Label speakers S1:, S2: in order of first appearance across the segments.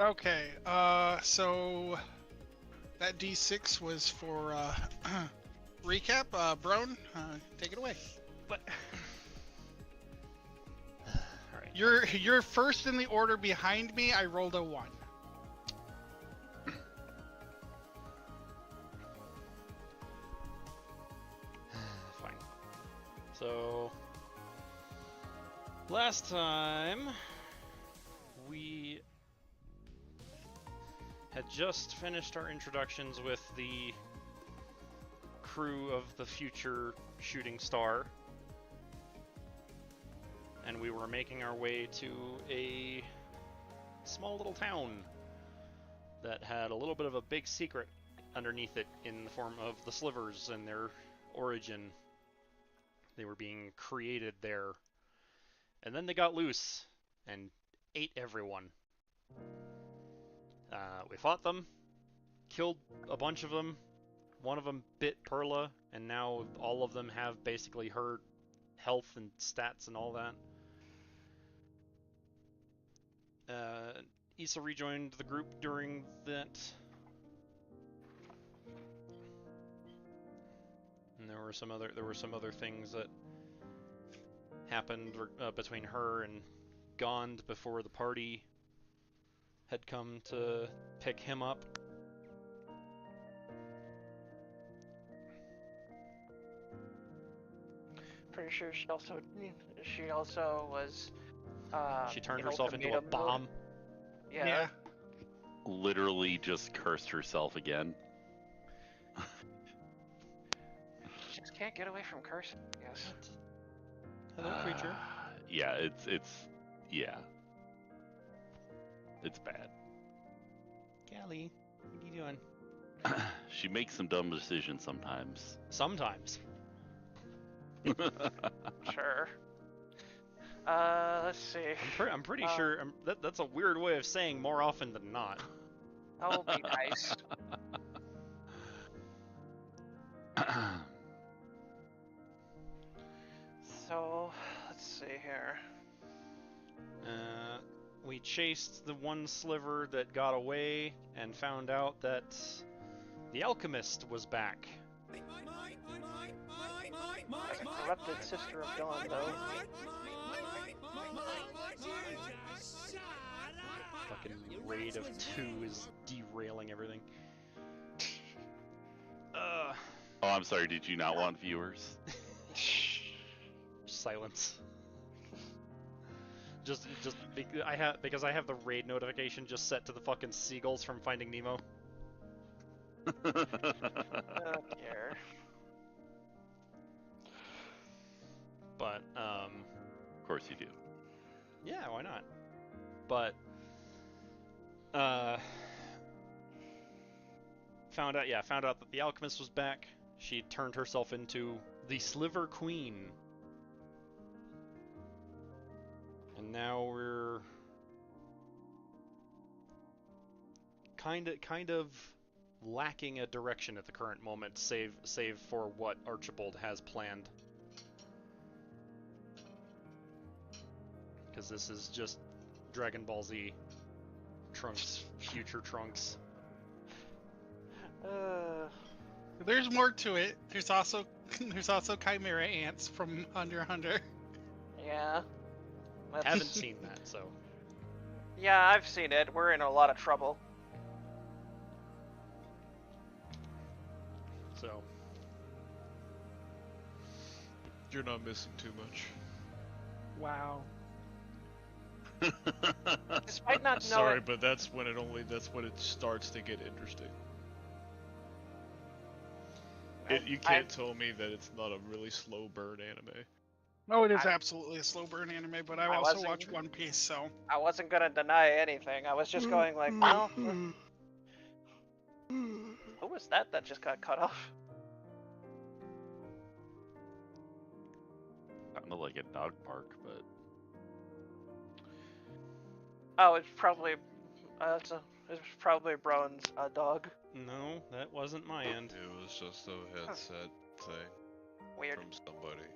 S1: Okay, so that D6 was for recap. Brone, take it away.
S2: But all right.
S1: You're first in the order behind me. I rolled a 1.
S2: Fine. So last time we had just finished our introductions with the crew of the future shooting star, and we were making our way to a small little town that had a little bit of a big secret underneath it in the form of the slivers and their origin. They were being created there, and then they got loose and ate everyone. We fought them, killed a bunch of them. One of them bit Perla, and now all of them have basically her health and stats and all that. Issa rejoined the group during that. And there were some other things that happened between her and Gond before the party had come to pick him up.
S3: Pretty sure she also was.
S2: She turned herself into a bomb.
S3: Yeah.
S4: Literally just cursed herself again.
S3: She just can't get away from cursing, I guess.
S2: Hello, creature.
S4: Yeah, it's bad.
S2: Callie, what are you doing?
S4: She makes some dumb decisions sometimes.
S2: Sometimes.
S3: Sure. Let's see.
S2: I'm pretty sure that's a weird way of saying more often than not.
S3: That will be nice. So, let's see here.
S2: We chased the one sliver that got away and found out that the alchemist was back.
S3: Like a corrupted sister of Dawn, though.
S2: Fucking raid of 2 is derailing everything.
S4: Oh, I'm sorry. Did you not want viewers?
S2: Silence. Because I have the raid notification just set to the fucking seagulls from Finding Nemo.
S3: Oh dear.
S2: But
S4: Of course you do.
S2: yeah, why not? But found out that the alchemist was back. She turned herself into the Sliver Queen. And now we're kind of lacking a direction at the current moment, save for what Archibald has planned. Because this is just Dragon Ball Z Trunks, future Trunks.
S1: There's more to it. There's also chimera ants from Hunter x Hunter.
S3: Yeah.
S2: Haven't seen that, so.
S3: Yeah, I've seen it. We're in a lot of trouble.
S2: So.
S5: You're not missing too much.
S1: Wow.
S3: Despite not
S5: Sorry,
S3: knowing...
S5: but that's when it starts to get interesting. You can't tell me that it's not a really slow burn anime.
S1: No, it is absolutely a slow burn anime, but I also
S3: wasn't-
S1: watch One Piece, so.
S3: I wasn't gonna deny anything. I was just going like, well... Who was that just got cut off?
S4: Sounded like a dog bark, but
S3: Oh, it's probably... it's probably Brown's dog.
S2: No, that wasn't my end.
S5: It was just a headset thing
S3: Weird.
S5: from somebody.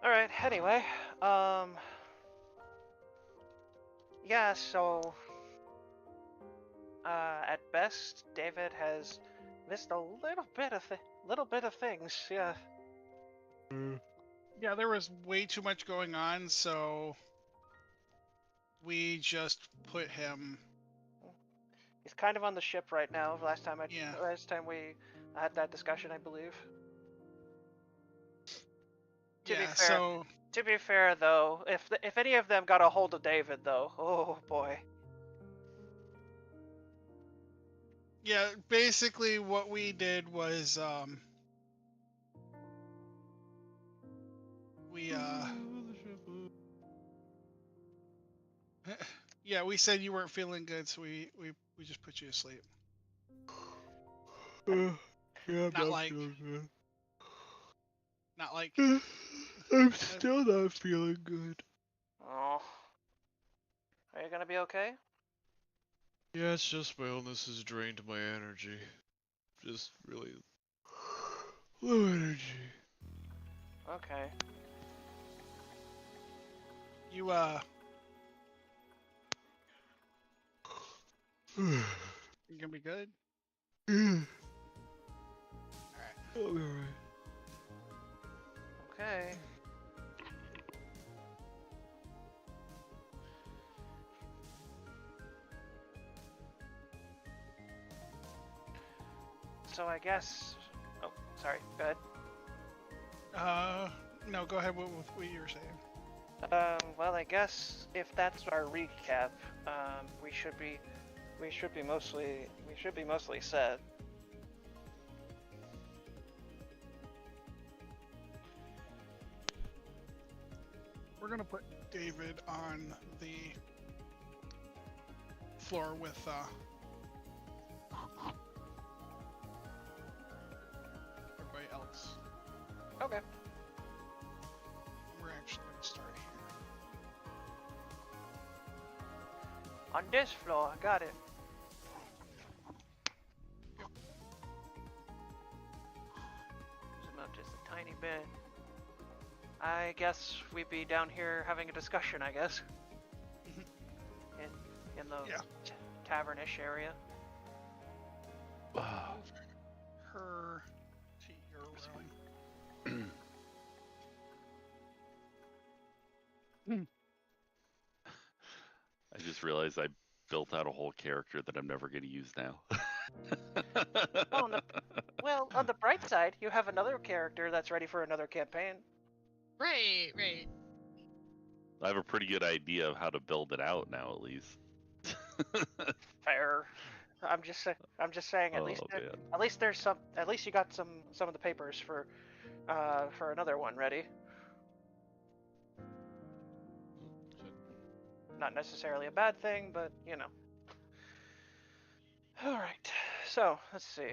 S3: Alright, anyway, yeah, so At best, David has missed a little bit of things. Yeah.
S1: Yeah, there was way too much going on, so we just put him.
S3: He's kind of on the ship right now. Last time
S1: Yeah.
S3: we had that discussion, I believe. To be
S1: Yeah.
S3: fair,
S1: So
S3: to be fair though, if any of them got a hold of David though, oh boy.
S1: yeah, basically what we did was we yeah, we said you weren't feeling good, so we just put you to sleep.
S5: Yeah, I'm
S1: Not like-
S5: feeling good.
S1: Not like
S5: I'm still not feeling good.
S3: Oh. Are you gonna be okay?
S5: Yeah, it's just my illness has drained my energy. Just really low energy.
S3: Okay.
S1: you you're gonna be good.
S5: Yeah,
S1: All right.
S5: I'll be alright.
S3: Okay. So I guess. Oh, sorry. Go ahead.
S1: No, go ahead with what you were saying.
S3: Well, I guess if that's our recap, we should be mostly set.
S1: We're gonna put David on the floor with everybody else.
S3: Okay.
S1: We're actually gonna start here.
S3: On this floor, got it. Zoom out just a tiny bit. I guess we'd be down here having a discussion, I guess. in the
S1: Yeah.
S3: tavernish area.
S1: Her to your room.
S4: I just realized I built out a whole character that I'm never going to use now.
S3: Oh, well, on the bright side, you have another character that's ready for another campaign.
S6: Right, right.
S4: I have a pretty good idea of how to build it out now, at least.
S3: Fair. I'm just saying. At least
S4: man.
S3: at least there's some. At least you got some of the papers for another one ready. Not necessarily a bad thing, but you know. All right. So let's see.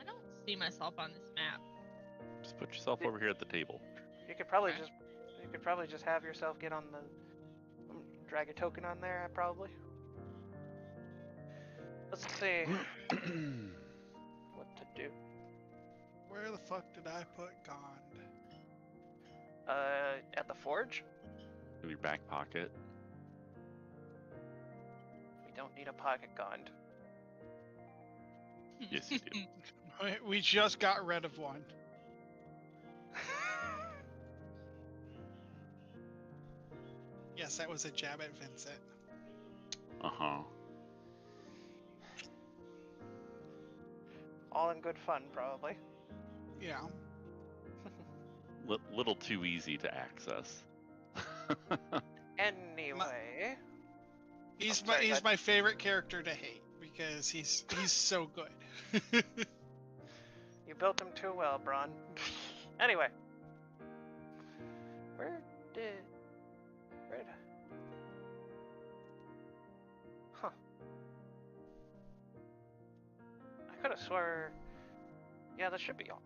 S6: I don't see myself on this map.
S4: Just put yourself over here at the table.
S3: You could probably
S6: Okay.
S3: just have yourself get on the drag a token on there. Probably. Let's see what to do.
S1: Where the fuck did I put Gond?
S3: At the forge.
S4: In your back pocket.
S3: We don't need a pocket gond.
S4: Yes, you do.
S1: We just got rid of one. Yes, that was a jab at Vincent.
S4: Uh-huh.
S3: All in good fun, probably.
S1: Yeah.
S4: Little too easy to access.
S3: Anyway,
S1: He's
S3: Oh, sorry, go ahead.
S1: my favorite character to hate because he's so good.
S3: you built him too well, Braun. Anyway, where did? Huh. I could have swore. Yeah, that should be all.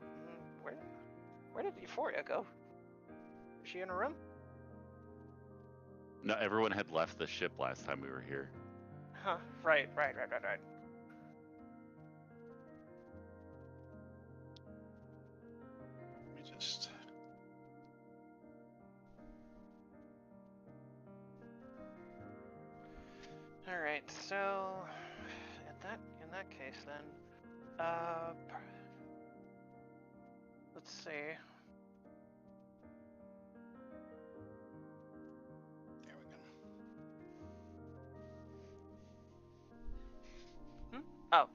S3: Where did Euphoria go? Is she in a room?
S4: No, everyone had left the ship last time we were here.
S3: Huh. Right.
S1: Let me just.
S3: All right. So that case, then, let's see.
S1: There we go.
S3: Oh.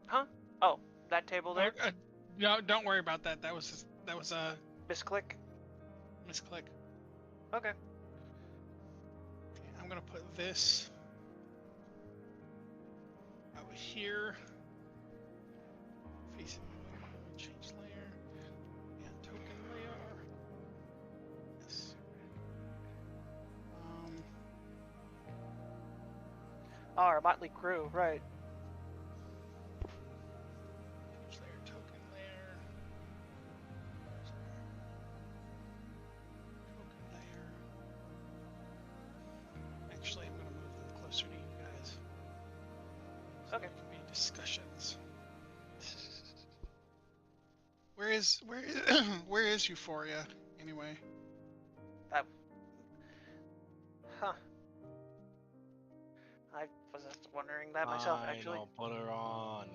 S3: Huh? Oh, that table there?
S1: No, don't worry about that. That was a
S3: Misclick?
S1: misclick.
S3: Okay.
S1: Okay, I'm gonna put this out here. Facing change layer and token layer. Yes.
S3: Oh, our motley crew, right.
S1: Change layer, token layer. Token layer. Actually, I'm gonna move them closer to you guys. So
S3: Okay.
S1: there can be discussions. Where is where is Euphoria anyway?
S3: Huh. I was just wondering that myself, actually.
S7: I'll put her on.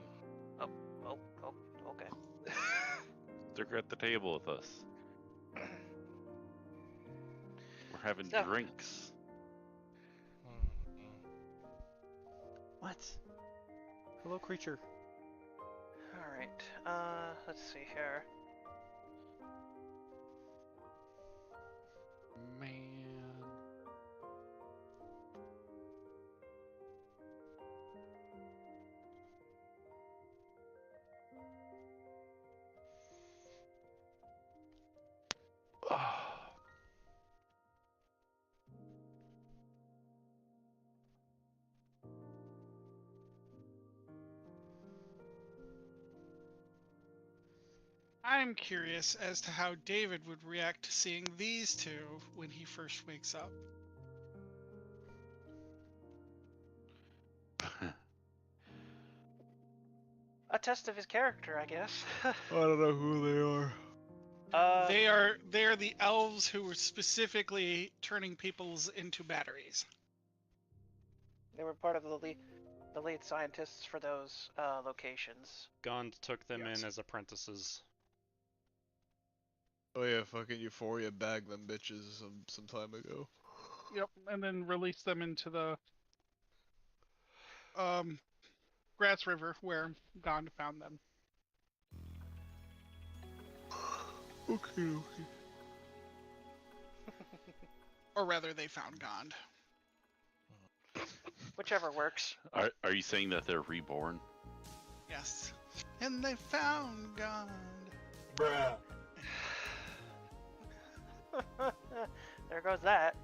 S3: Oh, okay.
S4: They're at the table with us. We're having
S3: So-
S4: drinks.
S2: What? Hello, creature.
S3: Alright, let's see here.
S2: Man.
S1: I'm curious as to how David would react to seeing these two when he first wakes up.
S3: A test of his character, I guess.
S5: I don't know who they are.
S1: They are the elves who were specifically turning peoples into batteries.
S3: They were part of the lead scientists for those locations.
S2: Gond took them
S1: Yes.
S2: in as apprentices.
S5: Oh yeah, fucking Euphoria bagged them bitches some time ago.
S1: Yep, and then release them into the Grass River where Gond found them.
S5: Okay.
S1: Or rather, they found Gond.
S3: Whichever works.
S4: Are you saying that they're reborn?
S1: Yes. And they found Gond.
S7: Bruh.
S3: There goes that.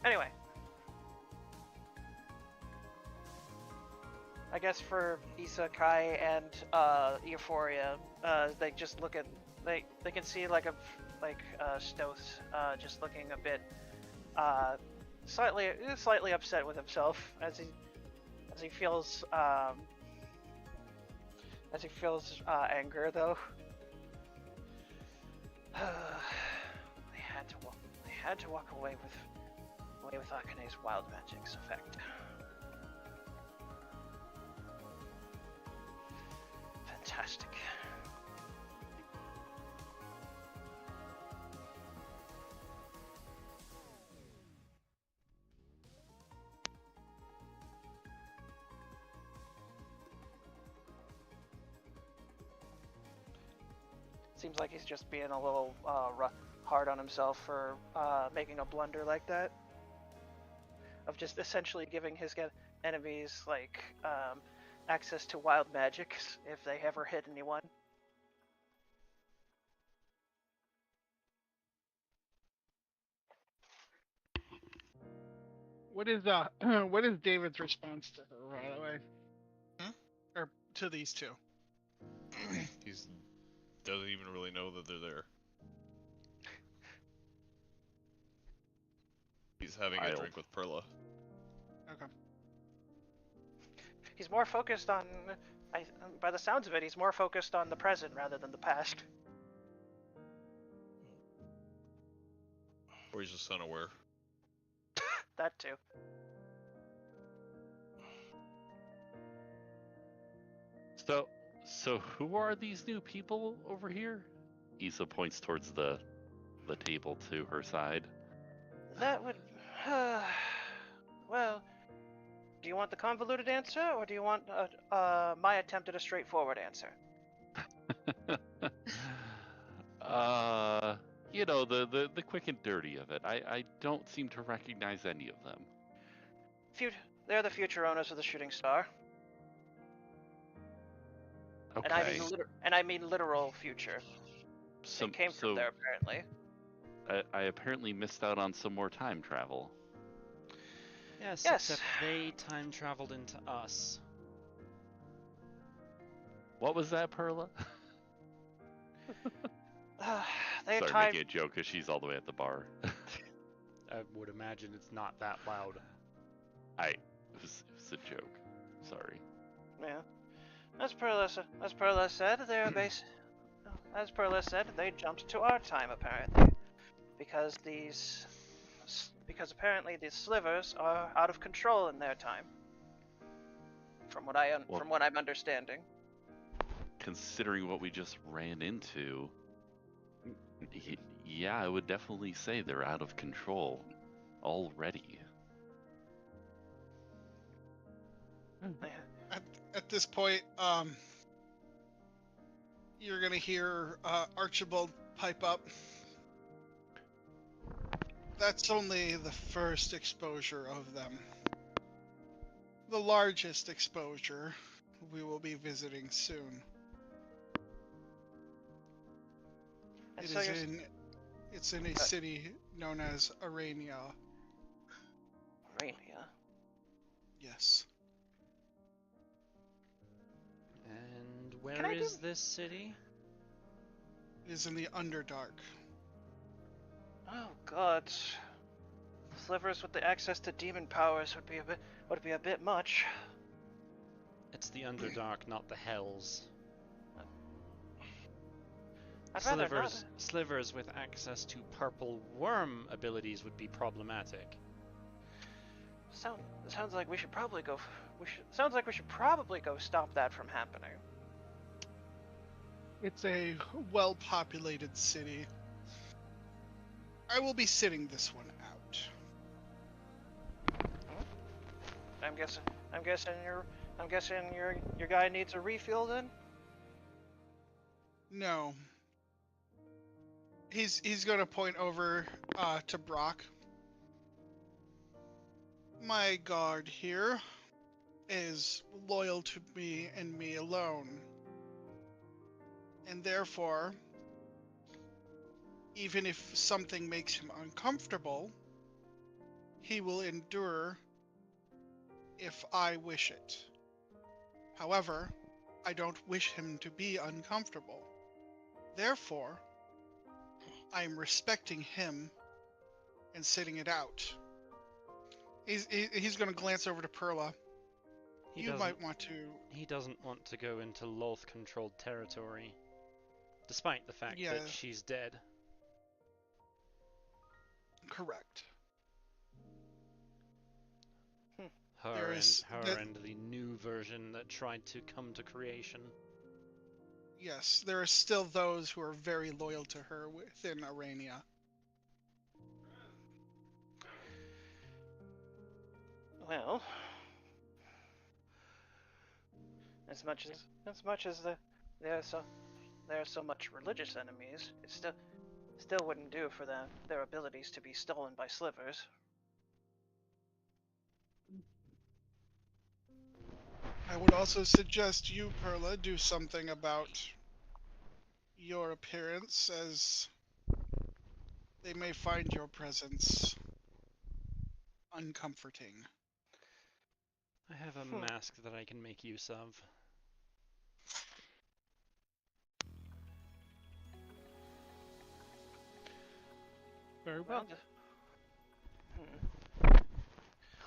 S3: Anyway. I guess for Isekai and Euphoria, they just look at they can see like Stoth just looking a bit slightly upset with himself as he feels anger though. They had to walk away with Akane's wild magic's effect. Fantastic. Seems like he's just being a little hard on himself for making a blunder like that. Of just essentially giving his enemies like access to wild magics if they ever hit anyone.
S1: What is what is David's response to her, by the way? Or to these two?
S5: He's doesn't even really know that they're there. He's having a drink with Perla.
S1: Okay.
S3: He's more focused on, by the sounds of it, he's more focused on the present rather than the past.
S5: Or he's just unaware.
S3: That too.
S4: So who are these new people over here? Issa points towards the table to her side.
S3: That would. Well, do you want the convoluted answer, or do you want my attempt at a straightforward answer?
S4: You know, the quick and dirty of it. I don't seem to recognize any of them.
S3: They're the future owners of the Shooting Star,
S4: Okay.
S3: and I mean literal future. They came from there apparently.
S4: I apparently missed out on some more time travel.
S2: Yes,
S3: Yes.
S2: except they time traveled into us.
S4: What was that, Perla?
S3: They
S4: Sorry,
S3: time.
S4: making a joke because she's all the way at the bar.
S2: I would imagine it's not that loud.
S4: It was a joke. Sorry.
S3: Yeah. As Perla said, as Perla said, they jumped to our time apparently, because apparently these slivers are out of control in their time. From what I'm understanding.
S4: Considering what we just ran into, yeah, I would definitely say they're out of control already.
S1: At this point, you're gonna hear Archibald pipe up. That's only the first exposure of them. The largest exposure we will be visiting soon.
S3: And so
S1: It's in a city known as Arania.
S3: Rania.
S1: Yes.
S2: And where is this city?
S1: It is in the Underdark.
S3: Oh God. Slivers with the access to demon powers would be a bit much.
S2: It's the Underdark, not the Hells.
S3: I'd rather not.
S2: Slivers with access to purple worm abilities would be problematic.
S3: Sounds like we should probably go. Sounds like we should probably go stop that from happening.
S1: It's a well-populated city. I will be sitting this one out.
S3: I'm guessing your guy needs a refuel then.
S1: No. He's gonna point over to Brock. My guard here is loyal to me and me alone. And therefore, even if something makes him uncomfortable, he will endure if I wish it. However, I don't wish him to be uncomfortable. Therefore, I am respecting him and sitting it out. He's going to glance over to Perla. You might want to...
S2: He doesn't want to go into Loth-controlled territory, despite the fact that she's dead.
S1: Correct.
S2: Her and the new version that tried to come to creation.
S1: Yes, there are still those who are very loyal to her within Arania.
S3: Well, as much as there are so much religious enemies, it still wouldn't do for their abilities to be stolen by slivers.
S1: I would also suggest you, Perla, do something about your appearance, as they may find your presence uncomforting.
S2: I have a mask that I can make use of. Very well.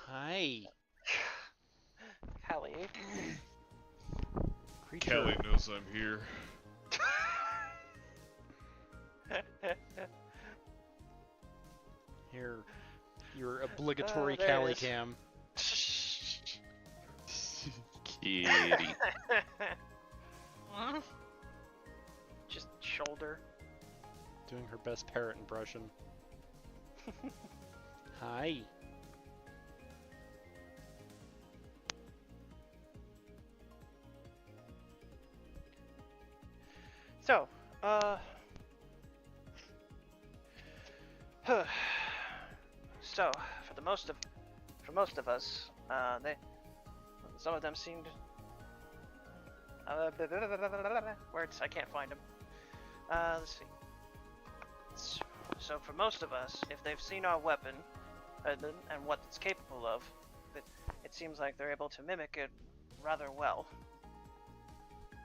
S2: Hi.
S3: Callie.
S5: Kelly knows I'm here.
S2: your obligatory
S3: there
S2: Cali
S3: it is.
S2: cam.
S4: Kitty.
S6: Aw.
S3: Just shoulder.
S2: Doing her best parrot impression. Hi.
S3: So, so for most of us, some of them seemed words I can't find them. Let's see. So for most of us, if they've seen our weapon and what it's capable of, it seems like they're able to mimic it rather well.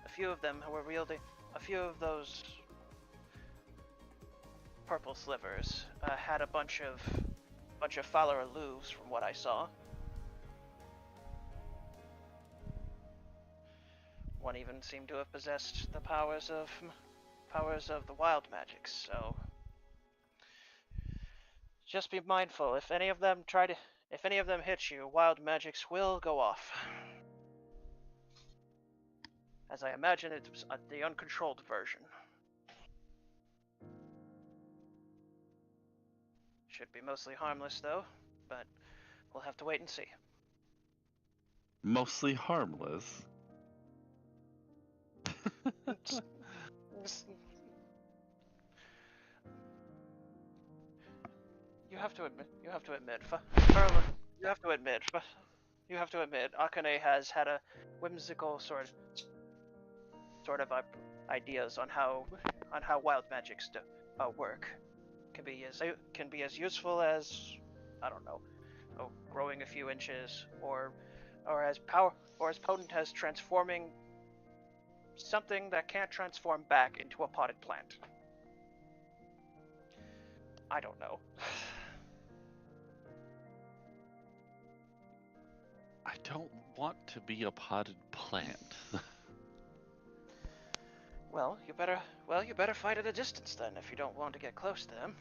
S3: A few of them were wielding a few of those purple slivers had a bunch of Fowler Alooves from what I saw. One even seemed to have possessed the powers of the wild magics. So just be mindful. If any of them hit you, wild magics will go off. As I imagine it's the uncontrolled version. Should be mostly harmless though, but we'll have to wait and see.
S4: Mostly harmless.
S3: You have to admit, Akane has had a whimsical sort of ideas on how wild magics work. Can be as useful as, I don't know, growing a few inches, or as potent as transforming something that can't transform back into a potted plant. I don't know.
S4: I don't want to be a potted plant.
S3: Well, you better fight at a distance then if you don't want to get close to them.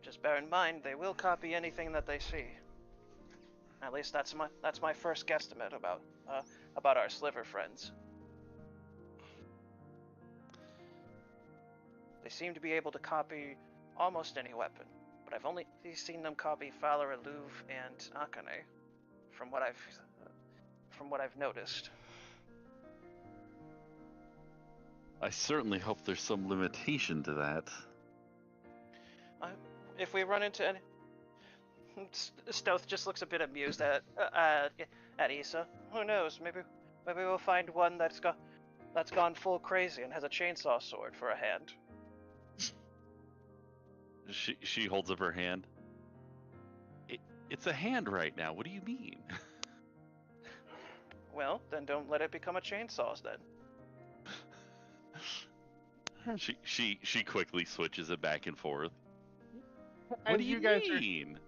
S3: Just bear in mind they will copy anything that they see. At least that's my first guesstimate about our sliver friends. They seem to be able to copy almost any weapon, but I've only seen them copy Fowler Aloof and Akane, from what I've noticed.
S4: I certainly hope there's some limitation to that.
S3: If we run into any, Stealth just looks a bit amused at Issa. Who knows? Maybe we'll find one that's gone full crazy and has a chainsaw sword for a hand.
S4: She holds up her hand. It's a hand right now. What do you mean?
S3: Well, then don't let it become a chainsaw then.
S4: She quickly switches it back and forth.
S1: As
S4: What do you
S1: guys
S4: mean?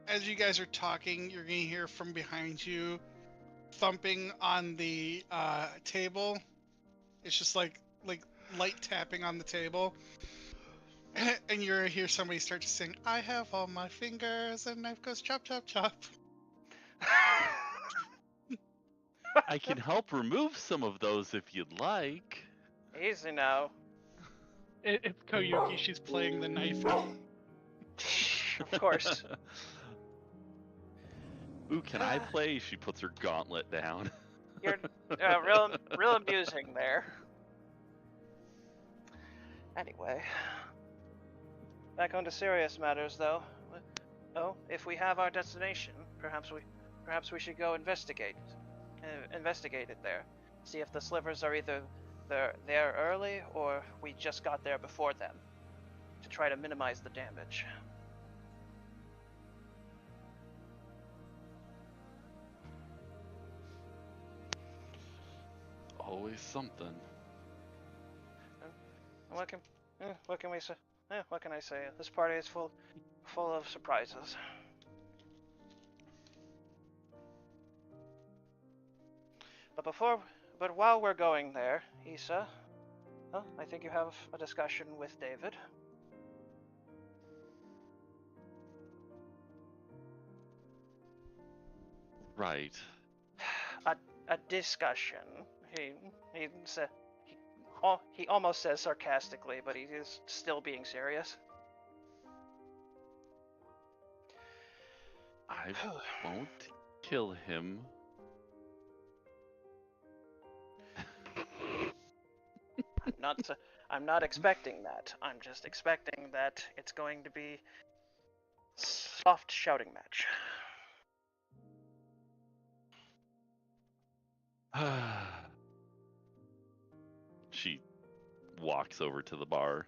S1: As you guys are talking, you're gonna hear from behind you thumping on the table. It's just like light tapping on the table. And you're gonna hear somebody start to sing, "I have all my fingers," and knife goes chop chop chop.
S4: I can help remove some of those if you'd like.
S3: Easy now.
S1: It's Koyuki. She's playing the knife game.
S3: Of course.
S4: Ooh, can I play? She puts her gauntlet down.
S3: You're real amusing there. Anyway, back on to serious matters, though. Oh, if we have our destination, perhaps we should go investigate it there. See if the slivers are either there early or we just got there before them, to try to minimize the damage.
S4: Always something.
S3: What can we say? What can I say? This party is full of surprises. But while we're going there, Issa, I think you have a discussion with David.
S4: Right.
S3: A discussion. He almost says sarcastically, but he is still being serious.
S4: I won't kill him.
S3: I'm not expecting that. I'm just expecting that it's going to be soft shouting match.
S4: She walks over to the bar.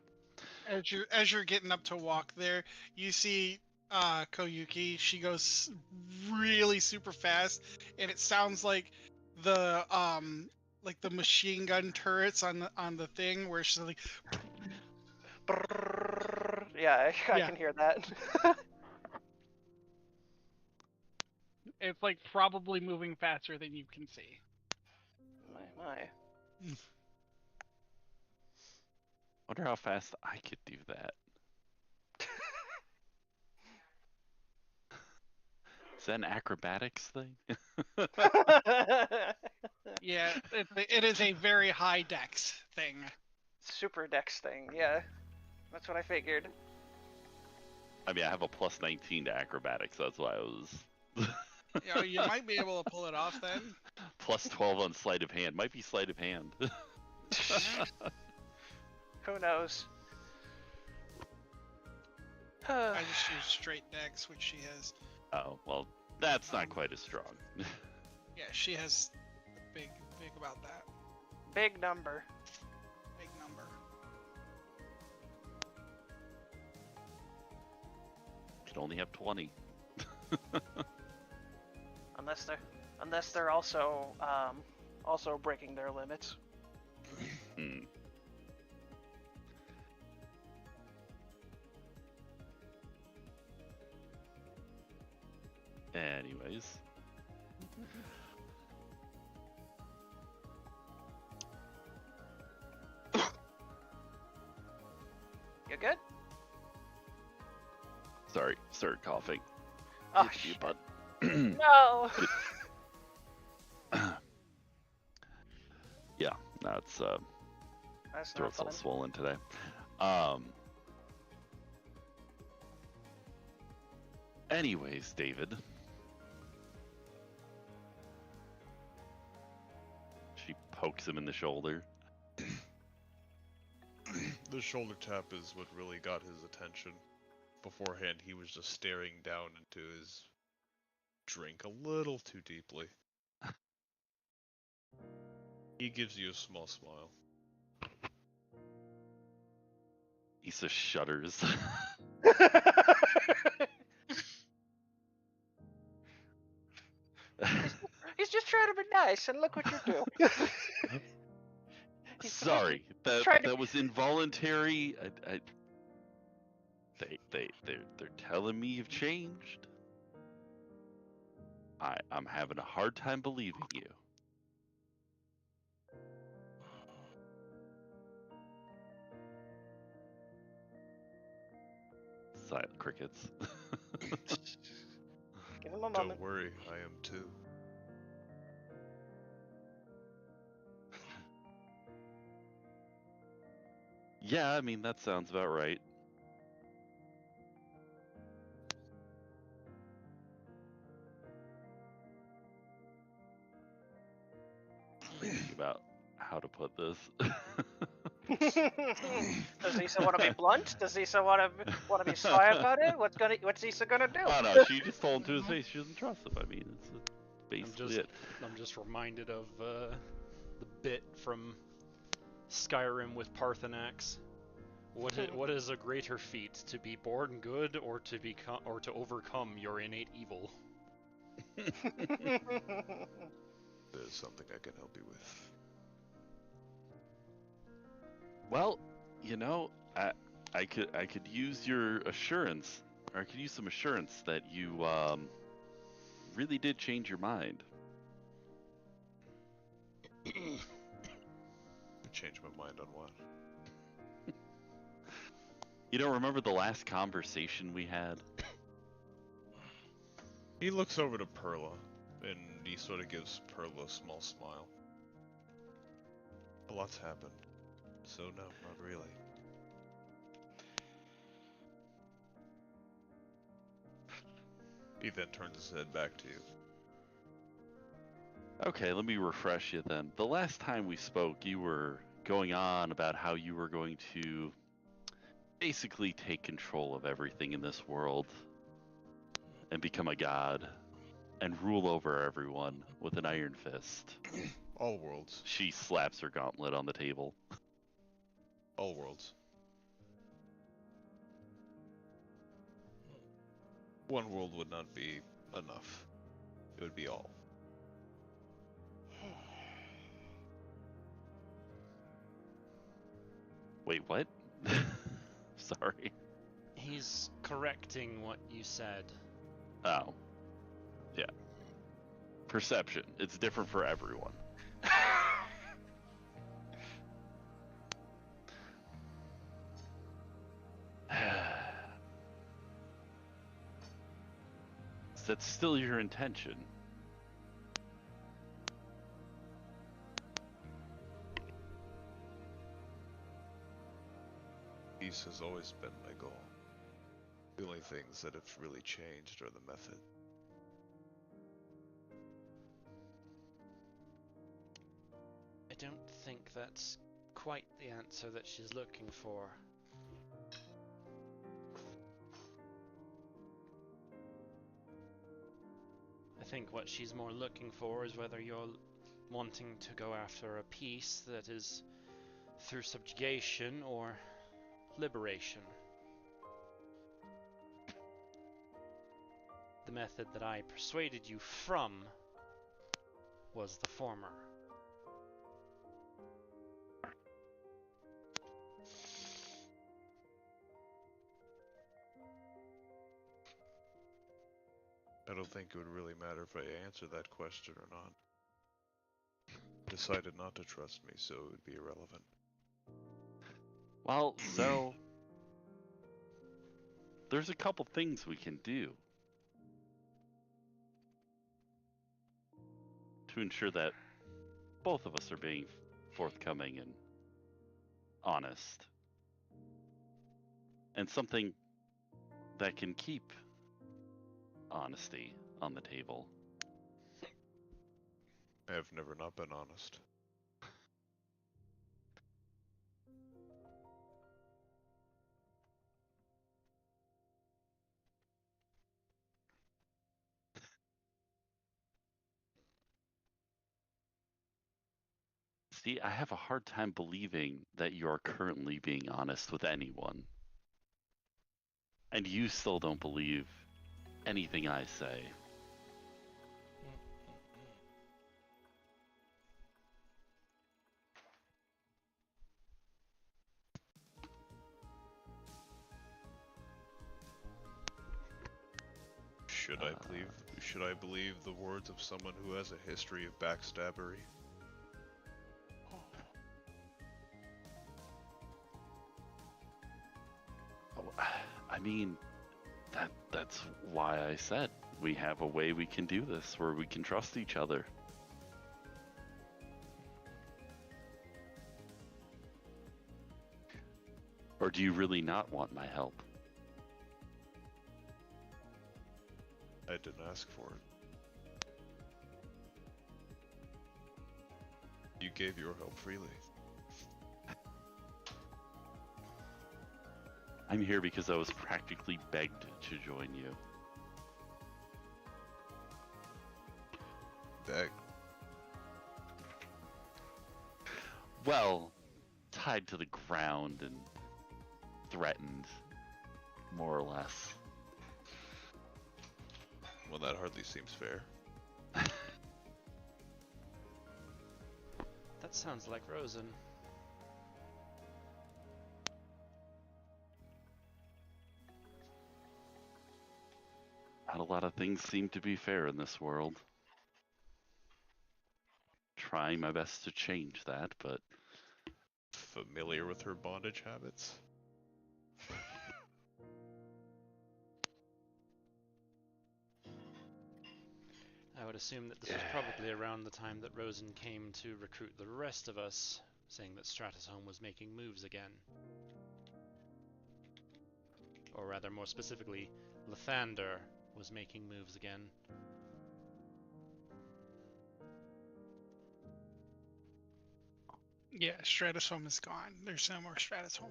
S1: As you're getting up to walk there, you see Koyuki. She goes really super fast, and it sounds like the machine gun turrets on the thing where she's like,
S3: Yeah, I
S1: Yeah.
S3: can hear that.
S8: It's like probably moving faster than you can see.
S3: My.
S4: Wonder how fast I could do that. Is that an acrobatics thing?
S1: yeah, it is a very high dex thing.
S3: Super Dex thing, yeah. That's what I figured.
S4: I mean, I have a plus 19 to acrobatics, that's why I was...
S1: You might be able to pull it off then.
S4: Plus 12 on sleight of hand. Might be sleight of hand.
S3: Who knows?
S1: I just use straight dex, which she has.
S4: Oh, well, that's not quite as strong.
S1: Yeah, she has big about that.
S3: Big number.
S1: Big number.
S4: Could only have 20.
S3: Unless they're also breaking their limits.
S4: Hmm. Anyways.
S3: You good?
S4: Sorry, started coughing.
S3: Oh,
S4: Hit you,
S3: shit.
S4: bud.
S3: No!
S4: Yeah, that's
S3: That's not
S4: throat's all
S3: fun.
S4: swollen today. Anyways, David. She pokes him in the shoulder.
S5: The shoulder tap is what really got his attention. Beforehand, he was just staring down into his drink a little too deeply. He gives you a small smile.
S4: Issa shudders.
S3: He's just trying to be nice, and look what you do.
S4: Sorry,
S3: trying to-
S4: that was involuntary. They're telling me you've changed. I'm having a hard time believing you. Silent crickets.
S3: Give him a moment.
S5: Don't worry, I am too.
S4: Yeah, I mean that sounds about right. Thinking about how to put this.
S3: Does Issa want to be blunt? Does Issa want to be sly about it? What's Issa gonna do?
S4: Oh no, she just told him to his face she doesn't trust him. I mean, it's basically it.
S2: I'm just reminded of the bit from Skyrim with Parthenax. What is a greater feat, to be born good or to overcome your innate evil?
S5: There's something I can help you with.
S4: Well, you know, I could use your assurance, or I could use some assurance that you really did change your mind.
S5: I changed my mind on what?
S4: You don't remember the last conversation we had?
S5: He looks over to Perla, And he sort of gives Pearl a small smile. A lot's happened. So no, not really. He then turns his head back to you.
S4: Okay, let me refresh you then. The last time we spoke, you were going on about how you were going to basically take control of everything in this world and become a god and rule over everyone with an iron fist.
S5: All worlds.
S4: She slaps her gauntlet on the table.
S5: All worlds. One world would not be enough. It would be all.
S4: Wait, what? Sorry.
S2: He's correcting what you said.
S4: Oh. Yeah. Perception. It's different for everyone. That's still your intention.
S5: Peace has always been my goal. The only things that have really changed are the method.
S2: I don't think that's quite the answer that she's looking for. I think what she's more looking for is whether you're wanting to go after a peace that is through subjugation or liberation. The method that I persuaded you from was the former.
S5: I don't think it would really matter if I answered that question or not. Decided not to trust me, so it would be irrelevant.
S4: Well, so there's a couple things we can do to ensure that both of us are being forthcoming and honest. And something that can keep honesty on the table.
S5: I have never not been honest.
S4: See, I have a hard time believing that you're currently being honest with anyone. And you still don't believe anything I say.
S5: Should I believe the words of someone who has a history of backstabbery?
S4: I mean, that's why I said we have a way we can do this where we can trust each other. Or do you really not want my help?
S5: I didn't ask for it. You gave your help freely.
S4: I'm here because I was practically begged to join you.
S5: Begged?
S4: Well, tied to the ground and threatened, more or less.
S5: Well, that hardly seems fair.
S2: That sounds like Rosen.
S4: Not a lot of things seem to be fair in this world. Trying my best to change that, but...
S5: Familiar with her bondage habits?
S2: I would assume that this was probably around the time that Rosen came to recruit the rest of us, saying that Stratusholm was making moves again. Or rather, more specifically, Lathander was making moves again.
S1: Yeah, Stratusholm is gone. There's no more Stratusholm.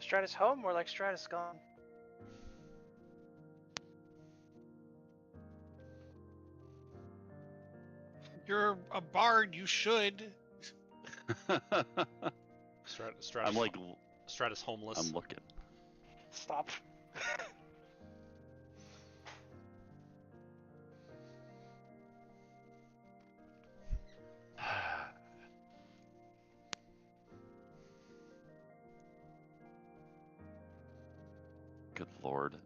S3: Stratus home, more like Stratus gone.
S1: You're a bard. You should.
S2: Stratus,
S4: I'm like,
S2: Stratus homeless.
S4: I'm looking.
S3: Stop.
S4: Good lord.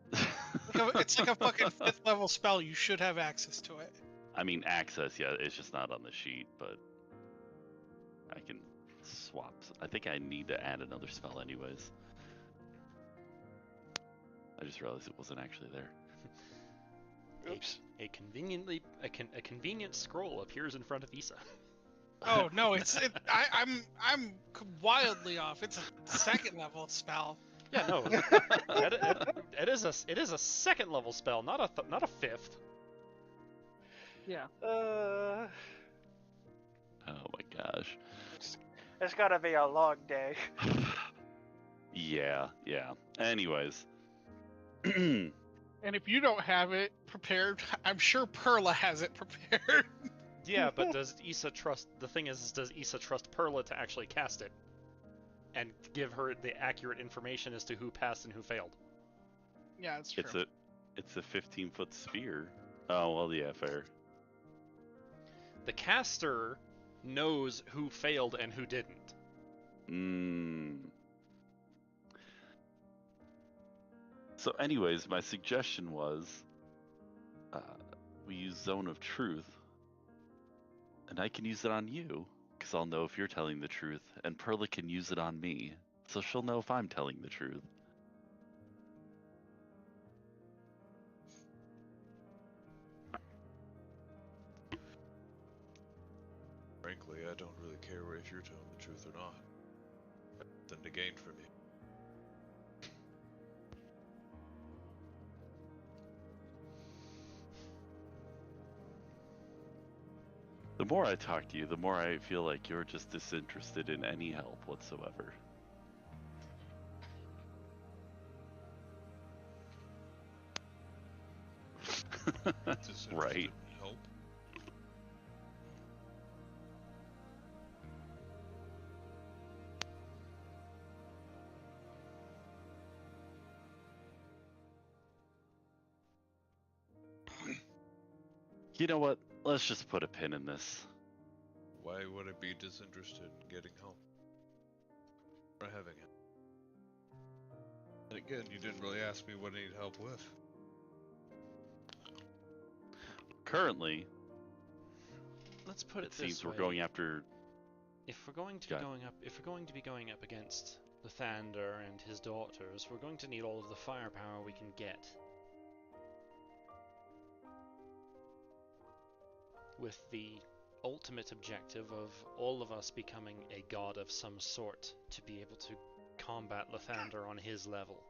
S1: It's like a fucking 5th level spell. You should have access to it.
S4: I mean, access, yeah, it's just not on the sheet, but I can swap. I think I need to add another spell anyways. I just realized it wasn't actually there.
S3: Oops.
S2: A convenient scroll appears in front of Issa.
S1: Oh no, I'm wildly off. It's a 2nd level spell.
S2: Yeah, no. It is a 2nd level spell, not a 5th.
S8: Yeah.
S4: Oh my gosh.
S3: It's gotta be a long day.
S4: Yeah. Anyways.
S1: And if you don't have it prepared, I'm sure Perla has it prepared.
S2: Yeah, but does Issa trust? The thing is, does Issa trust Perla to actually cast it, and give her the accurate information as to who passed and who failed?
S1: Yeah, it's true.
S4: It's a 15-foot sphere. Oh well, yeah, fair.
S2: The caster knows who failed and who didn't.
S4: So anyways, my suggestion was we use Zone of Truth, and I can use it on you, because I'll know if you're telling the truth, and Perla can use it on me, so she'll know if I'm telling the truth.
S5: Frankly, I don't really care if you're telling the truth or not. Nothing to gain from you.
S4: The more I talk to you, the more I feel like you're just disinterested in any help whatsoever. Right.
S5: Help.
S4: You know what? Let's just put a pin in this.
S5: Why would I be disinterested in getting help? Or having it? And again, you didn't really ask me what I need help with.
S4: Currently,
S2: Let's put
S4: it
S2: it
S4: seems
S2: this
S4: we're
S2: way.
S4: going after.
S2: If we're going to be going up against Lathander and his daughters, we're going to need all of the firepower we can get. With the ultimate objective of all of us becoming a god of some sort to be able to combat Lathander on his level.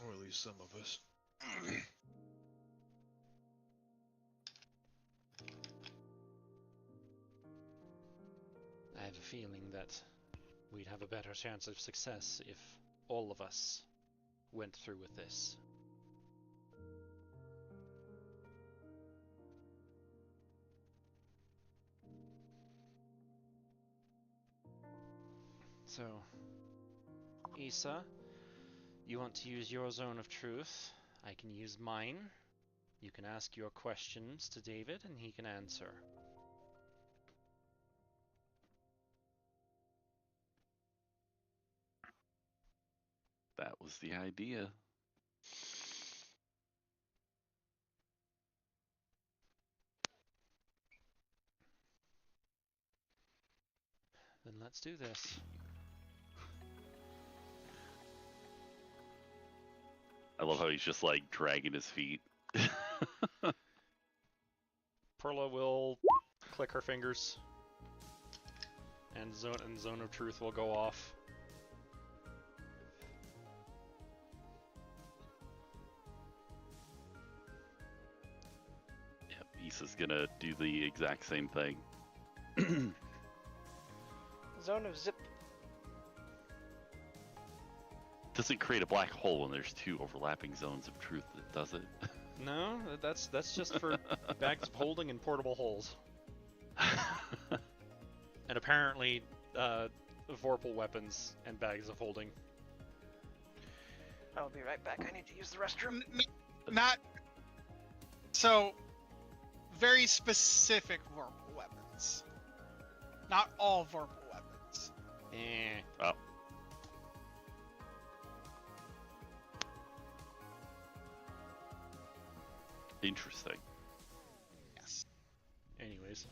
S5: Or at least some of us.
S2: I have a feeling that we'd have a better chance of success if all of us went through with this. So, Issa, you want to use your zone of truth? I can use mine. You can ask your questions to David and he can answer.
S4: That was the idea.
S2: Then let's do this.
S4: I love how he's just like dragging his feet.
S2: Perla will click her fingers, and Zone of Truth will go off.
S4: Yep, Issa's gonna do the exact same thing.
S3: Zone of Zip.
S4: Doesn't create a black hole when there's two overlapping zones of truth, does it?
S2: No, that's just for bags of holding and portable holes. And apparently, Vorpal weapons and bags of holding.
S3: I'll be right back. I need to use the restroom.
S1: Not so very specific Vorpal weapons. Not all Vorpal weapons.
S4: Oh. Interesting.
S1: Yes.
S2: Anyways.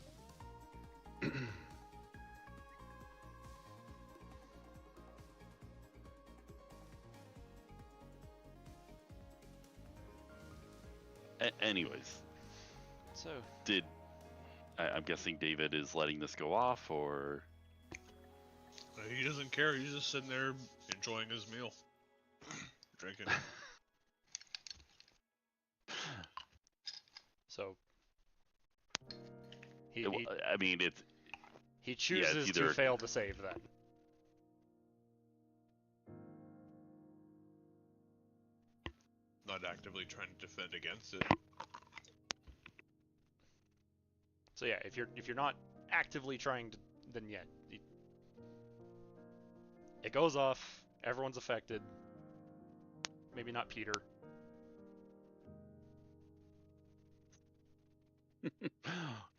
S4: Anyways,
S2: So,
S4: I'm guessing David is letting this go off, or
S5: He doesn't care. He's just sitting there enjoying his meal, drinking.
S2: so
S4: I mean, it's
S2: he chooses
S4: either-
S2: to fail to save then.
S5: Not actively trying to defend against it.
S2: So yeah, if you're not actively trying to, then yeah, it goes off. Everyone's affected. Maybe not Peter.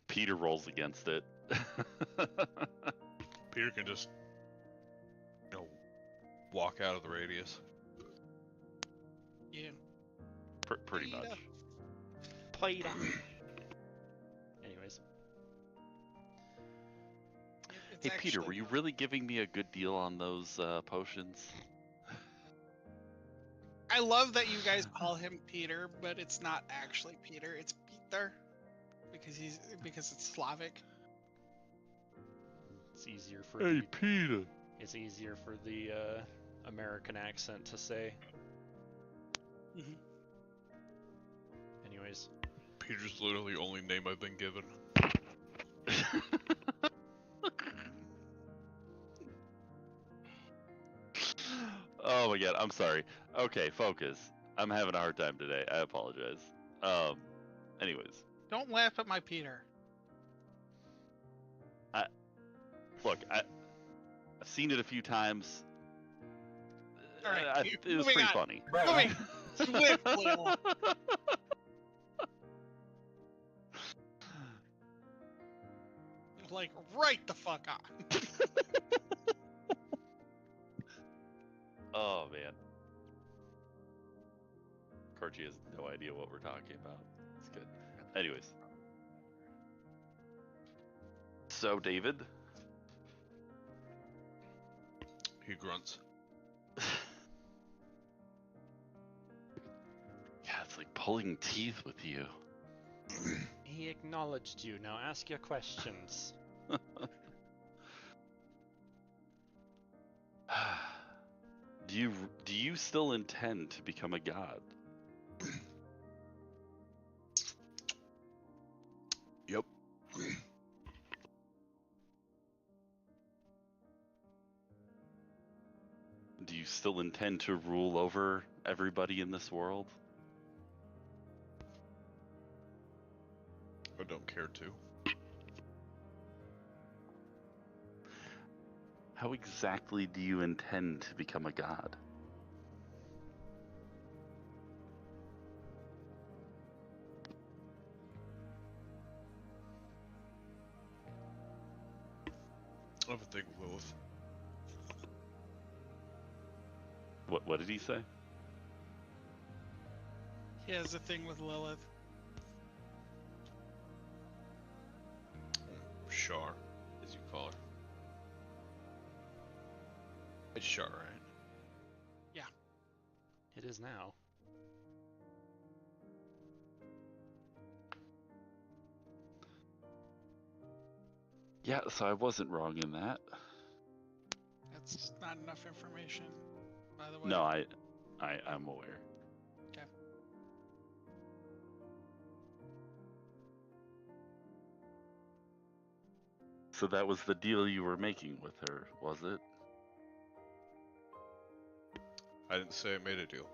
S4: Peter rolls against it.
S5: Peter can just, walk out of the radius.
S1: Yeah.
S4: Pretty
S1: Peter.
S4: much.
S2: Peter. Anyways,
S1: It's
S4: Hey Peter,
S1: actually-
S4: were you really giving me a good deal on those potions?
S1: I love that you guys call him Peter, but it's not actually Peter. It's Peter because it's Slavic.
S2: it's easier for
S4: Hey Peter.
S2: it's easier for the American accent to say.
S1: Mhm.
S2: Anyways,
S5: Peter's literally the only name I've been given.
S4: Oh my god, I'm sorry. Okay, focus. I'm having a hard time today. I apologize. Anyways,
S1: Don't laugh at my Peter.
S4: look, I've seen it a few times.
S1: All right,
S4: It was
S1: moving
S4: pretty
S1: on.
S4: funny.
S1: Moving swiftly along. Like right the fuck on.
S4: Oh man. Corgi has no idea what we're talking about. It's good. Anyways. So David,
S5: He grunts.
S4: yeah, it's like pulling teeth with you.
S2: he acknowledged you. Now ask your questions.
S4: Do you still intend to become a god?
S5: Yep.
S4: Do you still intend to rule over everybody in this world?
S5: I don't care to.
S4: How exactly do you intend to become a god?
S5: I have a thing with Lilith.
S4: What did he say?
S1: He has a thing with Lilith.
S5: Shar, as you call her. It's Shar, right?
S2: It is now.
S4: Yeah, so I wasn't wrong in that.
S1: That's not enough information, by the way.
S4: No, I'm aware.
S1: Okay.
S4: So that was the deal you were making with her, was it?
S5: I didn't say I made a deal.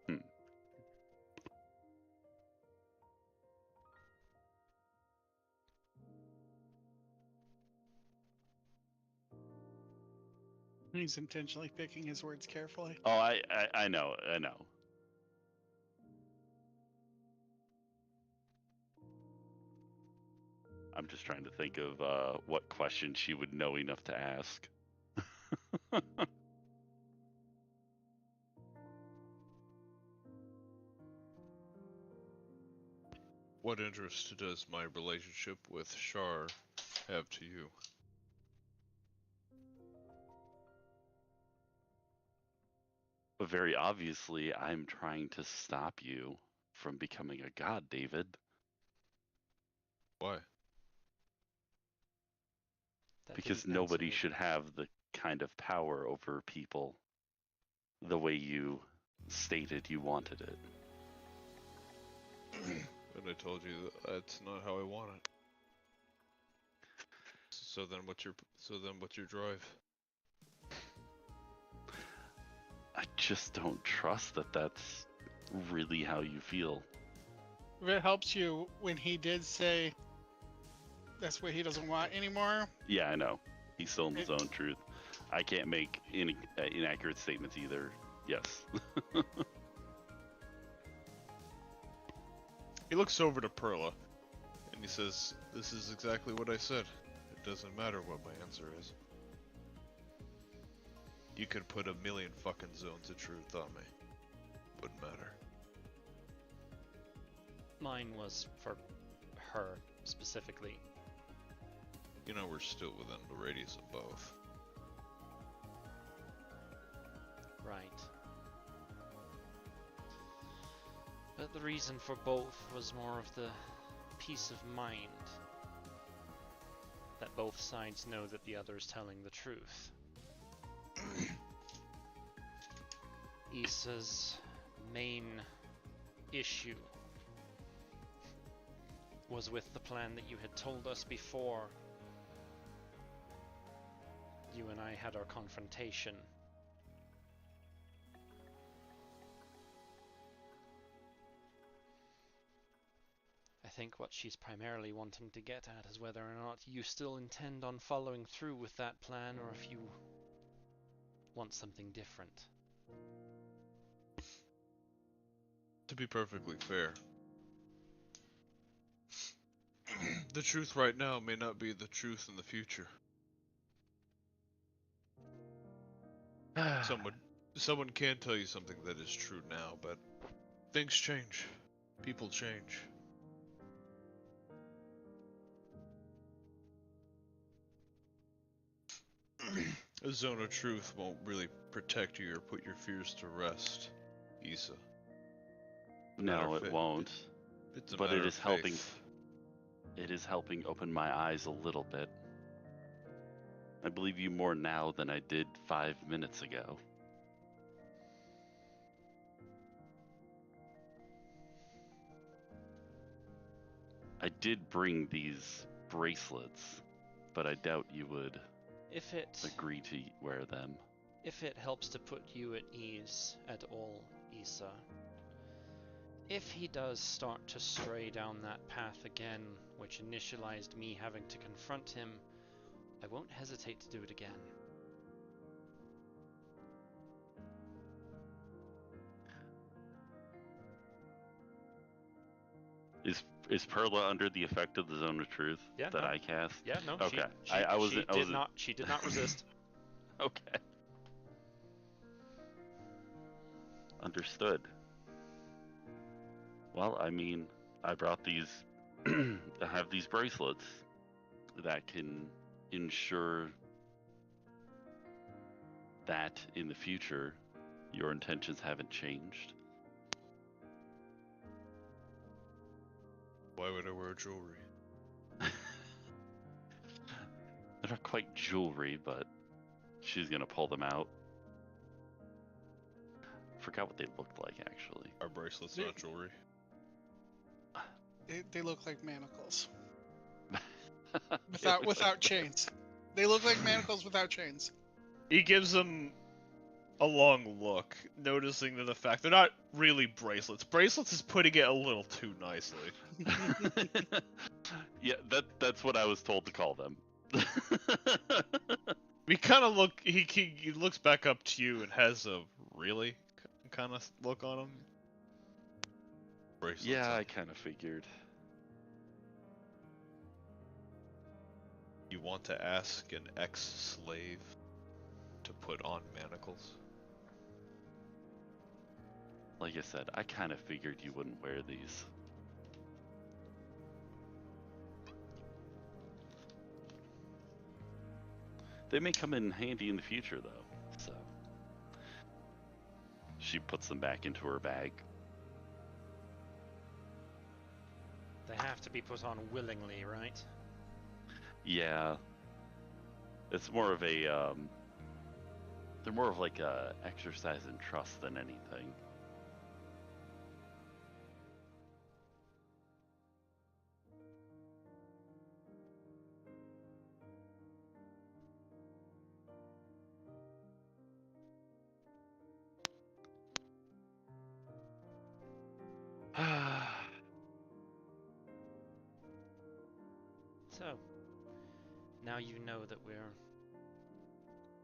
S4: Hmm.
S1: He's intentionally picking his words carefully.
S4: Oh, I know. I'm just trying to think of what question she would know enough to ask.
S5: What interest does my relationship with Shar have to you?
S4: But very obviously, I'm trying to stop you from becoming a god, David.
S5: Why?
S2: That
S4: Because
S2: didn't
S4: nobody
S2: answer
S4: should have the kind of power over people the way you stated you wanted it.
S5: And I told you that's not how I want it. So then what's your drive?
S4: I just don't trust that that's really how you feel.
S1: If it helps you, when he did say that's what he doesn't want anymore,
S4: Yeah, I know. He's still in his own truth. I can't make inaccurate statements either. Yes.
S5: He looks over to Perla, and he says, "This is exactly what I said. It doesn't matter what my answer is. You could put a million fucking zones of truth on me. Wouldn't matter."
S2: Mine was for her specifically.
S5: You know we're still within the radius of both.
S2: Right. But the reason for both was more of the peace of mind that both sides know that the other is telling the truth. Issa's main issue was with the plan that you had told us before you and I had our confrontation. I think what she's primarily wanting to get at is whether or not you still intend on following through with that plan, or if you want something different.
S5: To be perfectly fair, the truth right now may not be the truth in the future. Someone can tell you something that is true now, but things change. People change. A zone of truth won't really protect you or put your fears to rest, Issa.
S4: No, it won't.
S5: It's a
S4: But
S5: matter
S4: it
S5: of
S4: is helping.
S5: faith.
S4: It is helping open my eyes a little bit. I believe you more now than I did 5 minutes ago. I did bring these bracelets, but I doubt you would
S2: If it
S4: agree to wear them.
S2: If it helps to put you at ease at all, Issa, if he does start to stray down that path again, which initialized me having to confront him, I won't hesitate to do it again.
S4: Is Perla under the effect of the Zone of Truth
S2: Yeah,
S4: that
S2: no.
S4: I cast?
S2: Yeah, no.
S4: Okay.
S2: She did not resist.
S4: Okay. Understood. Well, I mean, I brought these. I have these bracelets that can ensure that in the future your intentions haven't changed?
S5: Why would I wear jewelry?
S4: They're not quite jewelry, but she's gonna pull them out. Forgot what they looked like, actually.
S5: Are bracelets not jewelry?
S1: They look like manacles
S4: They look
S1: without
S4: like-
S1: chains. They look like manacles without chains.
S5: He gives them a long look, noticing that the fact they're not really bracelets. Bracelets is putting it a little too nicely.
S4: Yeah, that's what I was told to call them.
S5: We kind of look. He looks back up to you and has a really kind of look on him. Bracelets.
S4: Yeah, I kind of figured.
S5: You want to ask an ex-slave to put on manacles?
S4: Like I said, I kind of figured you wouldn't wear these. They may come in handy in the future, though, so. She puts them back into her bag.
S2: They have to be put on willingly, right?
S4: Yeah. It's more of a, they're more of like a exercise in trust than anything.
S2: So, now you know that we're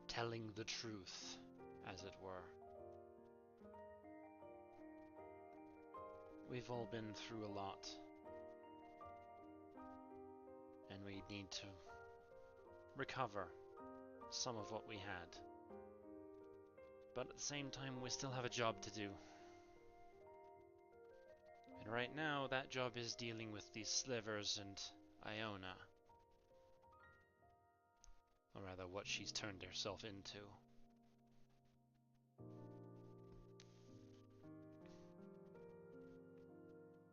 S2: telling the truth, as it were. We've all been through a lot, and we need to recover some of what we had. But at the same time, we still have a job to do. And right now, that job is dealing with these slivers and Iona. Or rather, what she's turned herself into.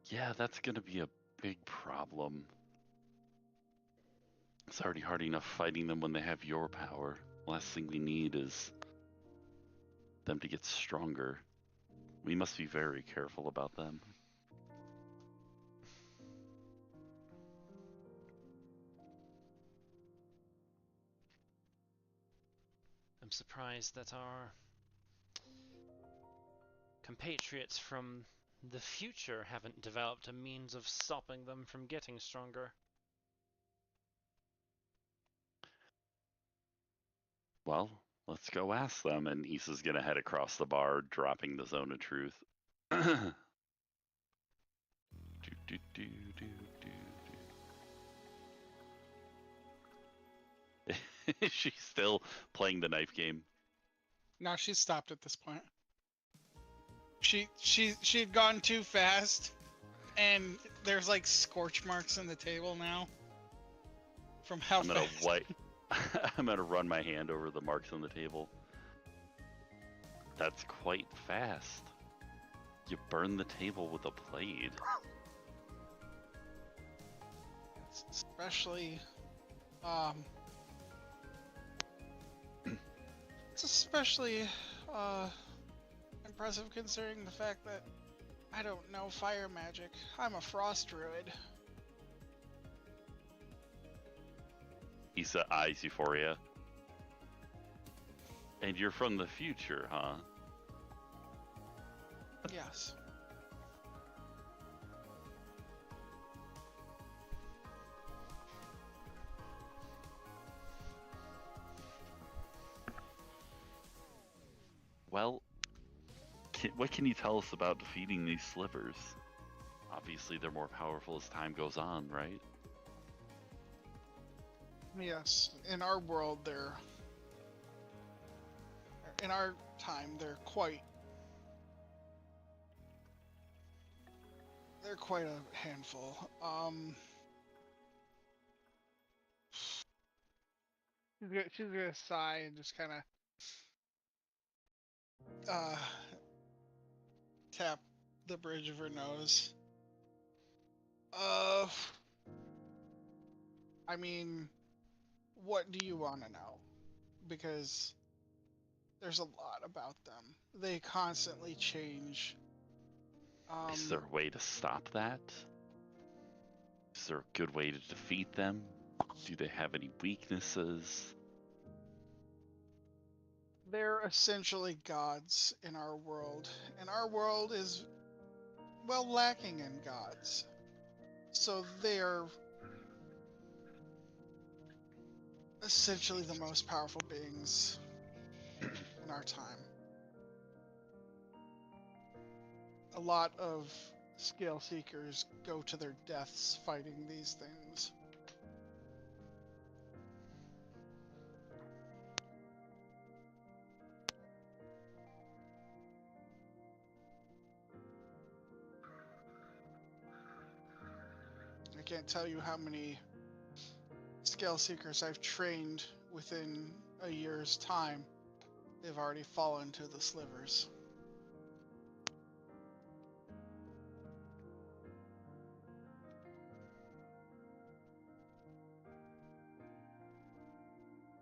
S4: Yeah, that's gonna be a big problem. It's already hard enough fighting them when they have your power. Last thing we need is them to get stronger. We must be very careful about them.
S2: I'm surprised that our compatriots from the future haven't developed a means of stopping them from getting stronger.
S4: Well, let's go ask them. And Issa's gonna head across the bar, dropping the zone of truth. Do, do, do, do, do. Is she still playing the knife game?
S1: No, she's stopped at this point. She had gone too fast, and there's like scorch marks in the table now from how
S4: I'm gonna
S1: fast.
S4: wipe. I'm gonna run my hand over the marks on the table. That's quite fast. You burn the table with a blade.
S1: Especially, it's especially impressive considering the fact that I don't know fire magic. I'm a frost druid.
S4: Issa eyes Euphoria. And you're from the future, huh?
S1: Yes.
S4: Well, what can you tell us about defeating these slivers? Obviously, they're more powerful as time goes on, right?
S1: Yes. In our world, in our time, they're quite a handful.
S8: She's gonna sigh and just kind of
S1: tap the bridge of her nose. Uh, I mean, what do you want to know? Because there's a lot about them. They constantly change.
S4: Is there a way to stop that? Is there a good way to defeat them? Do they have any weaknesses?
S1: They're essentially gods in our world, and our world is, well, lacking in gods. So they're essentially the most powerful beings in our time. A lot of scale seekers go to their deaths fighting these things. I can't tell you how many scale seekers I've trained within a year's time. They've already fallen to the slivers.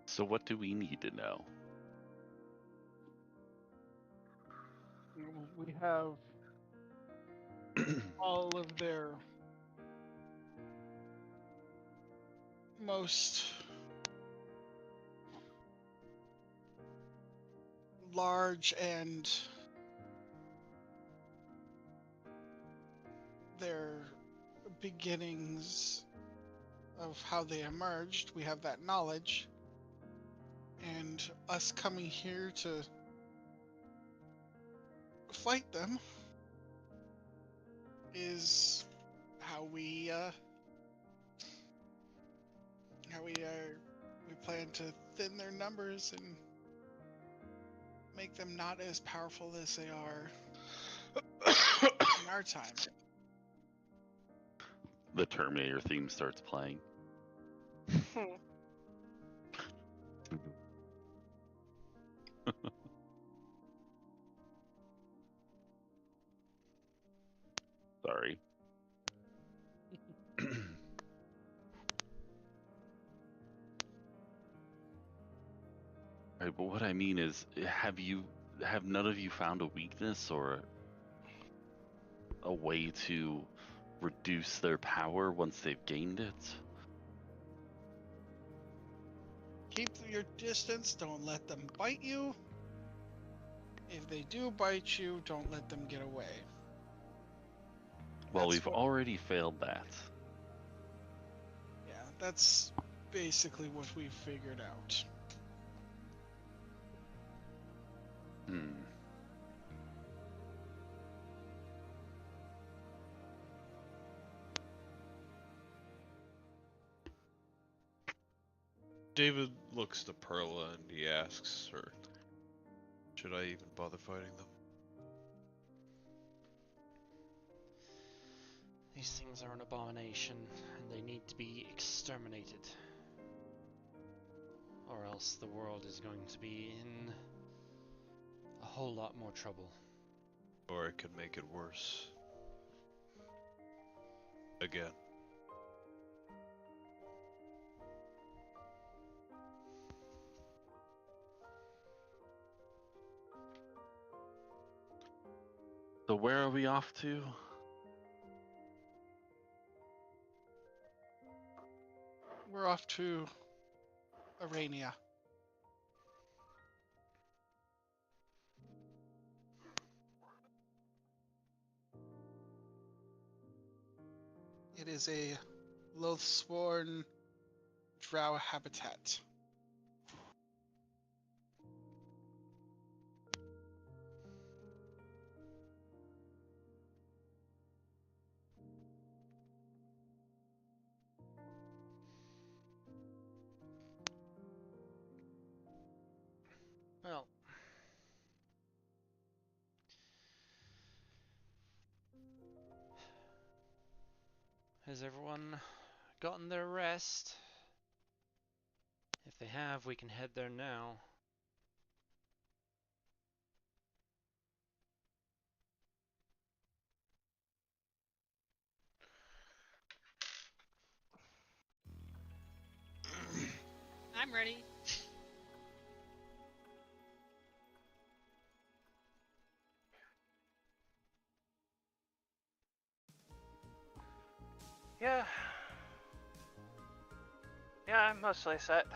S4: So what do we need to know?
S8: we have all of their
S1: Most large and their beginnings of how they emerged. We have that knowledge, and us coming here to fight them is how we we plan to thin their numbers and make them not as powerful as they are in our time.
S4: The Terminator theme starts playing. Sorry. Right, but what I mean is, have none of you found a weakness or a way to reduce their power once they've gained it?
S1: Keep your distance, don't let them bite you. If they do bite you, don't let them get away.
S4: Well,
S1: That's
S4: we've
S1: what-
S4: already failed that.
S1: Yeah, that's basically what we've figured out.
S4: Hmm.
S5: David looks to Perla and he asks her, should I even bother fighting them?
S2: These things are an abomination, and they need to be exterminated. Or else the world is going to be in a whole lot more trouble.
S5: Or it could make it worse. Again.
S4: So where are we off to?
S1: We're off to Arania. It is a loath-sworn drow habitat.
S2: Well, has everyone gotten their rest? If they have, we can head there now.
S6: I'm ready.
S3: Yeah. Yeah, I'm mostly set.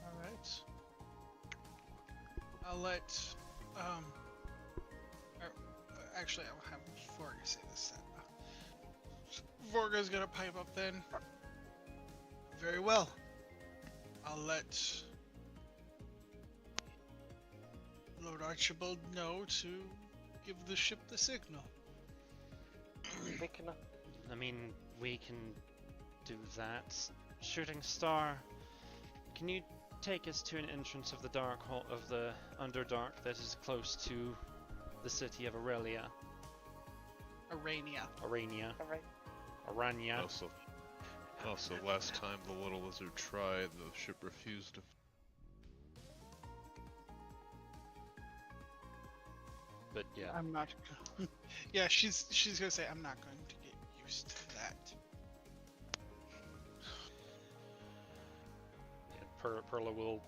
S1: All right. I'll let, actually, I'll have Vorga say this then. Vorga's gonna pipe up then. Very well. I'll let Lord Archibald know to give the ship the signal.
S3: We can.
S2: I mean, we can do that. Shooting Star, can you take us to an entrance of the dark hall of the Underdark that is close to the city of Aurelia?
S1: Arania.
S2: Arania.
S3: Alright.
S2: Arania.
S5: Also, last time the little lizard tried, the ship refused to.
S2: But yeah,
S1: I'm not. Yeah, she's gonna say I'm not going to get used to that.
S2: Perla will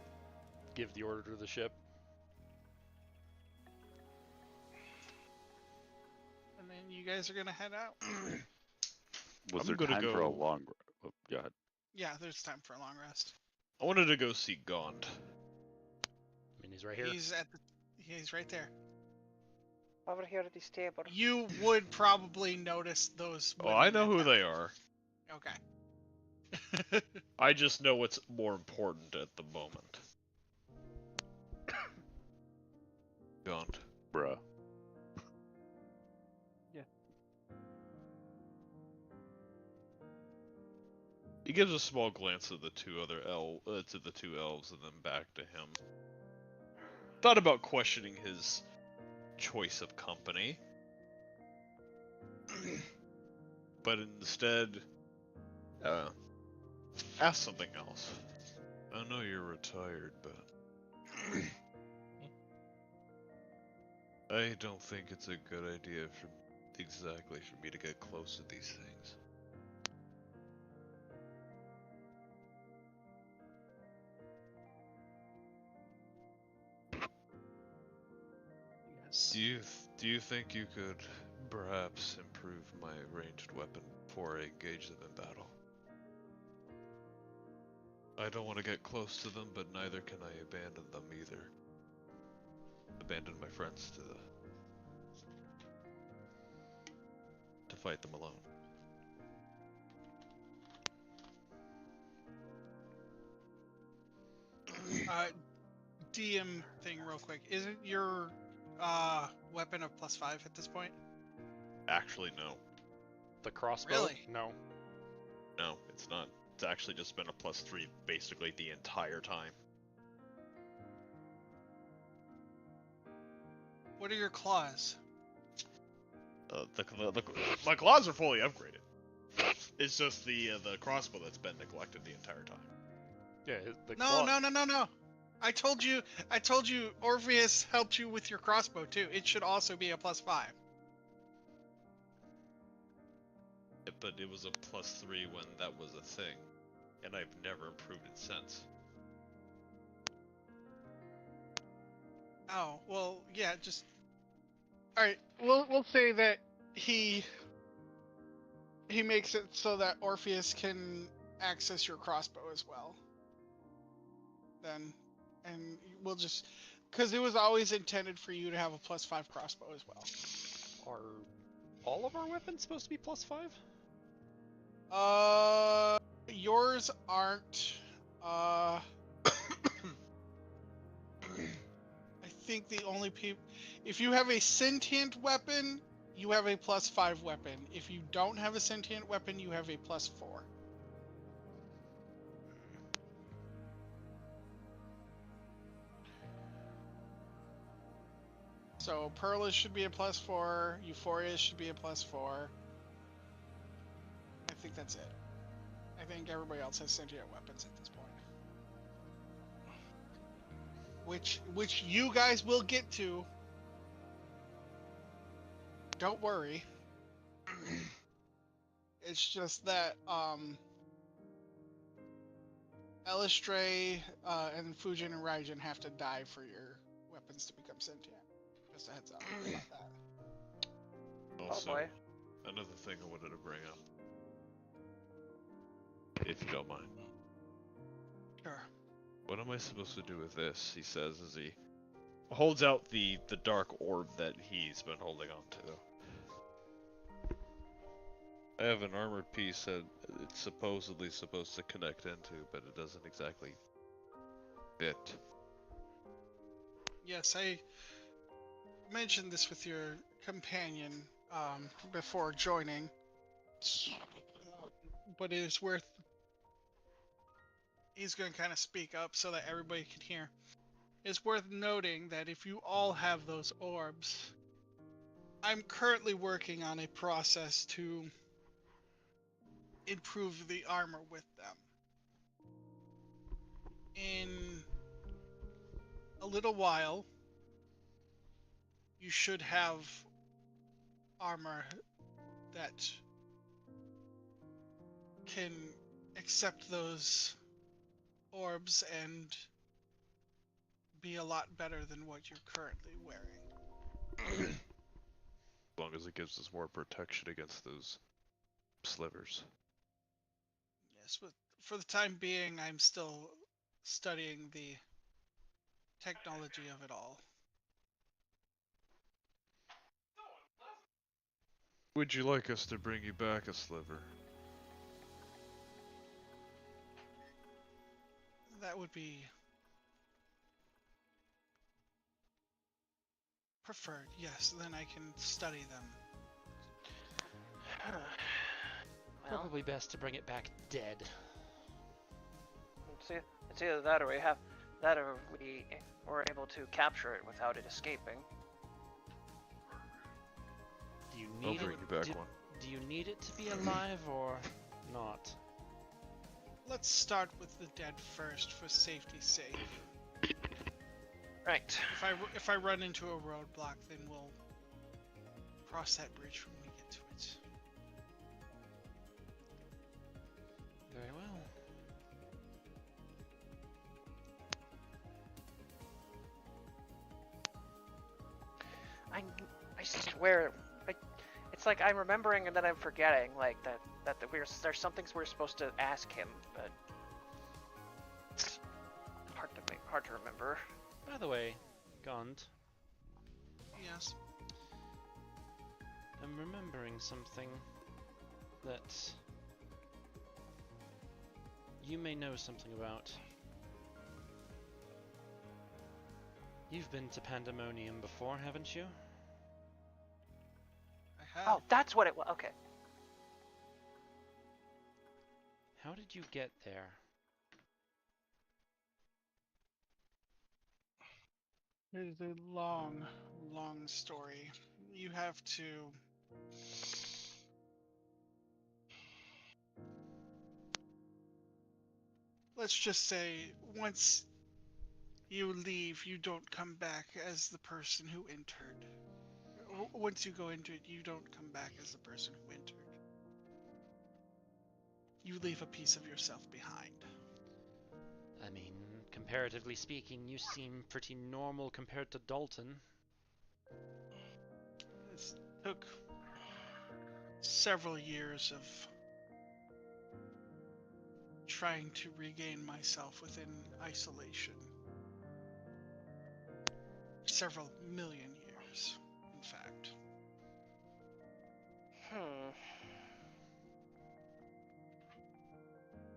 S2: give the order to the ship.
S1: And then you guys are gonna head out.
S4: Was
S5: I'm
S4: there
S5: gonna
S4: time for a
S5: go-
S4: long? Oh, go ahead.
S1: Yeah, there's time for a long rest.
S5: I wanted to go see Gond.
S2: I mean, he's right here.
S1: He's right there.
S3: Over here at this table.
S1: You would probably notice those.
S5: Oh, I
S1: women
S5: know
S1: at
S5: who
S1: that
S5: they
S1: point.
S5: are.
S1: Okay.
S5: I just know what's more important at the moment. Gond.
S4: Bruh.
S5: He gives a small glance at the two other to the two elves, and then back to him. Thought about questioning his choice of company, but instead, ask something else. I know you're retired, but I don't think it's a good idea for me to get close to these things.
S1: Yes.
S5: Do you think you could perhaps improve my ranged weapon before I engage them in battle? I don't want to get close to them, but neither can I abandon them either. Abandon my friends to fight them alone.
S1: DM thing real quick. Isn't your weapon of +5 at this point?
S5: Actually, no.
S2: The crossbow?
S1: Really?
S2: No.
S5: No, it's not. It's actually just been a +3 basically the entire time.
S1: What are your claws?
S5: My claws are fully upgraded. It's just the crossbow that's been neglected the entire time.
S2: Yeah, the
S1: No. I told you Orpheus helped you with your crossbow too. It should also be a +5.
S5: But it was a +3 when that was a thing, and I've never improved it since.
S1: Oh, well, yeah, just all right. We'll say that he makes it so that Orpheus can access your crossbow as well. Then, and we'll just because it was always intended for you to have a +5 crossbow as well.
S2: Are all of our weapons supposed to be +5?
S1: Yours aren't. I think the only people. If you have a sentient weapon, you have a +5 weapon. If you don't have a sentient weapon, you have a +4. So Perla should be a +4. Euphoria should be a +4. I think that's it. I think everybody else has sentient weapons at this point. Which you guys will get to. Don't worry. It's just that Elistray and Fujin and Raijin have to die for your weapons to become sentient. Just a heads up about that.
S5: Also,
S3: boy.
S5: another thing I wanted to bring up, if you don't mind.
S1: Sure.
S5: What am I supposed to do with this? He says as he holds out the dark orb that he's been holding on to. I have an armored piece that it's supposedly supposed to connect into, but it doesn't exactly fit.
S1: Yes, I mentioned this with your companion before joining, but it is worth. He's going to kind of speak up so that everybody can hear. It's worth noting that if you all have those orbs, I'm currently working on a process to improve the armor with them. In a little while, you should have armor that can accept those orbs and be a lot better than what you're currently wearing.
S5: As long as it gives us more protection against those slivers.
S1: Yes, but for the time being, I'm still studying the technology of it all.
S5: Would you like us to bring you back a sliver?
S1: That would be preferred, yes, then I can study them.
S3: Well,
S2: Probably best to bring it back dead.
S3: it's either that or we were able to capture it without it escaping.
S2: Do you
S5: I'll
S2: need
S5: bring you back one.
S2: Do you need it to be alive or not?
S1: Let's start with the dead first for safety's sake.
S3: Right.
S1: If I run into a roadblock, then we'll cross that bridge when we get to it.
S2: Very well.
S3: I swear, it's like I'm remembering and then I'm forgetting, like that there's some things we're supposed to ask him, but it's hard to remember.
S2: By the way, Gond,
S1: Yes.
S2: I'm remembering something that you may know something about. You've been to Pandemonium before, haven't you?
S1: I have.
S3: Oh, that's what it was. Okay.
S2: How did you get there?
S1: It is a long, long story. You have to. Let's just say, once you leave, you don't come back as the person who entered. Once you go into it, you don't come back as the person who entered. You leave a piece of yourself behind.
S2: I mean, comparatively speaking, you seem pretty normal compared to Dalton.
S1: This took several years of trying to regain myself within isolation. Several million years, in fact.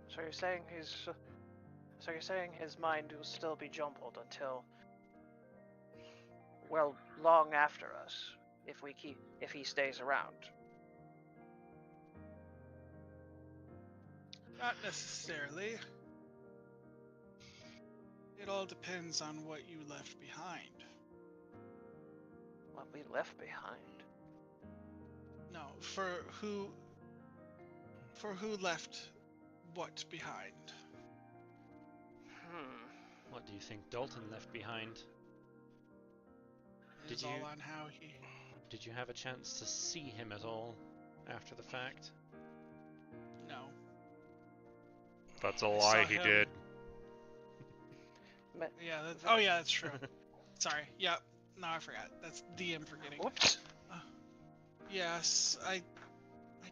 S3: So you're saying his mind will still be jumbled until, well, long after us, if he stays around.
S1: Not necessarily. It all depends on what you left behind.
S3: we left behind.
S1: No, for who left what behind?
S2: What do you think Dalton left behind?
S1: It is all on how he...
S2: Did you have a chance to see him at all after the fact?
S1: No.
S2: That's a
S1: I
S2: lie,
S1: saw
S2: he
S1: him-
S2: did.
S1: Yeah, oh yeah, that's true. Sorry, yeah, no, I forgot. That's DM forgetting.
S3: Whoops.
S1: Yes, I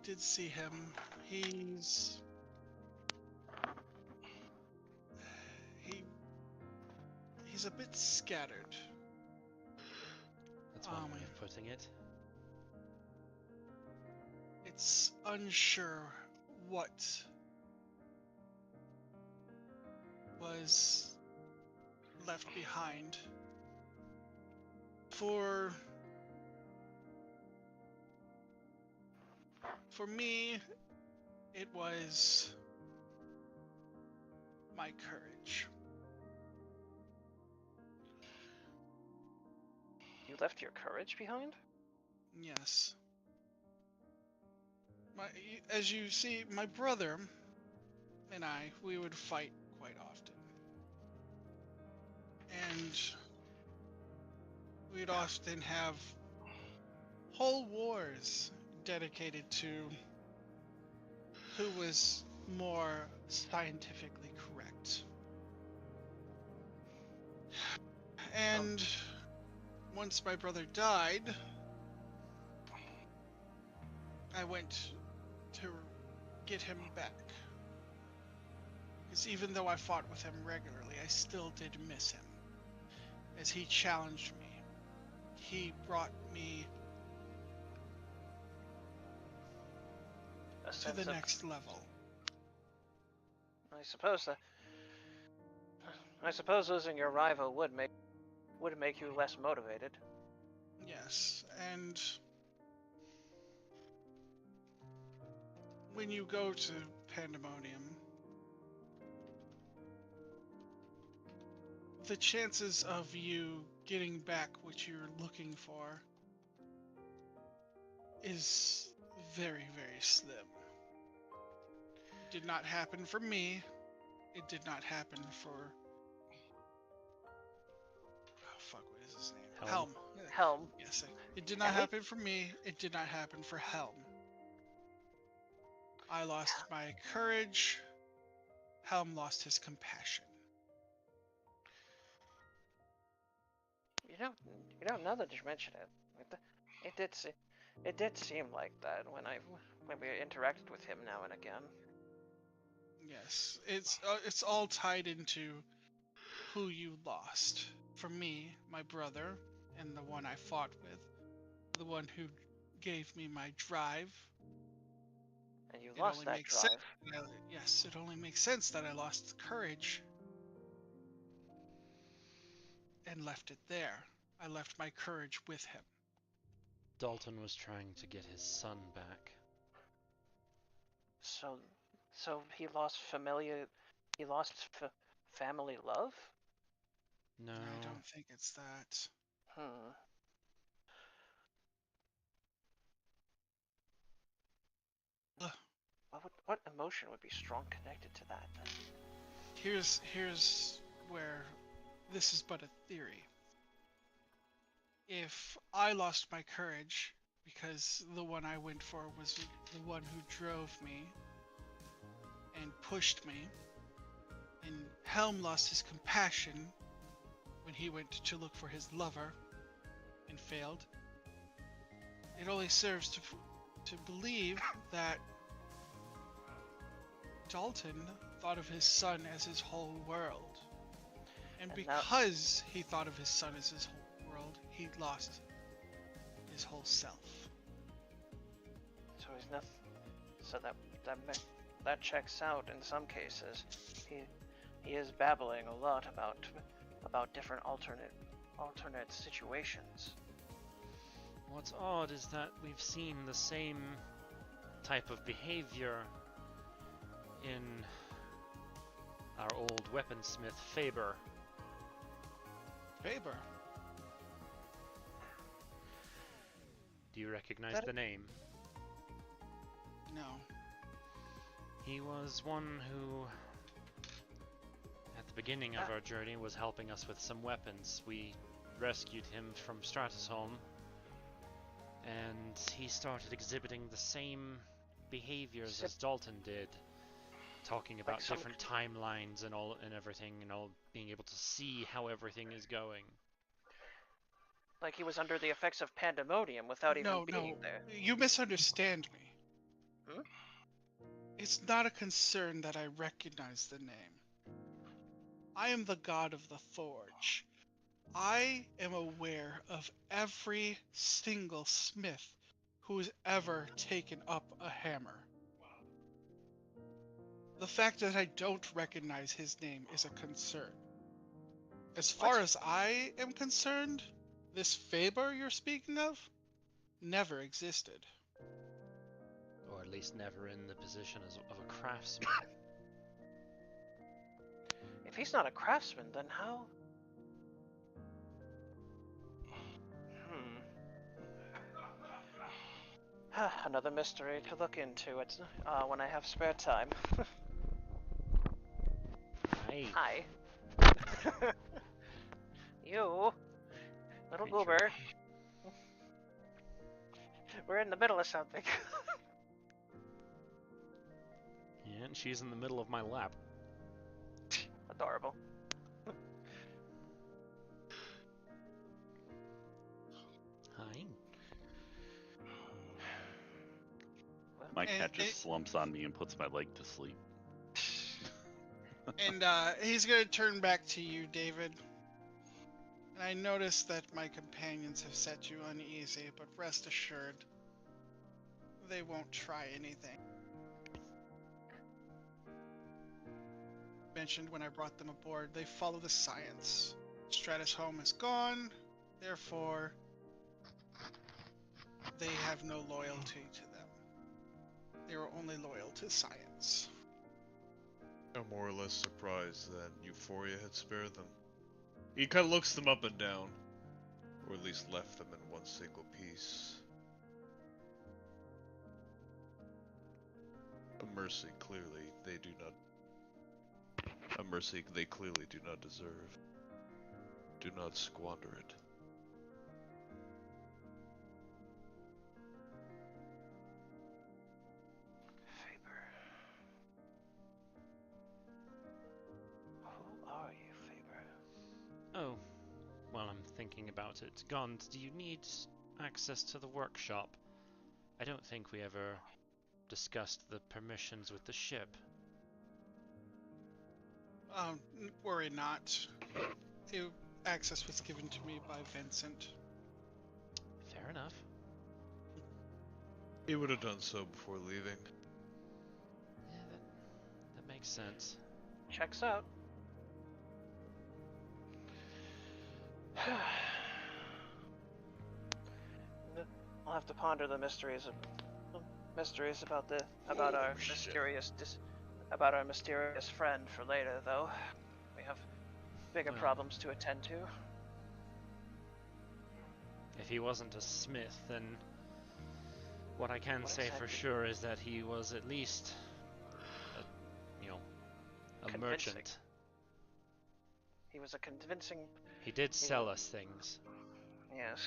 S1: did see him. He's a bit scattered.
S2: That's one way of putting it.
S1: It's unsure what was left behind. For me, it was my courage.
S3: You left your courage behind?
S1: Yes. As you see, my brother and I, we would fight quite often. And we'd often have whole wars dedicated to who was more scientifically correct. And once my brother died, I went to get him back. Because even though I fought with him regularly, I still did miss him. As he challenged me, he brought me
S3: A
S1: to
S3: sense
S1: the
S3: of,
S1: next level.
S3: I suppose losing your rival would make you less motivated.
S1: Yes, and when you go to Pandemonium, the chances of you getting back what you're looking for is very, very slim. It did not happen for me. It did not happen for... Oh, fuck, what is his name?
S2: Helm.
S3: Helm.
S1: Yes, it did not
S3: And we-
S1: happen for me. It did not happen for Helm. I lost my courage. Helm lost his compassion.
S3: You know, now that you mention it, it did seem like that when we interacted with him now and again.
S1: Yes, it's all tied into who you lost. For me, my brother, and the one I fought with, the one who gave me my drive.
S3: And you
S1: It
S3: lost
S1: only
S3: that
S1: makes
S3: drive.
S1: sense. Yes, it only makes sense that I lost courage and left it there. I left my courage with him.
S2: Dalton was trying to get his son back.
S3: So he lost family love?
S2: No.
S1: I don't think it's that. Ugh.
S3: What emotion would be strong connected to that then?
S1: Here's where this is but a theory. If I lost my courage because the one I went for was the one who drove me and pushed me, and Helm lost his compassion when he went to look for his lover and failed, it only serves to believe that Dalton thought of his son as his whole world. And because he thought of his son as his whole world, he lost his whole self.
S3: So he's nothing. So that checks out in some cases. He is babbling a lot about different alternate situations.
S2: What's odd is that we've seen the same type of behavior in our old weaponsmith Faber.
S1: Faber.
S2: Do you recognize
S3: That-
S2: the name?
S1: No.
S2: He was one who, at the beginning of our journey, was helping us with some weapons. We rescued him from Stratusholm, and he started exhibiting the same behaviors as Dalton did, talking about
S3: some-
S2: different timelines and all and everything, and all being able to see how everything is going.
S3: Like he was under the effects of pandemonium without even
S1: No,
S3: being
S1: no.
S3: there.
S1: You misunderstand me.
S3: Hmm?
S1: It's not a concern that I recognize the name. I am the god of the forge. I am aware of every single smith who's ever taken up a hammer. The fact that I don't recognize his name is a concern. As far as I am concerned, this Faber you're speaking of never existed.
S2: Or at least never in the position of a craftsman.
S3: If he's not a craftsman, then how? Another mystery to look into. It's when I have spare time.
S2: Aye.
S3: Hi. You, little
S2: Creature.
S3: goober. We're in the middle of something.
S2: Yeah, and she's in the middle of my lap.
S3: Adorable.
S2: Hi.
S4: My
S1: And
S4: cat just
S1: it-
S4: slumps on me and puts my leg to sleep.
S1: And he's gonna turn back to you, David. And I notice that my companions have set you uneasy, but rest assured, they won't try anything. Mentioned when I brought them aboard, they follow the science. Stratusholm is gone, therefore, they have no loyalty to them. They are only loyal to science.
S5: I'm more or less surprised that Euphoria had spared them. He kind of looks them up and down, or at least left them in one single piece. A mercy clearly they do not. A mercy they clearly do not deserve. Do not squander it.
S3: Faber. Who are you, Faber?
S2: Oh, well, I'm thinking about it. Gond, do you need access to the workshop? I don't think we ever discussed the permissions with the ship.
S1: Worry not. Access was given to me by Vincent.
S2: Fair enough.
S5: He would have done so before leaving.
S2: Yeah, that makes sense.
S3: Checks out. I'll have to ponder the mysteries about our mysterious friend for later, though. We have bigger
S2: Well.
S3: problems to attend to.
S2: If he wasn't a smith, then what I can
S3: What
S2: say for
S3: exactly?
S2: sure is that he was at least, a
S3: Convincing.
S2: merchant.
S3: He was a convincing.
S2: He did sell us things.
S3: Yes.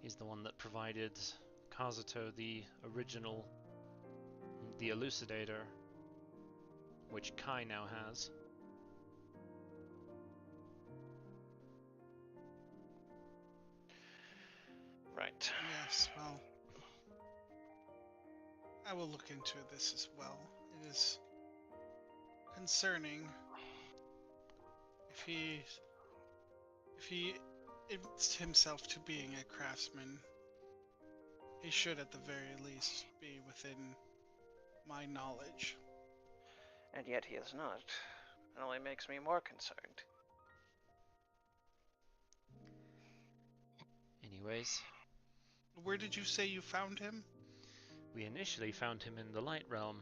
S2: He's the one that provided Kazuto the original, the Elucidator, which Kai now has.
S3: Right.
S1: Yes, well, I will look into this as well. It is concerning if he admits himself to being a craftsman. He should at the very least be within my knowledge.
S3: And yet he is not. It only makes me more concerned.
S2: Anyways,
S1: Where did you say you found him?
S2: we initially found him in the Light Realm,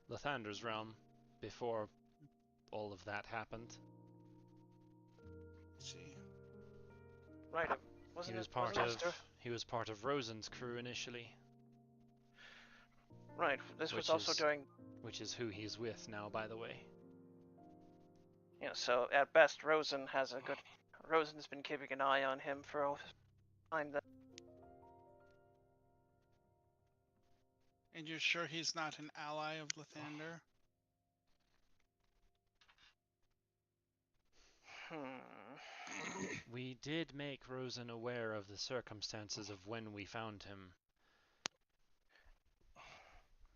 S2: Lathander's realm, before all of that happened.
S1: Let's see.
S3: Right. Wasn't
S2: He was
S3: it
S2: part
S3: Master?
S2: of Rosen's crew initially,
S3: Right. This was
S2: which
S3: also
S2: is
S3: during.
S2: which is who he's with now, by the way.
S3: Yeah. So at best, Rosen has a good. Rosen's been keeping an eye on him for all time. That.
S1: And you're sure he's not an ally of Lathander?
S2: We did make Rosen aware of the circumstances of when we found him.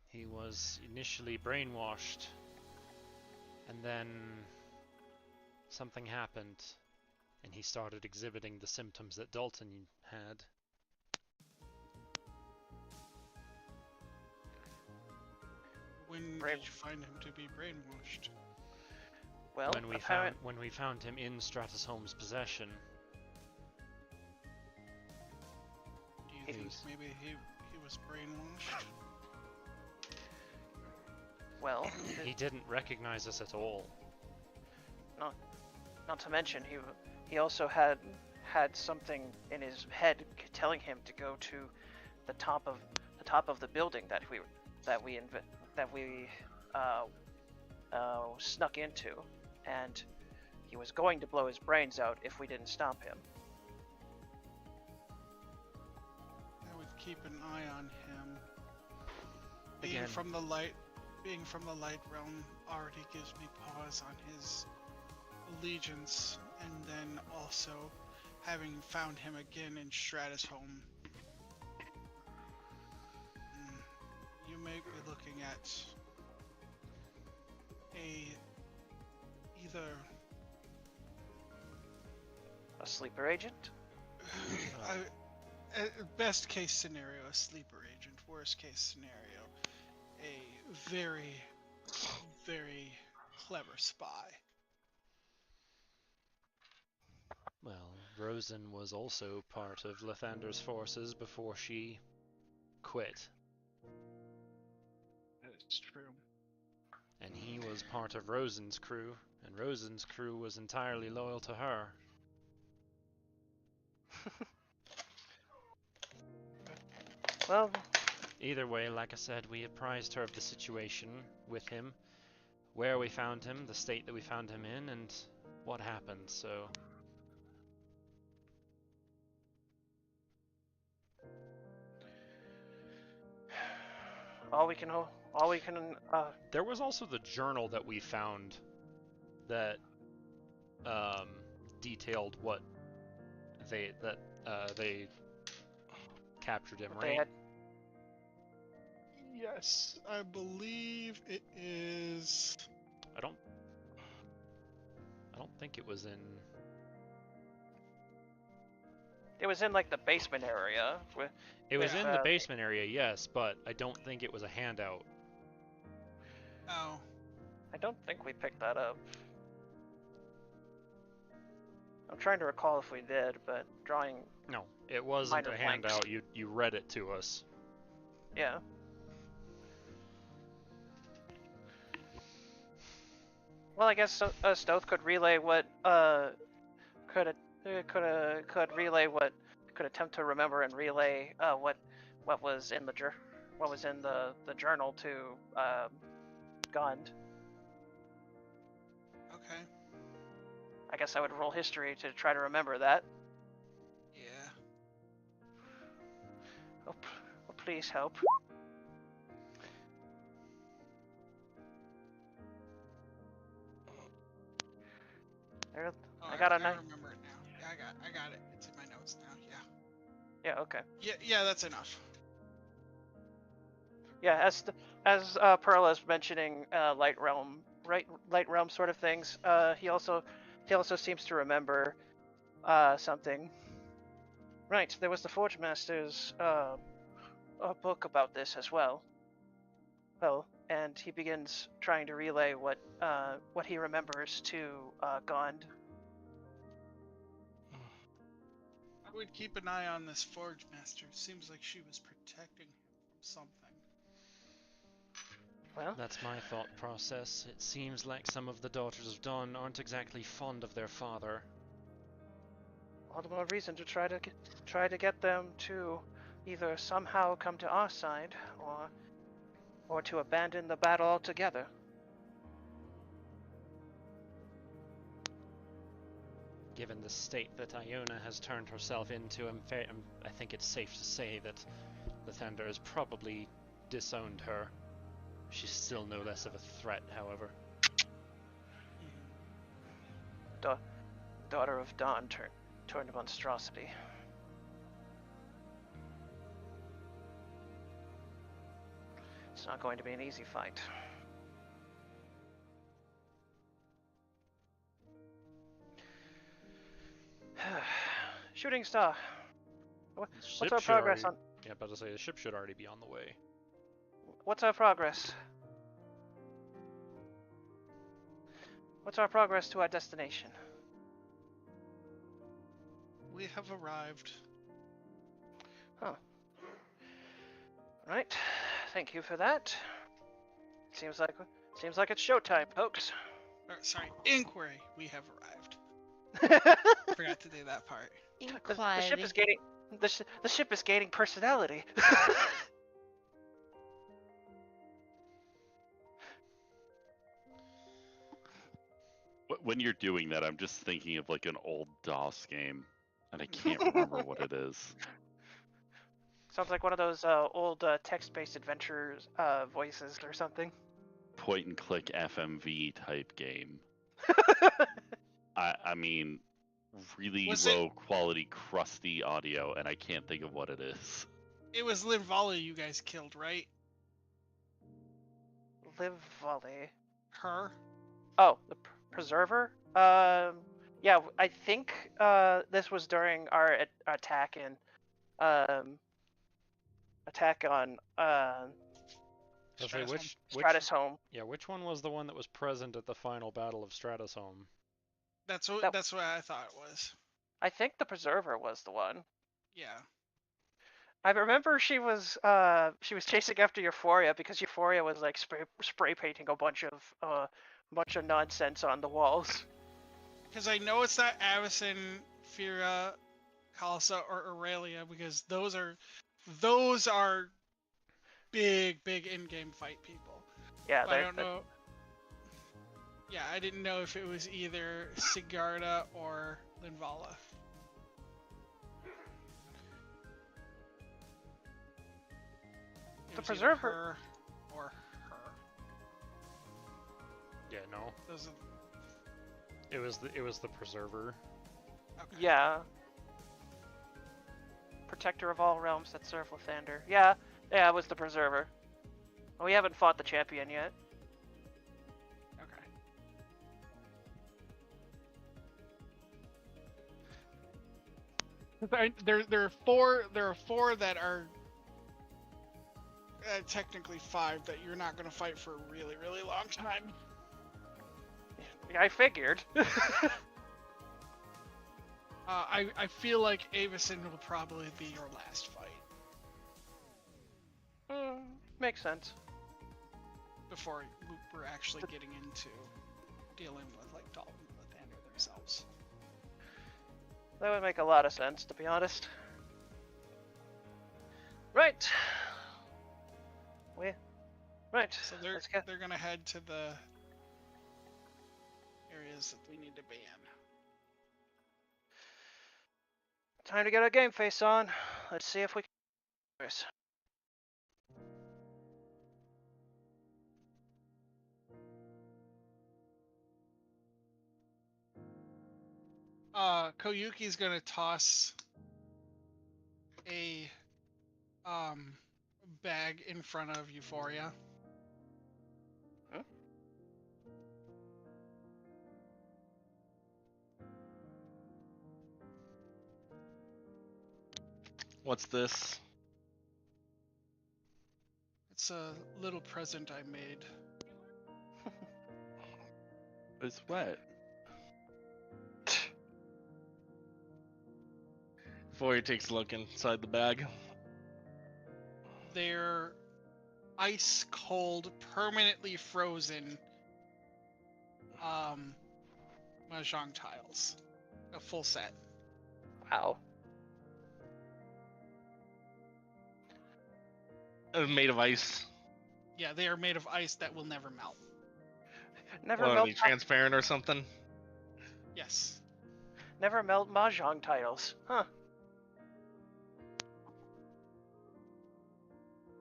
S2: He was initially brainwashed, and then something happened, and he started exhibiting the symptoms that Dalton had.
S1: When did you find him to be brainwashed?
S3: Well,
S2: when we found him in Stratus Holmes' possession.
S1: Do you think maybe he was brainwashed?
S3: Well,
S2: he didn't recognize us at all.
S3: Not to mention he also had something in his head telling him to go to the top of the building that we snuck into, and he was going to blow his brains out if we didn't stop him.
S1: I would keep an eye on him. Being
S2: Again.
S1: from the light realm already gives me pause on his allegiance, and then also having found him again in Stratusholm. You may be looking at either
S3: A sleeper agent?
S1: Best case scenario, a sleeper agent. Worst case scenario, a very, very clever spy.
S2: Well, Rosen was also part of Lathander's forces before she quit.
S8: That is true.
S2: And he was part of Rosen's crew, and Rosen's crew was entirely loyal to her.
S3: Well,
S2: either way, like I said, we apprised her of the situation with him, where we found him, the state that we found him in, and what happened, so...
S3: all we can
S2: There was also the journal that we found that detailed what they captured him, right?
S1: Yes, I believe it is.
S2: I don't think it was in.
S3: It was in like the basement area.
S2: It was in the basement area, yes, but I don't think it was a handout.
S1: Oh.
S3: I don't think we picked that up. I'm trying to recall if we did, but drawing.
S2: No, it wasn't a
S3: blanks.
S2: handout. You read it to us.
S3: Yeah. Well, I guess Stoth could relay what could attempt to remember and relay what was in the journal to Gund.
S1: Okay.
S3: I guess I would roll history to try to remember that.
S1: Yeah.
S3: Oh, please help. There, I got a 9.
S1: I remember it now. Yeah, I got it. It's in my notes now. Yeah.
S3: Yeah. Okay.
S1: Yeah, that's enough.
S3: Yeah, as Perla is mentioning light realm sort of things. He also seems to remember something. Right, there was the Forge Master's a book about this as well. Well, and he begins trying to relay what he remembers to Gond.
S1: I would keep an eye on this Forge Master. Seems like she was protecting him from something.
S3: Well,
S2: that's my thought process. It seems like some of the Daughters of Dawn aren't exactly fond of their father.
S3: all the more reason to try to get them to either somehow come to our side or to abandon the battle altogether.
S2: Given the state that Iona has turned herself into, I think it's safe to say that the Thunder has probably disowned her. She's still no less of a threat, however.
S3: Daughter of Dawn turned to monstrosity. It's not going to be an easy fight. Shooting Star. What's our progress on?
S2: Yeah, about to say the ship should already be on the way.
S3: What's our progress? What's our progress to our destination?
S1: We have arrived.
S3: Huh. Right. Thank you for that. Seems like it's showtime, folks.
S1: Sorry, inquiry. We have arrived. Forgot to do that part.
S3: The ship is gaining. The ship is gaining personality.
S4: When you're doing that, I'm just thinking of like an old DOS game, and I can't remember what it is.
S3: Sounds like one of those old text-based adventures voices or something.
S4: Point and click FMV type game. I mean, really low quality, crusty audio, and I can't think of what it is.
S1: It was Linvala you guys killed, right?
S3: Live Volley.
S1: Her?
S3: Oh, the Preserver? Yeah, I think this was during our attack on Stratus Home.
S2: Yeah, which one was the one that was present at the final battle of Stratus Home?
S1: That's what I thought it was.
S3: I think the Preserver was the one.
S1: Yeah.
S3: I remember she was chasing after Euphoria because Euphoria was like spray painting a bunch of nonsense on the walls.
S1: Because I know it's not Avacyn, Fira, Khalsa, or Aurelia, because those are big in-game fight people.
S3: Yeah,
S1: I don't know. Yeah, I didn't know if it was either Sigarda or Linvala.
S3: The Preserver
S1: or her.
S2: Yeah, no.
S1: Those are...
S2: It was the Preserver.
S1: Okay.
S3: Yeah. Protector of all realms that serve Lathander. Yeah, it was the Preserver. We haven't fought the champion yet.
S1: Okay. There are four that are technically 5 that you're not going to fight for a really, really long time.
S3: Yeah, I figured.
S1: I feel like Avacyn will probably be your last fight.
S3: Makes sense.
S1: Before we're actually getting into dealing with like Dalton and Lathander themselves.
S3: That would make a lot of sense, to be honest. Right. Right.
S1: So they're gonna head to the areas that we need to be in.
S3: Time to get our game face on. Let's see if we can do this.
S1: Koyuki's gonna toss a bag in front of Euphoria.
S3: Huh?
S5: What's this?
S1: It's a little present I made.
S4: It's wet.
S5: Before he takes a look inside the bag.
S1: They're ice cold, permanently frozen Mahjong tiles. A full set.
S3: Ow.
S7: Made of ice.
S1: Yeah, they are made of ice that will never melt.
S3: Never
S7: Well, I
S3: melt.
S7: mean, transparent or something.
S1: Yes.
S3: Never melt mahjong titles. Huh.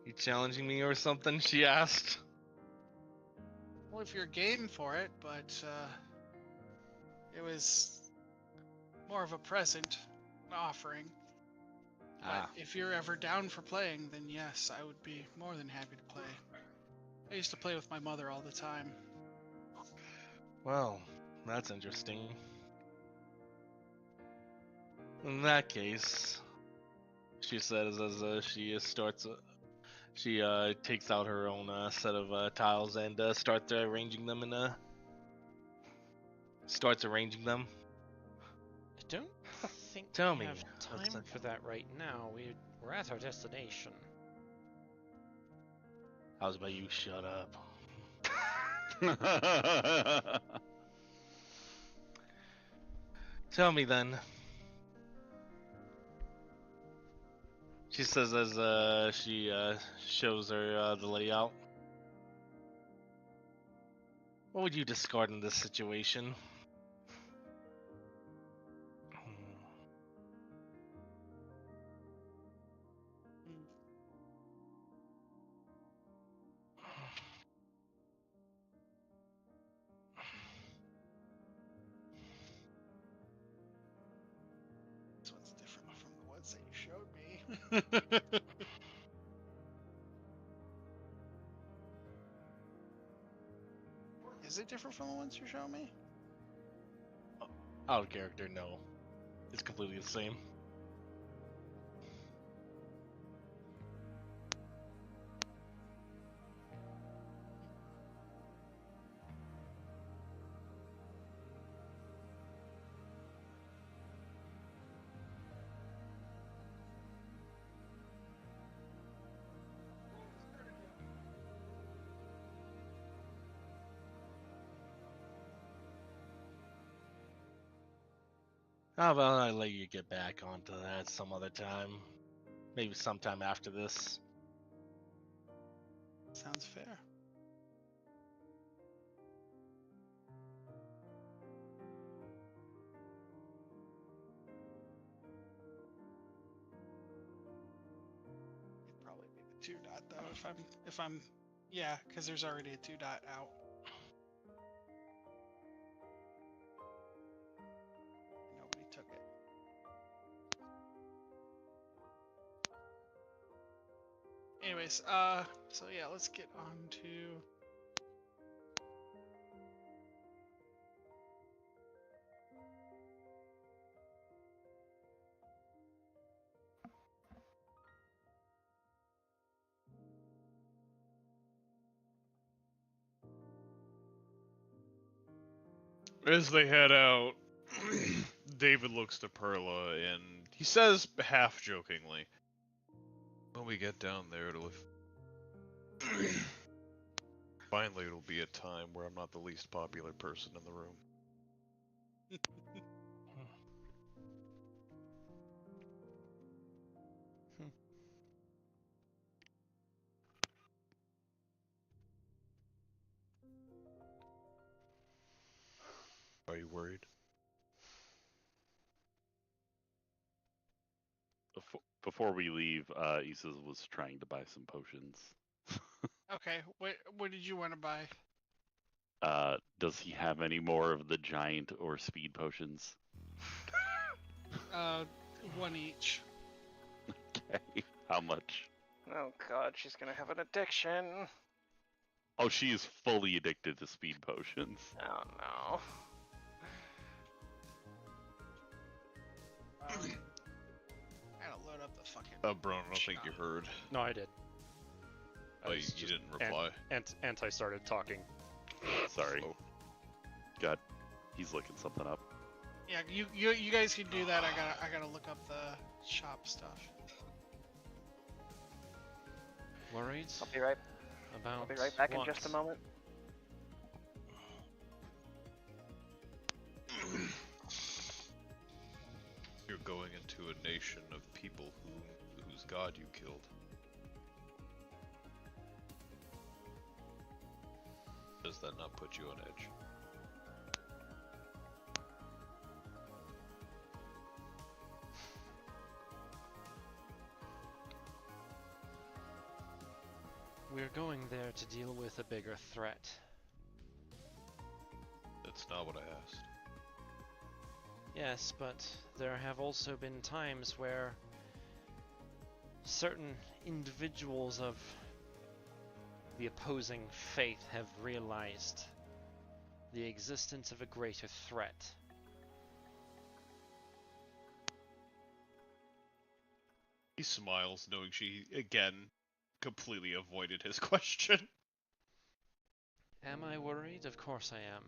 S7: You challenging me or something? She asked.
S1: Well, if you're game for it, but it was more of a present, an offering. But if you're ever down for playing, then yes, I would be more than happy to play. I used to play with my mother all the time.
S7: Well, that's interesting. In that case, she says as she starts, she takes out her own set of tiles and starts arranging them starts arranging them.
S2: I don't think
S7: Tell
S2: we
S7: me,
S2: have
S7: what's
S2: time
S7: that?
S2: for that right now. We're at our destination.
S7: How's about you shut up? Tell me then. She says as she shows her the layout. What would you discard in this situation?
S1: This one's different from the ones that you showed me. Is it different from the ones you showed me?
S7: Out of character, no. It's completely the same. How about I let you get back onto that some other time? Maybe sometime after this.
S1: Sounds fair. It'd probably be the 2 dot though if I'm yeah, because there's already a 2 dot out. Nobody took it. Anyways, so yeah, let's get on to
S5: As they head out, David looks to Perla and he says, half jokingly, "When we get down there, finally it'll be a time where I'm not the least popular person in the room." Are you worried?
S4: Before we leave, Issa was trying to buy some potions.
S1: okay. What did you want to buy?
S4: Does he have any more of the giant or speed potions?
S1: 1 each.
S4: Okay. How much?
S3: Oh god, she's gonna have an addiction.
S4: Oh, she is fully addicted to speed potions.
S3: Oh no.
S1: I gotta load up the fucking.
S5: Bro, I don't think you heard.
S2: No, I did.
S5: Oh, you didn't reply.
S2: Anti started talking.
S4: Sorry.
S5: Oh.
S4: God, he's looking something up.
S1: Yeah, you guys can do that. I gotta look up the shop stuff.
S2: Worried
S3: I'll be right back
S2: what?
S3: in just a moment.
S5: You're going into to a nation of people whose god you killed. Does that not put you on edge?
S2: We're going there to deal with a bigger threat.
S5: That's not what I asked.
S2: Yes, but there have also been times where certain individuals of the opposing faith have realized the existence of a greater threat.
S5: He smiles, knowing she, again, completely avoided his question.
S2: Am I worried? Of course I am.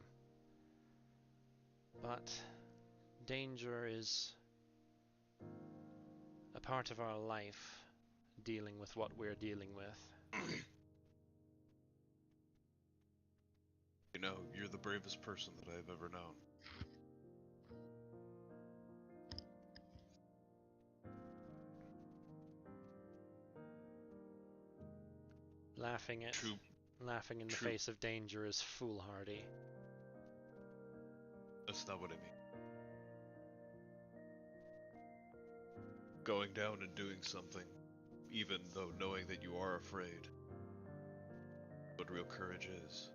S2: But danger is a part of our life, dealing with what we're dealing with.
S5: You know, you're the bravest person that I've ever known.
S2: Laughing in the
S5: True.
S2: face of danger is foolhardy.
S5: That's not what I mean. Going down and doing something, even though knowing that you are afraid. What real courage is.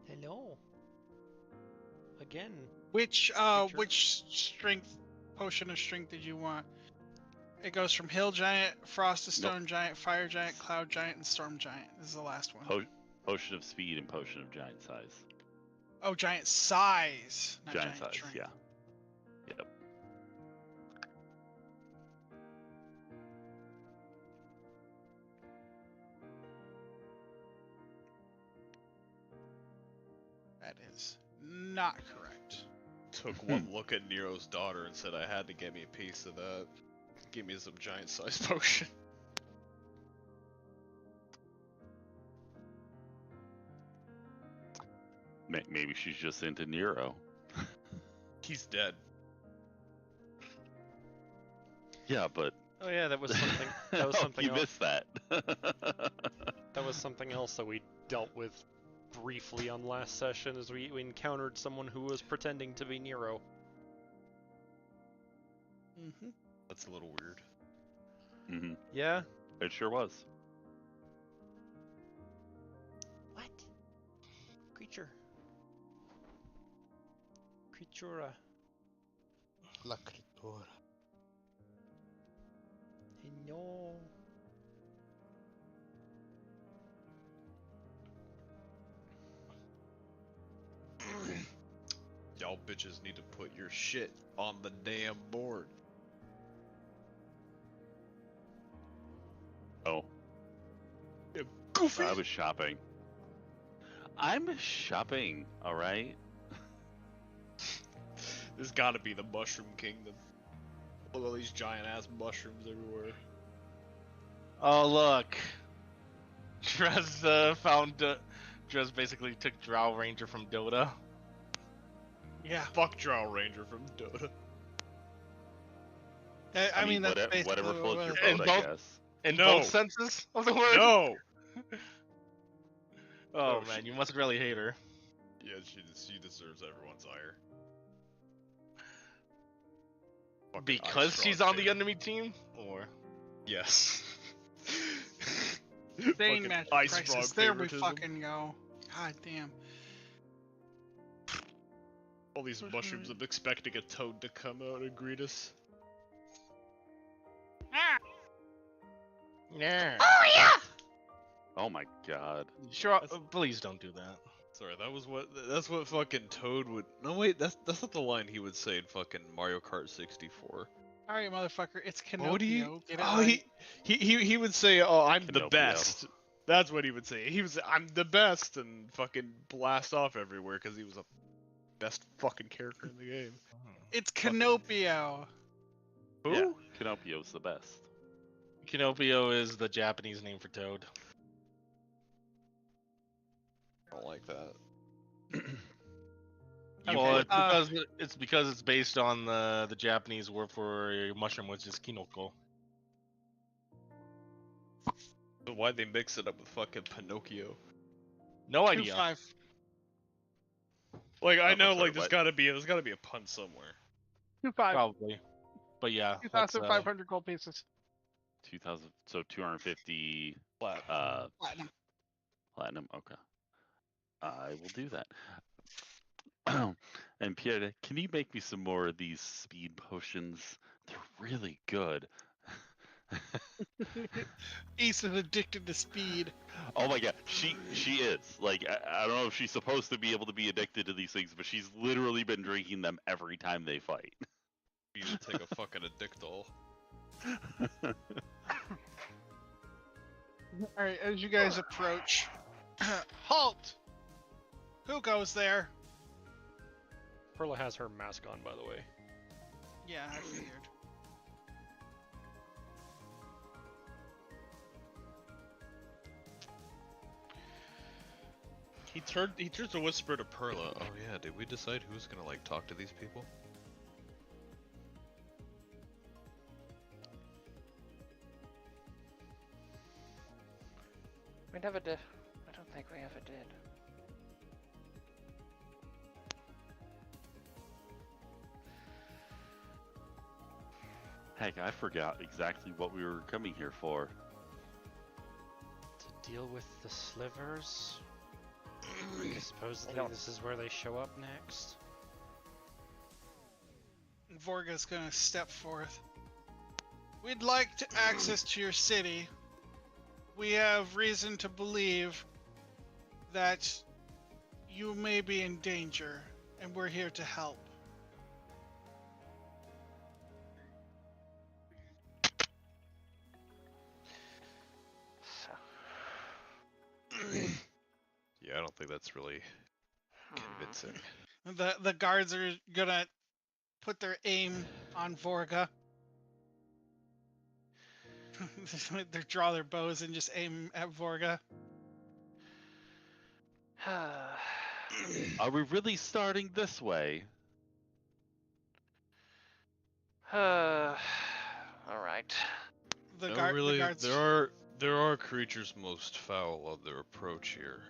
S2: Hello. Again.
S1: Which
S2: Creature.
S1: which strength potion of strength did you want? It goes from Hill Giant, Frost to Stone Giant, Fire Giant, Cloud Giant, and Storm Giant. This is the last one.
S4: Potion of speed and potion of giant size.
S1: Oh, giant size, not
S4: Giant
S1: giant
S4: size,
S1: strength.
S4: yeah. Yep.
S1: That is not correct.
S5: Took one look at Nero's daughter and said I had to get me a piece of that. Give me some giant sized potion.
S4: Maybe she's just into Nero.
S5: He's dead.
S4: Yeah, but
S2: Oh yeah, that was something. That was something
S4: you
S2: else.
S4: missed that.
S2: That was something else that we dealt with briefly on last session, as we encountered someone who was pretending to be Nero.
S1: Mm-hmm.
S5: That's a little weird.
S4: Hmm.
S2: Yeah.
S4: It sure was.
S2: What? Creature. Creatura.
S7: La creatura.
S2: No.
S5: Y'all bitches need to put your shit on the damn board.
S4: Oh,
S5: You goofy!
S4: I was shopping. I'm shopping, alright?
S5: This gotta be the Mushroom Kingdom. Look at all these giant ass mushrooms everywhere.
S7: Oh look, Drez found. Drez basically took Drow Ranger from Dota.
S1: Yeah.
S5: Fuck Drow Ranger from Dota.
S1: I mean that's basically
S4: whatever
S1: what
S4: floats
S1: it
S4: your
S1: was.
S7: And
S4: boat, I
S7: both-
S4: guess.
S7: In
S5: No.
S7: both senses of the word.
S5: No!
S7: Oh
S5: No,
S7: man, you must really hate her.
S5: Yeah, she deserves everyone's ire. Fucking
S7: Because
S5: Ice
S7: she's
S5: Frog
S7: on the
S5: Taylor.
S7: enemy team, or
S5: Yes.
S1: Insane
S5: Fucking
S1: match
S5: Ice
S1: prices.
S5: Frog
S1: There we
S5: favoritism.
S1: fucking go. God damn.
S5: All these mushrooms, I'm expecting a toad to come out and greet us.
S6: Ah!
S7: yeah.
S4: Oh my god.
S7: Sure, please don't do that.
S5: Sorry, that's what fucking Toad would. No wait, that's not the line he would say in fucking Mario Kart 64.
S1: All right, motherfucker, it's
S5: What would he?
S1: Canopio. Get it
S5: Oh,
S1: right.
S5: he would say, "Oh, I'm the
S4: Pinocchio.
S5: best." That's what he would say. He was, "I'm the best," and fucking blast off everywhere because he was the best fucking character in the game.
S1: It's Canopio.
S5: Who?
S4: Yeah, Pinocchio's the best.
S7: Kinopio is the Japanese name for Toad.
S5: I don't like that.
S7: Well,
S1: Okay,
S7: it's because it's based on the Japanese word for a mushroom, which is kinoko.
S5: So why'd they mix it up with fucking Pinocchio?
S7: No idea.
S1: 2-5.
S5: Like I
S4: I'm
S5: know,
S4: sorry,
S5: like there's
S4: what?
S5: gotta be a pun somewhere.
S8: 2-5.
S7: Probably. But yeah, that's
S8: 2,500 gold pieces.
S4: 2,000, so 250
S5: Flat.
S1: Platinum.
S4: platinum. Okay, I will do that. And Pierre, can you make me some more of these speed potions? They're really good.
S1: Ace is addicted to speed.
S4: Oh my god, she is. Like, I don't know if she's supposed to be able to be addicted to these things, but she's literally been drinking them every time they fight.
S5: You should take a fucking addictol.
S1: All right, as you guys approach, halt! Who goes there?
S2: Perla has her mask on, by the way.
S1: Yeah, I figured.
S5: He turns to whisper to Perla. Oh yeah, did we decide who's gonna like talk to these people?
S3: We never did. I don't think we ever did.
S4: Heck, I forgot exactly what we were coming here for.
S2: To deal with the slivers? Because supposedly
S3: don't-
S2: this is where they show up next.
S1: Vorga's gonna step forth. We'd like to access to your city. We have reason to believe that you may be in danger, and we're here to help.
S3: So,
S5: Yeah, I don't think that's really convincing.
S1: The guards are gonna put their aim on Vorga. They draw their bows and just aim at Vorga.
S4: Are we really starting this way?
S3: all right.
S1: The
S5: No, really,
S1: guards.
S5: there are creatures most foul of their approach here.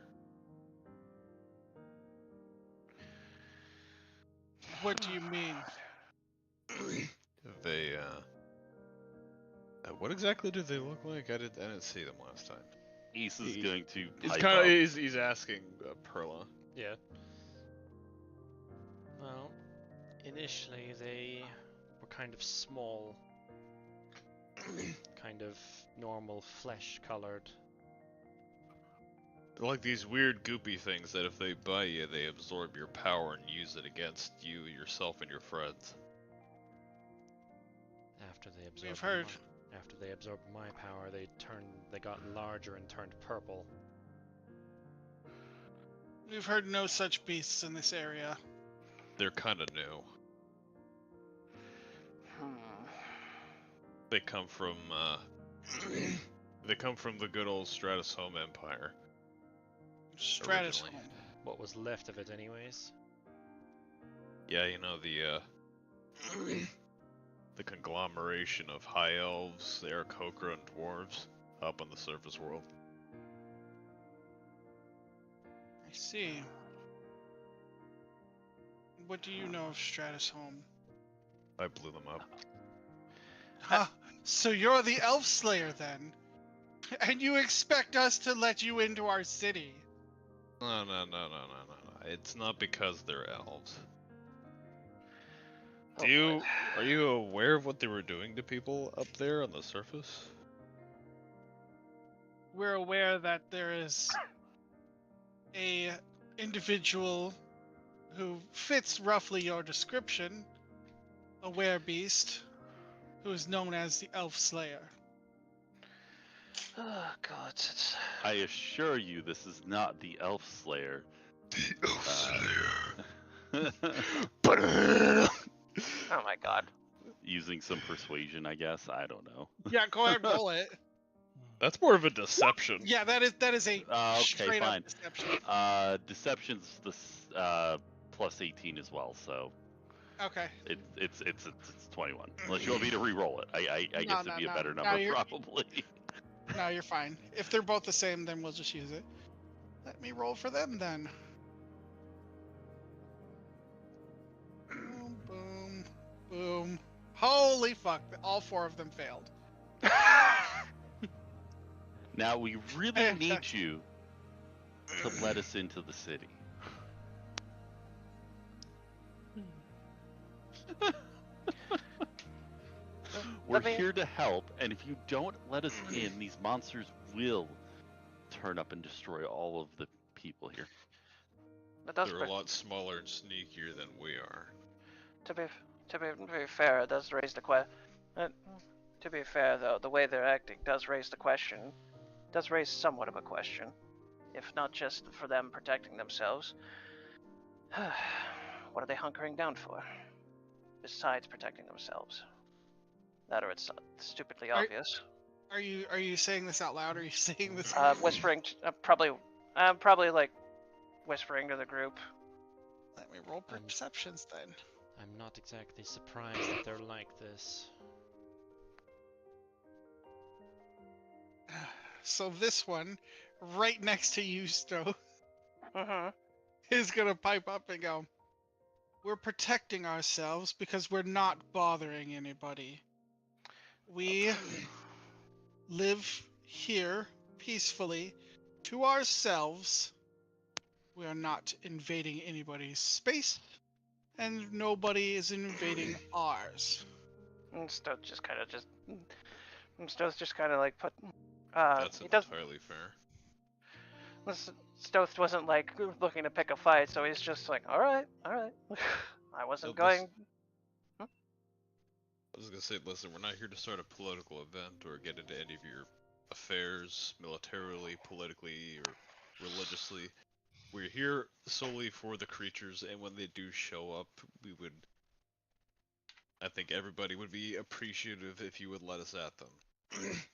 S1: What do you mean?
S5: They what exactly do they look like? I didn't see them last time.
S4: Ace is
S5: He-
S4: going to
S5: It's
S4: pipe
S5: kind of
S4: up.
S5: he's asking Perla.
S2: Yeah. Well, initially they were kind of small, kind of normal flesh-colored.
S5: They're like these weird goopy things that if they bite you, they absorb your power and use it against you, yourself, and your friends.
S2: After they absorbed
S1: We've heard.
S2: after they absorbed my power, they got larger and turned purple.
S1: We've heard no such beasts in this area.
S5: They're kind of new. They come from they come from the good old Stratus Home Empire.
S1: Stratus
S5: Originally.
S1: home.
S2: What was left of it, anyways.
S5: Yeah, you know the the conglomeration of high elves, Aarakocra, and dwarves up on the surface world.
S1: I see. What do you know of Stratus home?
S5: I blew them up.
S1: Huh? So you're the elf slayer then? And you expect us to let you into our city?
S5: No. It's not because they're elves.
S3: Oh, boy.
S5: Are you aware of what they were doing to people up there on the surface?
S1: We're aware that there is a individual who fits roughly your description, a werebeast, who is known as the Elf Slayer.
S3: Oh God. It's...
S4: I assure you, this is not the Elf Slayer.
S5: The Elf
S3: Oh my God.
S4: Using some persuasion, I guess. I don't know.
S1: Yeah, go ahead, roll it.
S5: That's more of a deception.
S1: Yeah, that is a
S4: Okay,
S1: straight
S4: fine.
S1: up deception.
S4: Deception's the plus 18 as well, so
S1: Okay.
S4: it's 21. Unless you want me to re-roll it, I guess it'd be a better number
S1: you're-
S4: probably.
S1: No, you're fine. If they're both the same, then we'll just use it. Let me roll for them then. Boom, boom, boom. Holy fuck! All 4 of them failed.
S4: Now we really need you to let us into the city. We're
S3: Let me-
S4: here to help, and if you don't let us in, these monsters will turn up and destroy all of the people here.
S3: It does
S5: They're a lot smaller and sneakier than we are.
S3: To be fair, it does raise the question. To be fair, though, the way they're acting does raise the question. Does raise somewhat of a question, if not just for them protecting themselves. What are they hunkering down for? Besides protecting themselves. That or it's stupidly obvious.
S1: Are you saying this out loud? Or are you saying this?
S3: Whispering, probably like whispering to the group.
S1: Let me roll perceptions then.
S2: I'm not exactly surprised that they're like this.
S1: So this one, right next to you, Stowe,
S3: Mm-hmm.
S1: is gonna pipe up and go, "We're protecting ourselves because we're not bothering anybody. We live here peacefully to ourselves. We are not invading anybody's space, and nobody is invading ours."
S3: And Stowe's just kind of like put.
S5: That's
S3: He does.
S5: entirely fair.
S3: Stoth wasn't like looking to pick a fight, so he's just like, all right. I wasn't
S5: No, this-
S3: going.
S5: I was gonna say, listen, we're not here to start a political event or get into any of your affairs, militarily, politically, or religiously. We're here solely for the creatures, and when they do show up, I think everybody would be appreciative if you would let us at them.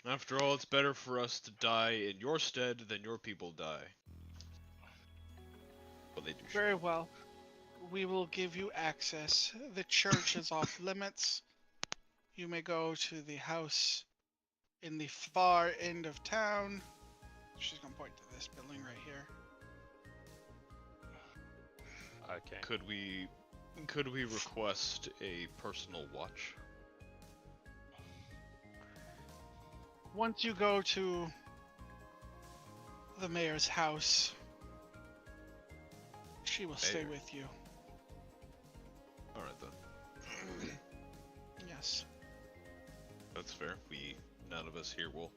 S5: After all, it's better for us to die in your stead than your people die. But they do show
S1: Very
S5: up.
S1: well. We will give you access. The church is off limits. You may go to the house in the far end of town. She's gonna point to this building right here.
S2: Okay.
S5: Could we request a personal watch?
S1: Once you go to the mayor's house, she will stay
S5: Mayor.
S1: with you.
S5: Alright then.
S1: Yes.
S5: That's fair. None of us here will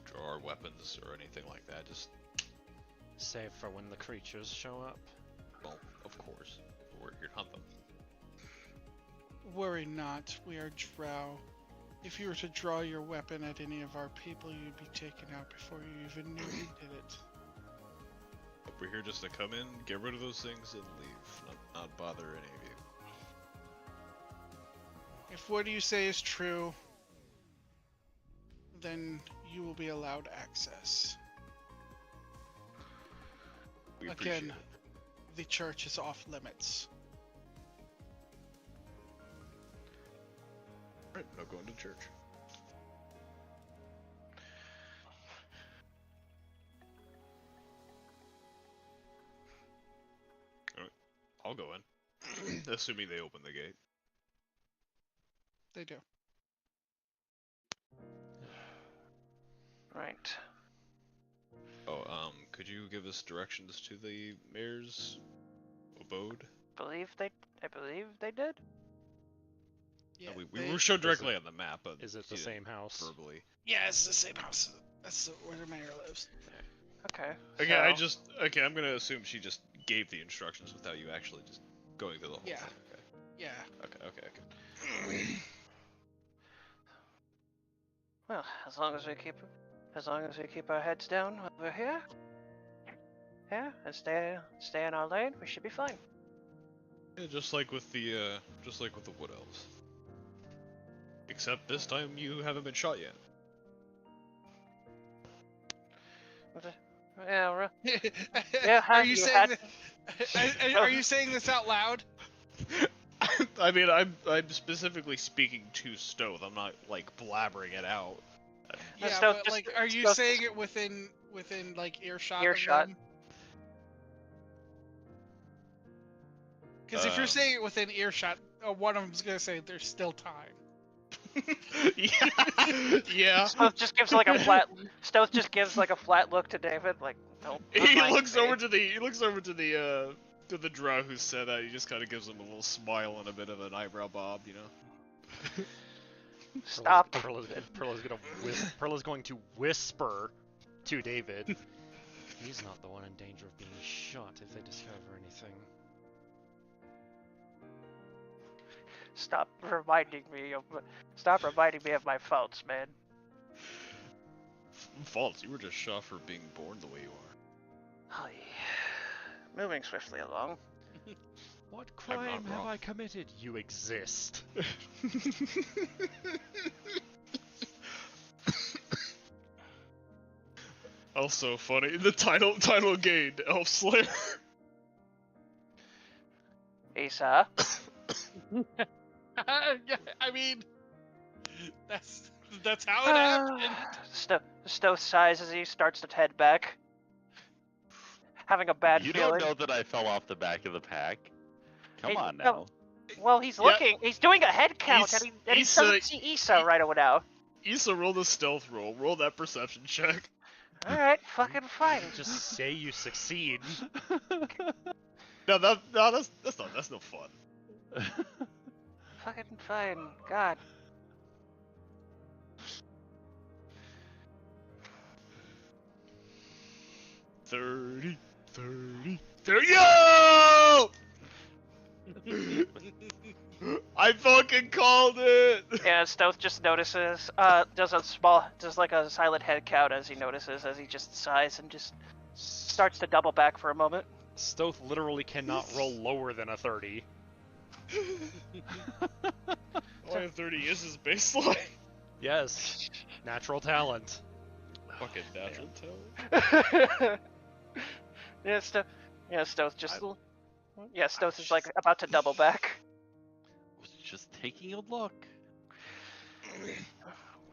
S5: draw our weapons or anything like that. Just,
S2: Save for when the creatures show up.
S5: well, of course. We're here to hunt them.
S1: Worry not, we are drow. If you were to draw your weapon at any of our people, you'd be taken out before you even knew you did it.
S5: But we're here just to come in, get rid of those things, and leave. Not bother any of you.
S1: If what you say is true, then you will be allowed access.
S5: We appreciate
S1: Again,
S5: it.
S1: the church is off limits.
S5: Alright, no going to church. Alright, I'll go in. Assuming they open the gate.
S1: They do.
S3: Right.
S5: Oh, could you give us directions to the mayor's abode?
S3: I believe they did.
S1: Yeah,
S5: we
S1: they-
S5: were shown directly on the map, but
S2: Is it the
S5: you
S2: same
S5: didn't
S2: house?
S5: verbally.
S1: Yeah, it's the same house. That's where the mayor lives.
S3: Okay.
S5: Okay,
S3: so-
S5: I'm gonna assume she just gave the instructions without you actually just going through the whole
S1: Yeah.
S5: thing.
S1: Yeah.
S5: Okay.
S3: Well, as long as we keep our heads down over here, yeah, and stay in our lane, we should be fine.
S5: Yeah, just like with the wood elves. Except this time you haven't been shot yet.
S3: Yeah, yeah.
S1: Are you saying are you saying this out loud?
S5: I mean, I'm specifically speaking to Stoth. I'm not like blabbering it out.
S1: Yeah,
S3: Stoth
S1: but
S3: just-
S1: like, are you
S3: Stoth
S1: saying
S3: just-
S1: it within like earshot?
S3: Earshot.
S1: Because if you're saying it within earshot, one of them's gonna say there's still time.
S5: Yeah.
S3: Stoth just gives like a flat. Stoth just gives like a flat look to David, like, no.
S5: He looks over to the drow who said that. He just kind of gives him a little smile and a bit of an eyebrow bob, you know.
S3: Stop.
S2: Perla's going to whisper to David. He's not the one in danger of being shot if they discover anything.
S3: Stop reminding me of my faults, man.
S5: Faults? You were just shot for being born the way you are.
S3: Oh, yeah. Moving swiftly along.
S2: What
S5: I'm not
S2: crime have
S5: wrong.
S2: I committed? You exist.
S5: Also funny, the title gained Elf Slayer.
S3: Asa.
S1: Yeah, I mean, that's how it happened.
S3: Stoth sighs as he starts to head back. Having a bad
S4: You
S3: feeling.
S4: don't know that I fell off the back of the pack. Come
S3: Hey,
S4: on
S3: no.
S4: now.
S3: Well, he's
S5: Yeah.
S3: looking. He's doing a head count, and he
S5: Issa-
S3: doesn't see Issa right now.
S5: Issa, roll the stealth roll. Roll that perception check.
S3: All right, fucking fine.
S2: Just say you succeed.
S5: No, that's no fun.
S3: Fucking fine. God.
S5: Thirty. Yo! I fucking called it.
S3: Yeah, Stoth just notices. Does like a silent head count as he notices, as he just sighs and just starts to double back for a moment.
S2: Stoth literally cannot roll lower than a 30.
S5: Only a 30 is his baseline.
S2: Yes. Natural talent.
S5: Fucking natural talent.
S3: Stoth just. Stoth is like about to double back.
S4: Was just taking a look.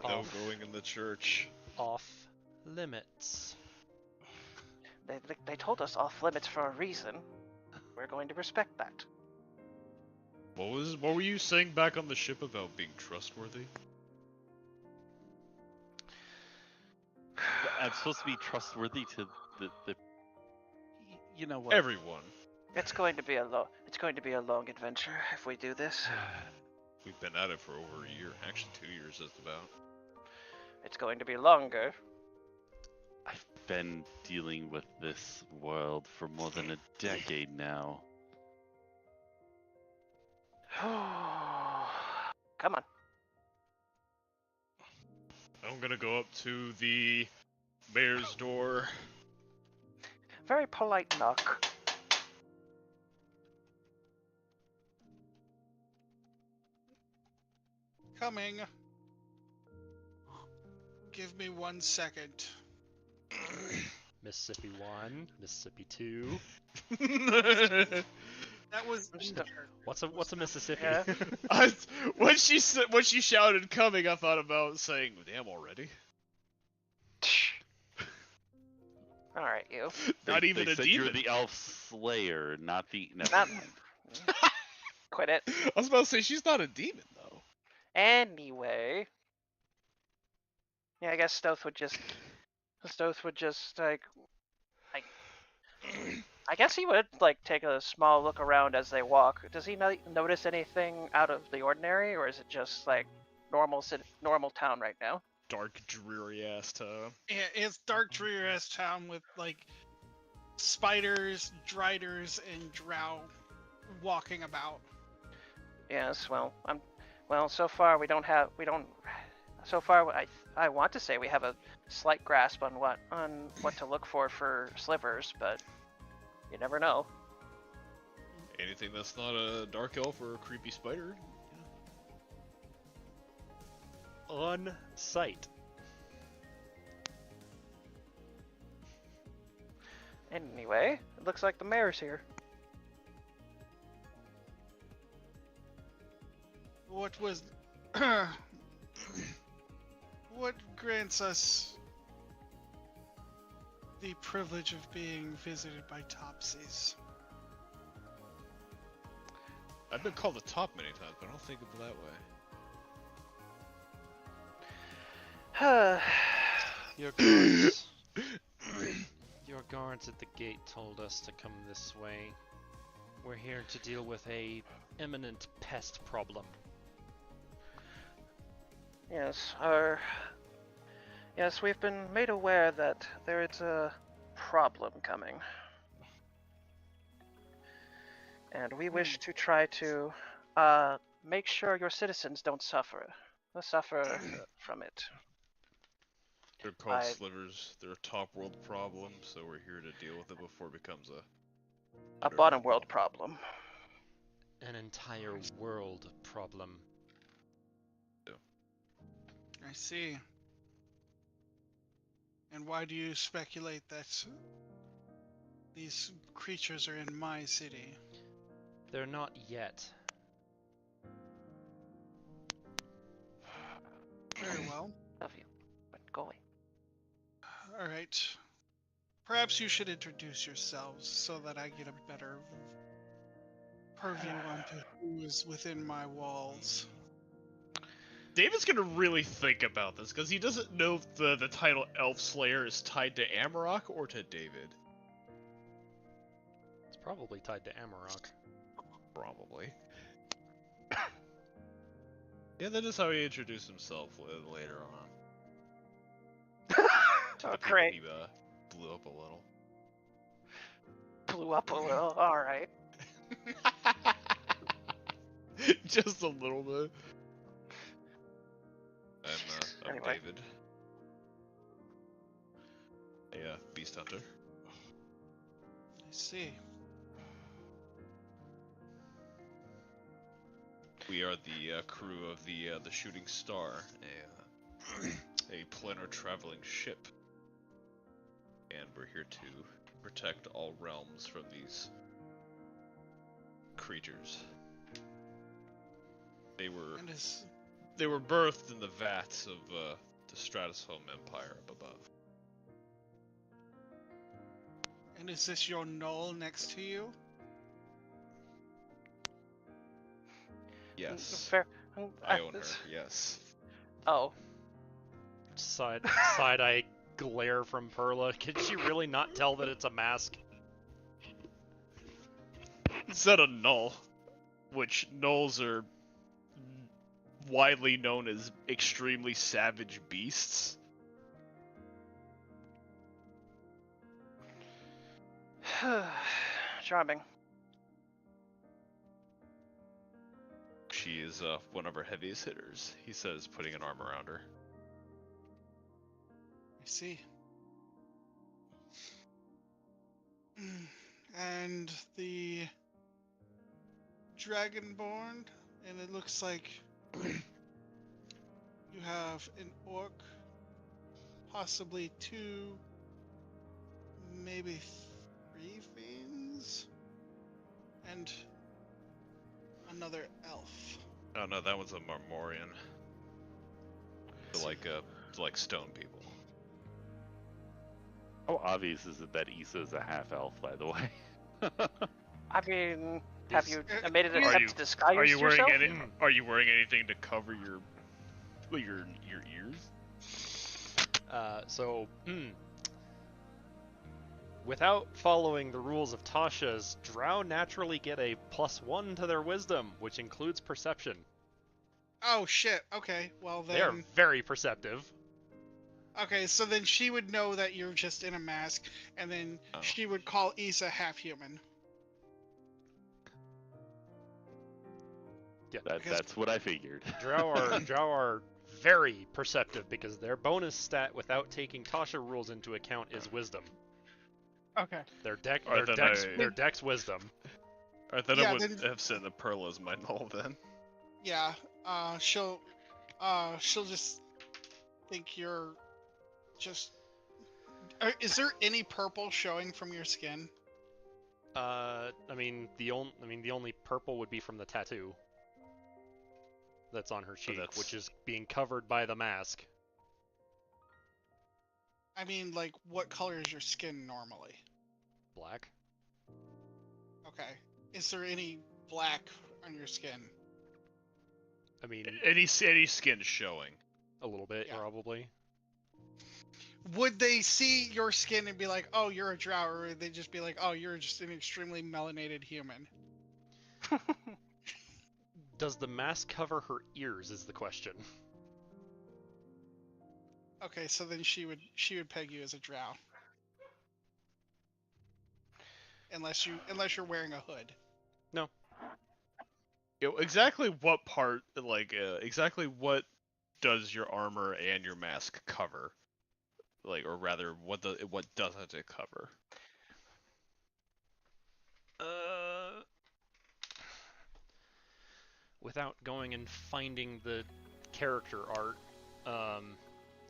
S5: No
S2: Off.
S5: going in the church.
S2: Off limits.
S3: They told us off limits for a reason. We're going to respect that.
S5: What were you saying back on the ship about being trustworthy?
S4: I'm supposed to be trustworthy to the you know what?
S5: Everyone.
S3: It's going to be a long adventure if we do this.
S5: We've been at it for over a year. Actually, 2 years just about.
S3: It's going to be longer.
S4: I've been dealing with this world for more than a decade now.
S3: Come on.
S5: I'm gonna go up to the mayor's door.
S3: Very polite knock.
S1: Coming. Give me 1 second.
S2: Mississippi 1, Mississippi 2.
S1: That was.
S2: What's a Mississippi?
S3: Yeah.
S5: When she shouted coming, I thought about saying, "Damn already."
S3: All right, you.
S5: Not
S4: They
S5: even a
S4: said
S5: demon.
S4: you're the elf slayer, not the. Never
S3: Not-
S4: mind.
S3: Quit it.
S5: I was about to say she's not a demon though.
S3: Anyway. Yeah, I guess Stoth would just like I guess he would like take a small look around as they walk. Does he notice anything out of the ordinary, or is it just like normal town right now?
S5: Dark, dreary ass town.
S1: Yeah, it's dark, dreary ass town with like spiders, driders, and drow walking about.
S3: Yes, well, so far we don't so far, I want to say we have a slight grasp on what to look for slivers, but you never know.
S5: Anything that's not a dark elf or a creepy spider.
S2: On site.
S3: Anyway, it looks like the mayor's here.
S1: What was... what grants us the privilege of being visited by Topsies?
S5: I've been called the top many times, but I don't think of it that way.
S2: Your guards, your guards at the gate told us to come this way. We're here to deal with a imminent pest problem.
S3: Yes, we've been made aware that there is a problem coming. And we wish to try to make sure your citizens don't suffer from it.
S5: They're called slivers. They're a top world problem, so we're here to deal with it before it becomes
S3: A bottom world problem.
S2: An entire world problem.
S1: I see. And why do you speculate that these creatures are in my city?
S2: They're not yet.
S1: Very well.
S3: Love you, but go away.
S1: All right. Perhaps you should introduce yourselves so that I get a better purview onto who is within my walls.
S5: David's gonna really think about this, because he doesn't know if the title Elf Slayer is tied to Amarok or to David.
S2: It's probably tied to Amarok.
S5: Probably. Yeah, that is how he introduced himself later on.
S3: Oh, great.
S5: He blew up a little.
S3: Blew up a little, alright.
S5: Just a little bit. I'm
S3: Anyway.
S5: David. A beast hunter.
S1: I see.
S5: We are the crew of the Shooting Star, a planar traveling ship, and we're here to protect all realms from these creatures. They were birthed in the vats of the Stratosome Empire up above.
S1: And is this your knoll next to you?
S5: Yes.
S3: Fair.
S5: I own her, yes.
S3: Oh.
S2: Side-eye glare from Perla. Can she really not tell that it's a mask?
S5: Instead of null, which gnolls are widely known as extremely savage beasts.
S3: Charming.
S5: She is one of our heaviest hitters, he says, putting an arm around her.
S1: I see. And the Dragonborn, and it looks like you have an orc, possibly 2, maybe 3 fiends, and another elf.
S5: Oh no, that one's a Marmorian. They're like stone people.
S4: How obvious is it that Issa is a half elf, by the way?
S3: I mean, have you
S1: Are
S3: made an
S5: you-
S3: attempt to disguise
S5: Are you wearing
S3: yourself?
S5: Are you wearing anything to cover your ears?
S2: Without following the rules of Tasha's, Drow naturally get a +1 to their wisdom, which includes perception.
S1: Oh shit, okay, well
S2: They are
S1: then...
S2: very perceptive.
S1: Okay, so then she would know that you're just in a mask, and then she would call Issa half-human.
S2: Yeah,
S4: That's what I figured.
S2: Drow are very perceptive because their bonus stat without taking Tasha rules into account is wisdom.
S8: Okay.
S2: Their
S5: Alright, then
S2: their dex wisdom.
S5: Alright, then
S1: Yeah,
S5: I would
S1: then-
S5: have sent the Pearl as my null then.
S1: Yeah. She'll just think you're just. Is there any purple showing from your skin?
S2: I mean the only purple would be from the tattoo that's on her cheek,
S5: that's-
S2: which is being covered by the mask.
S1: I mean, like, what color is your skin normally?
S2: Black.
S1: Okay. Is there any black on your skin?
S2: I mean,
S5: Any skin showing.
S2: a little bit
S1: Yeah.
S2: probably.
S1: Would they see your skin and be like, "Oh, you're a drow," or would they just be like, "Oh, you're just an extremely melanated human"?
S2: Does the mask cover her ears? Is the question.
S1: Okay, so then she would peg you as a drow. Unless you're wearing a hood.
S5: Exactly what part, exactly what does your armor and your mask cover? Like, or rather, what doesn't it cover?
S2: Without going and finding the character art, I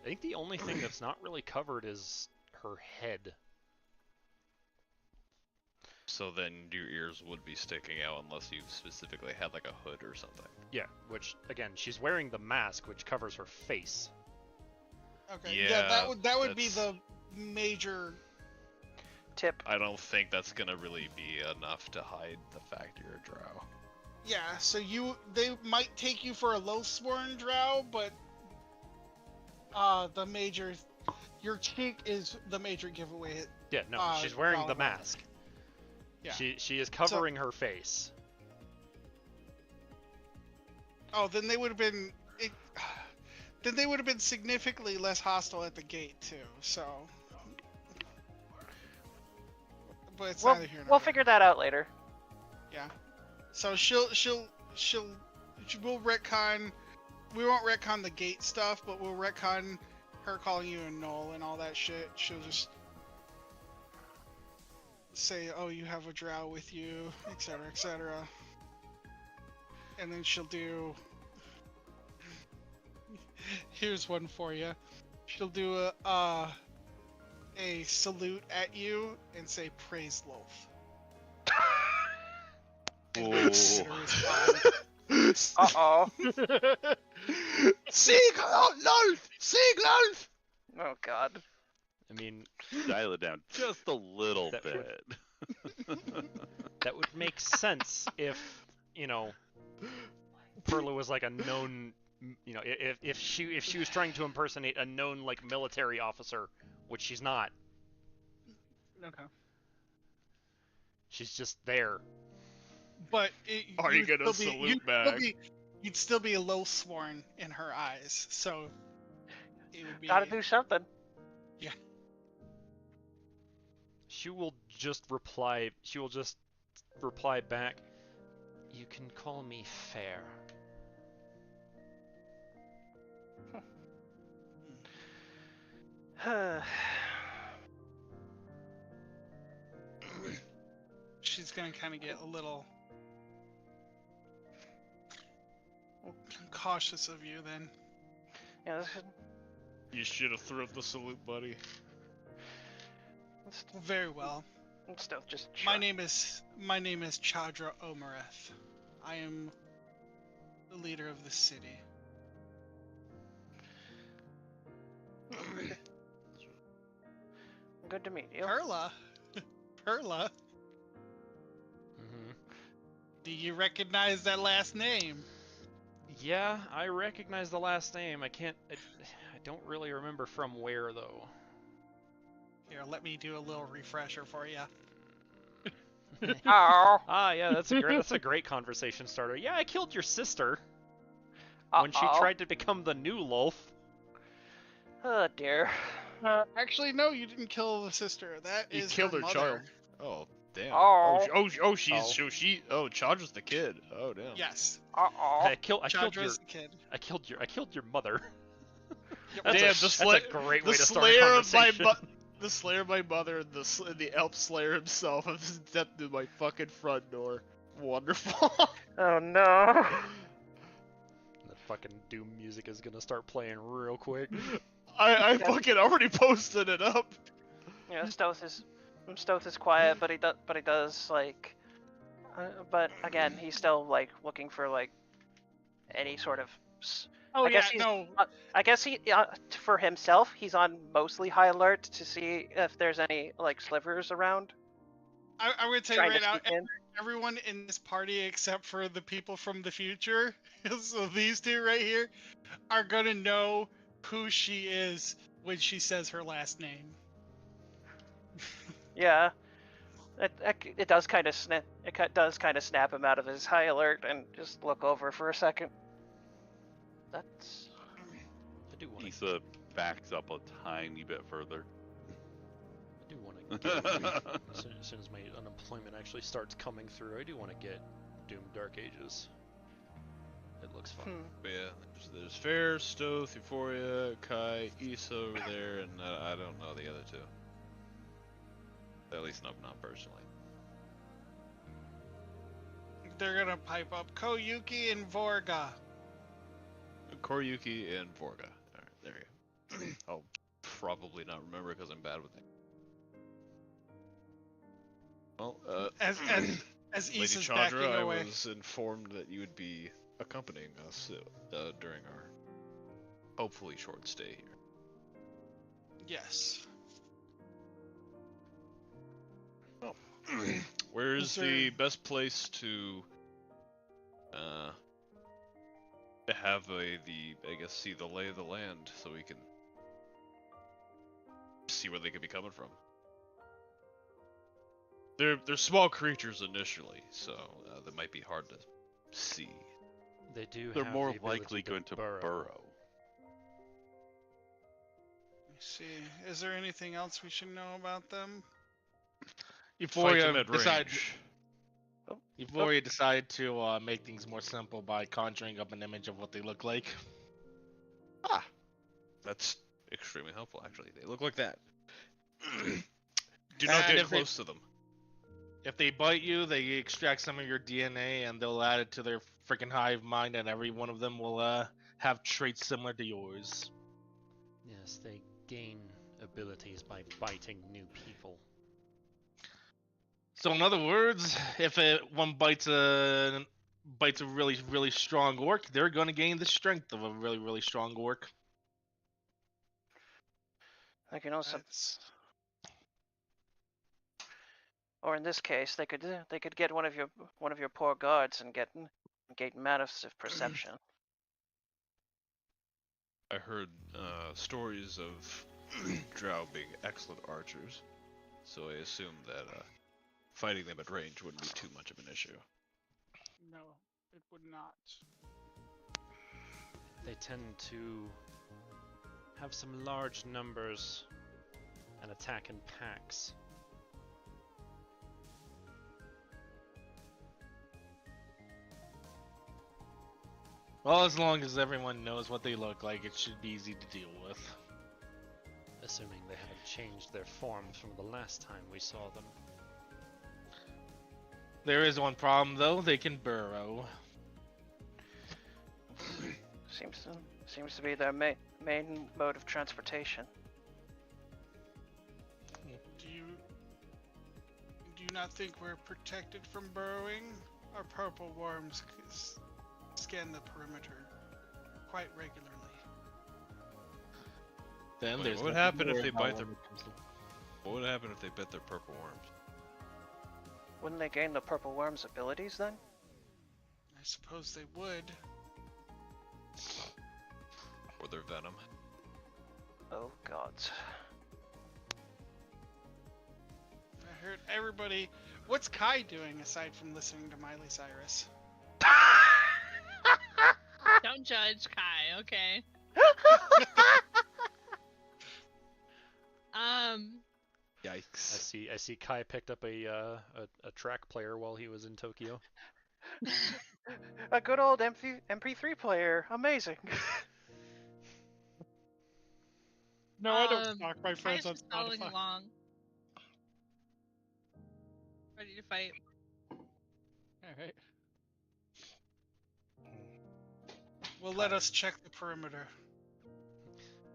S2: think the only thing that's not really covered is her head.
S5: So then your ears would be sticking out unless you specifically had like a hood or something.
S2: Yeah, which again, she's wearing the mask, which covers her face.
S1: Okay.
S5: Yeah,
S1: that would be
S5: that's-
S1: the major.
S3: Tip.
S5: I don't think that's gonna really be enough to hide the fact you're a drow.
S1: Yeah. So they might take you for a low-sworn drow, but your cheek is the major giveaway.
S2: Yeah, no,
S1: Uh,
S2: she's wearing the
S1: Oliver.
S2: mask.
S1: Yeah.
S2: She is covering her face.
S1: Oh, then they would have been. Then they would have been significantly less hostile at the gate too. So. But it's neither here nor
S3: We'll
S1: there.
S3: figure that out later.
S1: Yeah. So we'll retcon. We won't retcon the gate stuff, but we'll retcon her calling you a null and all that shit. She'll just say, "Oh, you have a drow with you," etc., etc. And then she'll do. Here's one for you. She'll do a salute at you and say, "Praise Loth." And then consider respond.
S3: Uh-oh.
S5: Sieg Loth! Sieg Loth!
S3: Oh, God.
S2: I mean,
S4: Dial it down just a little
S2: That
S4: bit.
S2: that would make sense if, Perla was like a known, if she was trying to impersonate a known like military officer, which she's not.
S8: Okay.
S2: She's just there.
S1: But
S5: Are you gonna
S1: still be-
S5: salute
S1: you'd
S5: back?
S1: You'd still be a low sworn in her eyes, so it would be.
S3: Gotta do something.
S2: She will just reply. She will just reply back. You can call me fair.
S1: She's gonna kind of get a little cautious of you then.
S3: Yeah,
S5: You should have threw up the salute, buddy.
S1: Very well.
S3: let's still just
S1: My
S3: try.
S1: name is Chadra Omareth. I am the leader of the city.
S3: Good to meet you.
S1: Perla, Perla.
S2: Mm-hmm.
S1: Do you recognize that last name?
S2: Yeah, I recognize the last name. I don't really remember from where though.
S1: Here, let me do a little refresher for you.
S3: Oh.
S2: Ah, yeah, that's a great conversation starter. Yeah, I killed your sister when she
S3: Uh-oh.
S2: tried to become the new Lolth.
S3: Oh dear.
S1: Actually, no, you didn't kill the sister. That
S5: You
S1: is
S5: killed her
S1: mother.
S5: child. Oh, damn.
S3: Oh.
S5: Chadra's the kid. Oh, damn.
S1: Yes,
S3: Uh-oh.
S2: I killed
S1: Chadra's the kid.
S2: your mother. That's,
S5: Damn,
S2: a, that's a great way to start a conversation.
S5: The Slayer of my mother and the Elf Slayer himself have stepped through my fucking front door. Wonderful.
S3: Oh no.
S2: The fucking Doom music is gonna start playing real quick.
S5: I fucking already posted it up.
S3: You know, Stealth is quiet, but he does like, but again, he's still like looking for like any sort of.
S8: Oh
S3: I guess
S8: yeah, no.
S3: I guess he for himself, he's on mostly high alert to see if there's any like slivers around.
S1: I would say
S3: Trying
S1: right
S3: to
S1: now,
S3: sneak in.
S1: everyone in this party except for the people from the future, so these two right here, are gonna know who she is when she says her last name.
S3: Yeah, it does kind of snap him out of his high alert and just look over for a second. That's.
S2: I do want to.
S4: Issa backs up a tiny bit further.
S2: I do want to get. as soon as my unemployment actually starts coming through, I do want to get Doom Dark Ages. It looks fun.
S5: But yeah, there's Fair, Stoth, Euphoria, Kai, Issa over there, and I don't know the other two. At least not personally.
S1: They're gonna pipe up Koyuki and Vorga.
S5: Koryuki and Vorga. Alright, there you go. I'll probably not remember because I'm bad with it. Well,
S1: As
S5: Lady
S1: Issa's backing
S5: Chandra, I
S1: away.
S5: was informed that you would be accompanying us during our hopefully short stay here.
S1: Yes.
S5: Where is
S1: Is
S5: the
S1: there-
S5: best place to have see the lay of the land so we can see where they could be coming from? They're small creatures initially, so that might be hard to see.
S2: They do.
S4: They're
S2: have
S4: more
S2: the ability
S4: likely going to
S2: burrow.
S4: burrow.
S1: Let me see. Is there anything else we should know about them?
S5: Fight them
S7: Euphoria
S5: at
S7: decided.
S5: range.
S7: Euphoria decided to make things more simple by conjuring up an image of what they look like.
S5: That's extremely helpful, actually. They look like that. Do not
S7: And
S5: get
S7: if they-
S5: close to them.
S7: If they bite you, they extract some of your DNA and they'll add it to their freaking hive mind, and every one of them will have traits similar to yours.
S2: Yes, they gain abilities by biting new people.
S7: So in other words, if one bites a really really strong orc, they're going to gain the strength of a really really strong orc.
S3: I can also,
S1: That's...
S3: or in this case, they could get one of your poor guards and gain massive perception.
S5: I heard stories of drow being excellent archers, so I assume that fighting them at range wouldn't be too much of an issue.
S8: No, it would not.
S2: They tend to have some large numbers and attack in packs.
S7: Well, as long as everyone knows what they look like, it should be easy to deal with.
S2: Assuming they haven't changed their forms from the last time we saw them.
S7: There is one problem though, they can burrow.
S3: Seems to be their main mode of transportation.
S1: Do you not think we're protected from burrowing? Our purple worms scan the perimeter quite regularly.
S7: Then
S5: Wait,
S7: there's
S5: what would
S7: nothing
S5: happen
S7: to
S5: if
S7: worry
S5: they
S7: about
S5: bite
S7: when
S5: their-
S7: it comes to-
S5: What would happen if they bit their purple worms?
S3: Wouldn't they gain the purple worm's abilities then?
S1: I suppose they would.
S5: Or their venom?
S3: Oh gods.
S1: I heard everybody. What's Kai doing aside from listening to Miley Cyrus?
S6: Don't judge Kai, okay?
S5: Yikes.
S2: I see Kai picked up a track player while he was in Tokyo.
S3: A good old MP3 player, amazing.
S1: No, I don't stalk my friends
S6: Kai's
S1: on
S6: just following
S1: Spotify.
S6: along. Ready to fight.
S8: Alright.
S1: Well, let us check the perimeter.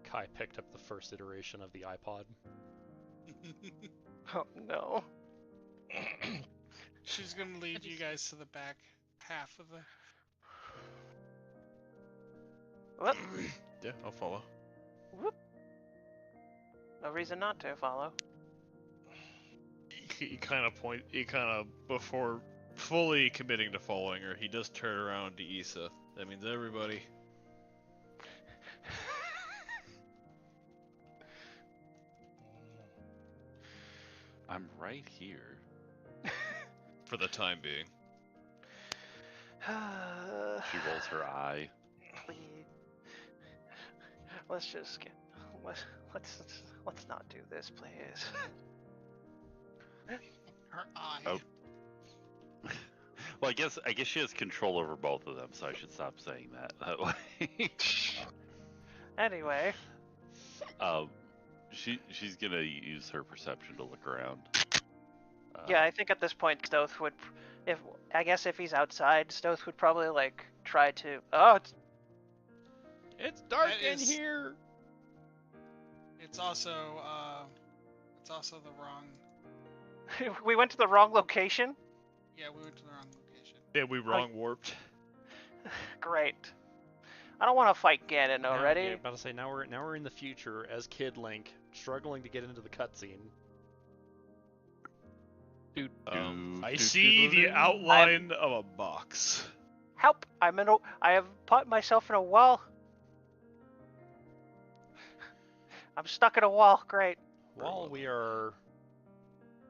S2: Kai picked up the first iteration of the iPod.
S3: Oh no.
S1: She's gonna lead you guys to the back half of the.
S3: Whoop.
S5: Yeah, I'll follow.
S3: Whoop. No reason not to follow.
S5: He kind of before fully committing to following her, he does turn around to Issa. That means everybody.
S4: I'm right here.
S5: For the time being.
S4: She rolls her eye.
S3: Please. Let's just get. Let's not do this, please.
S1: Her eye.
S4: Oh. Well, I guess she has control over both of them, so I should stop saying that way.
S3: Anyway.
S4: She's gonna use her perception to look around.
S3: Yeah, I think at this point Stoth would, if he's outside, Stoth would probably like try to. Oh,
S2: It's dark
S1: That
S2: in
S1: is-
S2: here.
S1: It's also the wrong.
S3: we went to the wrong location.
S1: Yeah, we went to the wrong location.
S5: Yeah, we wrong warped.
S3: Great. I don't want to fight Ganon
S2: Now-
S3: already.
S2: yeah, about to say now we're in the future as Kid Link, struggling to get into the cutscene.
S5: I see the outline of a box.
S3: Help! I have put myself in a wall. I'm stuck in a wall. Great.
S2: While we are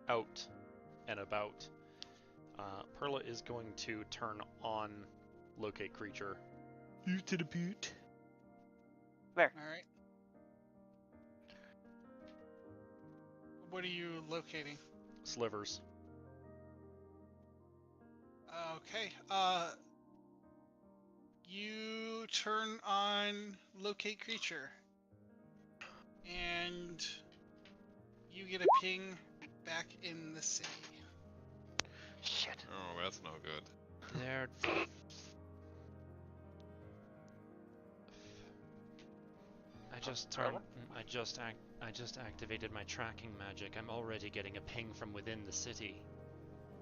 S2: out and about, Perla is going to turn on locate creature.
S5: You to the boot.
S1: All right. What are you locating?
S2: Slivers.
S1: Okay. You turn on locate creature, and you get a ping back in the city.
S3: Shit.
S5: Oh, that's no good.
S2: There. I just activated my tracking magic. I'm already getting a ping from within the city.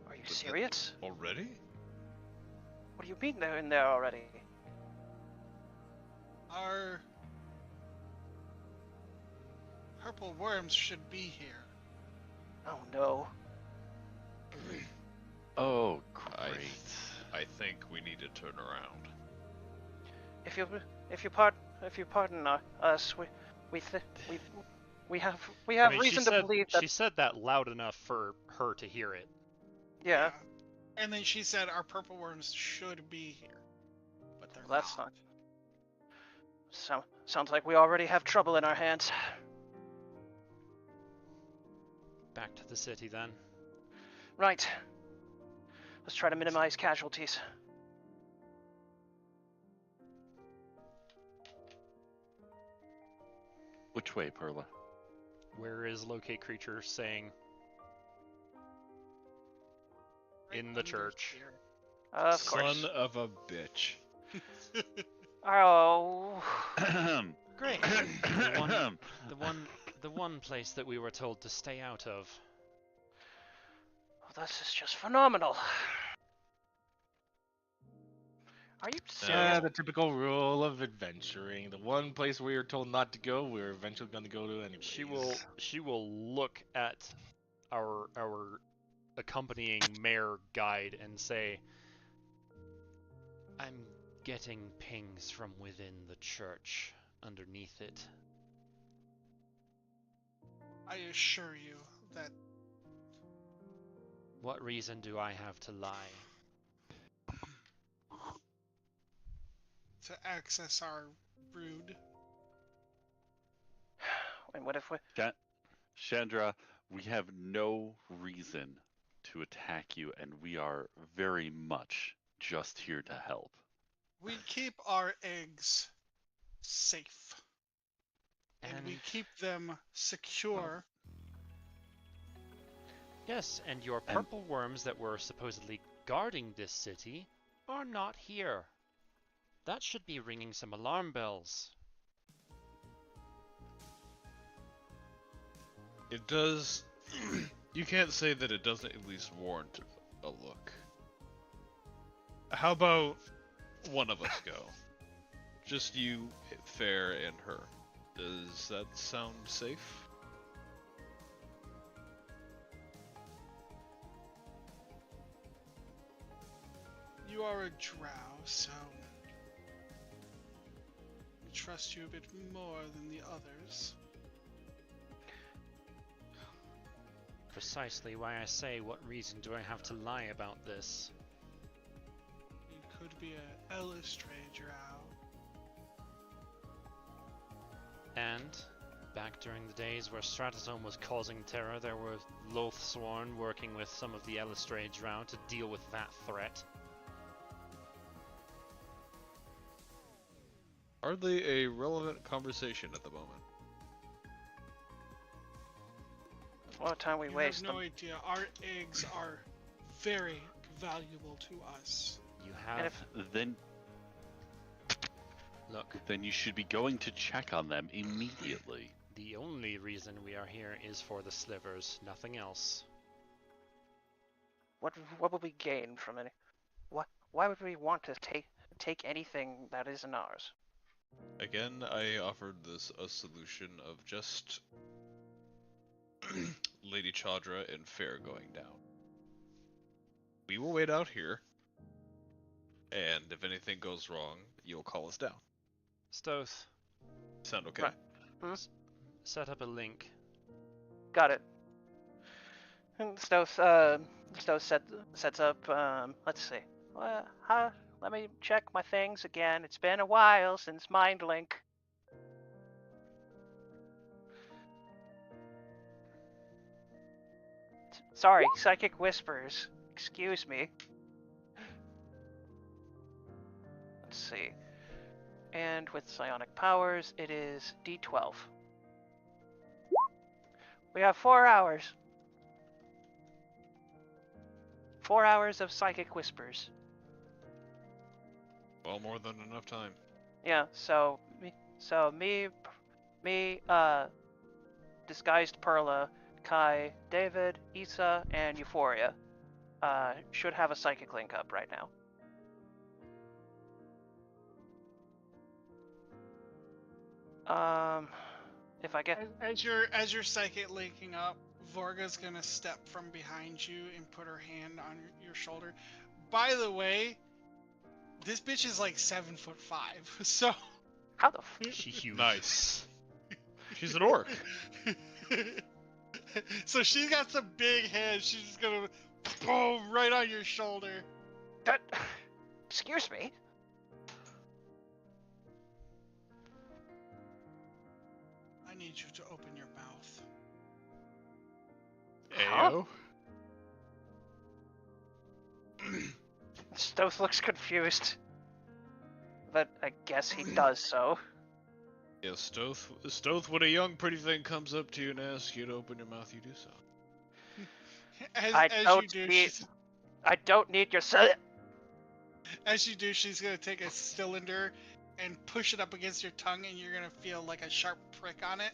S3: Are you serious?
S5: Already?
S3: What do you mean they're in there already?
S1: Our purple worms should be here.
S3: Oh no.
S4: Oh, great.
S5: I think we need to turn around.
S3: If you pardon us, we have
S2: I mean,
S3: reason
S2: she
S3: to
S2: said,
S3: believe that.
S2: she said that loud enough for her to hear it.
S3: Yeah.
S1: And then she said our purple worms should be here, but they're
S3: Well, that's
S1: not.
S3: Sounds like we already have trouble in our hands.
S2: Back to the city then.
S3: Right. Let's try to minimize casualties.
S4: Which way, Perla?
S2: Where is locate creature saying?
S1: Right
S2: In the
S1: under
S2: church.
S1: here.
S3: Of course.
S5: Son of a bitch.
S3: Oh.
S2: Great. The one place that we were told to stay out of.
S3: Well, this is just phenomenal. Are you serious?
S7: The typical rule of adventuring. The one place we were told not to go, we're eventually going to go to anyway.
S2: She will look at our accompanying mayor guide and say, I'm getting pings from within the church underneath it.
S1: I assure you that
S2: What reason do I have to lie?
S1: to access our brood.
S3: And what if we?
S4: Chandra, we have no reason to attack you, and we are very much just here to help.
S1: We keep our eggs safe. and we keep them secure.
S2: Yes, and your
S4: And-
S2: purple worms that were supposedly guarding this city are not here. That should be ringing some alarm bells.
S5: It does. You can't say that it doesn't at least warrant a look. How about one of us go? Just you, Fair, and her. Does that sound safe?
S1: You are a drow, so I trust you a bit more than the others.
S2: Precisely why I say, what reason do I have to lie about this?
S1: You could be a Elistray drow.
S2: And, back during the days where Stratosome was causing terror, there were Loathsworn working with some of the Elistray drow to deal with that threat.
S5: Hardly a relevant conversation at the moment.
S3: What time we
S1: You
S3: waste
S1: have no
S3: them.
S1: idea. Our eggs are very valuable to us.
S2: You
S3: And
S2: have...
S4: Then
S2: Look,
S4: then you should be going to check on them immediately.
S2: the only reason we are here is for the slivers, nothing else.
S3: What would we gain from it? Why would we want to take anything that isn't ours?
S5: Again, I offered this a solution of just Lady Chandra and Fair going down. We will wait out here, and if anything goes wrong, you'll call us down.
S2: Stoth,
S5: Sound okay?
S3: Right.
S2: set up a link.
S3: Got it. And Stoth sets up. Let's see. Let me check my things again. It's been a while since MindLink. Sorry, Psychic Whispers. Excuse me. Let's see. And with psionic powers, it is D12. We have 4 hours. 4 hours of Psychic Whispers.
S5: Well, more than enough time.
S3: Yeah, so me, disguised Perla, Kai, David, Issa, and Euphoria should have a psychic link up right now. If I get
S1: As you're psychic linking up, Vorga's gonna step from behind you and put her hand on your shoulder. By the way, this bitch is like 7'5", so
S3: how the
S2: She huge.
S5: Nice. She's an orc.
S1: so she's got some big hands. She's just gonna boom right on your shoulder.
S3: that? Excuse me.
S1: I need you to open your mouth.
S3: Huh?
S5: Ayo.
S3: Stoth looks confused, but I guess he does so.
S5: Yeah, Stoth, when a young pretty thing comes up to you and asks you to open your mouth, you do so.
S3: I don't need your
S1: As you do, she's gonna take a cylinder and push it up against your tongue, and you're gonna feel like a sharp prick on it.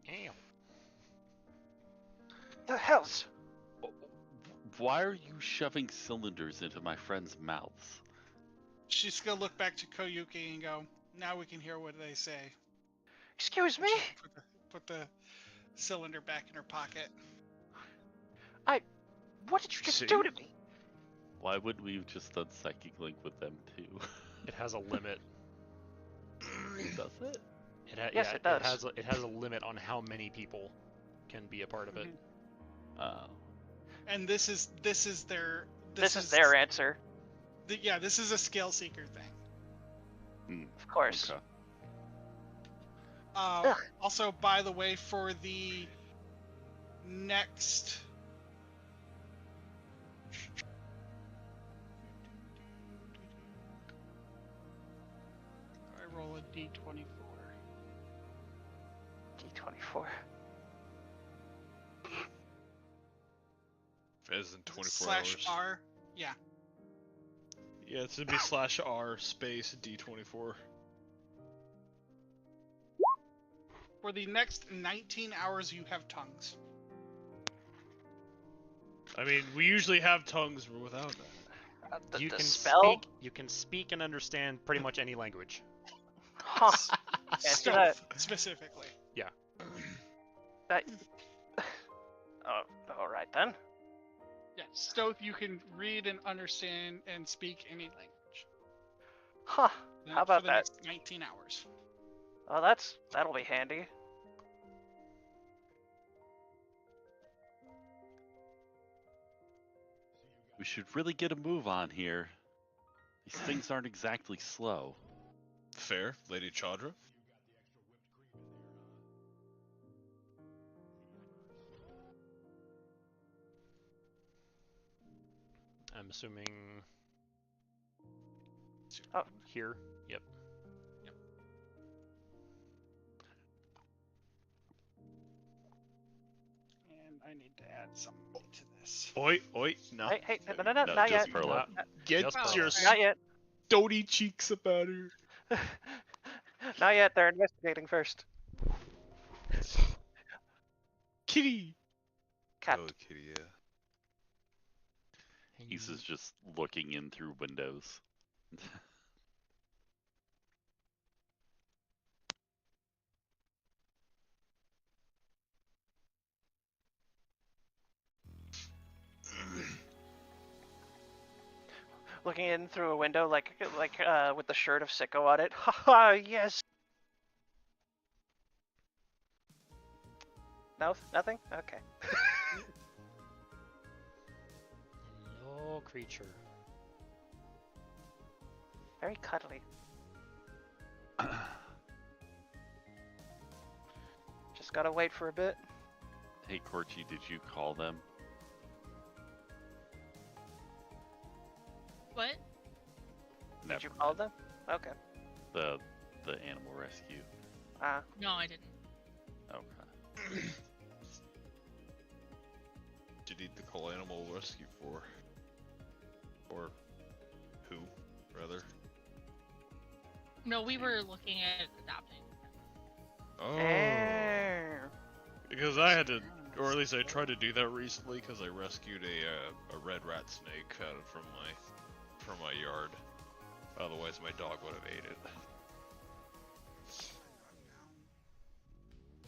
S2: Damn.
S3: The hell's.
S4: Why are you shoving cylinders into my friends' mouths?
S1: She's gonna look back to Koyuki and go, "Now we can hear what they say."
S3: Excuse me?
S1: She put the cylinder back in her pocket.
S3: What did you just
S5: See?
S3: do to me?
S4: Why wouldn't we have just done psychic link with them too?
S2: It has a limit.
S4: Does it?
S3: Yes, it does.
S2: It has a limit on how many people can be a part of it.
S4: Oh.
S1: And this is their
S3: This is their answer,
S1: yeah, this is a scale seeker thing.
S3: of course.
S4: Okay.
S3: Ugh.
S1: Also, by the way, for the next
S8: I roll a d24.
S3: D24.
S5: As in 24
S1: slash
S5: hours.
S1: R. Yeah.
S5: Yeah, it's gonna be /R space D24.
S1: For the next 19 hours, you have tongues.
S5: I mean, we usually have tongues without that.
S2: You
S3: The
S2: can
S3: spell?
S2: speak. You can speak and understand pretty much any language.
S3: Huh.
S1: Stealth, specifically.
S3: That. All right then.
S8: Yeah, Stoth, you can read and understand and speak any language.
S3: Huh. How about
S1: for the
S3: that?
S1: next 19 hours.
S3: Well, that'll be handy.
S4: We should really get a move on here. These things aren't exactly slow.
S5: Fair, Lady Chaudra.
S2: I'm assuming.
S3: Oh.
S2: Here. Yep.
S1: And I need to add something to this.
S5: Oi, no.
S3: Hey, no,
S4: No,
S3: not
S4: just
S3: yet.
S4: Perla.
S5: Get
S2: Just
S5: your
S2: Perla.
S3: Not yet.
S5: stony cheeks about her.
S3: Not yet. They're investigating first.
S5: Kitty!
S3: Cat.
S5: Oh, kitty, yeah.
S4: He's just looking in through windows.
S3: Looking in through a window, like with the shirt of Sicko on it. Haha, yes. No, nothing. Okay.
S2: Hello, creature.
S3: Very cuddly. Just gotta wait for a bit.
S4: Hey, Corchi, did you call them?
S6: What?
S3: Did you
S4: Never
S3: call
S4: mind.
S3: them? Okay.
S4: The animal rescue.
S6: No, I didn't.
S4: Okay.
S5: Do you need to call animal rescue for? Or who, rather?
S6: No, we were looking at adopting.
S5: Oh. Because I had to, or at least I tried to do that recently, because I rescued a red rat snake out from my yard. Otherwise, my dog would have ate it.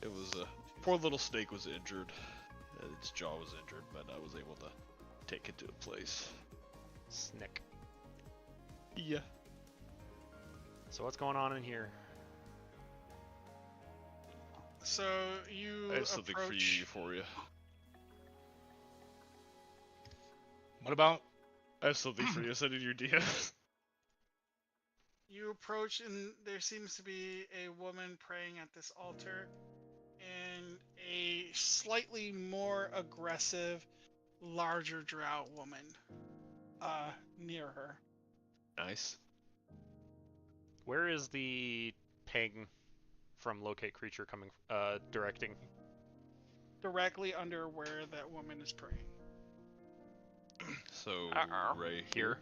S5: It was a poor little snake was injured. Its jaw was injured, but I was able to take it to a place.
S2: Snick.
S5: Yeah.
S2: So what's going on in here?
S1: So you
S5: I have something
S1: approach.
S5: for you.
S7: What about?
S5: I have something for you. Send in your DMs.
S1: You approach, and there seems to be a woman praying at this altar, and a slightly more aggressive, larger drow woman near her.
S5: Nice.
S2: Where is the ping from locate creature coming? Directing.
S1: Directly under where that woman is praying.
S5: So right
S2: Here.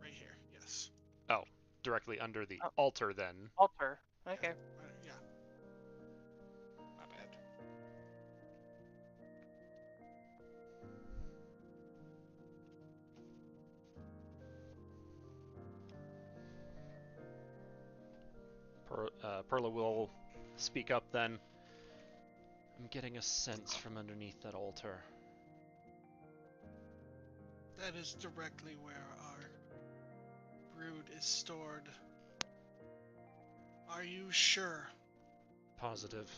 S1: Right here, yes.
S2: Oh, directly under the
S3: Oh.
S2: altar then.
S3: Altar. Okay.
S1: Yeah. My bad.
S2: Perla will speak up then. I'm getting a sense from underneath that altar.
S1: That is directly where our brood is stored. Are you sure?
S2: Positive.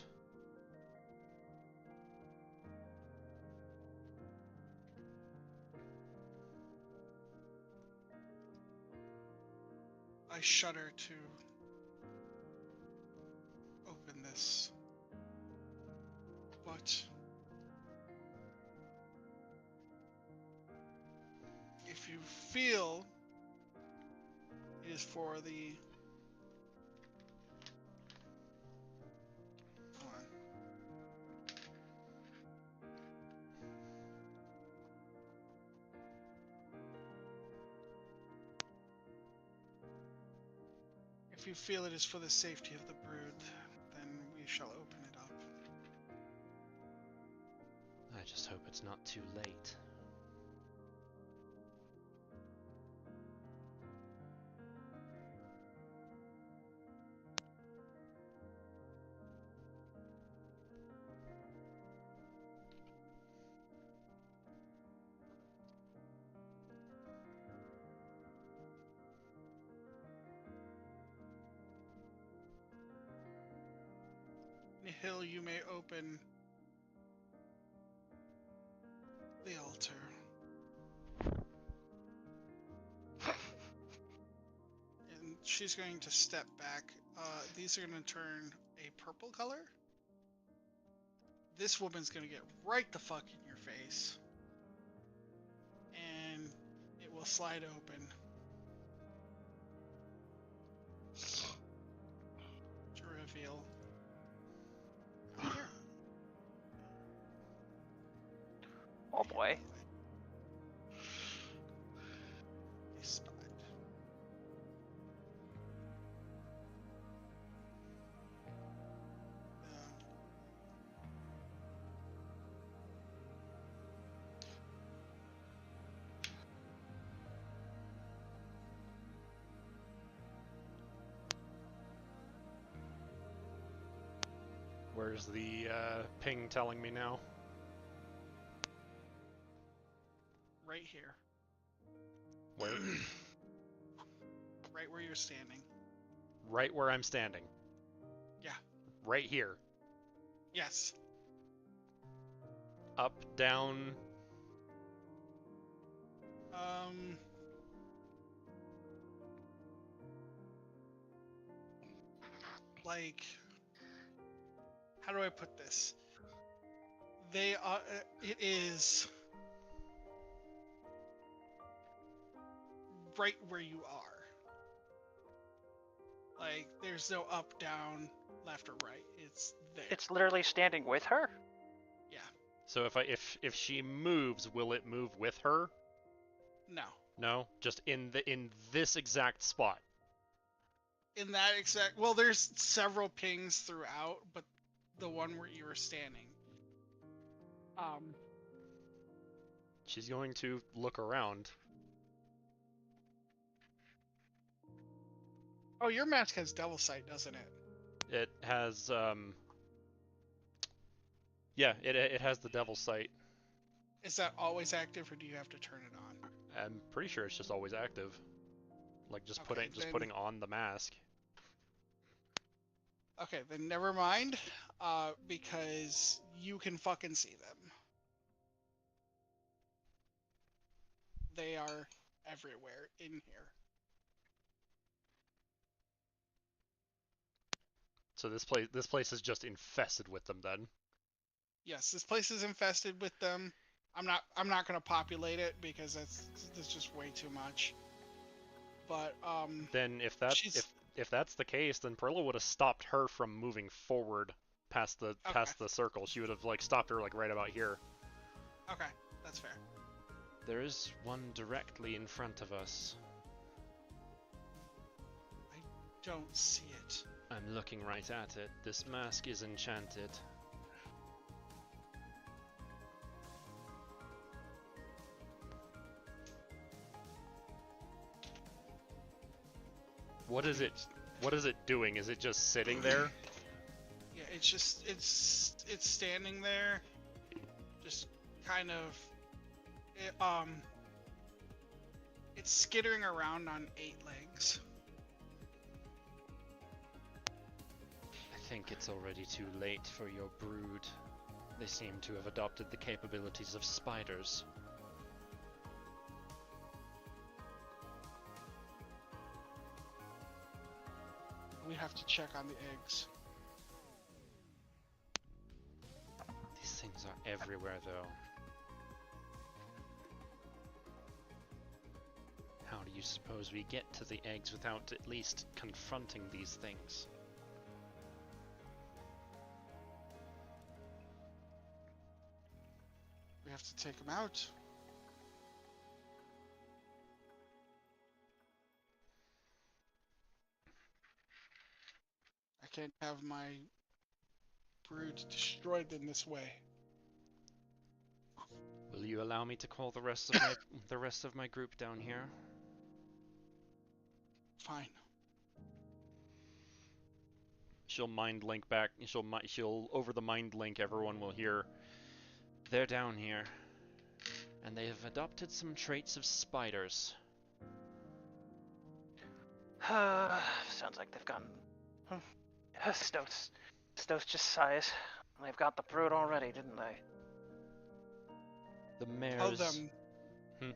S1: I shudder to open this. But if you feel it is for the you feel it is for the safety of the brood, then we shall open it up.
S2: I just hope it's not too late.
S1: Nihil, you may open the altar. And she's going to step back. These are going to turn a purple color. This woman's going to get right the fuck in your face. And it will slide open. To reveal. Come here.
S3: Oh boy.
S1: A spot.
S2: Where's the ping telling me now?
S1: Right here.
S2: Where?
S1: Right where you're standing.
S2: Right where I'm standing.
S1: Yeah.
S2: Right here.
S1: Yes.
S2: Up, down.
S1: Like, how do I put this? They are. It is right where you are. Like, there's no up, down, left, or right. It's there.
S3: It's literally standing with her?
S1: Yeah.
S2: So if she moves, will it move with her?
S1: No.
S2: No, just in this exact spot.
S1: In that exact. Well, there's several pings throughout, but the one where you were standing.
S2: She's going to look around.
S1: Oh, your mask has Devil Sight, doesn't it?
S2: It has yeah, it has the Devil's Sight.
S1: Is that always active, or do you have to turn it on?
S2: I'm pretty sure it's just always active. Like just
S1: Okay,
S2: putting on the mask.
S1: Okay, then never mind, because you can fucking see them. They are everywhere in here.
S2: So this place is just infested with them then.
S1: Yes, this place is infested with them. I'm not gonna populate it because that's just way too much. But
S2: Then if that's the case, then Perla would have stopped her from moving forward past the circle. She would have like stopped her like right about here.
S1: Okay, that's fair.
S2: There is one directly in front of us.
S1: I don't see it.
S2: I'm looking right at it. This mask is enchanted. What is it doing? Is it just sitting there?
S1: Yeah, it's standing there, just kind of. It's skittering around on 8 legs.
S2: I think it's already too late for your brood. They seem to have adopted the capabilities of spiders.
S1: We have to check on the eggs.
S2: These things are everywhere, though. How do you suppose we get to the eggs without at least confronting these things?
S1: We have to take them out. can't have my brood destroyed in this way.
S2: Will you allow me to call the rest of my group down here?
S1: Fine.
S2: She'll mind link back. She'll over the mind link. Everyone will hear. They're down here, and they have adopted some traits of spiders.
S3: Sounds like they've gotten. Stoats just sighs. They've got the brood already, didn't they?
S2: The mares.
S1: Tell them.
S2: Hmm?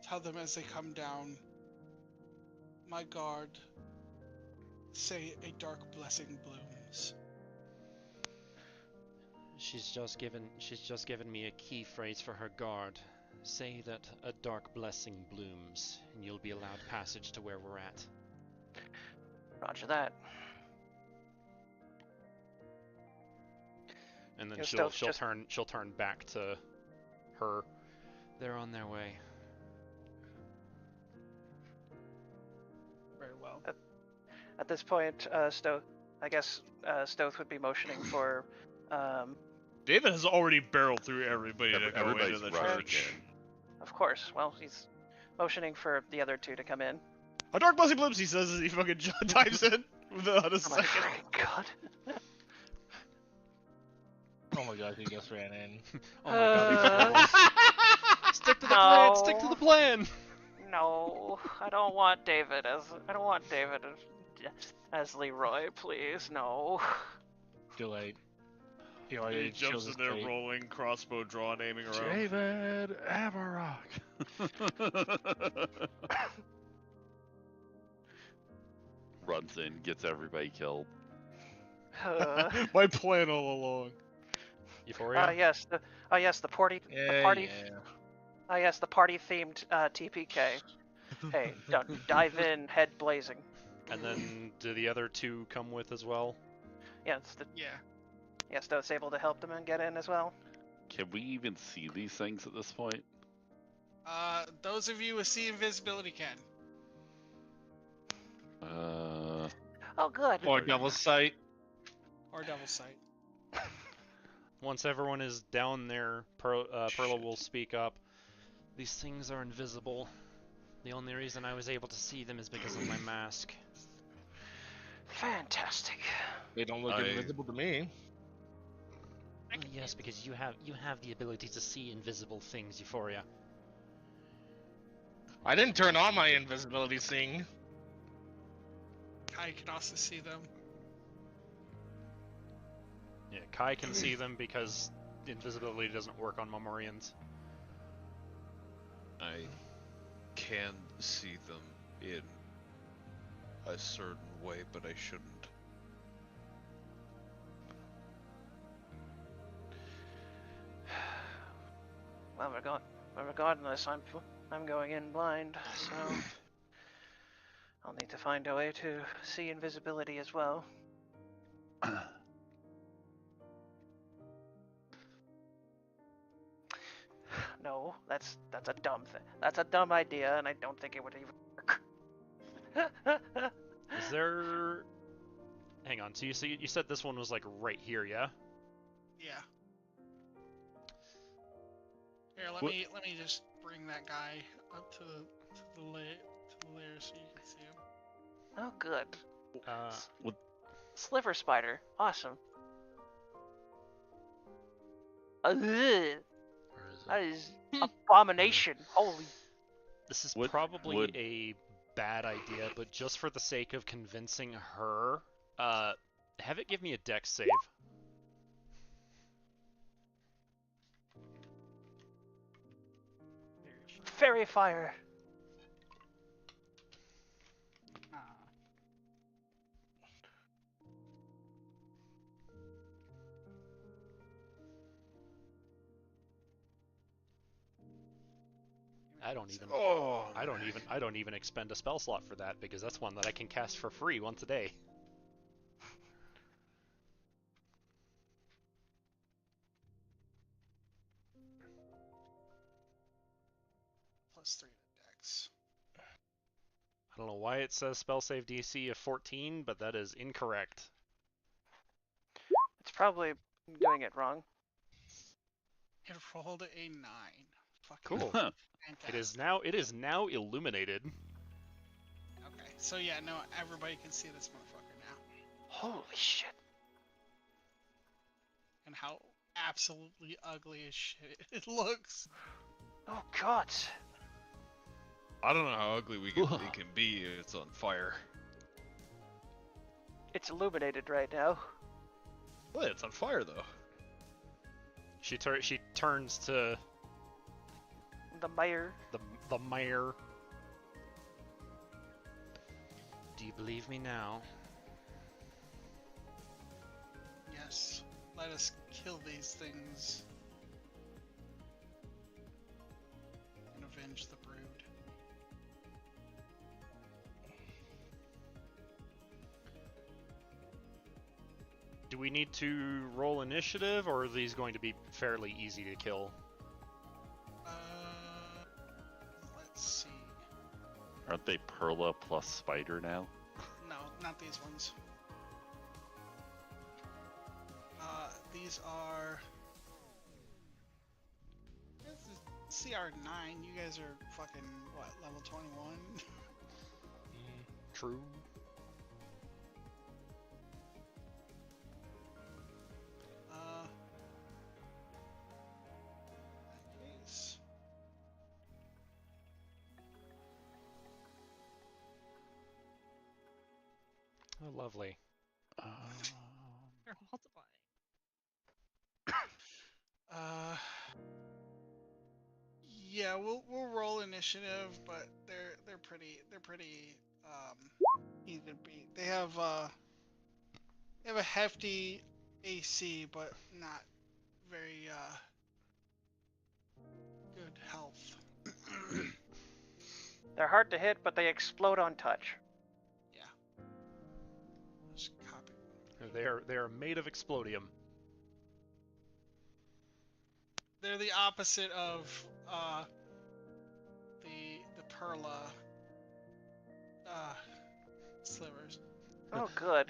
S1: Tell them as they come down. My guard. Say a dark blessing blooms.
S2: She's just given me a key phrase for her guard. Say that a dark blessing blooms, and you'll be allowed passage to where we're at.
S3: Roger that.
S2: And then
S3: Yeah,
S2: she'll
S3: Stealth
S2: she'll turn back to her. They're on their way.
S1: Very well.
S3: At this point, I guess Stoth would be motioning for.
S9: David has already barreled through everybody to go into
S4: Everybody's
S9: the
S4: rushing
S9: church.
S4: in.
S3: Of course. Well, he's motioning for the other two to come in.
S9: A dark blessing blooms, he says as he fucking dives in without a
S3: Oh my
S9: second.
S3: freaking god.
S7: Oh my god, he just ran in.
S2: Oh my god, these girls. Stick to the
S3: No.
S2: plan! Stick to the plan!
S3: No, I don't want David as Leroy, please. No.
S7: Too late. He
S5: He
S7: already
S5: jumps
S7: chose
S5: in
S7: his
S5: there,
S7: fate.
S5: rolling, crossbow drawn, aiming around.
S4: David Amarok. Runs in, gets everybody killed.
S9: My plan all along.
S2: Euphoria?
S3: Yes, the party.
S7: Yeah,
S3: party.
S7: yeah.
S3: Yes, the party-themed TPK. Hey, dive in, head blazing.
S2: And then do the other two come with as well?
S3: Yes,
S1: Yeah.
S3: Stoth's able to help them and get in as well.
S4: Can we even see these things at this point?
S1: Those of you with see invisibility can.
S3: Oh, good.
S7: Or double sight.
S1: Or double sight.
S2: Once everyone is down there, Perla will speak up. These things are invisible. The only reason I was able to see them is because of my mask.
S3: Fantastic.
S7: They don't look invisible to me.
S2: Yes, because you have the ability to see invisible things, Euphoria.
S7: I didn't turn on my invisibility thing.
S1: Kai can also see them.
S2: Yeah, Kai can see them because invisibility doesn't work on Momorians.
S5: I can see them in a certain way, but I shouldn't.
S3: Well, regardless, I'm going in blind, so I'll need to find a way to see invisibility as well. No, that's a dumb thing. That's a dumb idea, and I don't think it would even work.
S2: Is there... Hang on, so you said this one was like right here, yeah?
S1: Yeah. Here, let
S2: What-
S1: me just bring that guy up to the layer so you can see him.
S3: Oh, good.
S2: Uh,
S3: Sliver spider, awesome. That is abomination. Holy.
S2: this is
S4: Would-
S2: probably
S4: would-
S2: a bad idea, but just for the sake of convincing her, have it give me a dex save.
S3: Fairy fire.
S2: I don't even
S5: Oh,
S2: I don't even expend a spell slot for that because that's one that I can cast for free once a day.
S1: +3 to dex.
S2: I don't know why it says spell save DC of 14, but that is incorrect.
S3: probably doing it wrong.
S1: It rolled a 9. Fucking
S2: Cool.
S1: fantastic.
S2: It is now illuminated.
S1: Okay, so yeah, no, everybody can see this motherfucker now.
S3: Holy shit.
S1: And how absolutely ugly as shit it looks.
S3: Oh god.
S5: I don't know how ugly it can be if it's on fire.
S3: It's illuminated right now.
S5: Well, it's on fire though.
S2: She turns to
S3: The mayor.
S2: the mayor. Do you believe me now?
S1: Yes, let us kill these things. And avenge the brood.
S2: Do we need to roll initiative, or are these going to be fairly easy to kill?
S1: Let's see.
S4: Aren't they Perla plus Spider now?
S1: No, not these ones. These are... This is CR9. You guys are fucking, what, level 21?
S2: True.
S1: That case.
S2: Oh, lovely.
S6: They're multiplying.
S1: Yeah, we'll roll initiative, but they're pretty easy to beat. They have a hefty AC, but not very good health.
S3: They're hard to hit, but they explode on touch.
S1: Yeah. Just copy.
S2: They are made of explodium.
S1: They're the opposite of the Perla slivers.
S3: Oh good.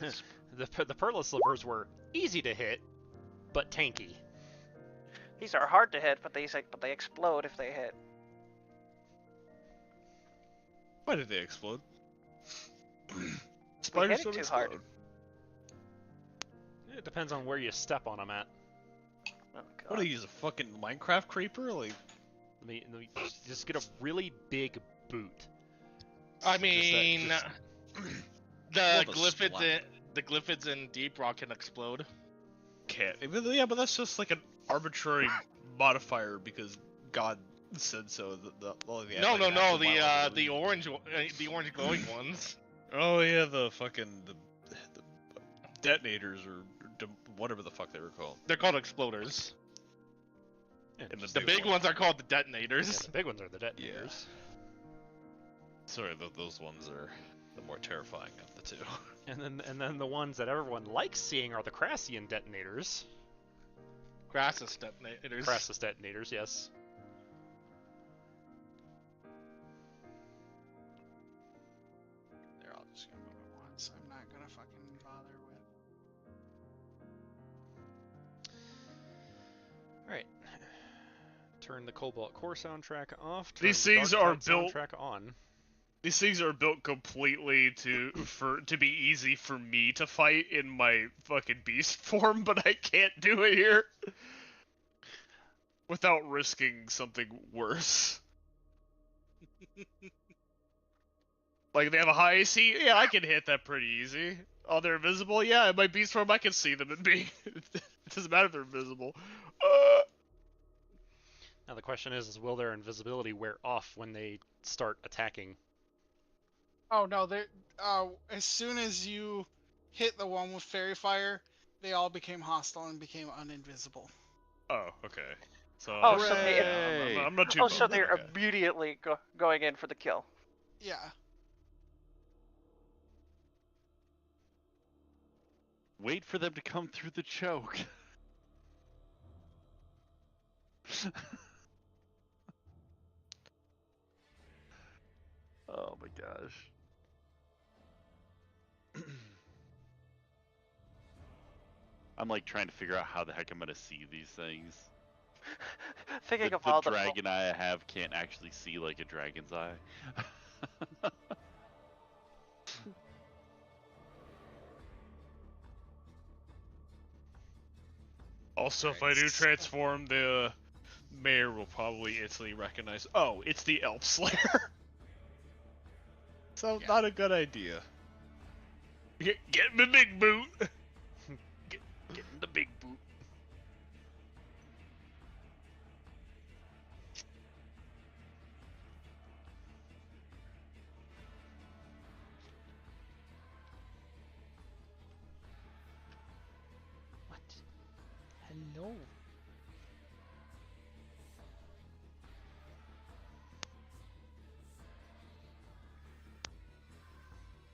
S2: The Perla slivers were easy to hit, but tanky.
S3: These are hard to hit, but they explode if they hit.
S5: Why did they explode?
S3: We
S5: Spiders
S3: hit it
S5: don't
S3: too
S5: explode.
S3: hard.
S2: It depends on where you step on them at.
S3: Oh
S5: What
S3: god.
S5: do you use, a fucking Minecraft creeper? Like,
S2: Let me just get a really big boot.
S7: I mean,
S5: Well,
S7: the
S5: the
S7: glyphids
S5: splat.
S7: the glyphids in Deep Rock can explode.
S5: can't. Yeah, but that's just like an arbitrary modifier because God said so.
S7: No, the orange glowing ones.
S5: Oh yeah, the fucking the detonators or whatever the fuck they were called.
S7: They're called exploders.
S2: And
S5: And
S7: The big ones are called the detonators.
S2: yeah, the big ones are the detonators.
S5: Sorry, those ones are the more terrifying of the two.
S2: And then the ones that everyone likes seeing are the Crassian detonators.
S7: Crassus detonators.
S2: Crassus detonators, yes.
S1: They're all just gonna move at once. I'm not gonna fucking bother with.
S2: Alright. Turn the Cobalt Core soundtrack off. Turn
S9: These
S2: the
S9: things
S2: Dark
S9: are
S2: Tide
S9: built-
S2: soundtrack on.
S9: These things are built completely to be easy for me to fight in my fucking beast form, but I can't do it here without risking something worse. Like, they have a high AC, yeah, I can hit that pretty easy. Oh, they're invisible? Yeah, in my beast form, I can see them and be. It doesn't matter if they're invisible.
S2: Now the question is will their invisibility wear off when they start attacking?
S1: Oh no, they as soon as you hit the one with fairy fire, they all became hostile and became uninvisible.
S5: Oh, okay. So
S3: Oh, so they-
S5: I'm not too.
S3: Oh, so
S5: bummed,
S3: they're
S5: okay.
S3: immediately going in for the kill.
S1: Yeah.
S4: Wait for them to come through the choke. Oh my gosh. I'm like trying to figure out how the heck I'm gonna see these things.
S3: Thinking of
S4: The
S3: all the
S4: dragon eye I have can't actually see like a dragon's eye.
S5: Also, if I do transform, the mayor will probably instantly recognize, oh, it's the Elf Slayer. So, not a good idea. Get in the big boot!
S2: Get in the big boot. What? Hello.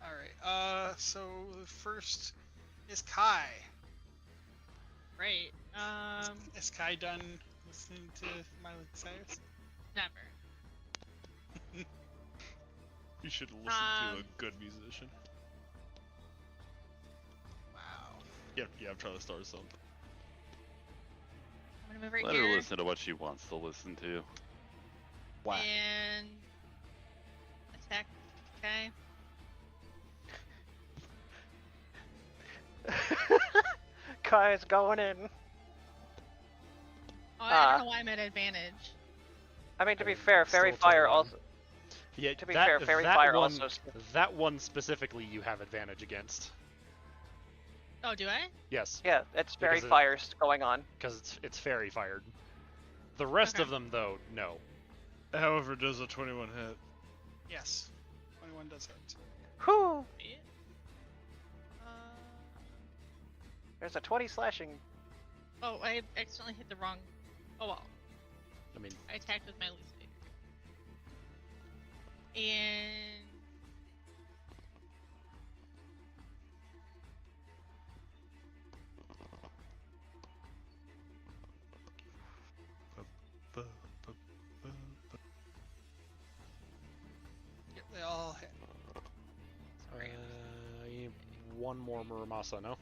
S1: Alright, so the first is Kai.
S6: Right.
S1: Is Kai done listening to Miley Cyrus?
S6: Never.
S5: You should listen to a good musician.
S1: Wow.
S5: Yeah, I'm trying to start something.
S6: I'm gonna move right
S4: Let
S6: here.
S4: her listen to what she wants to listen to.
S2: Wow.
S6: And attack. Okay.
S3: Kai's going in.
S6: Oh, I don't know why I'm at advantage.
S3: I mean, to be fair, Fairy
S2: Still
S3: Fire
S2: 21.
S3: also.
S2: Yeah,
S3: To be fair, Fairy Fire
S2: one,
S3: also.
S2: That one specifically, you have advantage against.
S6: Oh, do I?
S2: Yes,
S3: Yeah, it's Fairy
S2: Because it-
S3: Fire's going on.
S2: because it's fairy fired. The rest
S6: Okay.
S2: of them, though, no.
S5: However, does a 21 hit?
S1: Yes. 21 does hit.
S3: Whew!
S6: Uh,
S3: There's a 20 slashing.
S6: oh, I accidentally hit the wrong. Oh well.
S2: I mean,
S6: I attacked with my least favorite. And
S1: Yep, they all hit.
S2: you need one more Muramasa, no?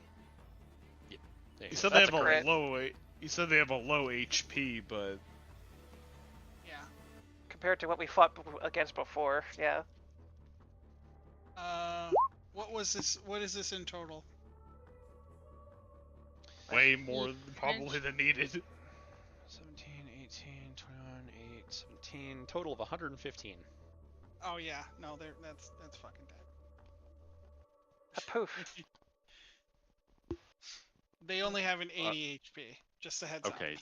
S2: Yep. There
S5: You
S2: you
S5: said
S2: go.
S5: they
S3: That's
S5: have
S3: a
S5: a
S3: crit.
S5: low. You said they have a low HP, but
S1: Yeah.
S3: Compared to what we fought against before, yeah.
S1: What was this? What is this in total?
S5: way more probably than needed.
S2: 17, 18, 21, 8, 17, total of 115.
S1: Oh yeah, no, that's fucking dead.
S3: A poof.
S1: They only have an 80 HP. Just a heads up.
S4: Okay,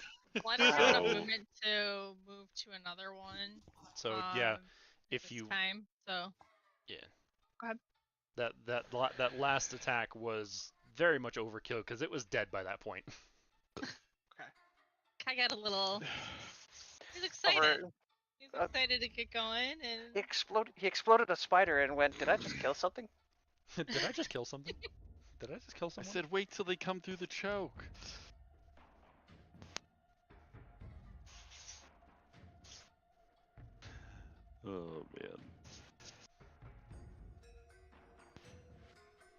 S6: well, I don't have enough
S4: So-
S6: movement to move to another one.
S2: So yeah, if
S6: this
S2: you
S6: time, so
S2: that last attack was very much overkill because it was dead by that point.
S6: I got a little. He's excited.
S3: Over-
S6: He's excited to get going, and
S3: He exploded a spider and went, did I just kill something?
S2: Did I just kill something? Did I just kill
S4: I
S2: someone?
S4: said wait till they come through the choke. Oh man.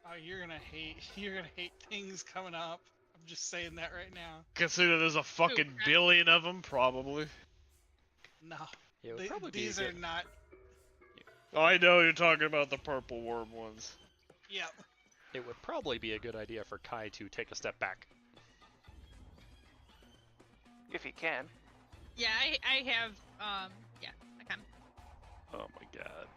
S1: Oh, you're gonna hate things coming up. I'm just saying that right now.
S5: Consider there's a fucking
S6: crap.
S5: billion of them, probably.
S1: No,
S2: Yeah, it would probably be
S1: these
S2: a
S1: are
S2: good,
S1: not.
S5: Oh, I know you're talking about the purple worm ones.
S1: Yeah.
S2: it would probably be a good idea for Kai to take a step back.
S3: If he can.
S6: yeah, I have yeah, I can.
S4: Oh my god.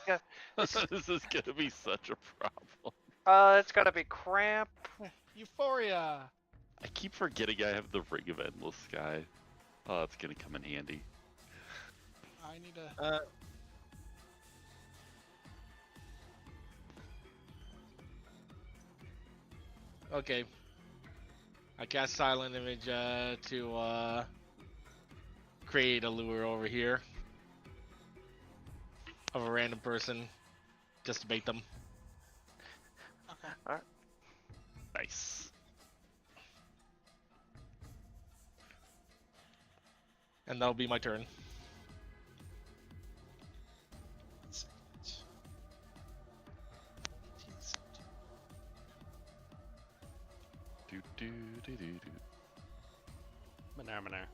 S3: Yeah.
S4: This is gonna be such a problem.
S3: It's gonna be cramp.
S1: Euphoria.
S4: I keep forgetting I have the Ring of Endless Sky. Oh, it's gonna come in handy.
S1: I need to.
S7: Okay. I cast Silent Image to create a lure over here of a random person, just to bait them.
S1: Okay.
S4: Nice.
S7: And that'll be my turn.
S1: 1 second. 18, 17.
S4: Do
S2: Manamana.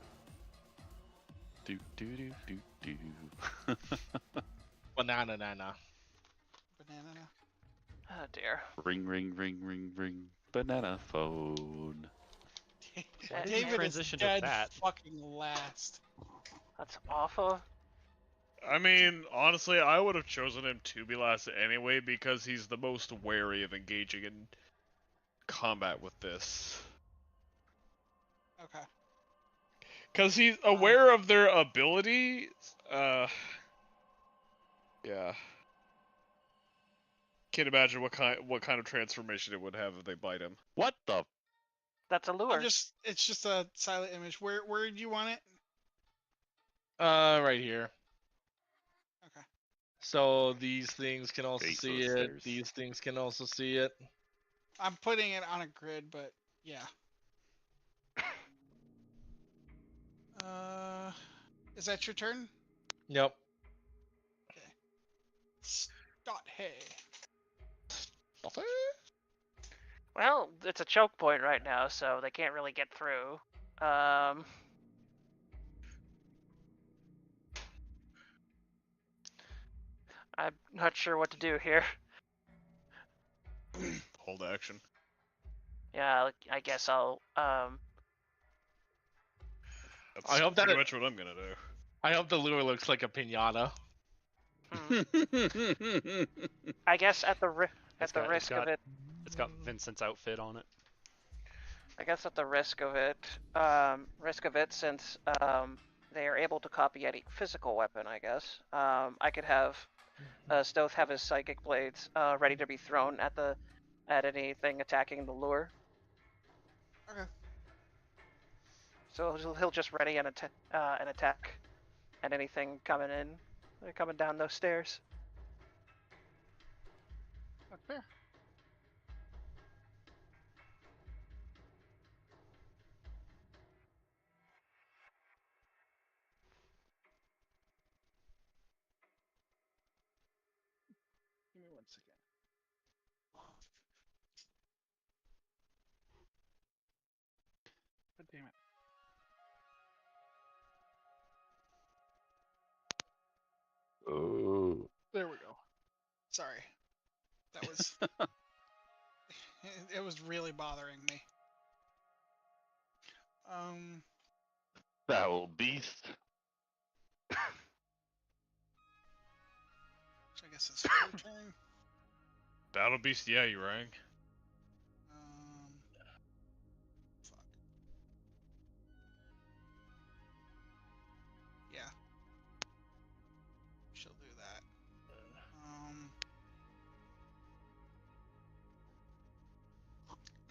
S4: Do do do do do.
S7: Banana nana.
S1: Banana.
S3: Oh dear.
S4: Ring ring ring ring ring. Banana phone.
S2: Why did you
S1: David is
S2: transition to
S1: dead
S2: that?
S1: fucking last.
S3: That's awful.
S5: I mean, honestly, I would have chosen him to be last anyway because he's the most wary of engaging in combat with this.
S1: Okay.
S5: Because he's aware of their ability. Yeah. Can't imagine what kind of transformation it would have if they bite him.
S4: What the?
S3: That's a lure.
S1: It's just a silent image. Where do you want it?
S7: Right here.
S1: Okay.
S7: So these things can also
S4: Base of
S7: see
S4: the
S7: it.
S4: stairs.
S7: These things can also see it.
S1: I'm putting it on a grid, but yeah. Is that your turn?
S7: Yep.
S1: Start hey.
S3: Well, it's a choke point right now, so they can't really get through. I'm not sure what to do here.
S5: Hold action.
S3: Yeah, I guess I'll
S5: That's
S7: I hope that
S5: pretty much what I'm gonna do.
S7: I hope the lure looks like a pinata.
S3: I guess at the risk of it.
S2: It's got Vincent's outfit on it.
S3: I guess at the risk of it, since they are able to copy any physical weapon, I guess I could have Stoth have his psychic blades ready to be thrown at anything attacking the lure.
S1: Okay.
S3: So he'll just ready an attack at anything coming down those stairs.
S8: That's fair. Give me 1 second. God damn it.
S4: Oh.
S8: There we go.
S1: Sorry. That was it was really bothering me.
S4: Foul beast.
S1: So I guess it's your turn.
S5: Battle Beast, yeah, you rang.
S1: Fuck. Yeah. She'll do that.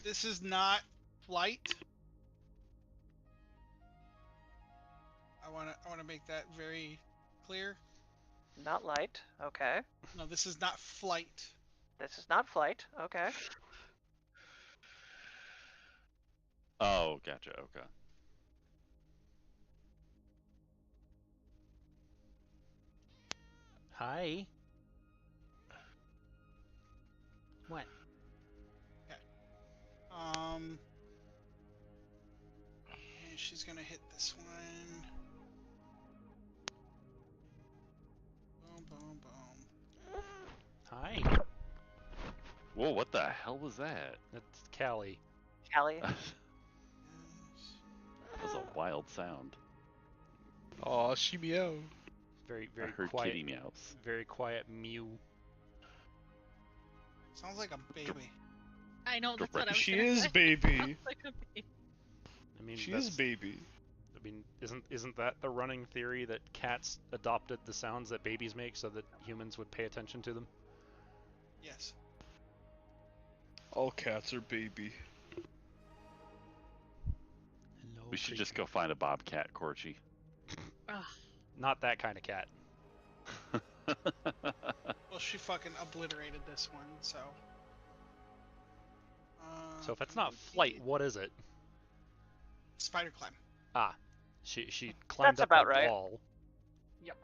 S1: This is not flight. I wanna make that very clear.
S3: Not light. Okay.
S1: No, this is not flight.
S3: This is not flight. Okay.
S4: Oh, gotcha. Okay.
S2: Hi. What?
S1: And she's gonna hit this one. Boom, boom, boom.
S2: Hi.
S4: Whoa, what the hell was that?
S2: That's Callie.
S3: Callie.
S4: That was a wild sound.
S9: Aw, she meow.
S2: Very,
S4: I
S2: very
S4: heard
S2: quiet.
S4: kitty meows.
S2: Very quiet mew.
S1: Sounds like a baby.
S6: I know that's what I was
S5: She
S6: gonna
S5: is
S6: say.
S5: baby.
S6: Like a baby.
S2: I mean,
S5: She is baby.
S2: I mean, isn't that the running theory that cats adopted the sounds that babies make so that humans would pay attention to them?
S1: Yes.
S5: All cats are baby.
S2: Hello,
S4: We should just go find a bobcat, Corchi.
S6: Ugh.
S2: Not that kind of cat.
S1: Well, she fucking obliterated this one, so.
S2: So if it's not flight, what is it?
S1: Spider climb.
S2: Ah, she climbed
S3: That's
S2: up
S3: about
S2: the
S3: right.
S2: wall.
S1: Yep.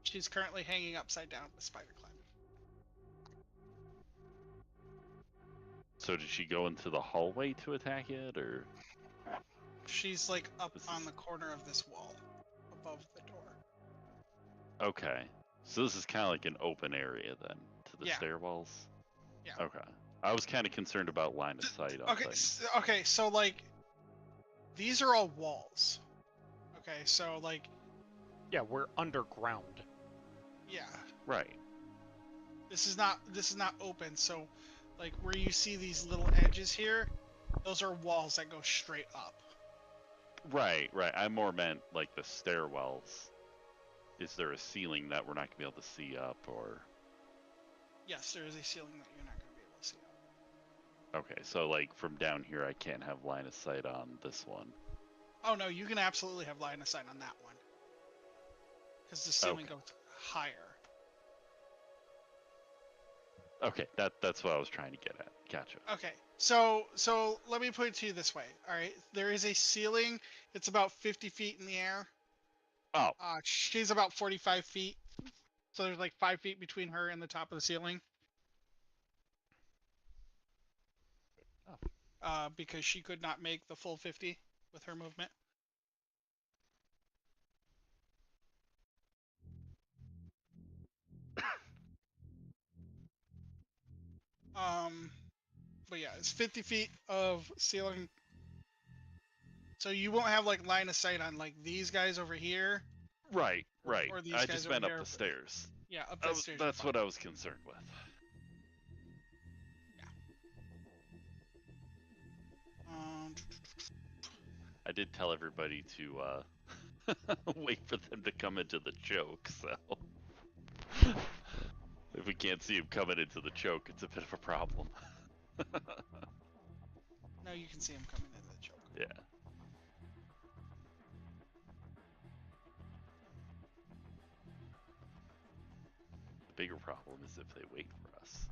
S1: She's currently hanging upside down with spider climb.
S4: So did she go into the hallway to attack it, or?
S1: She's like up
S4: This
S1: on
S4: is-
S1: the corner of this wall, above the door.
S4: Okay. So this is kind of like an open area then, to the
S1: Yeah.
S4: stairwells?
S1: Yeah.
S4: Okay. I was kind of concerned about line of sight on
S1: Okay,
S4: things.
S1: okay, so like, these are all walls. Okay, so like,
S2: Yeah, we're underground.
S1: yeah,
S4: Right.
S1: this is not open. So, like, where you see these little edges here, those are walls that go straight up.
S4: Right, right. I more meant like the stairwells. Is there a ceiling that we're not gonna be able to see up, or?
S1: Yes, there is a ceiling that you're not going to be able to see up.
S4: Okay, so like from down here, I can't have line of sight on this one.
S1: Oh no, you can absolutely have line of sight on that one, because the ceiling
S4: Okay.
S1: goes higher.
S4: Okay, that's what I was trying to get at. Gotcha.
S1: Okay, so let me put it to you this way. All right, there is a ceiling. It's about 50 feet in the air.
S4: Oh,
S1: She's about 45 feet, so there's like 5 feet between her and the top of the ceiling. Because she could not make the full 50 with her movement. But yeah, it's 50 feet of ceiling. So you won't have like line of sight on like these guys over here.
S4: right, right.
S1: Or these
S4: I
S1: guys
S4: just
S1: over
S4: meant up
S1: here,
S4: the
S1: but-
S4: stairs.
S1: Yeah, up the stairs.
S4: That's what I was concerned with.
S1: Um,
S4: I did tell everybody to wait for them to come into the choke, so if we can't see them coming into the choke, it's a bit of a problem.
S1: no, you can see him coming into the choke.
S4: Yeah. The bigger problem is if they wait for us.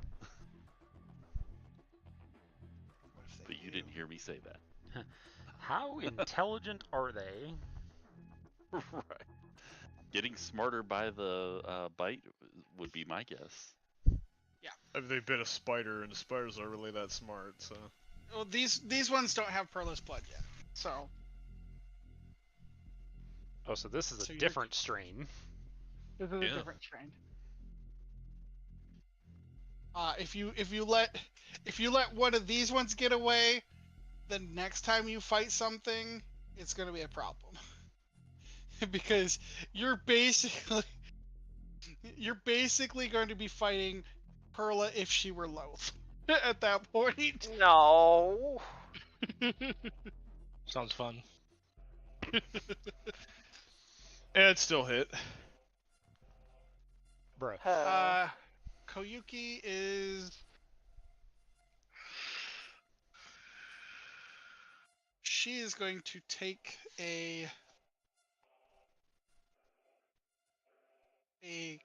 S1: What if they
S4: But you
S1: do?
S4: didn't hear me say that.
S2: How intelligent are they?
S4: Right. Getting smarter by the bite would be my guess.
S5: I mean, they bit a spider, and the spiders aren't really that smart, so.
S1: Well, these ones don't have Perla's blood yet, so
S2: Oh, so this is
S1: So
S2: a
S1: you're-
S2: different strain.
S8: This is a
S5: Yeah.
S8: different strain.
S1: if you let one of these ones get away, the next time you fight something, it's gonna be a problem. Because you're basically going to be fighting Perla if she were loath at that point.
S3: No.
S7: Sounds fun.
S5: And it still hit.
S2: Bruh.
S1: Koyuki is. She is going to take a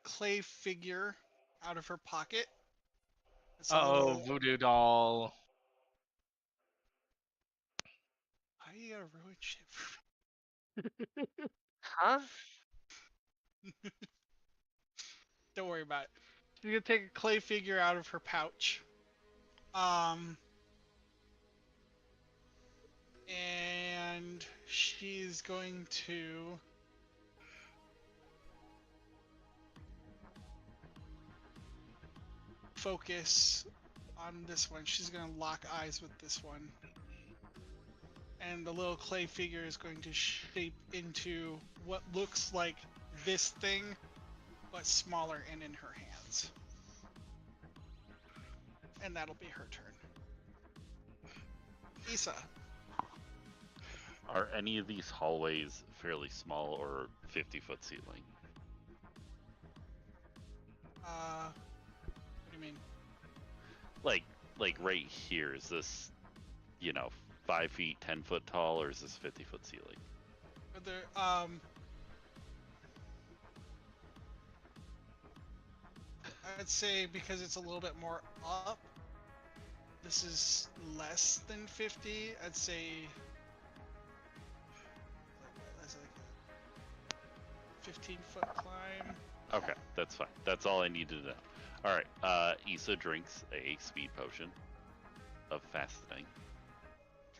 S1: clay figure out of her pocket. It's a
S7: Oh,
S1: little-
S7: voodoo doll.
S1: Why you gotta ruin shit for
S3: Huh?
S1: me? Don't worry about it. She's gonna take a clay figure out of her pouch. And she's going to focus on this one. She's gonna lock eyes with this one. And the little clay figure is going to shape into what looks like this thing, but smaller and in her hands. And that'll be her turn. Issa.
S4: Are any of these hallways fairly small or 50-foot ceiling?
S1: What do you mean?
S4: Like right here, is this, 5 feet, 10 foot tall, or is this 50-foot ceiling?
S1: Are there, I'd say because it's a little bit more up, this is less than 50. I'd say that's like a 15-foot climb.
S4: Okay, that's fine. That's all I needed to know. Alright, Issa drinks a speed potion. of fastening.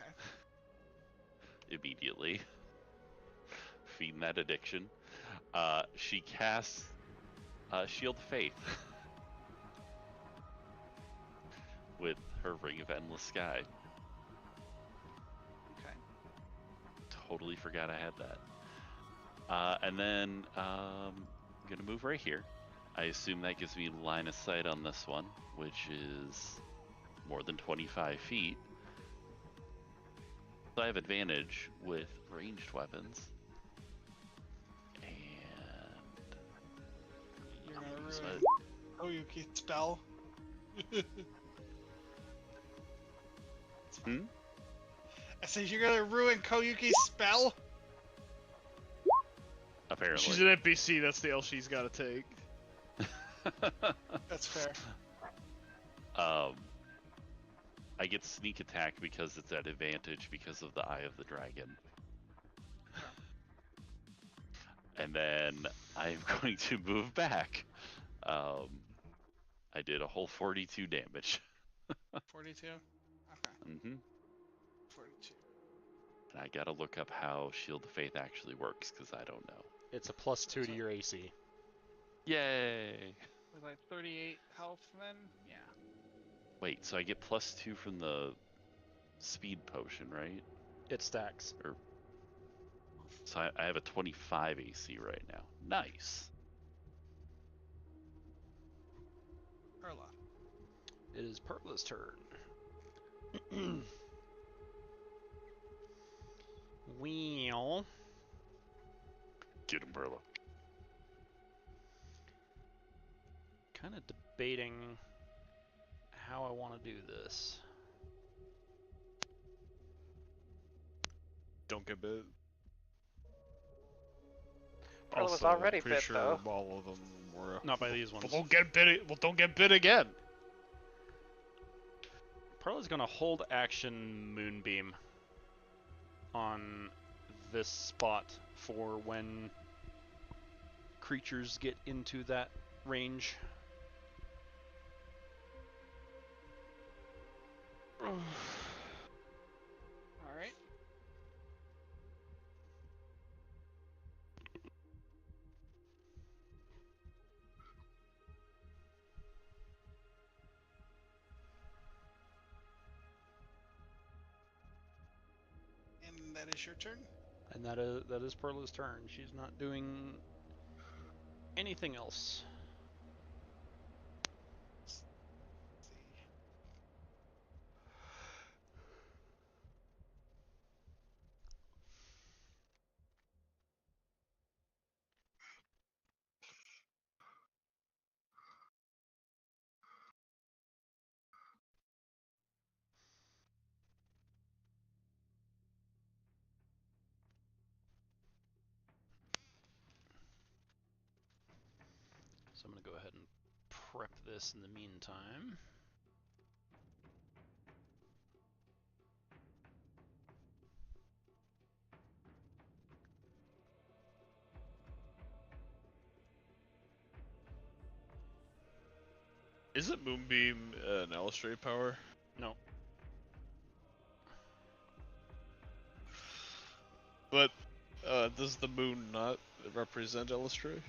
S1: Okay.
S4: Immediately. Feeding that addiction. She casts Shield of Faith with her Ring of Endless Sky.
S1: Okay.
S4: Totally forgot I had that. And then I'm gonna move right here. I assume that gives me line of sight on this one, which is more than 25 feet. So I have advantage with ranged weapons. And
S1: You're
S4: I'm
S1: gonna
S4: gonna use
S1: ruin
S4: my-
S1: Oyuki spell. It's fine.
S4: Hmm?
S1: I said you're gonna ruin Koyuki's spell?
S4: Apparently.
S9: She's an NPC. That's the L she's got to take.
S1: That's fair.
S4: I get sneak attack because it's at advantage because of the Eye of the Dragon. And then I'm going to move back. I did a whole 42 damage.
S1: 42? Okay.
S4: Mm-hmm.
S1: 42.
S4: And I gotta look up how Shield of Faith actually works because I don't know.
S2: It's a +2 to your AC.
S4: Yay!
S8: With like 38 health, then yeah.
S4: Wait, so I get +2 from the speed potion, right?
S2: It stacks.
S4: So I have a 25 AC right now. Nice.
S1: Perla.
S2: It is Perla's turn. Well,
S4: Get him, Perla.
S2: kind of debating how I want to do this.
S5: Don't get bit.
S3: Pearl was
S5: Also,
S3: already
S5: I'm pretty
S3: bit,
S5: sure
S3: though.
S5: all of them were.
S2: Not by these ones.
S5: Well, don't get bit. Well, don't get bit again.
S2: Perla's gonna hold action Moonbeam on this spot for when creatures get into that range.
S8: Alright.
S1: And that is your turn?
S2: And that is Perla's turn. She's not doing anything else.
S1: Let's see.
S2: So I'm gonna go ahead and prep this in the meantime.
S5: Isn't Moonbeam an illustrate power?
S2: No,
S5: But does the moon not represent illustrate?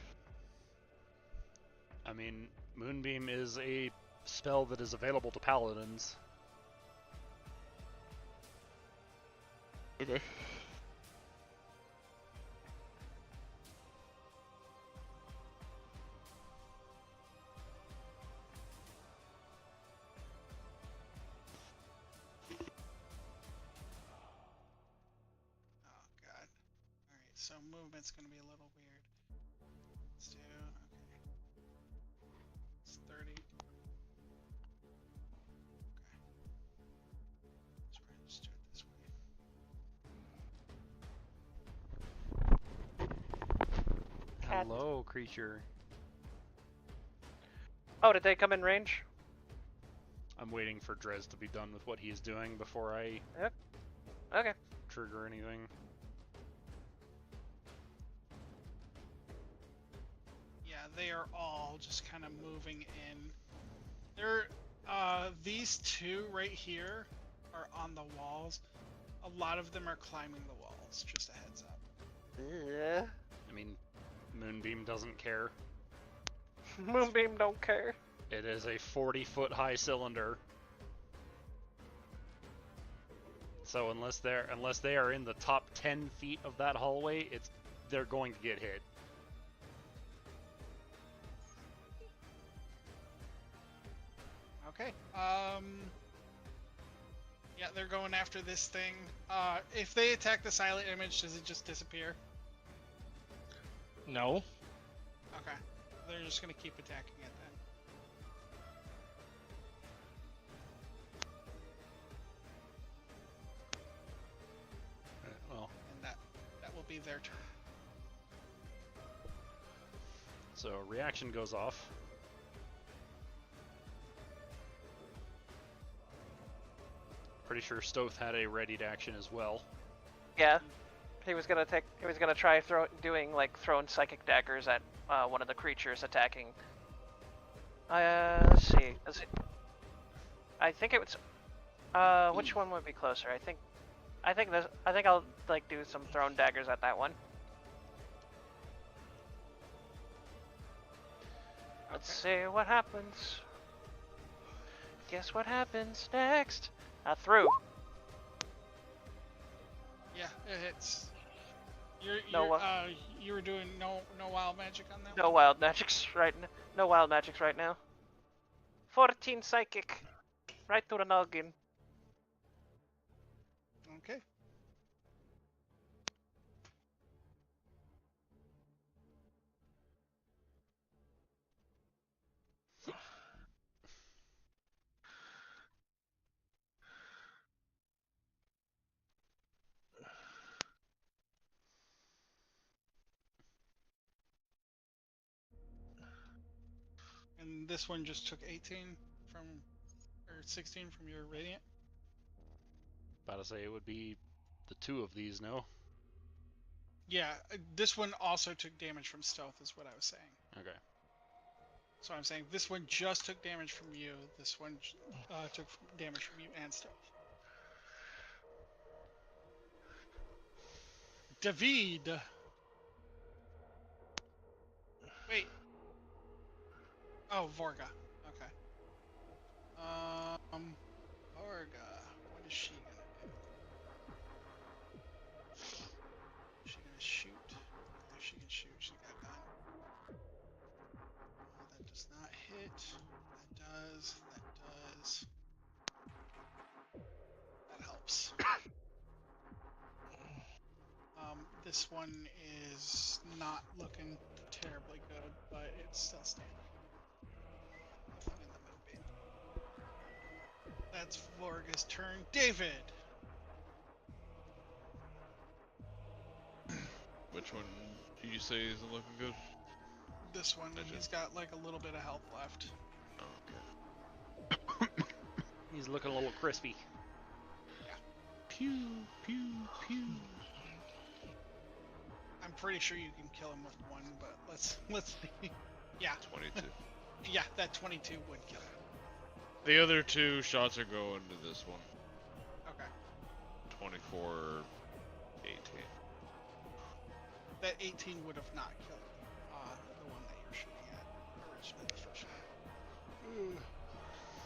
S2: I mean, Moonbeam is a spell that is available to paladins.
S5: Okay.
S1: Oh god. Alright, so movement's gonna be a little weird. Let's do okay. It's 30. Okay. Let's do it this way.
S3: Cat.
S2: Hello, creature.
S3: Oh, did they come in range?
S2: I'm waiting for Drez to be done with what he's doing before I
S3: Okay.
S2: trigger anything.
S1: Yeah, they are all just kind of moving in. They're These two right here are on the walls. A lot of them are climbing the walls. Just a heads up.
S3: Yeah.
S2: I mean, Moonbeam doesn't care.
S3: Moonbeam don't care.
S2: It is a 40-foot high cylinder. So unless they are in the top 10 feet of that hallway, they're going to get hit.
S1: Okay. Yeah, they're going after this thing. If they attack the silent image, does it just disappear?
S7: No.
S1: Okay. They're just gonna keep attacking it then.
S2: Well,
S1: And that will be their turn.
S2: so reaction goes off. Pretty sure Stoth had a readied action as well.
S3: Yeah. He was gonna try doing like throwing psychic daggers at one of the creatures attacking. Let's see. I think it was. Which one would be closer? I think I'll like do some thrown daggers at that one. Let's see what happens. Guess what happens next? I threw.
S1: Yeah, it hits. You were doing no wild magic on that
S3: No
S1: one?
S3: wild magics right now. No wild magics right now. 14 psychic. Right to the noggin.
S1: Okay. And this one just took 18 from, or 16 from your radiant.
S2: About to say it would be the two of these, no?
S1: Yeah, this one also took damage from stealth, is what I was saying.
S2: Okay.
S1: So I'm saying this one just took damage from you. This one took damage from you and stealth. David. Wait. Oh, Vorga. Okay. Vorga. What is she gonna do? Is she gonna shoot? If she can shoot, she got gun. That does not hit. That does. That does. That helps. This one is not looking terribly good, but it's still standing. Nothing in the moonbeam. That's Vorga's turn. David!
S5: Which one did you say isn't looking good?
S1: This one,
S5: Gotcha.
S1: he's got like a little bit of health left.
S5: Oh, okay.
S2: He's looking a little crispy.
S5: Pew, pew, pew.
S1: I'm pretty sure you can kill him with one, but let's see. Yeah.
S5: 22.
S1: Yeah, that 22 would kill him.
S5: The other two shots are going to this one.
S1: Okay.
S5: 24, 18.
S1: That 18 would have not killed the one that you're shooting at originally, the first one.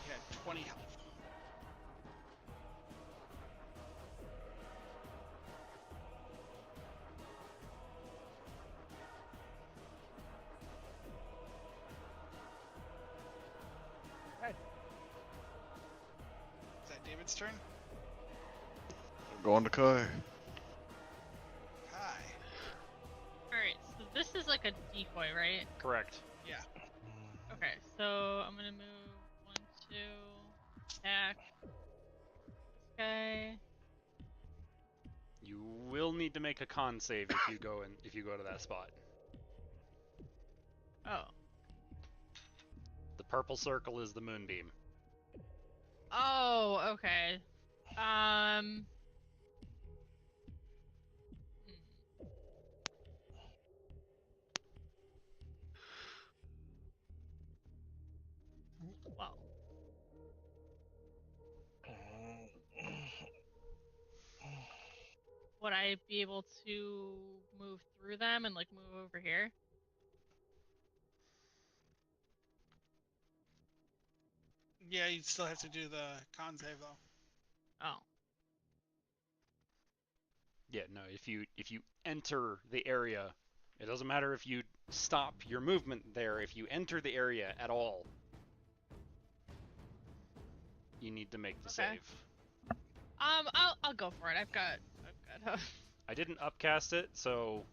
S1: He had 20 health. Right. Is that David's turn?
S5: I'm going to Kai.
S1: Hi.
S6: Alright, so this is like a decoy, right?
S2: Correct.
S1: Yeah.
S6: Okay, so I'm gonna move 1, 2, attack. This guy.
S2: You will need to make a con save if you go to that spot.
S6: Oh.
S2: The purple circle is the moonbeam.
S6: Oh, okay. Hmm. Well. would I be able to move through them and like move over here?
S1: Yeah, you'd still have to do the con save though.
S6: Oh.
S2: Yeah, no, if you enter the area, it doesn't matter if you stop your movement there, if you enter the area at all, you need to make the
S6: Okay.
S2: save.
S6: I'll go for it. I've got
S2: I didn't upcast it, so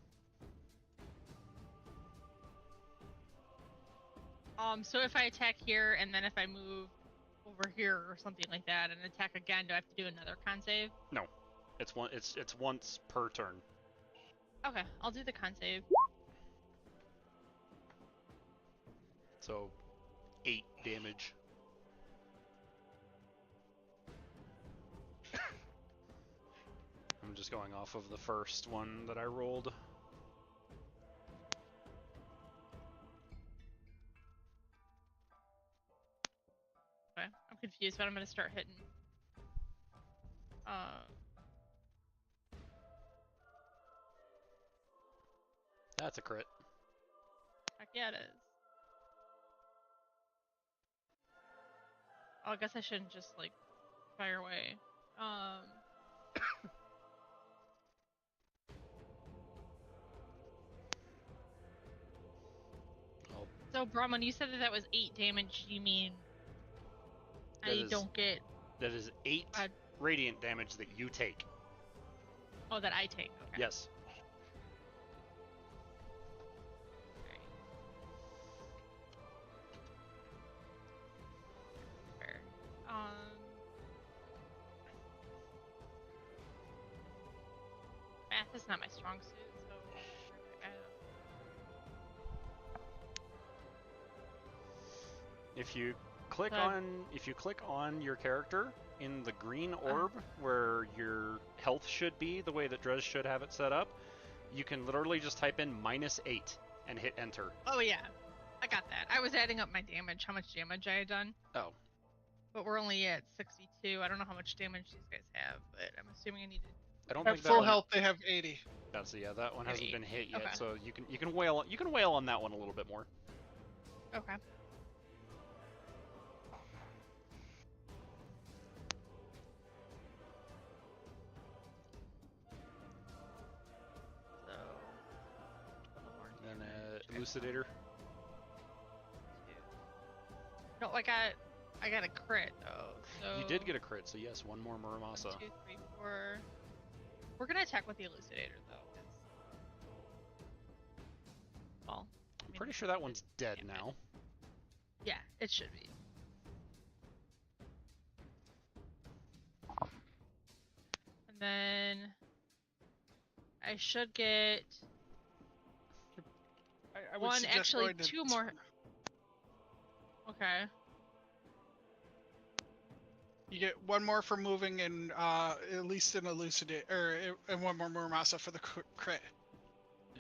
S6: so if I attack here and then if I move over here or something like that and attack again, do I have to do another con save?
S2: no. It's once per turn.
S6: Okay, I'll do the con save.
S2: So 8 damage. I'm just going off of the first one that I rolled.
S6: Okay, I'm confused, but I'm gonna start hitting.
S2: That's a crit.
S6: Heck yeah, it is. Oh, I guess I shouldn't just like fire away. So Brahman, you said that was 8 damage. You mean don't get?
S2: That is 8 radiant damage that you take.
S6: Oh, that I take. Okay.
S2: Yes.
S6: Fair. Math is not my strong suit, so
S2: If you click on your character in the green orb where your health should be, the way that Drez should have it set up, you can literally just type in -8 and hit enter.
S6: Oh yeah, I got that. I was adding up my damage, how much damage I had done.
S2: Oh.
S6: But we're only at 62. I don't know how much damage these guys have, but I'm assuming I need to.
S2: I don't
S1: At
S2: think that
S1: full
S2: one,
S1: health, they have 80.
S2: That's that one hasn't been hit yet,
S6: Okay.
S2: so you can wail on that one a little bit more.
S6: Okay.
S2: Then Elucidator.
S6: No, I got a crit though. So
S2: You did get a crit, so yes, one more
S6: 1,
S2: Muramasa.
S6: 2, 3, 4. We're gonna attack with the Elucidator though. Well,
S2: I'm pretty sure that one's dead now.
S6: Yeah, it should be. And then I should get
S1: I would
S6: one,
S1: suggest
S6: actually
S1: going to
S6: 2 more. Okay.
S1: You get one more for moving and at least an elucidate, and one more Muramasa for the crit.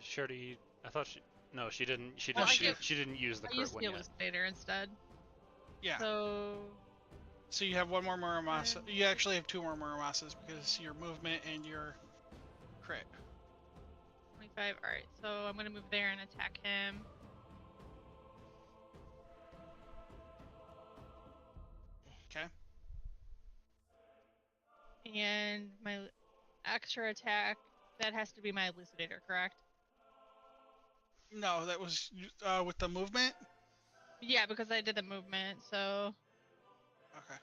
S2: Sherry, I thought she. No, she didn't. She
S6: Well,
S2: didn't. She didn't use the
S6: I
S2: crit
S6: used
S2: one
S6: the
S2: yet.
S6: Elucidator instead.
S1: Yeah.
S6: So
S1: you have one more Muramasa. You actually have 2 more Muramasas because your movement and your crit.
S6: 25. All right. So I'm gonna move there and attack him.
S1: Okay.
S6: And my extra attack, that has to be my Elucidator, correct?
S1: No, that was with the movement.
S6: Yeah, because I did the movement, so
S1: Okay.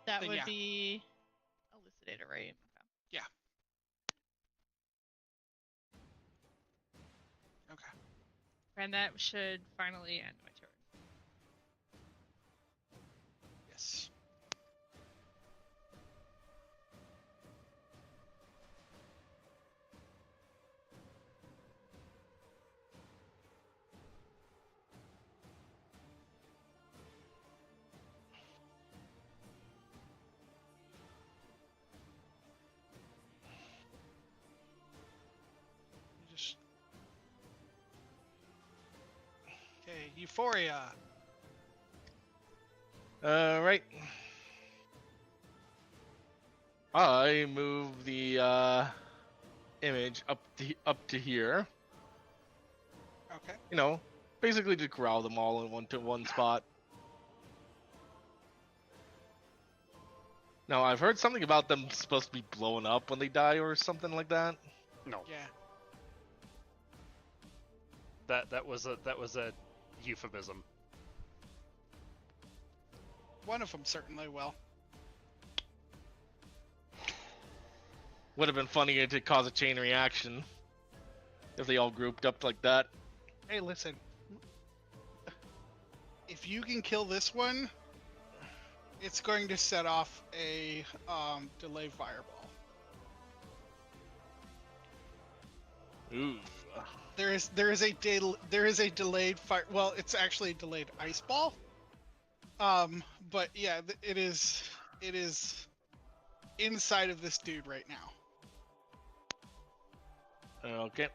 S6: that
S1: Then
S6: would
S1: yeah.
S6: be Elucidator, right?
S1: Yeah. Okay.
S6: And that should finally end my turn.
S1: Yes. Okay, Euphoria.
S7: Right. I move the image up to here.
S1: Okay.
S7: You know, basically just corral them all in one spot. Now I've heard something about them supposed to be blowing up when they die or something like that.
S2: No,
S1: Yeah.
S2: that was a euphemism.
S1: One of them certainly will.
S7: Would have been funnier to cause a chain reaction if they all grouped up like that.
S1: Hey, listen. If you can kill this one, it's going to set off a delayed fireball.
S7: Ooh.
S1: There is a delayed fire. Well, it's actually a delayed ice ball. But yeah, it is inside of this dude right now.
S7: Okay.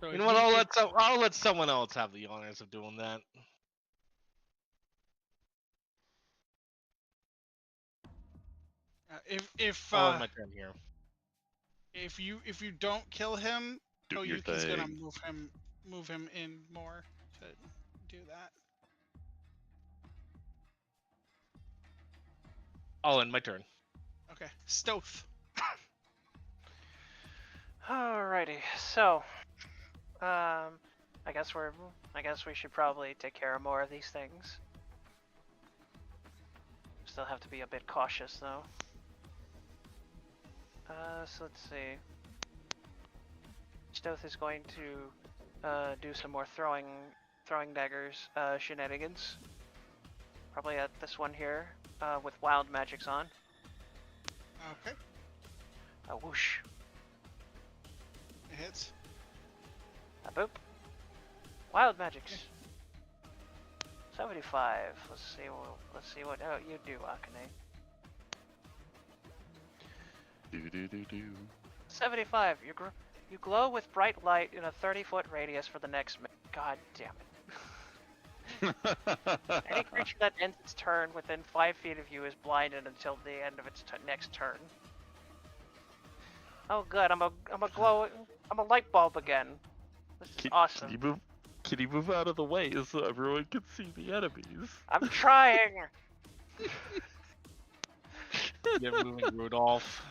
S1: So
S7: You know what? I'll let someone else have the honors of doing that.
S1: If
S7: I'll have my turn here.
S1: if you don't kill him,
S4: Do your
S1: Oyuki's gonna
S4: thing.
S1: move him in more to do that.
S7: I'll end my turn.
S1: Okay, Stoth.
S3: Alrighty, so, I guess we should probably take care of more of these things. Still have to be a bit cautious though. So let's see. Stoth is going to do some more throwing daggers shenanigans. Probably at this one here with wild magics on.
S1: Okay,
S3: Whoosh.
S1: it hits.
S3: A boop. Wild magics. 75. Let's see what you do, Akane.
S4: Do.
S3: 75. You glow with bright light in a 30-foot radius for the next minute. God damn it. Any creature that ends its turn within 5 feet of you is blinded until the end of its next turn. Oh good, I'm a light bulb again. This is awesome.
S4: Can you move out of the way so everyone can see the enemies?
S3: I'm trying.
S7: Get moving, Rudolph.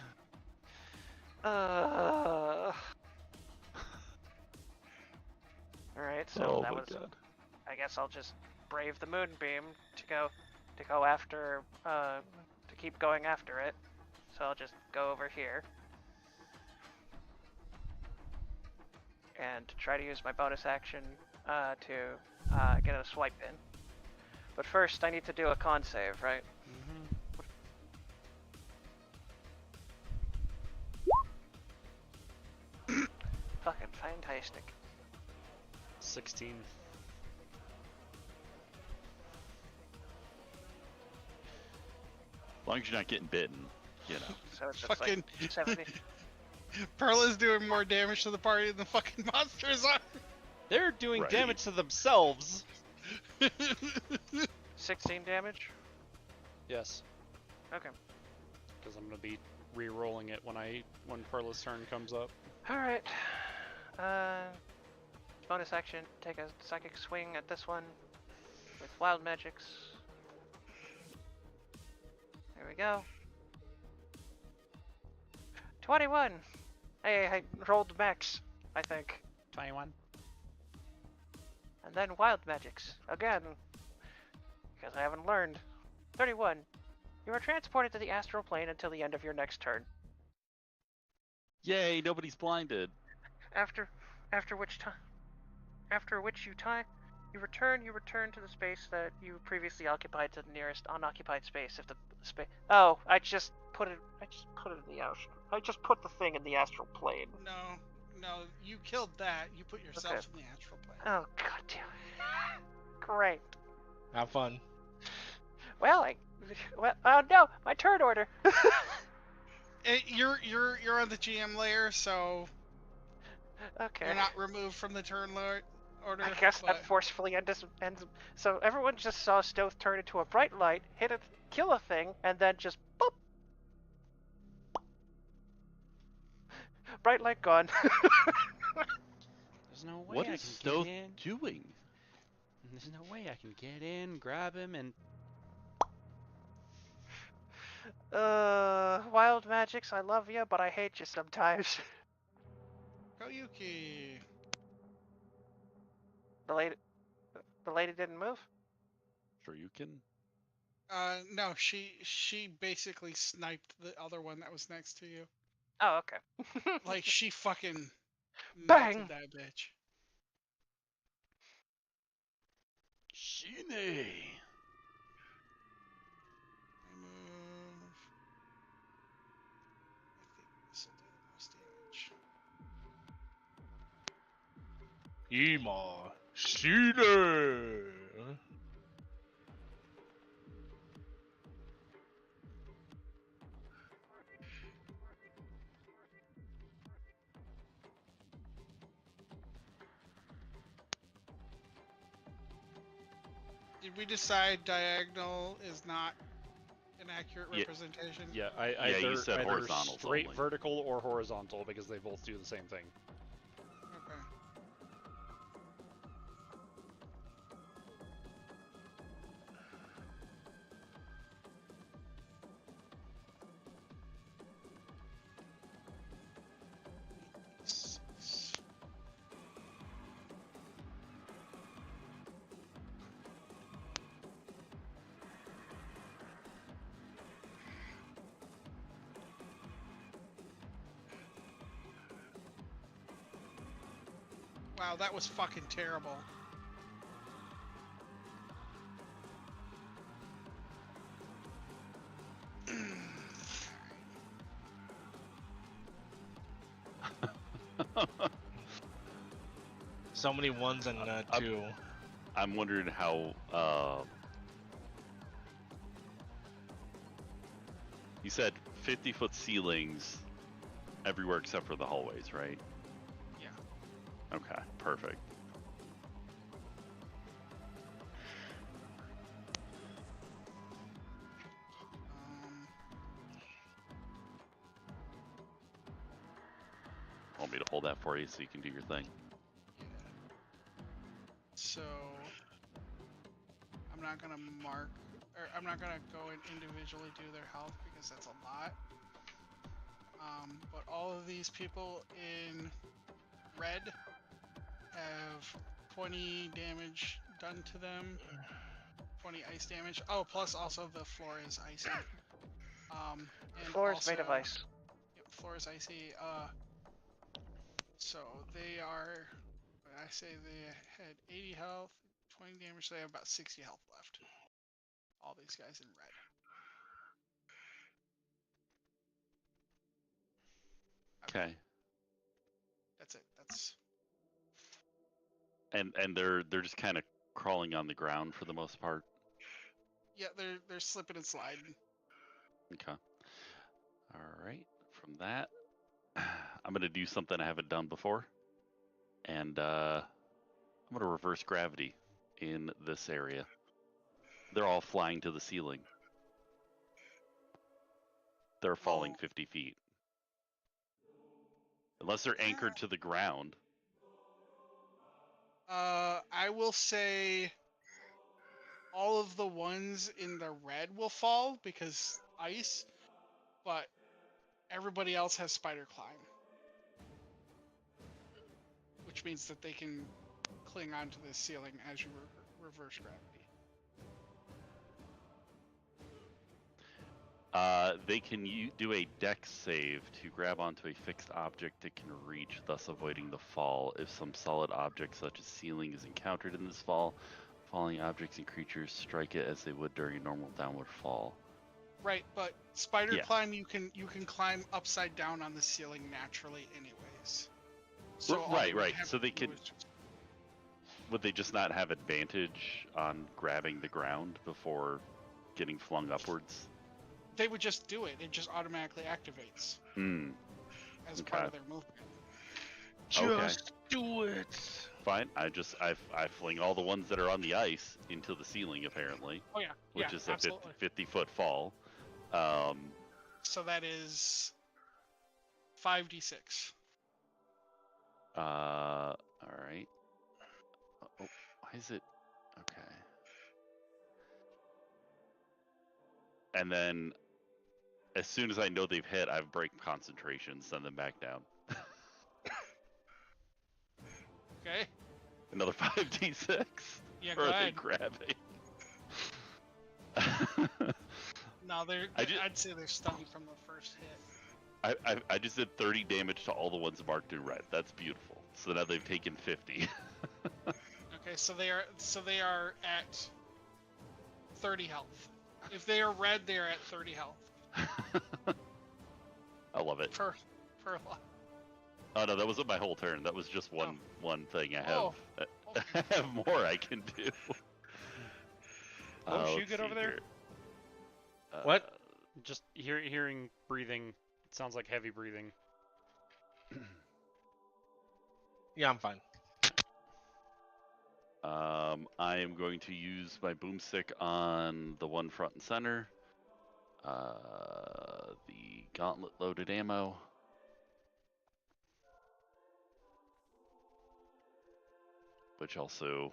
S3: Alright, so
S4: Oh
S3: that
S4: my
S3: was.
S4: god.
S3: I guess I'll just brave the moonbeam to go after to keep going after it. So I'll just go over here and try to use my bonus action to get a swipe in. But first, I need to do a con save, right? Fucking fantastic.
S2: 16.
S4: As long as you're not getting bitten, you know.
S3: So it's just
S1: Fucking
S3: like 70.
S1: Perla's doing more damage to the party than the fucking monsters are.
S2: They're doing
S4: Right.
S2: damage to themselves.
S3: 16 damage?
S2: Yes,
S3: Okay.
S2: because I'm gonna be re-rolling it when Perla's turn comes up.
S3: Alright. Bonus action, take a psychic swing at this one with wild magics. There we go. 21! Hey, I rolled max, I think.
S2: 21.
S3: And then wild magics, again. Because I haven't learned. 31. You are transported to the astral plane until the end of your next turn.
S4: Yay, nobody's blinded.
S3: After which you return to the space that you previously occupied, to the nearest unoccupied space. If the space. Oh, I just put it in the astral. I just put the thing in the astral plane.
S1: No, you killed that. You put yourself
S3: Okay.
S1: in the astral plane.
S3: Oh god damn it! Great.
S7: Have fun.
S3: Well, oh no, my turn order.
S1: You're on the GM layer, so
S3: Okay.
S1: you're not removed from the turn order.
S3: I guess
S1: but
S3: that forcefully ends. So everyone just saw Stoth turn into a bright light, kill a thing, and then just boop. Bright light gone.
S2: There's no way
S4: What
S2: I
S4: is
S2: can
S4: Stoth
S2: get in.
S4: doing?
S2: There's no way I can get in, grab him, and
S3: Wild magics, I love you, but I hate you sometimes.
S1: Koyuki.
S3: The lady didn't move.
S4: Sure you can.
S1: No, she basically sniped the other one that was next to you.
S3: Oh, okay.
S1: Like she fucking
S3: Bang!
S1: melted that bitch.
S4: Shine.
S1: I move. I think this will do the most damage.
S7: Ima Shine.
S1: Did we decide diagonal is not an accurate
S4: Yeah.
S1: representation?
S2: yeah,
S4: Yeah, you said
S2: either
S4: horizontals
S2: straight
S4: only.
S2: vertical or horizontal because they both do the same thing.
S1: Okay. Wow, that was fucking terrible.
S7: So many ones and two.
S4: I'm wondering how. You said 50-foot ceilings everywhere except for the hallways, right?
S1: Yeah.
S4: Okay, perfect. Want me to hold that for you so you can do your thing?
S1: Yeah. So I'm not gonna mark, or I'm not gonna go and individually do their health because that's a lot. But all of these people in red have 20 damage done to them. 20 ice damage. Oh, plus also the floor is icy. And
S3: Floor is
S1: also,
S3: made of ice.
S1: Yep, floor is icy. So they are. I say they had 80 health, 20 damage. So they have about 60 health left. All these guys in red.
S4: Okay.
S1: That's it. That's.
S4: And they're just kind of crawling on the ground for the most part.
S1: Yeah, they're slipping and sliding.
S4: Okay. All right. From that, I'm gonna do something I haven't done before, and I'm gonna reverse gravity in this area. They're all flying to the ceiling. They're falling 50 feet. Unless they're anchored to the ground.
S1: I will say all of the ones in the red will fall because ice, but everybody else has spider climb, which means that they can cling onto the ceiling as you reverse gravity.
S4: They can do a dex save to grab onto a fixed object it can reach, thus avoiding the fall. If some solid object such as ceiling is encountered in this fall, falling objects and creatures strike it as they would during a normal downward fall.
S1: Right, but spider
S4: Yeah.
S1: climb you can climb upside down on the ceiling naturally anyways. So all
S4: right,
S1: you would
S4: right.
S1: have
S4: So they
S1: to do
S4: could.
S1: is just-
S4: Would they just not have advantage on grabbing the ground before getting flung upwards?
S1: They would just do it. It just automatically activates
S4: Hmm.
S1: as part
S4: Okay.
S1: of their movement.
S7: Just do it.
S4: Fine. I fling all the ones that are on the ice into the ceiling apparently,
S8: Oh yeah,
S4: which
S8: yeah,
S4: is a
S8: absolutely.
S4: 50-foot fall.
S1: So that is 5d6.
S4: All right. Oh, why is it? Okay. And then, as soon as I know they've hit, I break concentration, send them back down.
S1: Okay.
S4: Another 5d6.
S1: Yeah,
S4: Or
S1: go
S4: are they
S1: ahead.
S4: grabbing?
S1: No,
S4: I just-
S1: I'd say they're stunned from the first hit.
S4: I just did 30 damage to all the ones marked in red. That's beautiful. So now they've taken 50.
S1: Okay, so they are at 30 health. If they are red, they are at 30 health
S4: I love it.
S1: per lot.
S4: Oh no, that wasn't my whole turn. That was just one thing. I have
S1: Oh, okay.
S4: I have more I can do.
S2: Oh,
S4: let's
S2: you good
S4: see
S2: over there?
S4: here.
S7: What?
S2: Just hearing breathing. It sounds like heavy breathing.
S7: Yeah, I'm fine.
S4: I am going to use my boomstick on the one front and center. The gauntlet loaded ammo. Which also,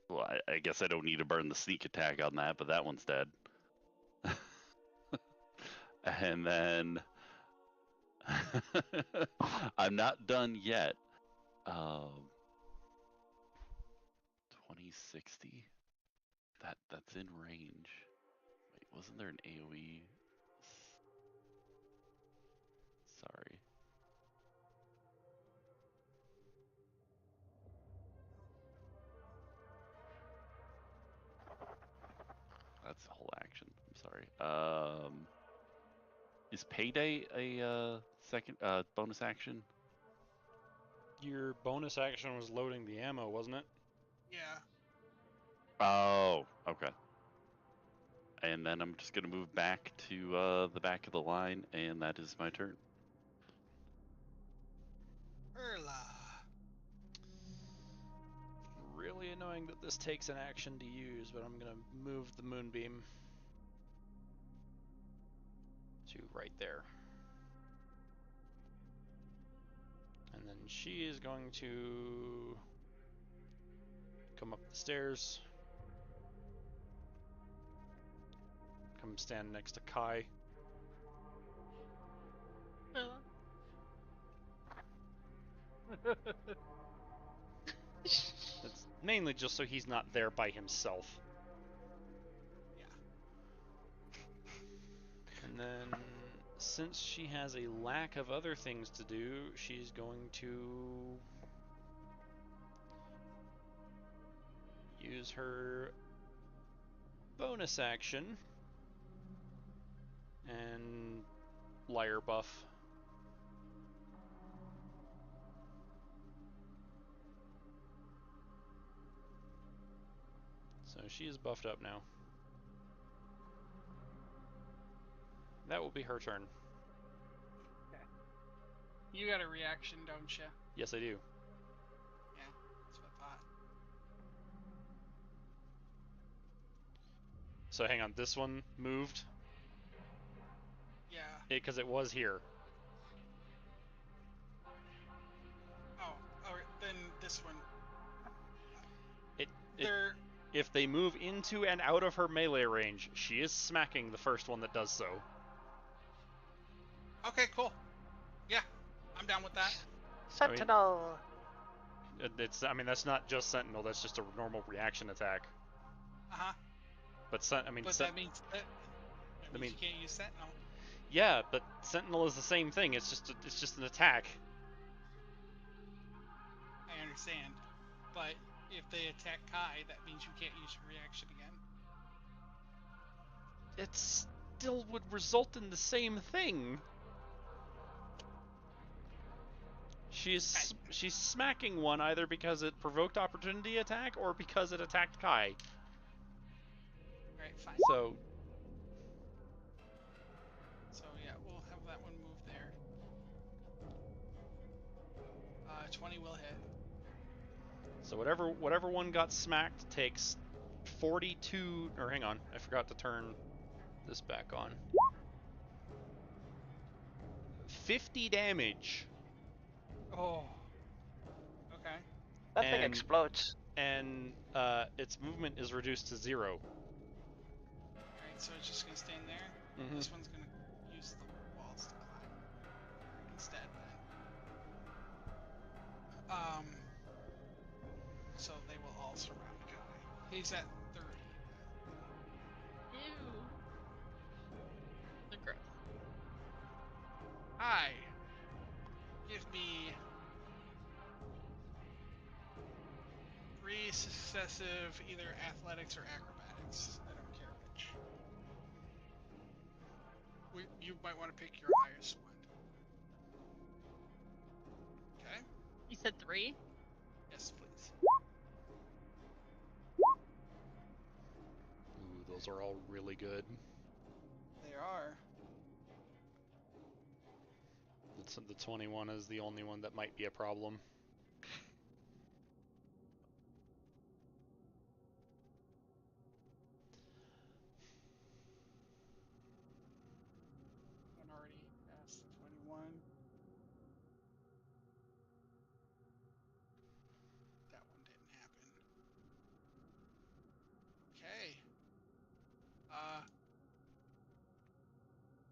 S4: well, I guess I don't need to burn the sneak attack on that, but that one's dead. And then I'm not done yet. 2060. That's in range. Wait, wasn't there an AoE? Sorry. That's the whole action. I'm sorry. Is payday a second bonus action?
S2: Your bonus action was loading the ammo, wasn't it?
S1: Yeah.
S4: Oh, okay. And then I'm just gonna move back to the back of the line, and that is my turn.
S1: Erla.
S2: Really annoying that this takes an action to use, but I'm gonna move the moonbeam to right there. And then she is going to come up the stairs. Come stand next to Kai. It's mainly just so he's not there by himself.
S1: Yeah.
S2: And then, since she has a lack of other things to do, she's going to use her bonus action and liar buff. So she is buffed up now. That will be her turn.
S1: Okay. You got a reaction, don't you?
S2: Yes, I do.
S1: Yeah, that's what I thought.
S2: So hang on, this one moved?
S1: Yeah.
S2: Because it was here.
S1: Oh, alright, then this one.
S2: It,
S1: They're
S2: if they move into and out of her melee range, she is smacking the first one that does so.
S1: okay. Cool. Yeah, I'm down with that.
S3: Sentinel.
S2: I mean, that's not just Sentinel. That's just a normal reaction attack.
S1: Uh huh.
S2: But
S1: That means that means
S2: mean-
S1: you can't use Sentinel.
S2: yeah, but Sentinel is the same thing. It's just an attack.
S1: I understand, but if they attack Kai, that means you can't use your reaction again.
S2: It still would result in the same thing. She's smacking one either because it provoked opportunity attack or because it attacked Kai.
S1: Alright, fine.
S2: So
S1: Yeah, we'll have that one move there. 20 will hit.
S2: So whatever one got smacked takes 42. Or hang on, I forgot to turn this back on. 50 damage.
S8: Oh. Okay.
S3: That thing
S2: And-
S3: explodes.
S2: And its movement is reduced to 0.
S1: Alright, so it's just gonna stand there.
S2: Mhm.
S1: This one's gonna use the walls to climb instead then. So they will all surround Kai. He's at 30.
S6: Ew. The gross.
S1: Hi. Give me 3 successive either athletics or acrobatics. I don't care which. You might want to pick your highest one. Okay?
S6: You said 3?
S1: Yes, please.
S2: Ooh, those are all really good.
S1: They are.
S2: The 21 is the only one that might be a problem.
S1: One already passed 21. That one didn't happen. Okay.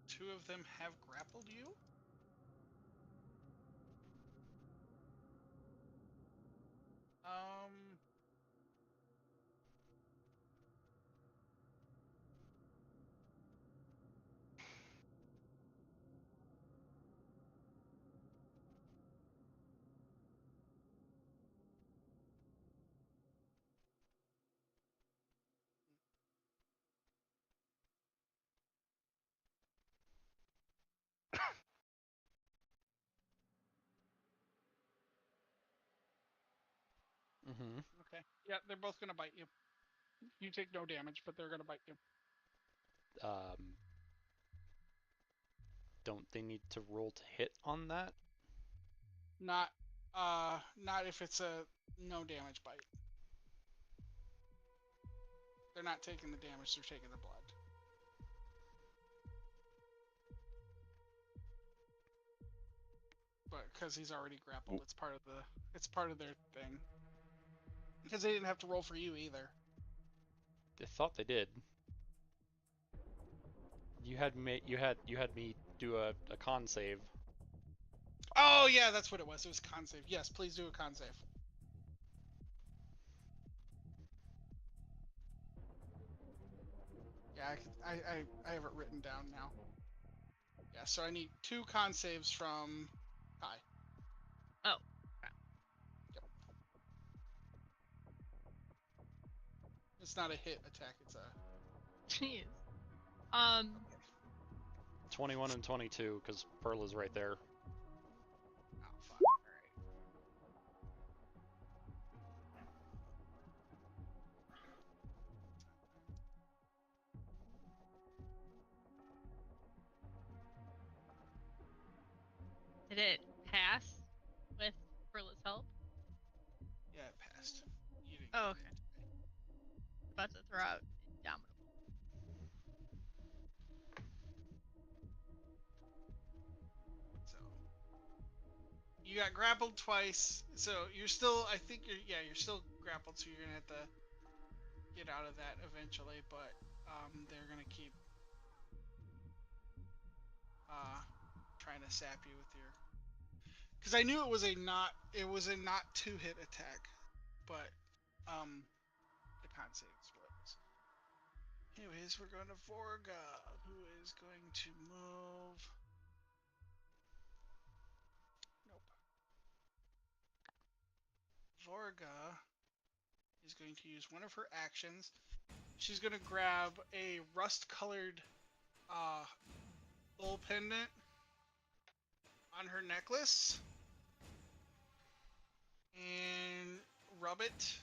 S1: 2 of them have grappled you.
S2: Mm-hmm.
S8: Okay. Yeah, they're both gonna bite you. You take no damage, but they're gonna bite you.
S2: Don't they need to roll to hit on that?
S1: Not if it's a no damage bite. They're not taking the damage, they're taking the blood. But because he's already grappled, it's part of their thing. Because they didn't have to roll for you either.
S2: I thought they did. You had me do a con save.
S1: Oh yeah, that's what it was. It was con save. Yes, please do a con save. Yeah, I have it written down now. Yeah, so I need 2 con saves from Kai.
S6: Oh.
S1: Yep. It's not a hit attack. It's a.
S6: Jeez.
S2: 21 and 22, because Pearl is right there.
S1: Oh fuck! All right.
S6: Did it pass with Perla's help?
S1: Yeah, it passed. You didn't.
S6: Oh, okay. About to throw out Indomitable.
S1: So you got grappled twice. So you're still. I think you're still grappled. So you're gonna have to get out of that eventually. But they're gonna keep trying to sap you with your. Because I knew it was a not 2-hit attack, but the con saves was. Anyways, we're going to Vorga, who is going to move. Nope. Vorga is going to use one of her actions. She's going to grab a rust-colored bull pendant on her necklace and rub it.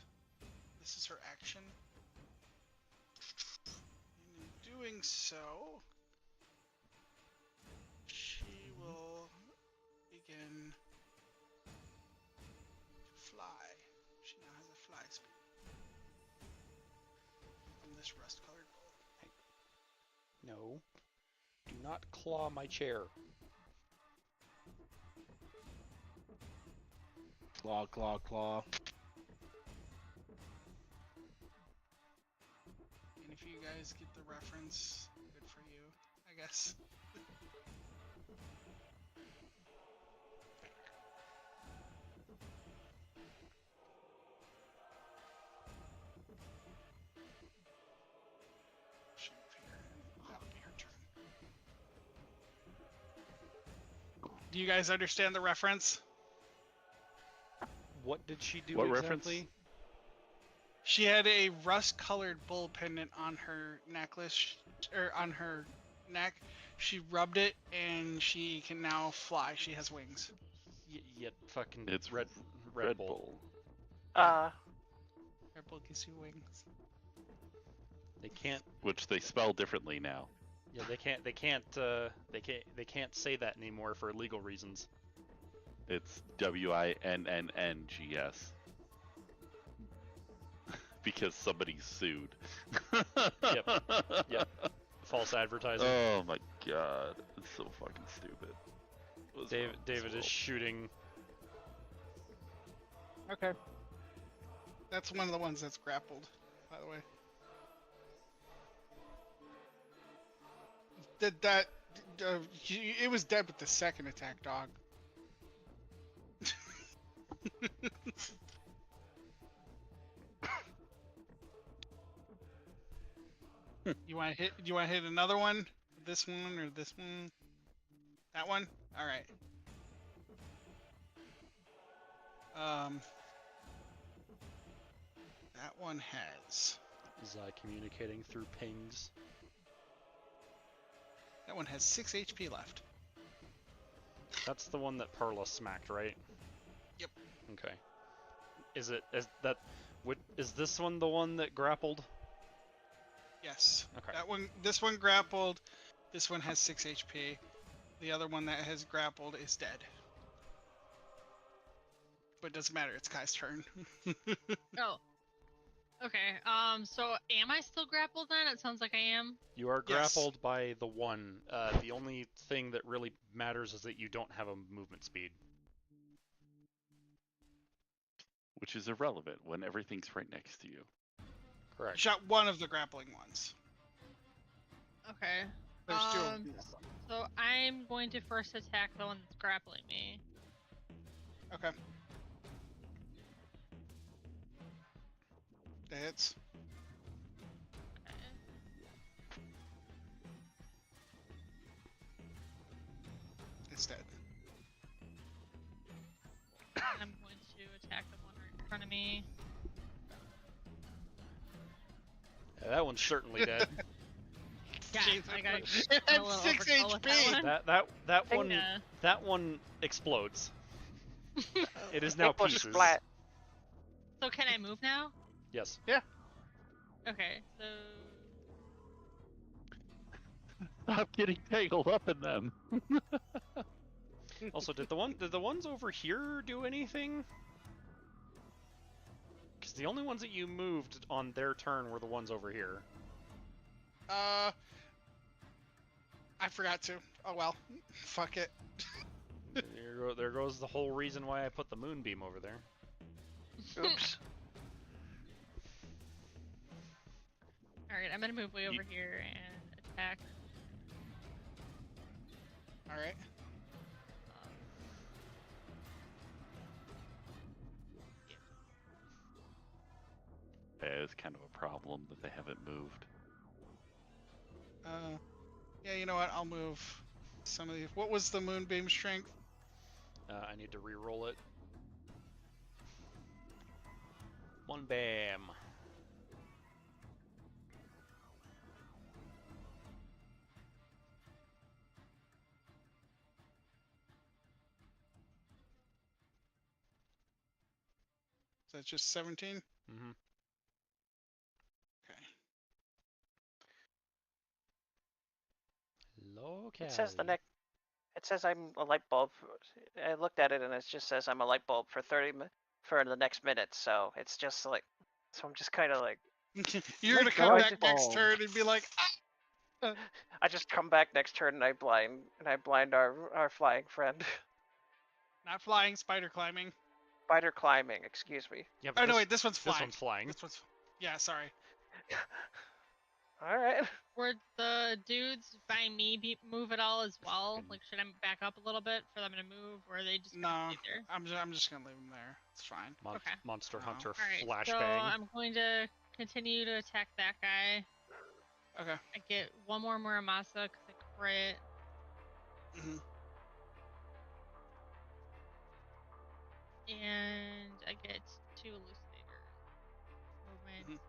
S1: This is her action. And in doing so, she will begin to fly. She now has a this rust-colored bowl.
S2: No. Do not claw my chair.
S7: Claw, claw, claw.
S1: And if you guys get the reference, good for you, I guess. That'll be her turn. Do you guys understand the reference?
S2: What did she do
S4: What reference?
S2: exactly?
S1: She had a rust-colored bull pendant on her necklace, or on her neck. She rubbed it, and she can now fly. She has wings.
S2: Yet fucking
S4: It's
S2: Red
S4: Red
S2: Bull.
S4: Bull.
S1: Red Bull gives you wings.
S2: They can't.
S4: Which they spell differently now.
S2: Yeah, they can't say that anymore for legal reasons.
S4: It's WINNNGS. Because somebody sued.
S2: Yep. False advertising.
S4: Oh my god. It's so fucking stupid. What's wrong with this
S2: David is
S4: world?
S2: shooting.
S3: Okay.
S1: That's one of the ones that's grappled, by the way. It was dead with the second attack, dog. You want to hit? You want to hit another one? This one or this one? That one? All right. That one has.
S2: Is communicating through pings.
S1: That one has 6 HP left.
S2: That's the one that Perla smacked, right?
S1: Yep.
S2: Okay. Is this one the one that grappled?
S1: Yes.
S2: Okay.
S1: That one. This one grappled. This one has 6 HP. The other one that has grappled is dead. But it doesn't matter. It's Kai's turn.
S6: Oh. Okay. So am I still grappled then? It sounds like I am.
S2: You are
S1: Yes.
S2: grappled by the one. The only thing that really matters is that you don't have a movement speed.
S4: Which is irrelevant when everything's right next to you.
S2: Correct.
S1: Shot one of the grappling ones.
S6: Okay.
S1: There's two of them.
S6: So I'm going to first attack the one that's grappling me.
S1: Okay. That hits.
S6: Okay.
S1: It's dead.
S6: And I'm going to attack the one right in front of me.
S2: Yeah, that one's certainly dead.
S6: Yeah,
S1: Jesus
S6: I got
S1: Christ.
S6: a
S1: It had
S6: little
S1: 6
S6: overkill with
S1: HP.
S6: that one.
S2: that one explodes. It is now
S3: It was
S2: pieces.
S3: flat.
S6: So can I move now?
S2: Yes.
S6: Okay, so
S4: Stop getting tangled up in them.
S2: Also, did the ones over here do anything? Because the only ones that you moved on their turn were the ones over here.
S1: I forgot to. Oh well. Fuck it.
S2: There goes the whole reason why I put the moonbeam over there.
S3: Oops.
S6: alright, I'm gonna move way over here and attack.
S1: All right.
S4: Yeah, it's kind of a problem that they haven't moved.
S1: Yeah, you know what? I'll move some of these. What was the moonbeam strength?
S2: I need to re-roll it. One bam.
S1: So that's just 17?
S2: Mm-hmm.
S1: Okay.
S2: Low
S3: It says the
S2: calorie.
S3: next. It says I'm a light bulb. I looked at it and it just says I'm a light bulb for for the next minute. So it's just like. So I'm just kind of like.
S1: You're gonna
S3: Like
S1: come back next
S3: dodgeball.
S1: turn and be like,
S3: I just come back next turn and I blind our flying friend.
S1: not flying, spider climbing.
S3: Spider climbing, excuse me.
S2: Yeah,
S1: Oh no, wait, this one's flying.
S2: This one's flying.
S1: This one's. Yeah, sorry.
S3: All right.
S6: Would the dudes by me move at all as well? Like, should I back up a little bit for them to move, or are they just
S1: No,
S6: gonna stay there?
S1: I'm just gonna leave them there. It's fine.
S6: Okay.
S2: Monster
S1: Oh.
S2: Hunter
S6: All right. So
S2: flashbang.
S6: I'm going to continue to attack that guy.
S1: Okay.
S6: I get one more Muramasa because I crit.
S1: Mhm.
S6: And I get 2 elucidators. Movement
S1: Mhm.
S6: and...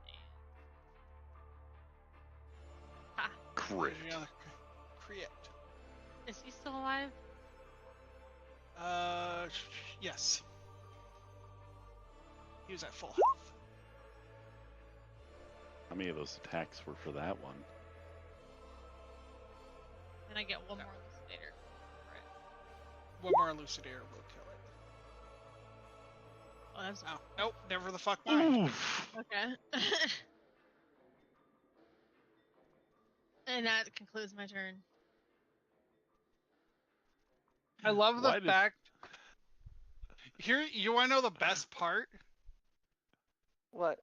S6: Ha!
S4: Crit.
S1: There's another crit.
S6: Is he still alive?
S1: Yes. He was at full health.
S4: How many of those attacks were for that one?
S6: Then I get one more elucidator.
S1: One more elucidator will kill it.
S6: Oh, that's
S1: Oh, nope, never the fuck mind.
S4: Oof.
S6: okay. And that concludes my turn.
S1: I love the
S4: Why did-
S1: fact. Here, you want to know the best part?
S3: What?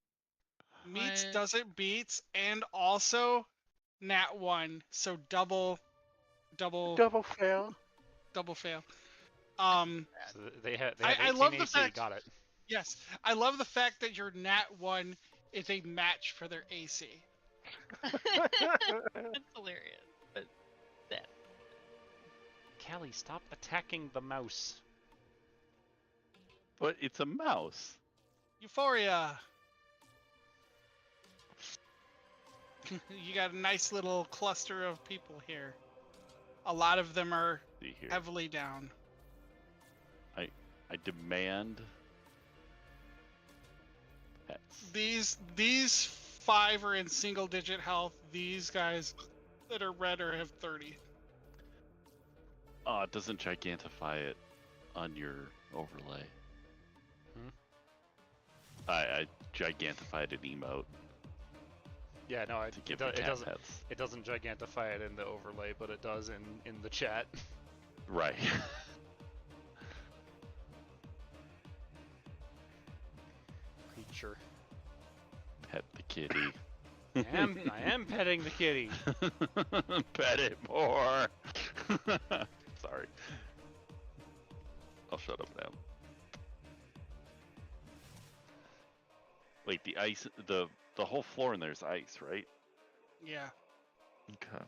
S1: Meets
S6: What?
S1: doesn't beats, and also nat 1, so double
S3: Double fail.
S1: fail.
S2: So they have
S1: I
S2: 18
S1: love the
S2: AC.
S1: fact-
S2: Got it.
S1: Yes, I love the fact that your nat 1 is a match for their AC.
S6: That's hilarious. But that.
S2: Callie, stop attacking the mouse.
S4: But it's a mouse.
S1: Euphoria. You got a nice little cluster of people here. A lot of them are
S4: See here.
S1: heavily down.
S4: I demand pets.
S1: These 5 are in single digit health. These guys that are red have 30.
S4: Oh, it doesn't gigantify it on your overlay. I gigantified an emote
S2: Yeah, no,
S4: to give the cat pets.
S2: It doesn't gigantify it in the overlay, but it does in the chat.
S4: Right.
S2: Creature.
S4: Pet the kitty.
S2: I am petting the kitty.
S4: Pet it more. Sorry. I'll shut up now. Wait, the ice, the whole floor in there's ice, right?
S1: Yeah.
S4: Okay.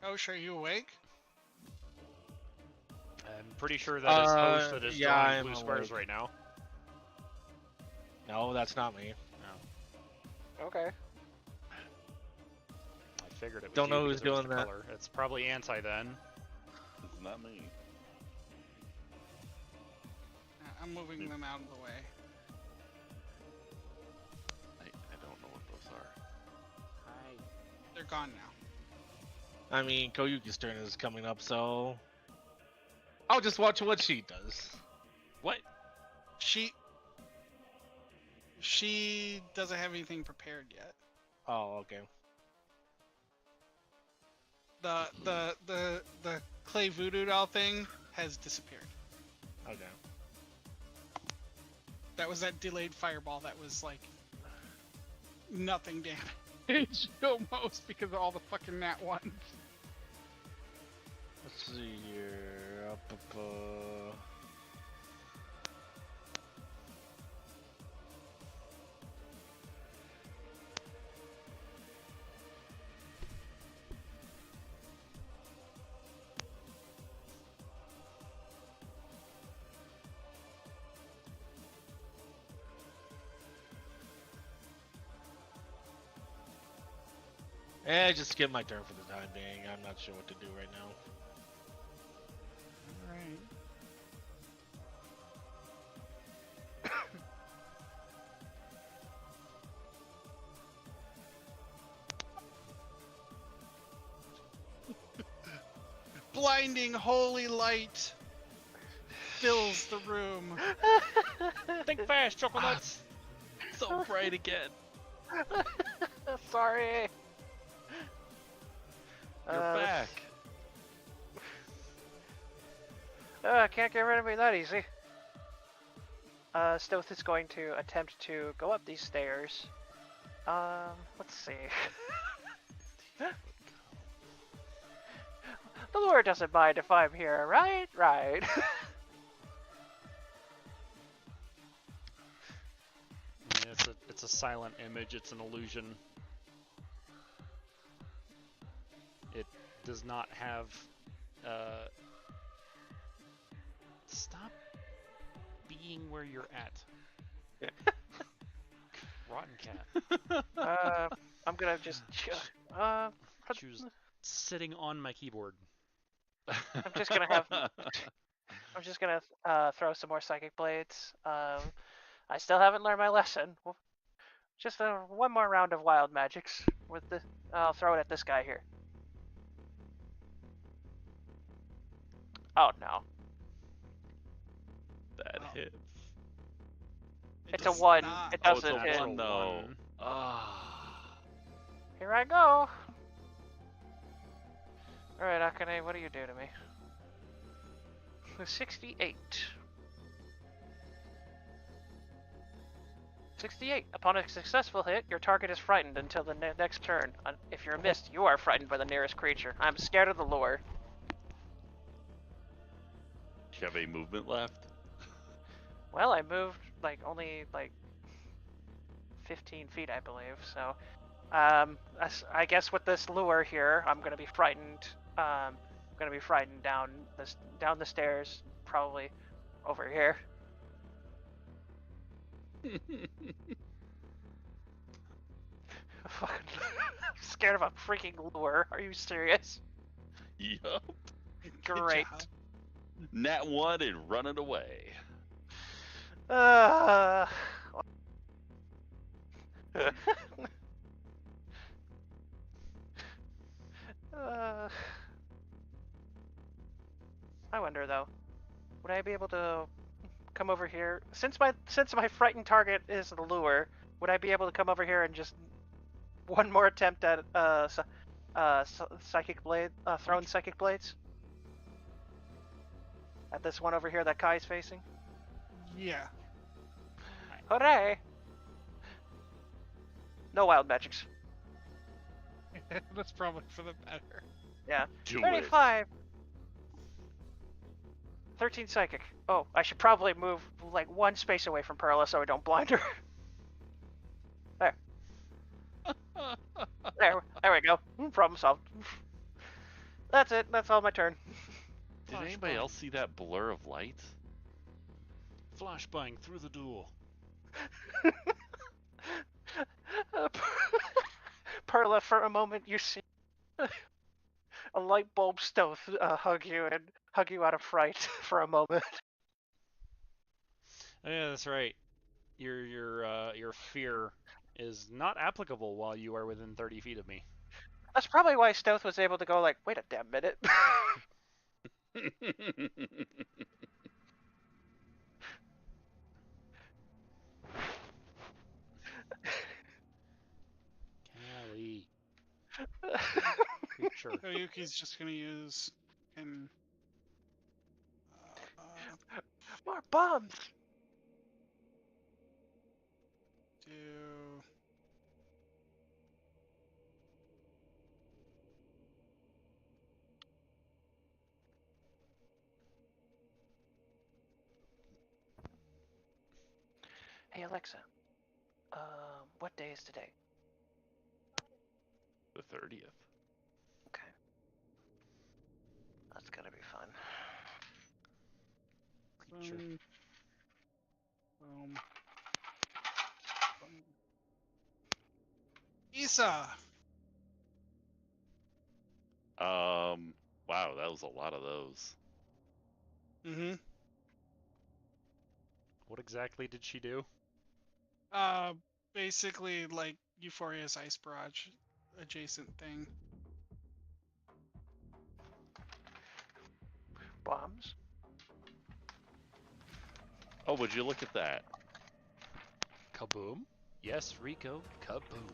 S1: Osh, are you awake?
S2: I'm pretty sure that is host that is drawing
S7: I'm
S2: blue squares
S7: awake.
S2: right now.
S7: No, that's not me.
S3: Okay.
S2: I figured it was
S7: Don't
S2: you
S7: know who's
S2: because it was
S7: doing
S2: the
S7: that.
S2: color. It's probably anti then.
S4: It's not me.
S1: I'm moving them out of the way.
S4: I don't know what those are.
S1: They're gone now.
S7: I mean, Koyuki's turn is coming up, so I'll just watch what she does.
S2: What?
S1: She doesn't have anything prepared yet.
S7: Oh, okay.
S1: The clay voodoo doll thing has disappeared.
S7: Okay.
S1: That was that delayed fireball that was like nothing damage almost because of all the fucking nat ones.
S7: Let's see here. Just skip my turn for the time being. I'm not sure what to do right now.
S1: Alright. Blinding holy light fills the room.
S2: Think fast, chocolates.
S4: So bright again.
S3: Sorry.
S4: You're back.
S3: Can't get rid of me that easy. Stealth is going to attempt to go up these stairs. Let's see. The Lord doesn't mind if I'm here, right? Right.
S2: Yeah, it's a silent image. It's an illusion. It does not have. Stop being where you're at. Rotten cat.
S3: I'm gonna just
S2: Choose sitting on my keyboard.
S3: I'm just gonna have. I'm just gonna throw some more psychic blades. I still haven't learned my lesson. Just one more round of wild magics with the. I'll throw it at this guy here. Oh no!
S4: That
S1: Oh.
S4: hits.
S3: It's a
S1: does
S3: 1.
S1: not.
S3: It
S4: Oh, it's
S3: doesn't
S4: a
S3: hit.
S4: one though.
S2: One.
S4: Ah.
S3: Here I go. All right, Akane, what do you do to me? 68. 68. Upon a successful hit, your target is frightened until the next turn. If you're missed, you are frightened by the nearest creature. I'm scared of the lure.
S4: Do you have any movement left?
S3: Well, I moved only 15 feet, I believe. So, I guess with this lure here, I'm gonna be frightened. Gonna be frightened down the stairs, probably over here. Fucking scared of a freaking lure. Are you serious?
S4: Yup.
S1: Good
S3: Great.
S1: job.
S4: Nat 1 and running away.
S3: Uh... I wonder though, would I be able to come over here since my frightened target is the lure? Would I be able to come over here and just one more attempt at psychic blade, thrown psychic blades at this one over here that Kai's facing?
S1: Yeah.
S3: Hooray! No wild magics.
S1: That's probably for the better.
S3: Yeah.
S4: Do it.
S3: 35. 13 psychic. Oh, I should probably move like one space away from Perla so I don't blind her. There. There we go. Problem solved. That's it. That's all my turn.
S4: Did anybody else see that blur of light?
S2: Flashbang through the door.
S3: Perla, for a moment you see a light bulb stealth hug you out of fright for a moment.
S2: Oh, yeah, that's right. Your fear is not applicable while you are within 30 feet of me.
S3: That's probably why Stealth was able to go like, wait a damn minute.
S2: Callie. Creature.
S1: Koyuki's just gonna use and
S3: More bombs.
S1: do
S3: Hey Alexa, what day is today?
S4: The 30th.
S3: Okay. That's gonna be fun.
S2: Creature.
S1: boom. Isa.
S4: Wow, that was a lot of those.
S1: Mm-hmm.
S2: What exactly did she do?
S1: Basically like Euphoria's ice barrage adjacent thing.
S3: Bombs.
S4: Oh, would you look at that?
S2: Kaboom? Yes, Rico, kaboom.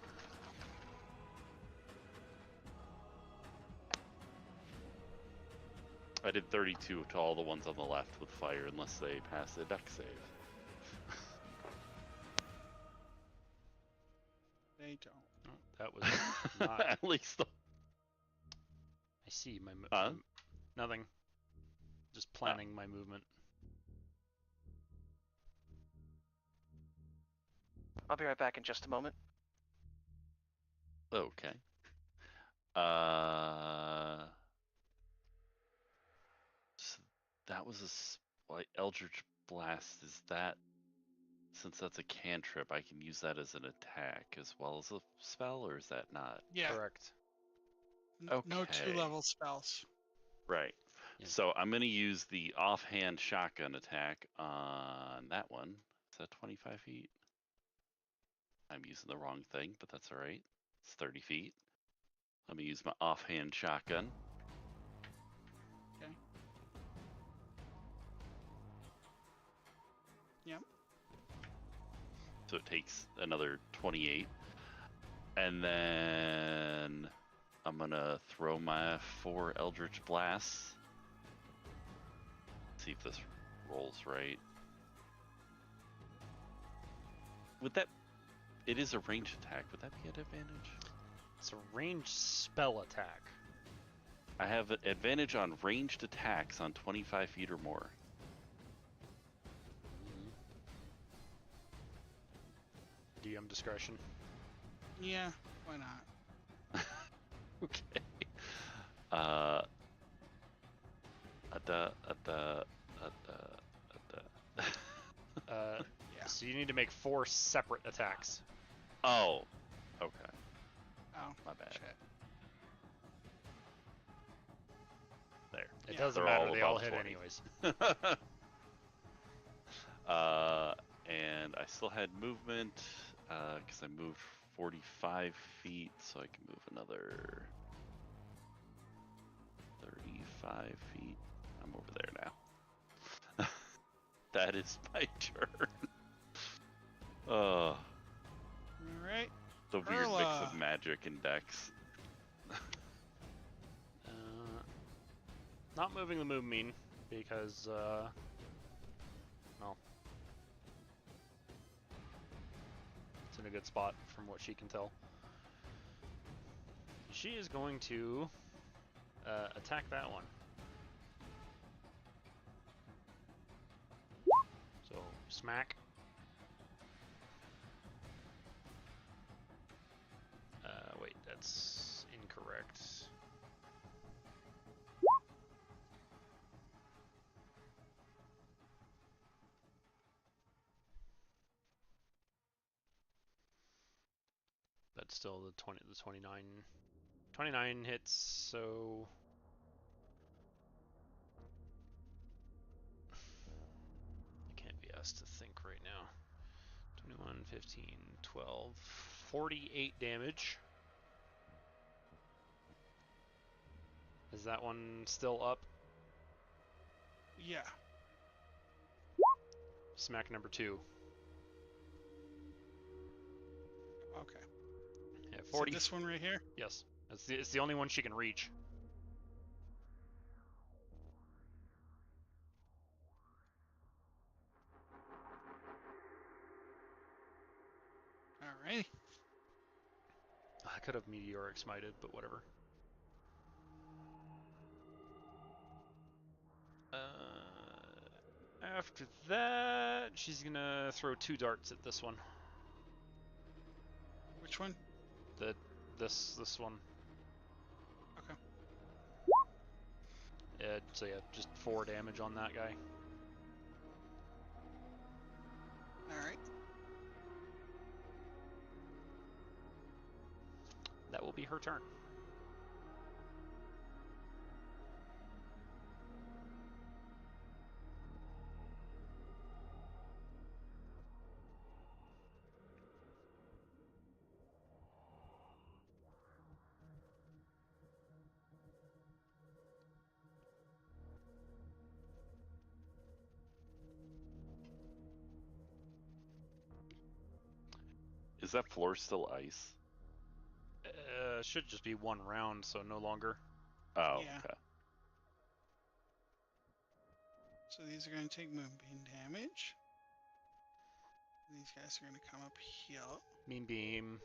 S4: I did 32 to all the ones on the left with fire, unless they pass a deck save.
S1: They don't.
S2: Oh, that was not.
S4: At least the...
S2: I see my
S4: Huh?
S2: nothing. Just planning my movement.
S3: I'll be right back in just a moment.
S4: Okay. So that was like Eldritch Blast. Is that, since that's a cantrip, I can use that as an attack as well as a spell, or is that not?
S1: Yeah.
S2: Correct.
S1: No
S4: Okay.
S1: 2-level spells.
S4: Right.
S2: Yeah.
S4: So I'm going to use the offhand shotgun attack on that one. Is that 25 feet? I'm using the wrong thing, but that's all right. It's 30 feet. Let me use my offhand shotgun.
S1: Okay. Yep.
S4: So it takes another 28. And then I'm going to throw my 4 Eldritch Blasts. See if this rolls right. Would that... It is a ranged attack. Would that be an advantage?
S2: It's a ranged spell attack.
S4: I have an advantage on ranged attacks on 25 feet or more.
S2: DM discretion.
S1: Yeah, why not?
S4: Okay.
S1: Yeah.
S2: So you need to make 4 separate attacks.
S4: Oh. Okay.
S1: Oh,
S4: My bad.
S1: shit.
S2: There. It
S1: Yeah.
S2: doesn't
S4: They're
S2: matter.
S4: all
S2: They all
S4: above
S2: hit
S4: 20.
S2: anyways.
S4: And I still had movement, because I moved 45 feet, so I can move another 35 feet. I'm over there now. That is my turn.
S1: All right.
S4: The weird mix
S1: Erla.
S4: of magic and dex.
S2: Not moving the moon mean because, well, it's in a good spot from what she can tell. She is going to attack that one. So, smack. Wait, that's incorrect. But still the 29 hits, so I can't be asked to think right now. 21, 15, 12, 48 damage. Is that one still up?
S1: Yeah.
S2: Smack number 2.
S1: Okay.
S2: Yeah,
S1: So
S2: 40.
S1: this one right here?
S2: Yes. It's the only one she can reach.
S1: Alrighty.
S2: I could have meteoric smited, but whatever. After that, she's gonna throw 2 darts at this one.
S1: Which one?
S2: This one.
S1: Okay.
S2: So yeah, just 4 damage on that guy.
S1: Alright.
S2: That will be her turn.
S4: Is that floor still ice?
S2: Should just be one round, so no longer.
S4: Oh,
S1: Yeah.
S4: okay.
S1: So these are going to take moonbeam damage. These guys are going to come up here.
S2: Mean beam.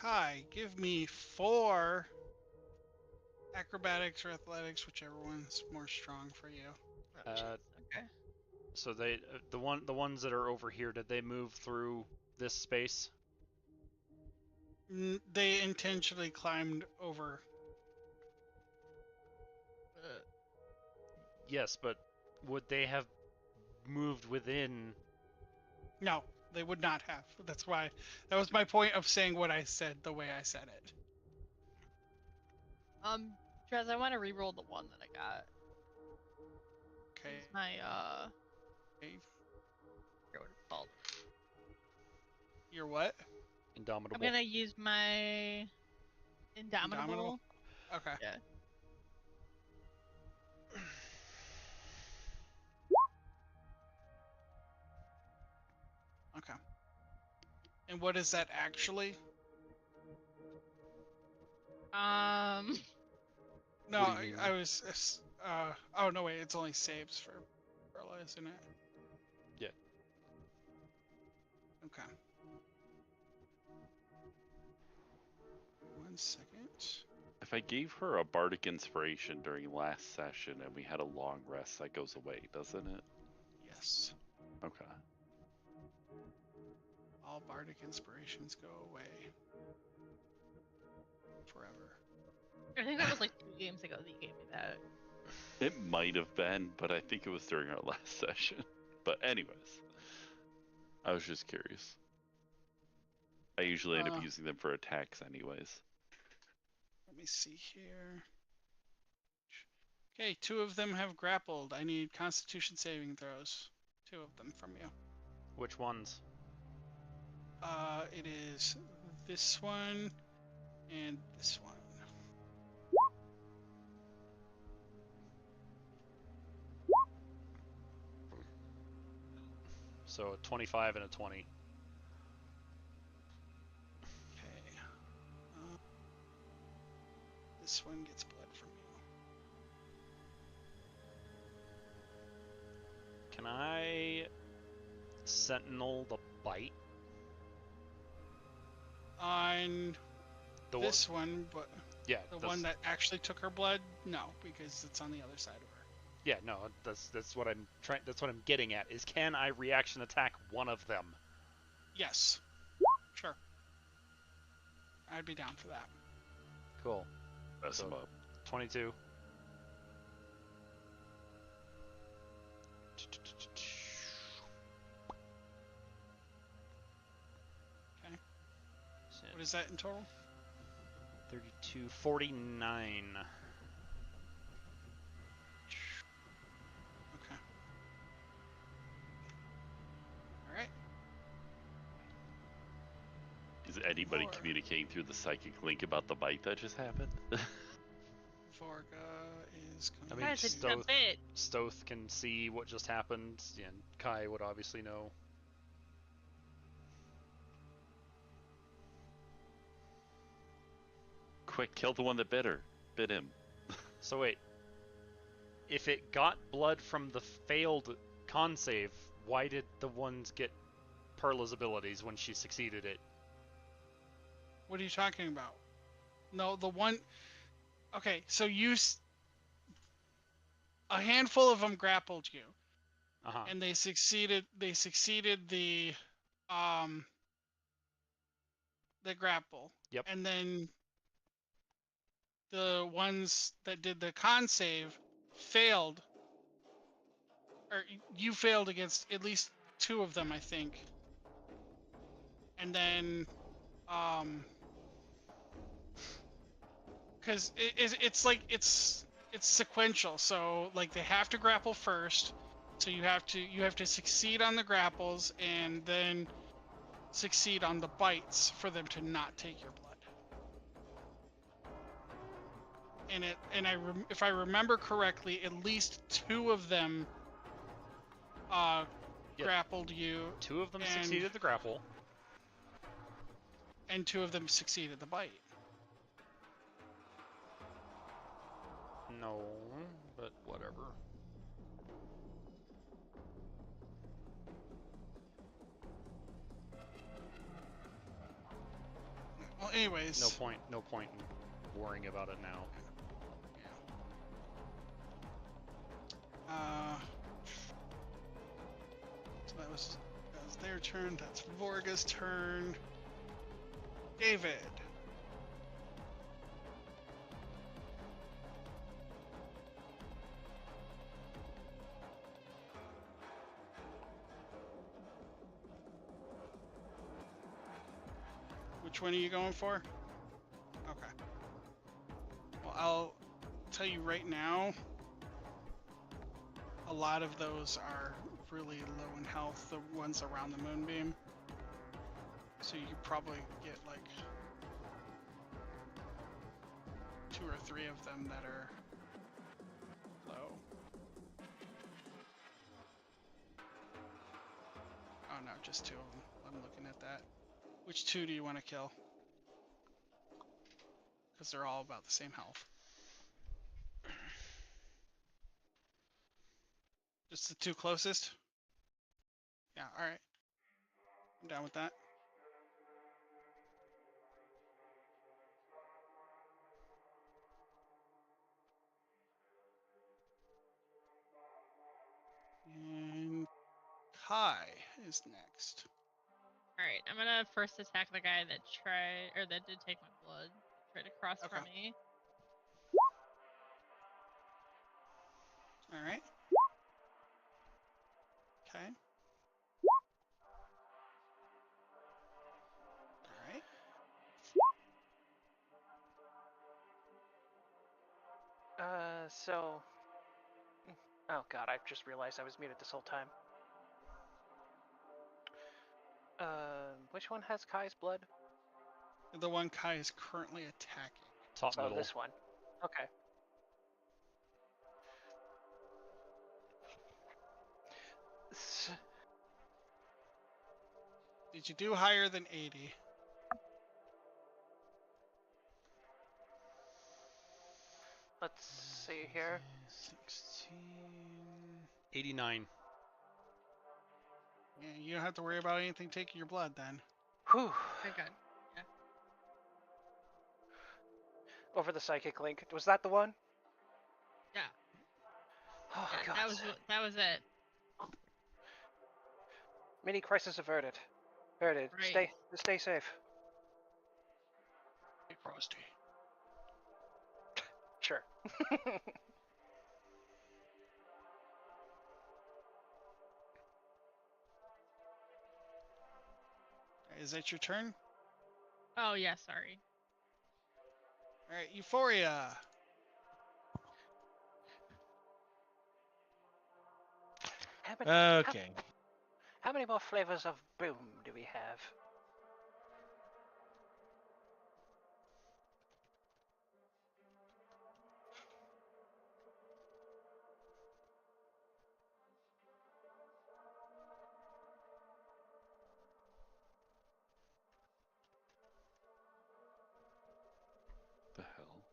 S1: Kai, give me 4 acrobatics or athletics, whichever one's more strong for you.
S6: Okay.
S2: So they, the ones that are over here, did they move through this space?
S1: They intentionally climbed over.
S2: Yes, but would they have moved within?
S1: No, they would not have. That's why. That was my point of saying what I said the way I said it.
S6: Trez, I want to re-roll the one that I got.
S1: Okay.
S6: It's my
S1: Okay.
S6: I forget what it's called.
S1: You're what?
S2: Indomitable.
S6: I'm gonna use my Indomitable.
S1: Okay.
S6: Yeah.
S1: Okay. And what is that actually? No,
S2: What do you mean?
S1: I was. Oh no, wait. It's only saves for Perla, isn't it?
S2: Yeah.
S1: Okay. 1 second.
S4: If I gave her a bardic inspiration during last session and we had a long rest, that goes away, doesn't it?
S1: Yes.
S4: Okay.
S1: All bardic inspirations go away. Forever.
S6: I think that was like 2 games ago that you gave me that.
S4: It might have been, but I think it was during our last session. But anyways, I was just curious. I usually end up using them for attacks anyways.
S1: Let me see here. Okay, 2 of them have grappled. I need Constitution saving throws. 2 of them from you.
S2: Which ones?
S1: It is this one and this one.
S2: So a 25 and a 20.
S1: Okay. This one gets blood from you.
S2: Can I sentinel the bite?
S1: On
S2: The
S1: this one, but
S2: yeah,
S1: the one that actually took her blood, no, because it's on the other side of her.
S2: Yeah, no, that's what I'm trying. That's what I'm getting at. Is can I reaction attack one of them?
S1: Yes. Sure. I'd be down for that.
S2: Cool.
S4: Mess
S2: So-
S4: them up.
S2: 22.
S1: Okay. What is that in total?
S2: 32, 49.
S1: Okay. Alright.
S4: Is anybody
S1: Four.
S4: communicating through the psychic link about the bite that just happened?
S1: Vorga is
S2: I
S1: coming.
S2: mean,
S6: Guys, it's a
S2: Stoth-
S6: bit.
S2: Stoth can see what just happened, and Kai would obviously know.
S4: Quick, kill the one that bit him.
S2: So wait, if it got blood from the failed con save, why did the ones get Perla's abilities when she succeeded it?
S1: What are you talking about? No, the one. Okay, so a handful of them grappled you,
S2: Uh-huh.
S1: and they succeeded. They succeeded the grapple.
S2: Yep.
S1: And then the ones that did the con save failed, or you failed against at least 2 of them, I think. And then because it's like it's sequential, so like they have to grapple first, so you have to succeed on the grapples and then succeed on the bites for them to not take your blood. if I remember correctly, at least 2 of them
S2: Yep.
S1: grappled you,
S2: 2 of them
S1: and-
S2: succeeded the grapple.
S1: and 2 of them succeeded the bite.
S2: No, but whatever.
S1: Well, anyways.
S2: No point in worrying about it now.
S1: So that was their turn. That's Vorga's turn. David. Which one are you going for? Okay. Well, I'll tell you right now, a lot of those are really low in health, the ones around the moonbeam. So you probably get like 2 or 3 of them that are low. Oh no, just 2 of them. I'm looking at that. Which 2 do you want to kill? Because they're all about the same health. Just the 2 closest? Yeah, alright. I'm down with that. And Kai is next.
S6: Alright, I'm gonna first attack the guy that did take my blood. Try to cross from
S1: Okay.
S6: me.
S1: Alright. Okay. Alright.
S3: So. Oh god, I just realized I was muted this whole time. Which one has Kai's blood?
S1: The one Kai is currently attacking.
S2: Top
S3: Oh,
S2: middle.
S3: this one. Okay.
S1: Did you do higher than 80?
S3: Let's see here.
S2: 16... 89.
S1: Yeah, you don't have to worry about anything taking your blood then.
S3: Whew.
S6: Very good. Yeah.
S3: Over the psychic link. Was that the one?
S6: Yeah.
S3: Oh
S6: Yeah,
S3: god.
S6: that was it.
S3: Mini crisis averted. Averted.
S6: Right.
S3: Stay safe.
S1: Hey, Frosty.
S3: Sure.
S1: Is that your turn?
S6: Oh yeah, sorry.
S1: Alright, Euphoria.
S7: Okay.
S3: How many more flavors of boom do we have?
S4: The hell?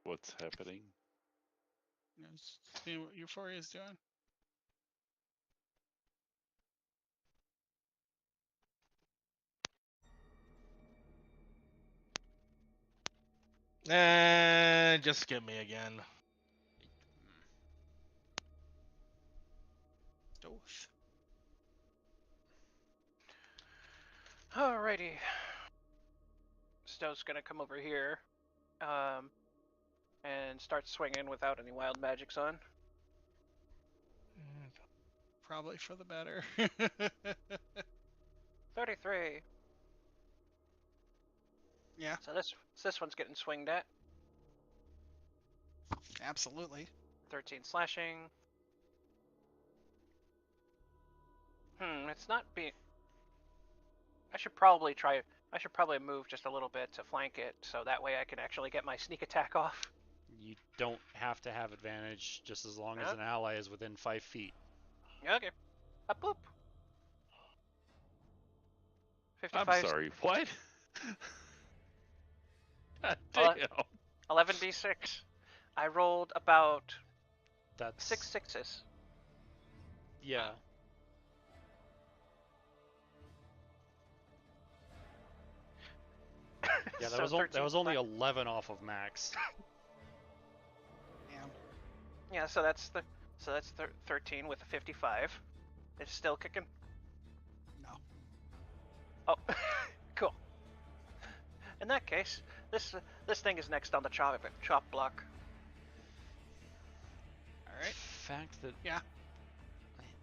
S4: What's happening?
S1: See what Euphoria is doing?
S7: Just skip me again.
S1: Stealth.
S3: Alrighty. Stowe's gonna come over here, and start swinging without any wild magics on.
S1: Probably for the better.
S3: 33.
S1: Yeah,
S3: So this one's getting swinged at.
S1: absolutely.
S3: 13 slashing. It's not being. I should probably move just a little bit to flank it, so that way I can actually get my sneak attack off.
S2: You don't have to have advantage just as long as
S3: Huh?
S2: an ally is within 5 feet.
S3: Okay. A boop.
S4: I'm
S3: 55.
S4: sorry, what? God
S3: Uh,
S4: damn.
S3: 11d6. I rolled about
S2: That's
S3: 6 sixes.
S2: Yeah. Yeah, that
S3: So
S2: was only
S3: 13
S2: 11 off of max.
S1: Damn.
S3: Yeah, so that's 13 with a 55. It's still kicking.
S1: No.
S3: Oh, cool. In that case, this thing is next on the chop block.
S1: All right.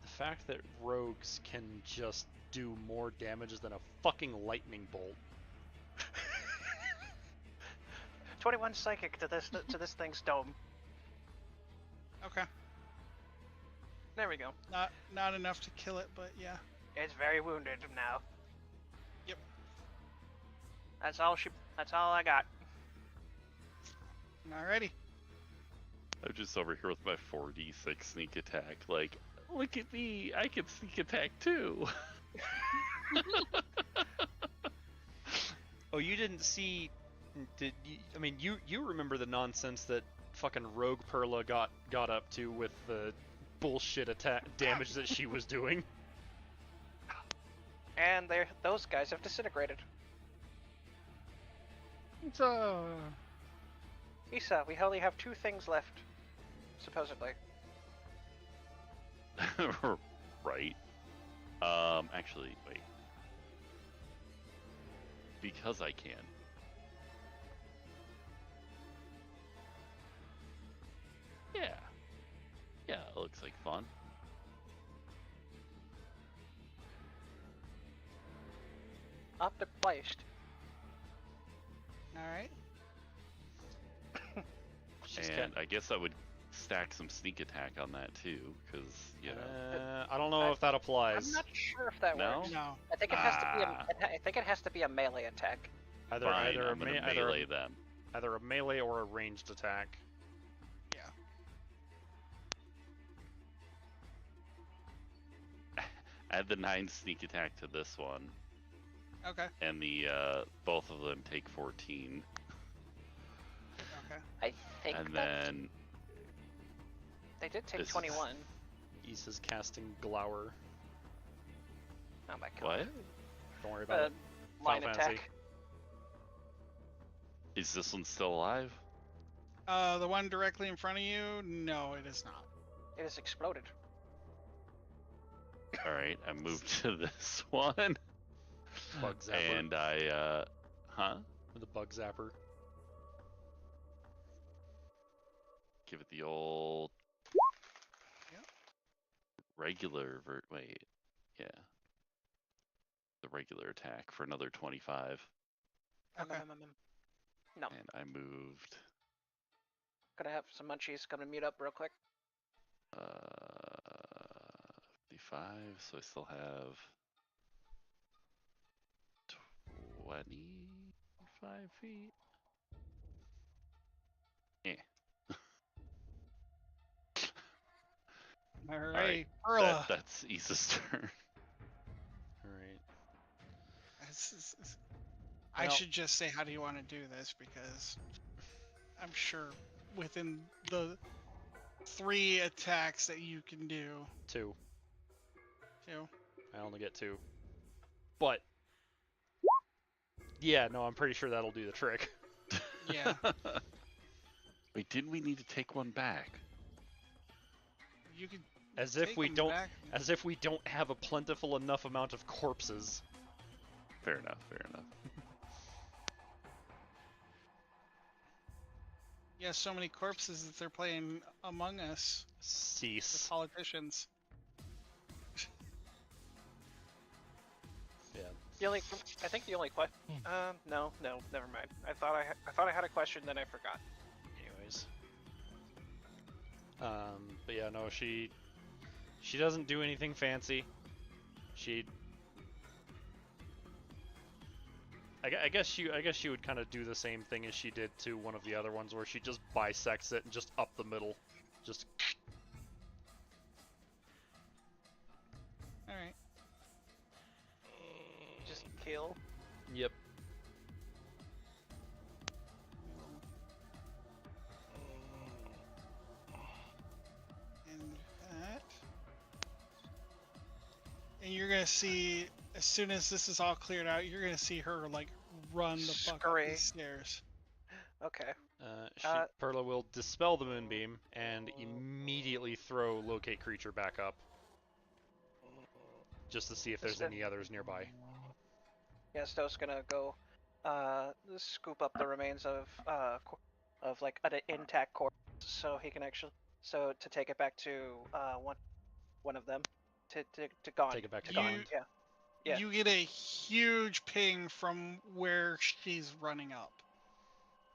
S2: The fact that rogues can just do more damage than a fucking lightning bolt.
S3: 21 psychic to this thing's dome.
S1: Okay.
S3: There we go.
S1: Not enough to kill it, but yeah.
S3: It's very wounded now.
S1: Yep.
S3: That's all I got.
S1: Alrighty.
S4: I'm just over here with my 4d6 sneak attack. Like, look at me, I can sneak attack too.
S2: Oh, you didn't see? I mean, you remember the nonsense that fucking Rogue Perla got up to with the bullshit attack damage that she was doing.
S3: And those guys have disintegrated. Issa, we only have 2 things left, supposedly.
S4: Right. Actually, wait. Because I can. Yeah. Yeah, it looks like fun.
S3: Optimized.
S1: Alright.
S4: And I guess I would stack some sneak attack on that too, because, you know.
S2: I don't know if that applies.
S3: I'm not sure if that
S4: No?
S3: works.
S1: No.
S3: I think it has to be a melee attack.
S2: Either
S4: Fine,
S2: either
S4: I'm gonna melee them.
S2: either a melee or a ranged attack.
S4: Add the 9 sneak attack to this one,
S1: Okay.
S4: and the both of them take 14.
S1: Okay.
S3: I think
S4: And
S3: that
S4: then
S3: they did take
S4: this is-
S3: 21.
S2: Issa's casting Glower.
S3: Oh my god.
S4: what?
S2: Don't worry about it.
S3: Line
S2: Final
S3: attack.
S2: Fantasy.
S4: Is this one still alive?
S1: The one directly in front of you? No, it is not.
S3: It has exploded.
S4: All right, I moved to this one,
S2: Bug zapper.
S4: and I
S2: The bug zapper.
S4: give it the old
S1: Yep.
S4: regular yeah, the regular attack for another 25,
S1: Okay.
S3: No.
S4: and I moved
S3: Gonna have some munchies. Gonna mute up real quick.
S4: 55, so I still have 25 feet. Yeah.
S1: Alright. Perla.
S4: That's Issa's turn.
S2: Alright.
S1: I
S2: Well-
S1: should just say, how do you want to do this? Because I'm sure within the 3 attacks that you can do,
S2: 2.
S1: too.
S2: I only get 2. But yeah, no, I'm pretty sure that'll do the trick.
S1: Yeah.
S4: Wait, didn't we need to take one back?
S1: You could
S2: As if
S1: take
S2: we
S1: 'em
S2: don't,
S1: back.
S2: as if we don't have a plentiful enough amount of corpses.
S4: Fair enough, fair enough.
S1: Yeah, so many corpses that they're playing Among Us, the
S2: Cease.
S1: politicians.
S2: Yeah.
S3: I think the only question. No, never mind. I thought I had a question, then I forgot.
S2: Anyways. But yeah, no, she doesn't do anything fancy. I guess she would kind of do the same thing as she did to one of the other ones, where she just bisects it and just up the middle, just.
S1: All right.
S3: Just kill.
S2: Yep.
S1: And that. And you're gonna see, as soon as this is all cleared out, you're gonna see her like run the fuck up
S3: Scurry.
S1: these stairs.
S3: Okay.
S2: Perla will dispel the moonbeam and immediately throw locate creature back up, just to see if there's any others nearby.
S3: Yeah, Stowe's gonna go scoop up the remains of like an intact corpse, so he can to take it back to one of them to Gond.
S2: Take it back to
S1: You-
S2: Gond.
S3: Yeah. Yeah.
S1: You get a huge ping from where she's running up.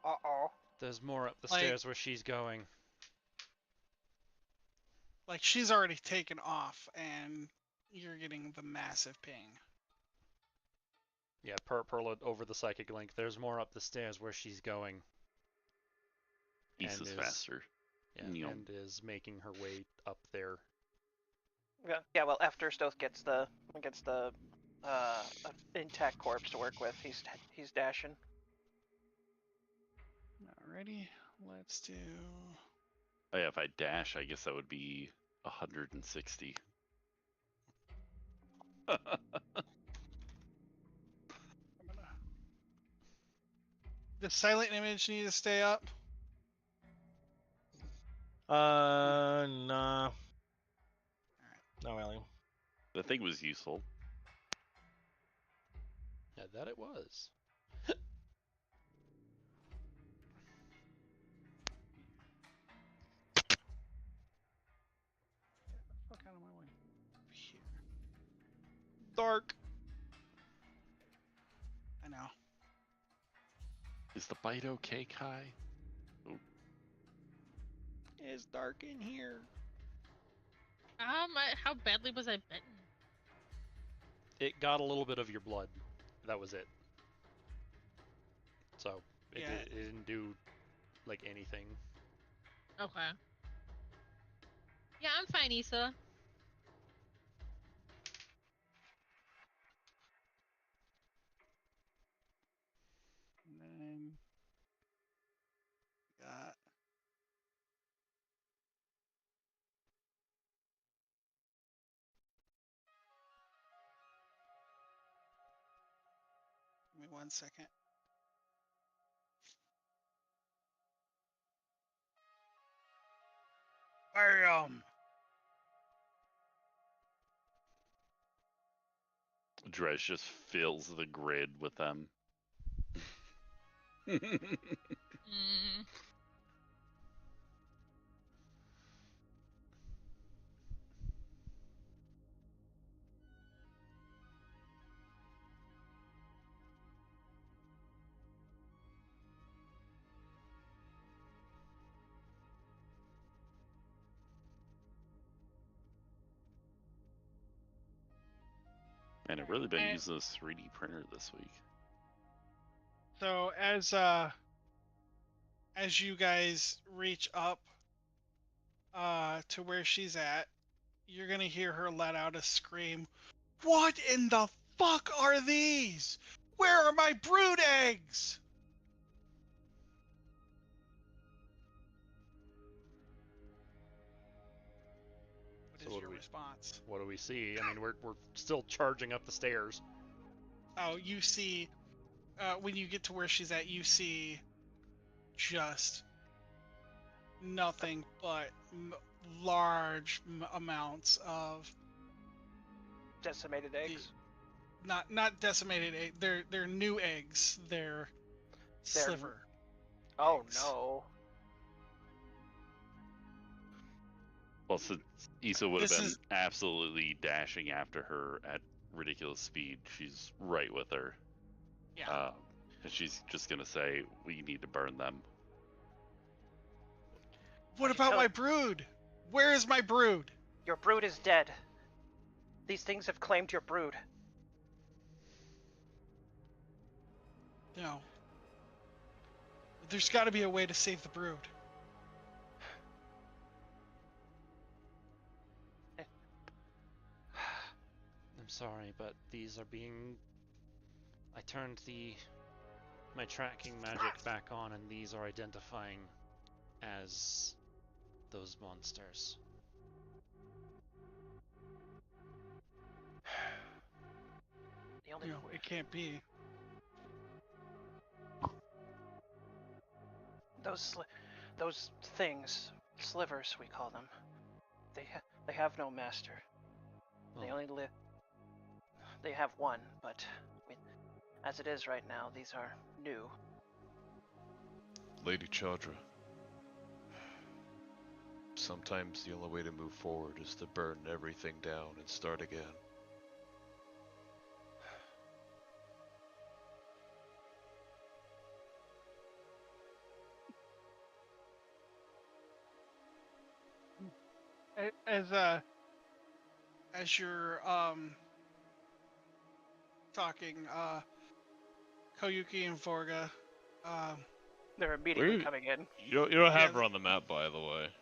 S3: Uh-oh.
S2: There's more up the
S1: Like-
S2: stairs where she's going.
S1: Like she's already taken off, and you're getting the massive ping.
S2: Yeah, Perla over the psychic link. There's more up the stairs where she's going.
S4: East
S2: And
S4: is
S2: is-
S4: faster.
S2: Yeah,
S4: Neil.
S2: and is making her way up there.
S3: Yeah. Well, after Stoth gets the intact corpse to work with, he's dashing.
S1: Alrighty, let's do.
S4: Oh yeah, if I dash, I guess that would be 160.
S1: Does silent image need to stay up?
S7: Nah. Not really.
S4: The thing was useful.
S2: Yeah, that it was.
S1: Fuck out of my way. Here.
S2: Dark.
S1: I know.
S4: Is the bite okay, Kai?
S2: It's dark in here.
S6: How badly was I bitten?
S2: It got a little bit of your blood. That was it. So it,
S1: Yeah.
S2: it didn't do like anything.
S6: Okay. Yeah, I'm fine, Issa.
S1: And then got. Give me 1 second. Bam!
S4: Dredge just fills the grid with them.
S6: Mm.
S4: And I've really been
S1: And-
S4: using this 3D printer this week.
S1: So as you guys reach up to where she's at, you're gonna hear her let out a scream. What in the fuck are these? Where are my brood eggs? What
S2: So
S1: is
S2: what do
S1: your
S2: we-
S1: response?
S2: What do we see? I mean, we're still charging up the stairs.
S1: Oh, you see, when you get to where she's at, you see just nothing but large amounts of
S3: Decimated eggs.
S1: not decimated egg. They're new eggs. They're sliver.
S3: Oh
S1: eggs.
S3: no.
S4: Well, since Issa would have
S1: This
S4: been
S1: is-
S4: absolutely dashing after her at ridiculous speed, she's right with her.
S1: Yeah.
S4: And she's just gonna say, "We need to burn them."
S1: What
S3: I
S1: about
S3: tell-
S1: my brood? Where is my brood?
S3: Your brood is dead. These things have claimed your brood.
S1: No. There's got to be a way to save the brood.
S2: I'm sorry, but these are being. I turned my tracking magic back on, and these are identifying as those monsters.
S3: The only
S1: No, it can't be.
S3: those things, slivers we call them. They have no master. They
S2: Well,
S3: only live. They have one, but as it is right now, these are new.
S5: Lady Chaudra. Sometimes the only way to move forward is to burn everything down and start again.
S1: As you're talking, Koyuki and Vorga,
S3: They're immediately
S5: Where-
S3: coming in.
S5: You don't have
S1: Yeah.
S5: her on the map, by the way.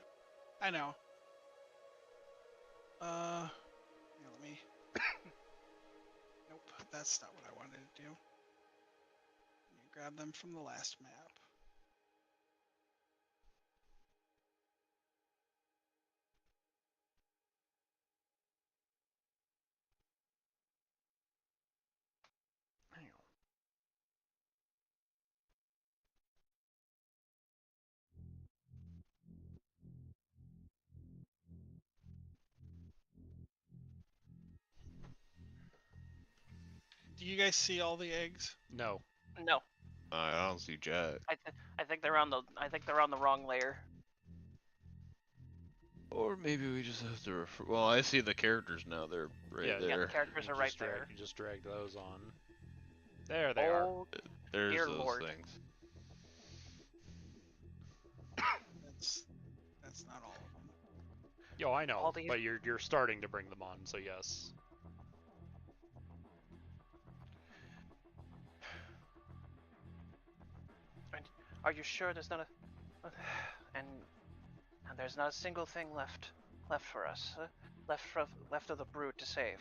S1: I know. Here, let me. Nope, that's not what I wanted to do. Let me grab them from the last map.
S2: hang on.
S1: Do you guys see all the eggs?
S2: No.
S3: No,
S5: I don't see Jack.
S3: I think they're on the wrong layer.
S5: Or maybe we just have to refer. Well, I see the characters now. They're right
S2: Yeah,
S3: Yeah,
S5: there.
S3: the characters
S2: You
S3: are right
S2: just drag-
S3: there.
S2: You just drag those on. There they are.
S3: Oh,
S5: There's
S3: dear
S5: those
S3: Lord.
S5: things.
S1: That's not all of them.
S2: Yo, I know,
S3: All these-
S2: but you're starting to bring them on, so yes.
S3: Are you sure there's not a? And there's not a single thing left for us. Left of the brood to save.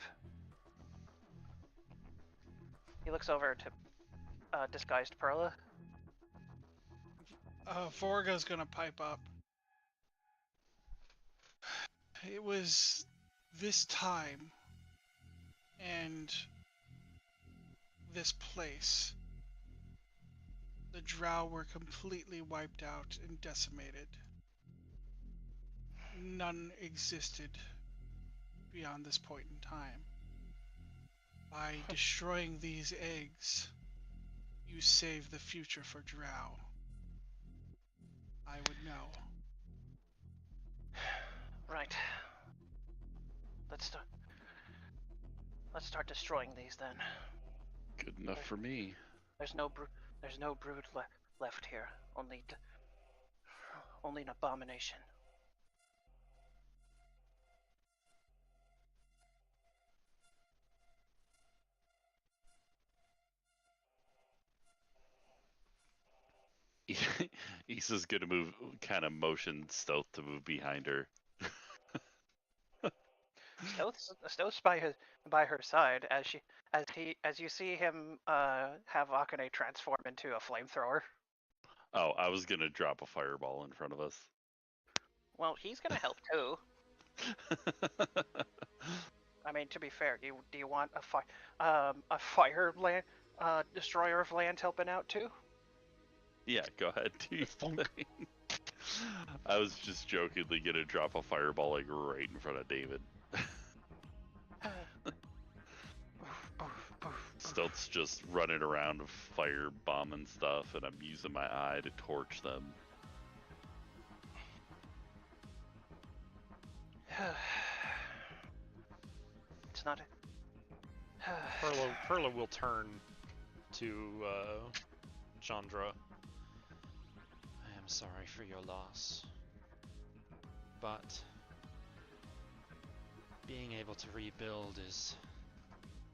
S3: He looks over to disguised Perla.
S1: Vorga's gonna pipe up. It was this time and this place. The drow were completely wiped out and decimated. None existed beyond this point in time. By destroying these eggs, you save the future for drow. I would know.
S3: Right. Let's start destroying these then.
S4: Good enough for me.
S3: There's no brood left here. Only an abomination.
S4: Issa's gonna move, kind of motion stealth to move behind her.
S3: Stealth's by her side as you see him have Akane transform into a flamethrower.
S4: Oh, I was gonna drop a fireball in front of us.
S3: Well, he's gonna help too. I mean, to be fair, do you want a fire land destroyer of land helping out too?
S4: Yeah, go ahead. Do your thing. I was just jokingly gonna drop a fireball like right in front of David. Stealth's just running around with fire bombing stuff, and I'm using my eye to torch them.
S3: It's not.
S2: Perla will turn to Chandra. I am sorry for your loss, but being able to rebuild is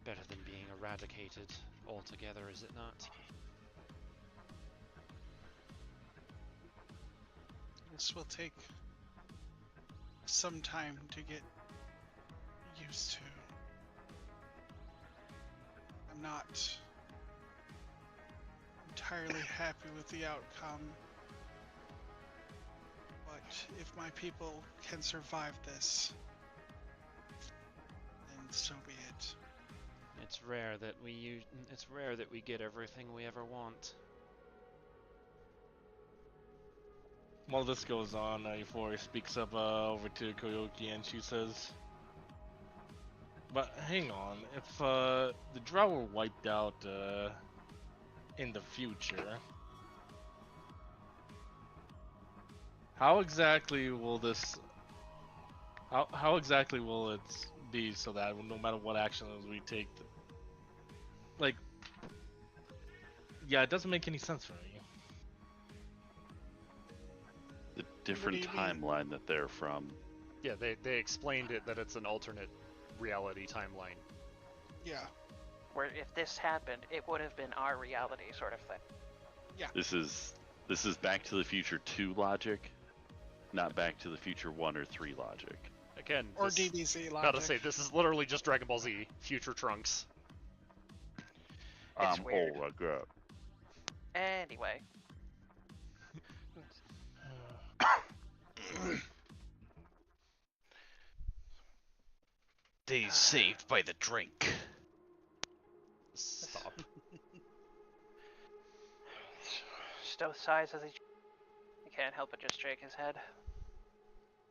S2: better than being eradicated altogether, is it not?
S1: This will take some time to get used to. I'm not entirely happy with the outcome, but if my people can survive this, then so be it.
S2: It's rare that we get everything we ever want.
S7: While this goes on, Euphoria speaks up over to Koyoki and she says, but hang on, if the Drow were wiped out in the future, how exactly will this, how exactly will it be so that no matter what actions we take, like, yeah, it doesn't make any sense for me.
S4: The different
S1: What do you mean?
S4: timeline that they're from.
S2: Yeah, they explained it that it's an alternate reality timeline.
S1: Yeah,
S3: Where if this happened, it would have been our reality, sort of thing.
S4: This is Back to the Future 2 logic, not Back to the Future 1 or 3 logic.
S2: Again,
S1: or
S2: this,
S1: DBZ logic.
S2: gotta say, this is literally just Dragon Ball Z, Future Trunks.
S3: It's weird.
S4: Oh my god.
S3: Anyway,
S9: Days saved by the drink.
S2: Stop.
S3: Stowe sighs as he can't help but just shake his head.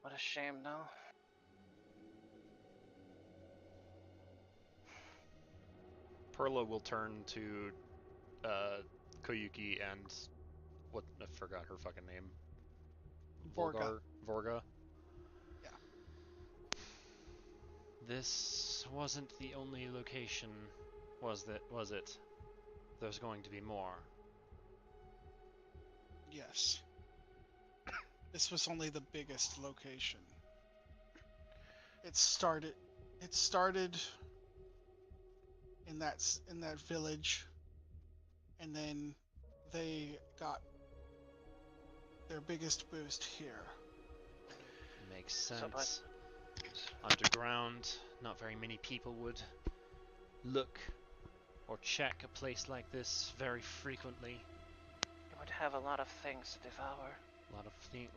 S3: What a shame, no?
S2: Perla will turn to Koyuki and what I forgot her fucking name.
S1: Vorga.
S2: Vorga.
S1: Yeah.
S2: This wasn't the only location, was it? There's going to be more.
S1: Yes. This was only the biggest location. It started in that village, and then they got their biggest boost here.
S2: Makes
S3: So,
S2: sense. Underground, not very many people would look or check a place like this very frequently.
S3: it would have a lot of things to devour.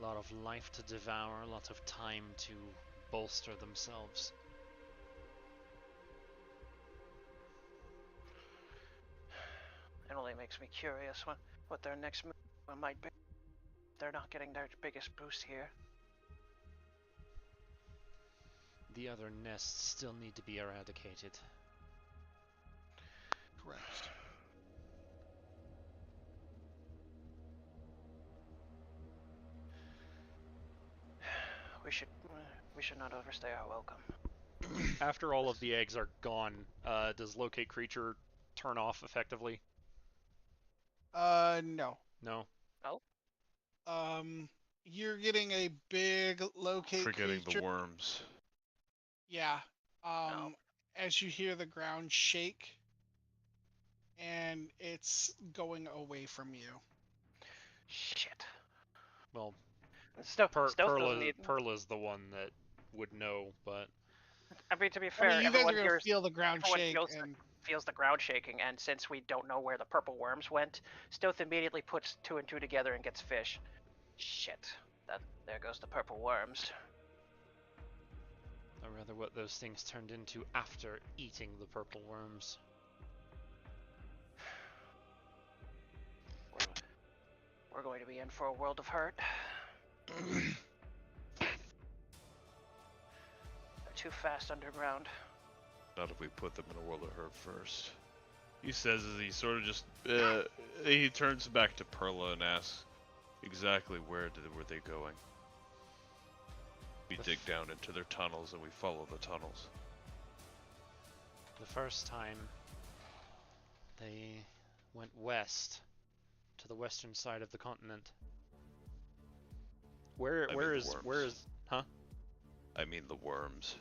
S2: Lot of life to devour, a lot of time to bolster themselves.
S3: It only makes me curious what their next move might be. They're not getting their biggest boost here.
S2: The other nests still need to be eradicated.
S1: Correct.
S3: We should not overstay our welcome.
S2: After all of the eggs are gone, does locate creature turn off effectively?
S1: No.
S2: No.
S1: You're getting a big locate
S5: Forgetting
S1: creature.
S5: the worms.
S1: Yeah.
S3: No.
S1: As you hear the ground shake, and it's going away from you.
S3: Shit.
S2: Well,
S3: Stealth doesn't need.
S2: Perla's the one that would know, but
S3: I mean, to be
S1: I
S3: fair,
S1: mean, you guys
S3: everyone
S1: are gonna
S3: hears,
S1: feel the ground
S3: everyone
S1: shake,
S3: feels, feels the ground shaking, and since we don't know where the purple worms went, Stealth immediately puts 2 and 2 together and gets fish. Shit. There goes the purple worms.
S2: or rather what those things turned into after eating the purple worms.
S3: we're going to be in for a world of hurt. They're too fast underground.
S5: Not if we put them in a world of hurt first. He says as he sort of just he turns back to Perla and asks, exactly where were they going? We dig down into their tunnels and we follow the tunnels.
S2: The first time, they went west, to the western side of the continent. Where is, huh?
S5: I mean the worms.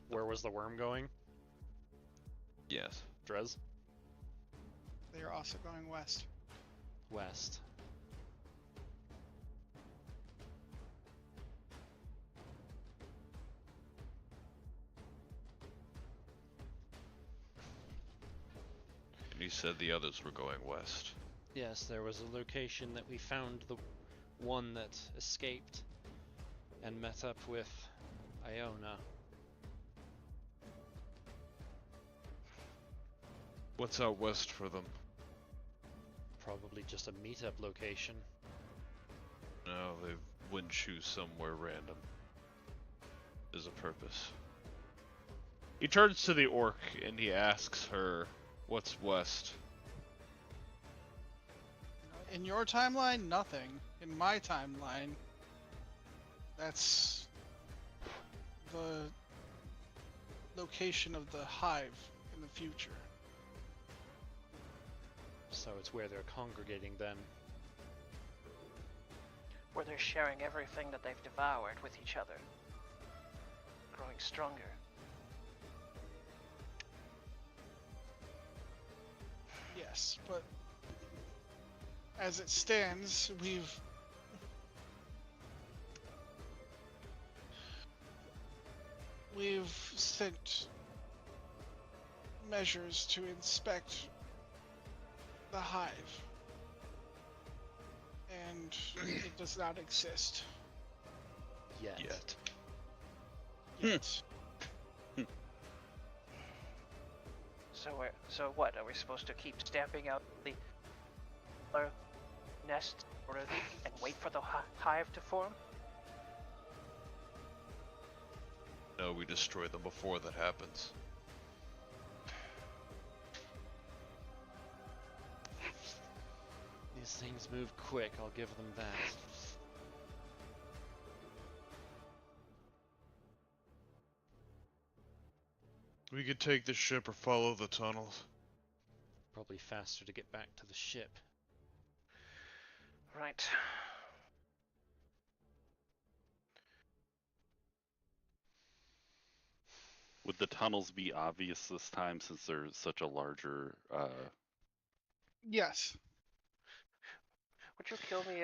S2: Where was the worm going?
S5: Yes.
S2: Drez?
S1: They are also going west.
S2: West.
S5: And he said the others were going west.
S2: Yes, there was a location that we found the one that escaped and met up with Iona.
S5: What's out west for them?
S2: Probably just a meetup location.
S5: No, they wouldn't choose somewhere random. There's a purpose. He turns to the orc and he asks her, what's west?
S1: In your timeline, nothing. In my timeline, that's the location of the hive in the future.
S2: So it's where they're congregating then.
S3: Where they're sharing everything that they've devoured with each other. Growing stronger.
S1: Yes, but as it stands, we've sent measures to inspect the hive, and it does not exist
S2: Yet.
S1: yet.
S3: So what? Are we supposed to keep stamping out the nest and wait for the hive to form?
S5: No, we destroy them before that happens.
S2: These things move quick, I'll give them that.
S5: We could take the ship or follow the tunnels.
S2: Probably faster to get back to the ship.
S3: Right.
S4: Would the tunnels be obvious this time since they're such a larger
S1: Yes.
S3: Would you kill me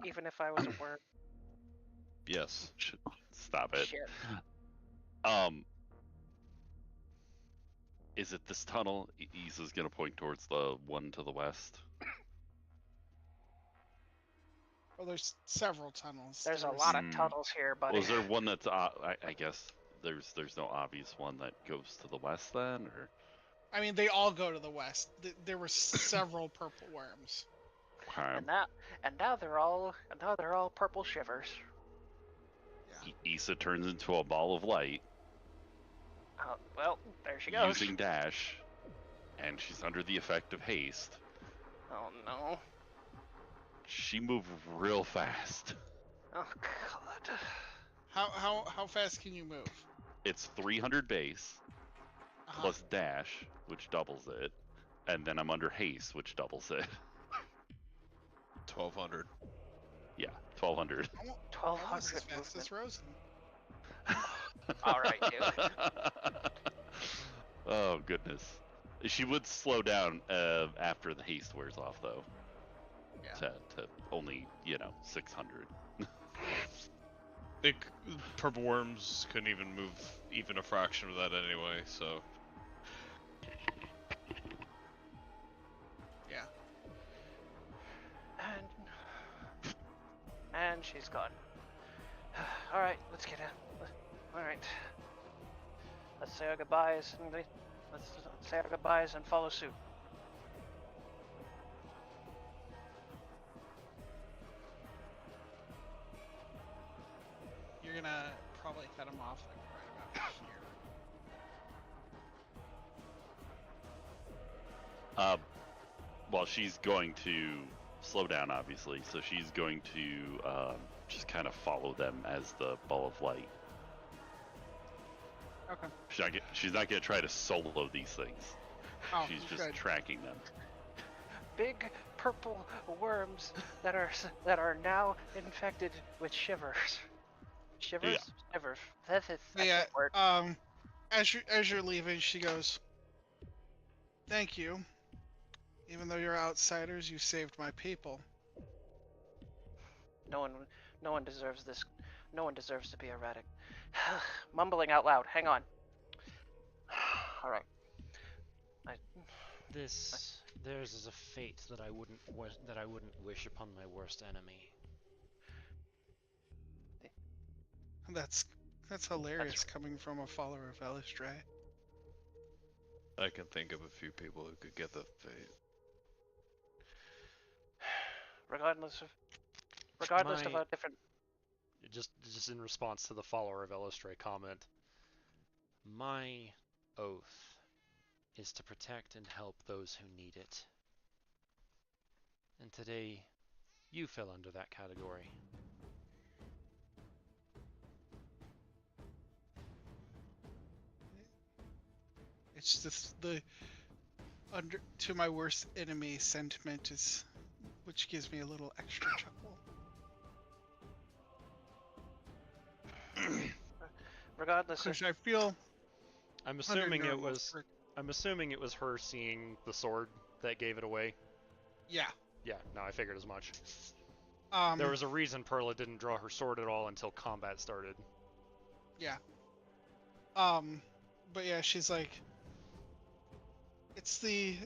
S3: even if I was a worm?
S5: Yes.
S4: Stop it.
S3: Shit.
S4: Is it this tunnel? Isa's gonna point towards the one to the west.
S1: Well, there's several tunnels.
S3: There's a lot of tunnels here, buddy.
S4: Was there one that's I guess there's no obvious one that goes to the west then, or?
S1: I mean, they all go to the west. There were several purple worms.
S3: And now they're all purple shivers.
S4: Isa turns into a ball of light.
S3: Well, there she goes.
S4: Using dash, and she's under the effect of haste.
S3: Oh no.
S4: She moved real fast.
S3: Oh god.
S1: How fast can you move?
S4: It's 300 base plus dash, which doubles it, and then I'm under haste, which doubles it.
S5: 1200.
S4: Yeah, 1200.
S3: 1200
S1: Almost as fast as Rosen.
S3: All right, dude.
S4: Oh goodness. She would slow down after the haste wears off, though.
S1: Yeah.
S4: To only 600.
S5: Purple worms couldn't even move even a fraction of that anyway, so.
S1: Yeah.
S3: And she's gone. All right, let's get in. All right. Let's say our goodbyes and follow suit.
S8: cut him off like right about here.
S4: Well, she's going to slow down, obviously, so she's going to just kind of follow them as the ball of light.
S8: Okay.
S4: She's not going to try to solo these things.
S8: Oh,
S4: She's just
S8: good.
S4: tracking them.
S3: Big purple worms that are now infected with shivers. Shivers?
S4: Yeah.
S3: Shivers. That's
S1: Yeah.
S3: a word.
S1: As you're leaving, she goes, "Thank you. Even though you're outsiders, you saved my people."
S3: No one deserves this. No one deserves to be erratic. Mumbling out loud. Hang on. All right.
S2: Theirs is a fate that I wouldn't wish upon my worst enemy.
S1: That's hilarious coming from a follower of Elistray.
S5: I can think of a few people who could get that fate.
S3: Regardless of our different.
S2: Just in response to the follower of Elistray comment, my oath is to protect and help those who need it. And today, you fell under that category.
S1: It's just the under to my worst enemy sentiment is, which gives me a little extra chuckle.
S3: Regardless of.
S1: Because I feel
S2: I'm
S1: under
S2: assuming it
S1: normal
S2: was. I'm assuming it was her seeing the sword that gave it away.
S1: Yeah.
S2: Yeah, no, I figured as much.
S1: Um.
S2: There was a reason Perla didn't draw her sword at all until combat started.
S1: Yeah. But yeah, she's like, it's the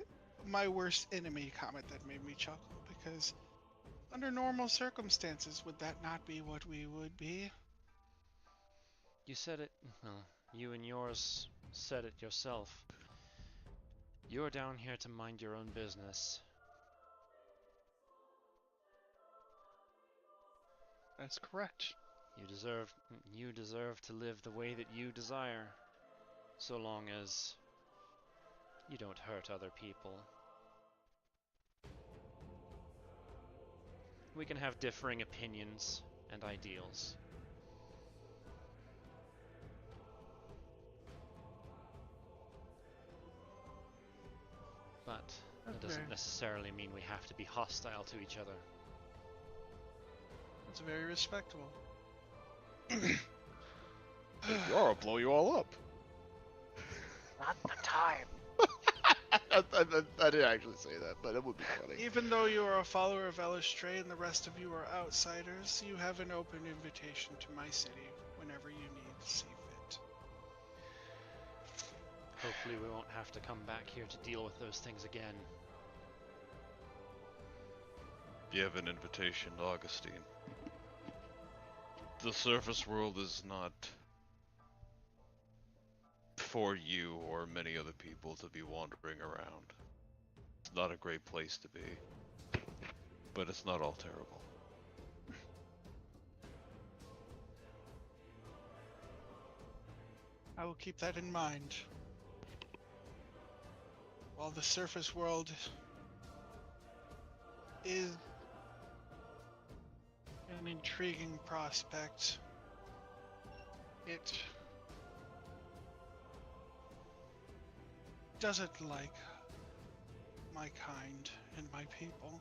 S1: my worst enemy comment that made me chuckle, because under normal circumstances, would that not be what we would be?
S2: You said it. Well, you and yours said it yourself. You're down here to mind your own business.
S8: That's correct.
S2: You deserve to live the way that you desire, so long as you don't hurt other people. We can have differing opinions and ideals. But that doesn't necessarily mean we have to be hostile to each other.
S1: That's very respectable.
S9: If you are, I'll blow you all up.
S3: Not the time.
S9: I didn't actually say that, but it would be funny.
S1: Even though you are a follower of Elistray and the rest of you are outsiders, you have an open invitation to my city whenever you need to see fit.
S2: Hopefully we won't have to come back here to deal with those things again.
S5: You have an invitation, Augustine. The surface world is not for you or many other people to be wandering around. It's not a great place to be, but it's not all terrible.
S1: I will keep that in mind. While the surface world is an intriguing prospect, it doesn't like my kind and my people.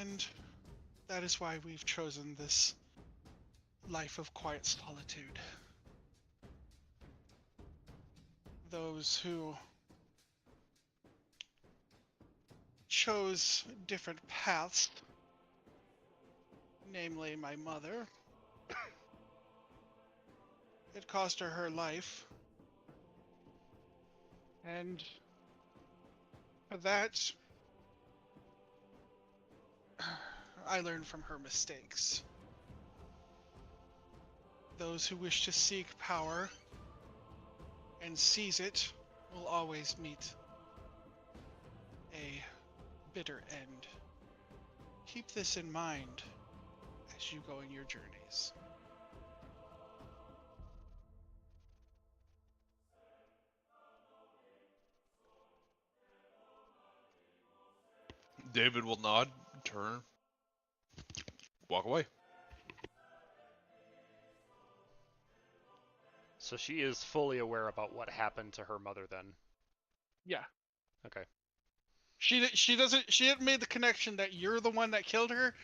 S1: And that is why we've chosen this life of quiet solitude. Those who chose different paths, namely my mother, it cost her her life, and for that I learned from her mistakes. Those who wish to seek power and seize it will always meet a bitter end. Keep this in mind as you go in your journeys.
S5: David will nod, turn, walk away.
S2: So she is fully aware about what happened to her mother then.
S8: Yeah.
S2: Okay.
S1: She didn't made the connection that you're the one that killed her,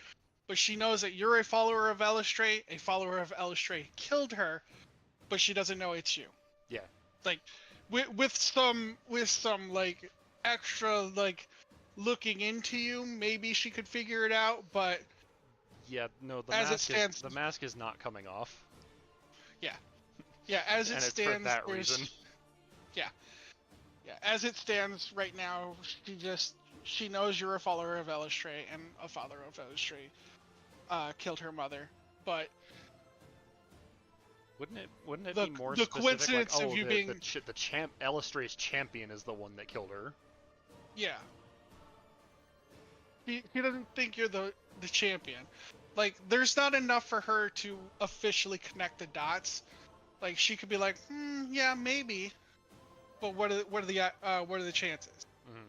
S1: but she knows that you're a follower of Elistray. A follower of Elistray killed her, but she doesn't know it's you.
S2: Yeah.
S1: Like, with some like extra like looking into you, maybe she could figure it out. But
S2: Yeah, no,
S1: as it stands,
S2: the mask is not coming off.
S1: yeah, as it
S2: And it's
S1: stands,
S2: for that
S1: there's-
S2: reason.
S1: Yeah, as it stands right now, she knows you're a follower of Elistray, and a father of Elistray killed her mother. But
S2: Wouldn't it
S1: The-
S2: be more
S1: the
S2: specific?
S1: coincidence
S2: Like,
S1: of
S2: oh,
S1: you being-
S2: the Elistray's champion is the one that killed her.
S1: yeah, he doesn't think you're the champion. Like, there's not enough for her to officially connect the dots. Like, she could be like, yeah, maybe. But what are the chances?
S2: Mm-hmm.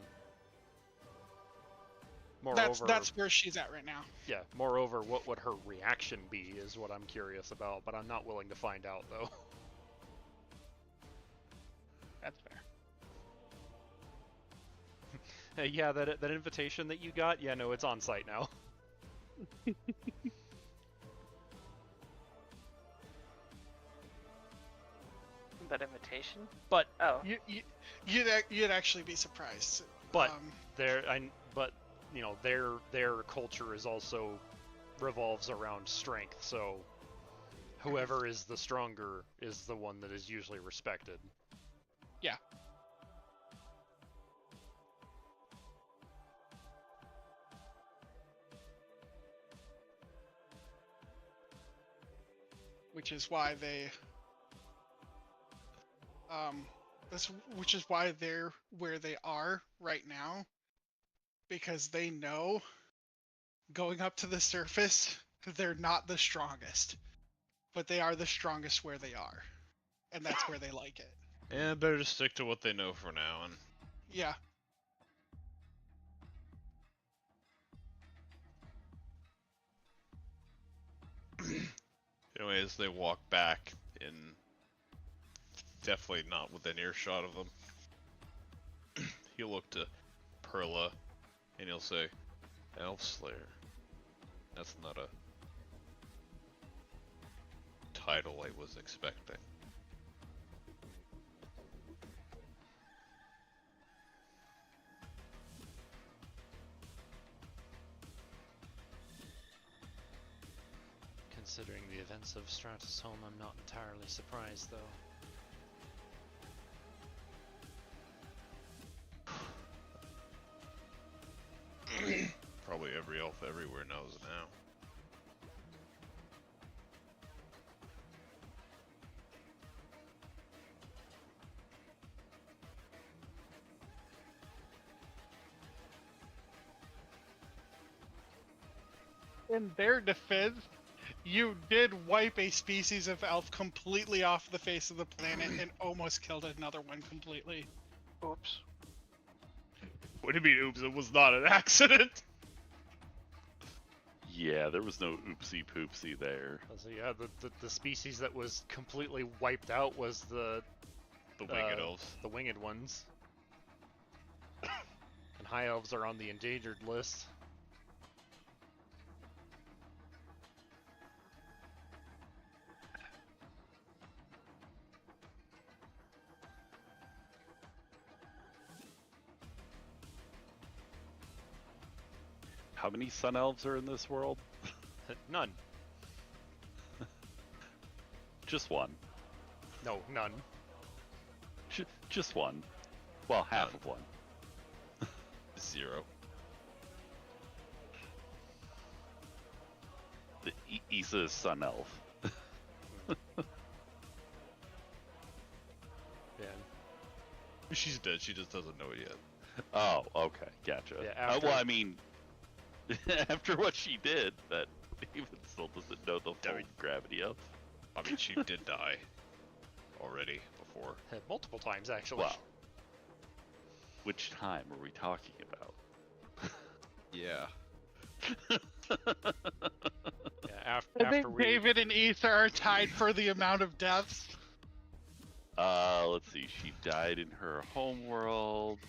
S2: Moreover,
S1: That's where she's at right now.
S2: yeah. Moreover, what would her reaction be is what I'm curious about, but I'm not willing to find out though.
S8: That's fair.
S2: Hey, yeah, that invitation that you got, yeah, no, it's on site now.
S3: That invitation?
S2: But
S3: Oh.
S1: You'd actually be surprised.
S2: But but you know, their culture is also revolves around strength, so whoever is the stronger is the one that is usually respected.
S1: Yeah. Which is why which is why they're where they are right now, because they know going up to the surface they're not the strongest, but they are the strongest where they are, and that's where they like it.
S5: Yeah, better to stick to what they know for now. And
S1: Yeah.
S5: anyways, they walk back in, definitely not within earshot of them. He'll look to Perla, and he'll say, "Elf Slayer. That's not a title I was expecting."
S2: Considering the events of Stratus Home, I'm not entirely surprised, though.
S5: Probably every elf everywhere knows now.
S1: In their defense, you did wipe a species of elf completely off the face of the planet and almost killed another one completely.
S3: Oops.
S9: What do you mean, oops? It was not an accident.
S4: Yeah, there was no oopsie poopsie there.
S2: So yeah, the species that was completely wiped out was
S5: The winged elves.
S2: the winged ones. And high elves are on the endangered list.
S4: How many sun elves are in this world?
S2: None.
S4: Just one.
S2: No, none.
S4: Just one. Well, half
S5: None.
S4: of one.
S5: 0.
S4: The Issa is sun elf.
S2: Yeah.
S5: She's dead. She just doesn't know it yet.
S4: Oh, okay, gotcha.
S2: Yeah, after-
S4: well, I mean, after what she did, that even still doesn't know the full gravity of.
S5: I mean, she did die already before.
S2: Multiple times, actually.
S4: Wow. Which time are we talking about?
S5: Yeah.
S2: Yeah,
S8: I
S2: after
S8: think
S2: we
S8: David and Ether are tied for the amount of deaths.
S4: Let's see. She died in her home world.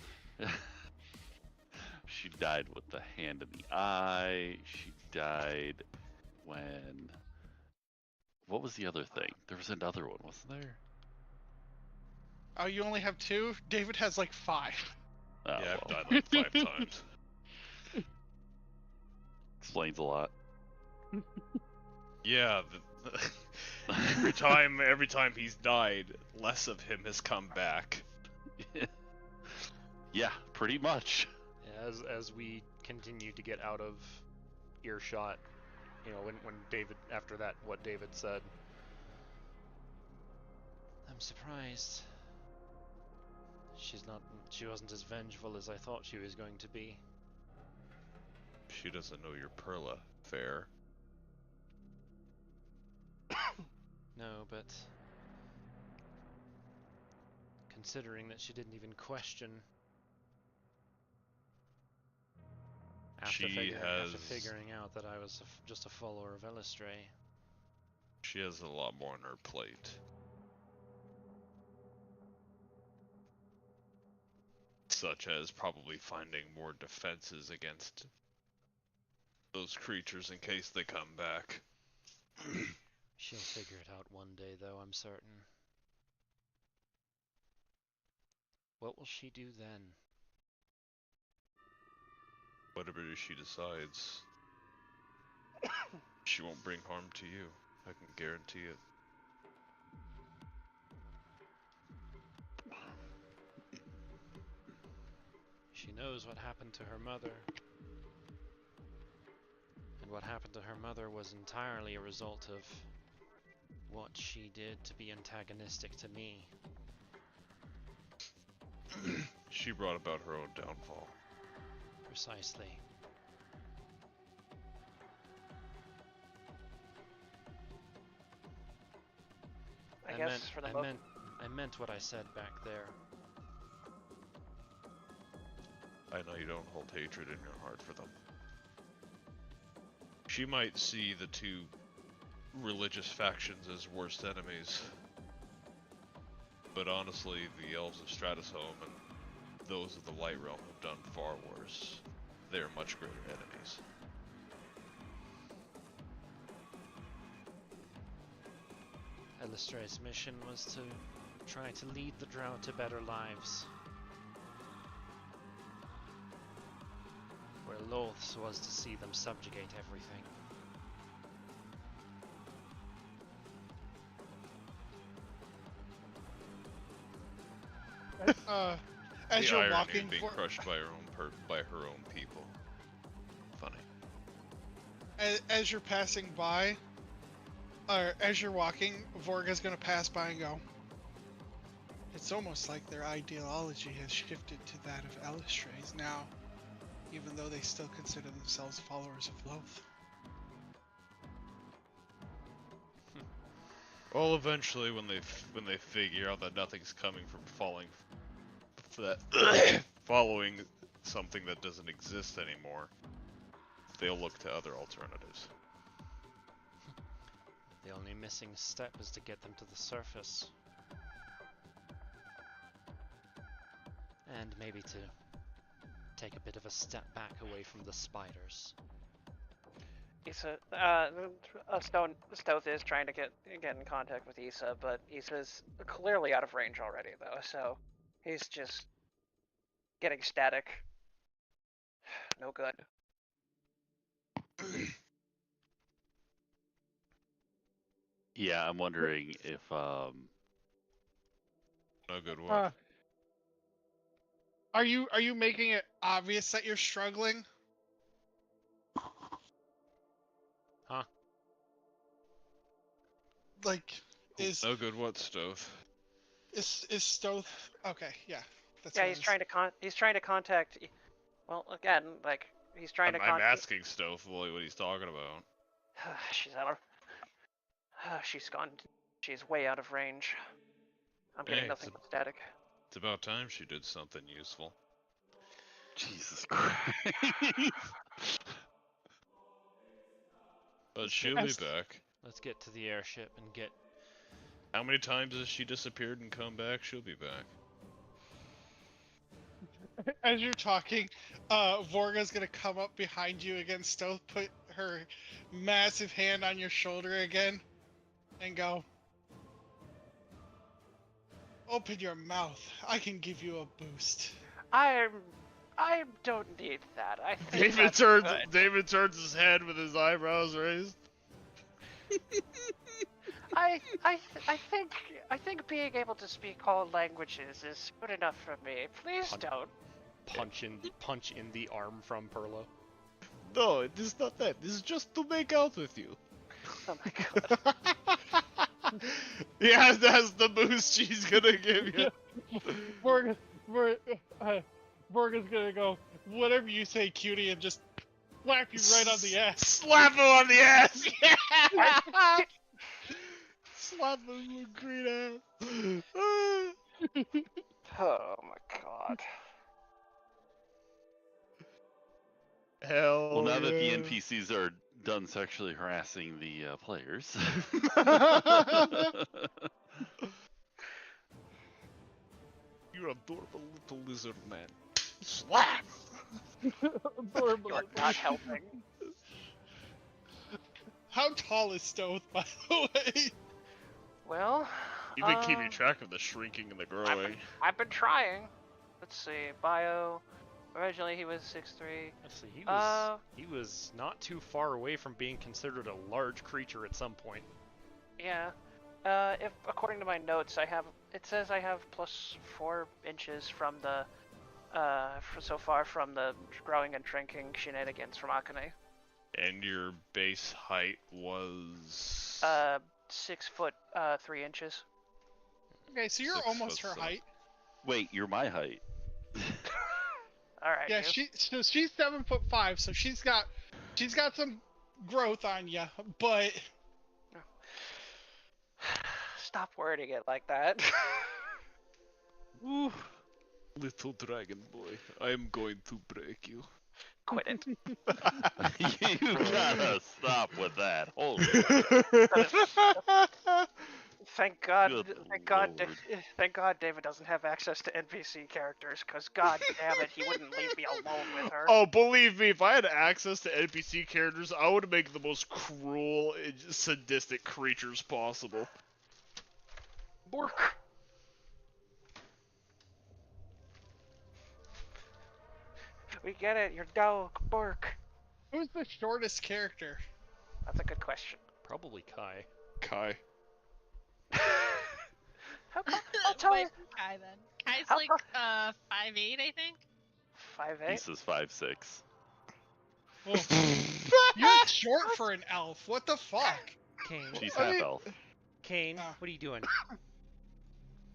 S4: She died with the hand in the eye. She died when. What was the other thing? There was another one, wasn't there?
S1: Oh, you only have 2? David has like 5.
S4: Oh,
S5: Yeah, I've
S4: well,
S5: died like 5 times.
S4: explains a lot.
S5: Yeah, every time he's died, less of him has come back.
S4: Yeah, pretty much.
S2: as we continue to get out of earshot, when David, after that, what David said. I'm surprised. She wasn't as vengeful as I thought she was going to be.
S5: She doesn't know your Perla, fair.
S2: No, but considering that she didn't even question after figuring out that I was just a follower of Elistray.
S5: She has a lot more on her plate. Such as probably finding more defenses against those creatures in case they come back.
S2: She'll figure it out one day, though, I'm certain. What will she do then?
S5: Whatever she decides, she won't bring harm to you. I can guarantee it.
S2: She knows what happened to her mother. And what happened to her mother was entirely a result of what she did to be antagonistic to me.
S5: She brought about her own downfall.
S2: Precisely.
S3: I guess for the moment.
S2: I meant what I said back there.
S5: I know you don't hold hatred in your heart for them. She might see the 2 religious factions as worst enemies. But honestly, the elves of Stratosholm and those of the Light Realm have done far worse. They are much greater enemies.
S2: Elistray's mission was to try to lead the Drow to better lives. Where Loth's was to see them subjugate everything.
S1: As
S5: the
S1: you're
S5: irony
S1: walking
S5: of being crushed by her own people. Funny.
S1: as you're passing by, or as you're walking, Vorga's gonna pass by and go, it's almost like their ideology has shifted to that of Elistray's now, even though they still consider themselves followers of Loth.
S5: Well, eventually, when they figure out that nothing's coming from following something that doesn't exist anymore, they'll look to other alternatives.
S2: The only missing step is to get them to the surface. And maybe to take a bit of a step back away from the spiders.
S3: Issa, Stoth is trying to get in contact with Issa, but Issa's clearly out of range already, though, so he's just getting static. No good.
S4: Yeah, I'm wondering if
S5: No good what?
S1: Are you making it obvious that you're struggling?
S2: Huh?
S1: Like, is
S5: No good what, Stoth?
S1: Stoth okay? Yeah, that's
S3: Yeah,
S1: what
S3: he's trying to contact. Well, again, like he's trying to
S5: I'm
S3: contact.
S5: asking Stoth what he's talking about.
S3: She's out of. She's gone. She's way out of range. I'm getting
S5: Hey,
S3: nothing but static.
S5: It's about time she did something useful.
S4: Jesus Christ.
S5: But she'll be back.
S2: Let's get to the airship and get.
S5: How many times has she disappeared and come back? She'll be back.
S1: As you're talking, Vorga's gonna come up behind you again, Stealth, put her massive hand on your shoulder again, and go, "Open your mouth. I can give you a boost."
S3: I don't need that. I think
S9: David
S3: that's
S9: turns.
S3: good.
S9: David turns his head with his eyebrows raised.
S3: I think being able to speak all languages is good enough for me. Please
S2: Pun-
S3: don't.
S2: Punch in the arm from Perlo.
S9: No, it is not that. This is just to make out with you.
S3: Oh my god.
S9: Yeah, that's the boost she's gonna give you.
S1: Vorga's gonna go, "Whatever you say, cutie," and just whack you right on the ass.
S9: Slap him on the ass. Yeah. Slap him with green ass.
S3: Oh my god.
S9: Hell.
S4: Well, now that the
S9: yeah.
S4: NPCs are done sexually harassing the players.
S9: You're adorable little lizard man. Slap.
S3: You're not helping.
S1: How tall is Stealth, by the way?
S3: Well,
S9: You've been keeping track of the shrinking and the growing.
S3: I've been trying. Let's see. Bio. Originally he was 6'3".
S2: Let's see,
S3: Uh,
S2: he was not too far away from being considered a large creature at some point.
S3: Yeah. If according to my notes, it says I have plus 4 inches from the so far from the growing and shrinking shenanigans from Akane.
S5: And your base height was...
S3: 6 foot 3 inches.
S1: Okay, so you're
S5: 6
S1: almost
S5: foot
S1: her
S5: seven.
S1: height.
S4: Wait, you're my height.
S3: All right.
S1: Yeah, she's 7'5", so she's got some growth on you, but
S3: Stop wording it like that.
S9: Ooh. Little dragon boy, I am going to break you.
S3: Quit it.
S4: You gotta stop with that. Holy.
S3: Thank God.
S4: Good
S3: Thank God David doesn't have access to NPC characters, because God damn it, he wouldn't leave me alone with her.
S9: Oh, believe me, if I had access to NPC characters, I would make the most cruel and sadistic creatures possible.
S3: Bork. We get it. You're dog. Bork.
S1: who's the shortest character?
S3: That's a good question.
S2: Probably Kai.
S9: Kai.
S3: I'll tell you.
S6: Might be Kai then. Kai's
S3: How
S6: like 5'8", I think.
S3: 5'8".
S4: Lisa's 5'6".
S1: You're short for an elf. What the fuck?
S2: Kane,
S4: She's
S9: I
S4: half
S9: mean-
S4: elf.
S2: Kane,
S1: Oh.
S2: what are you doing?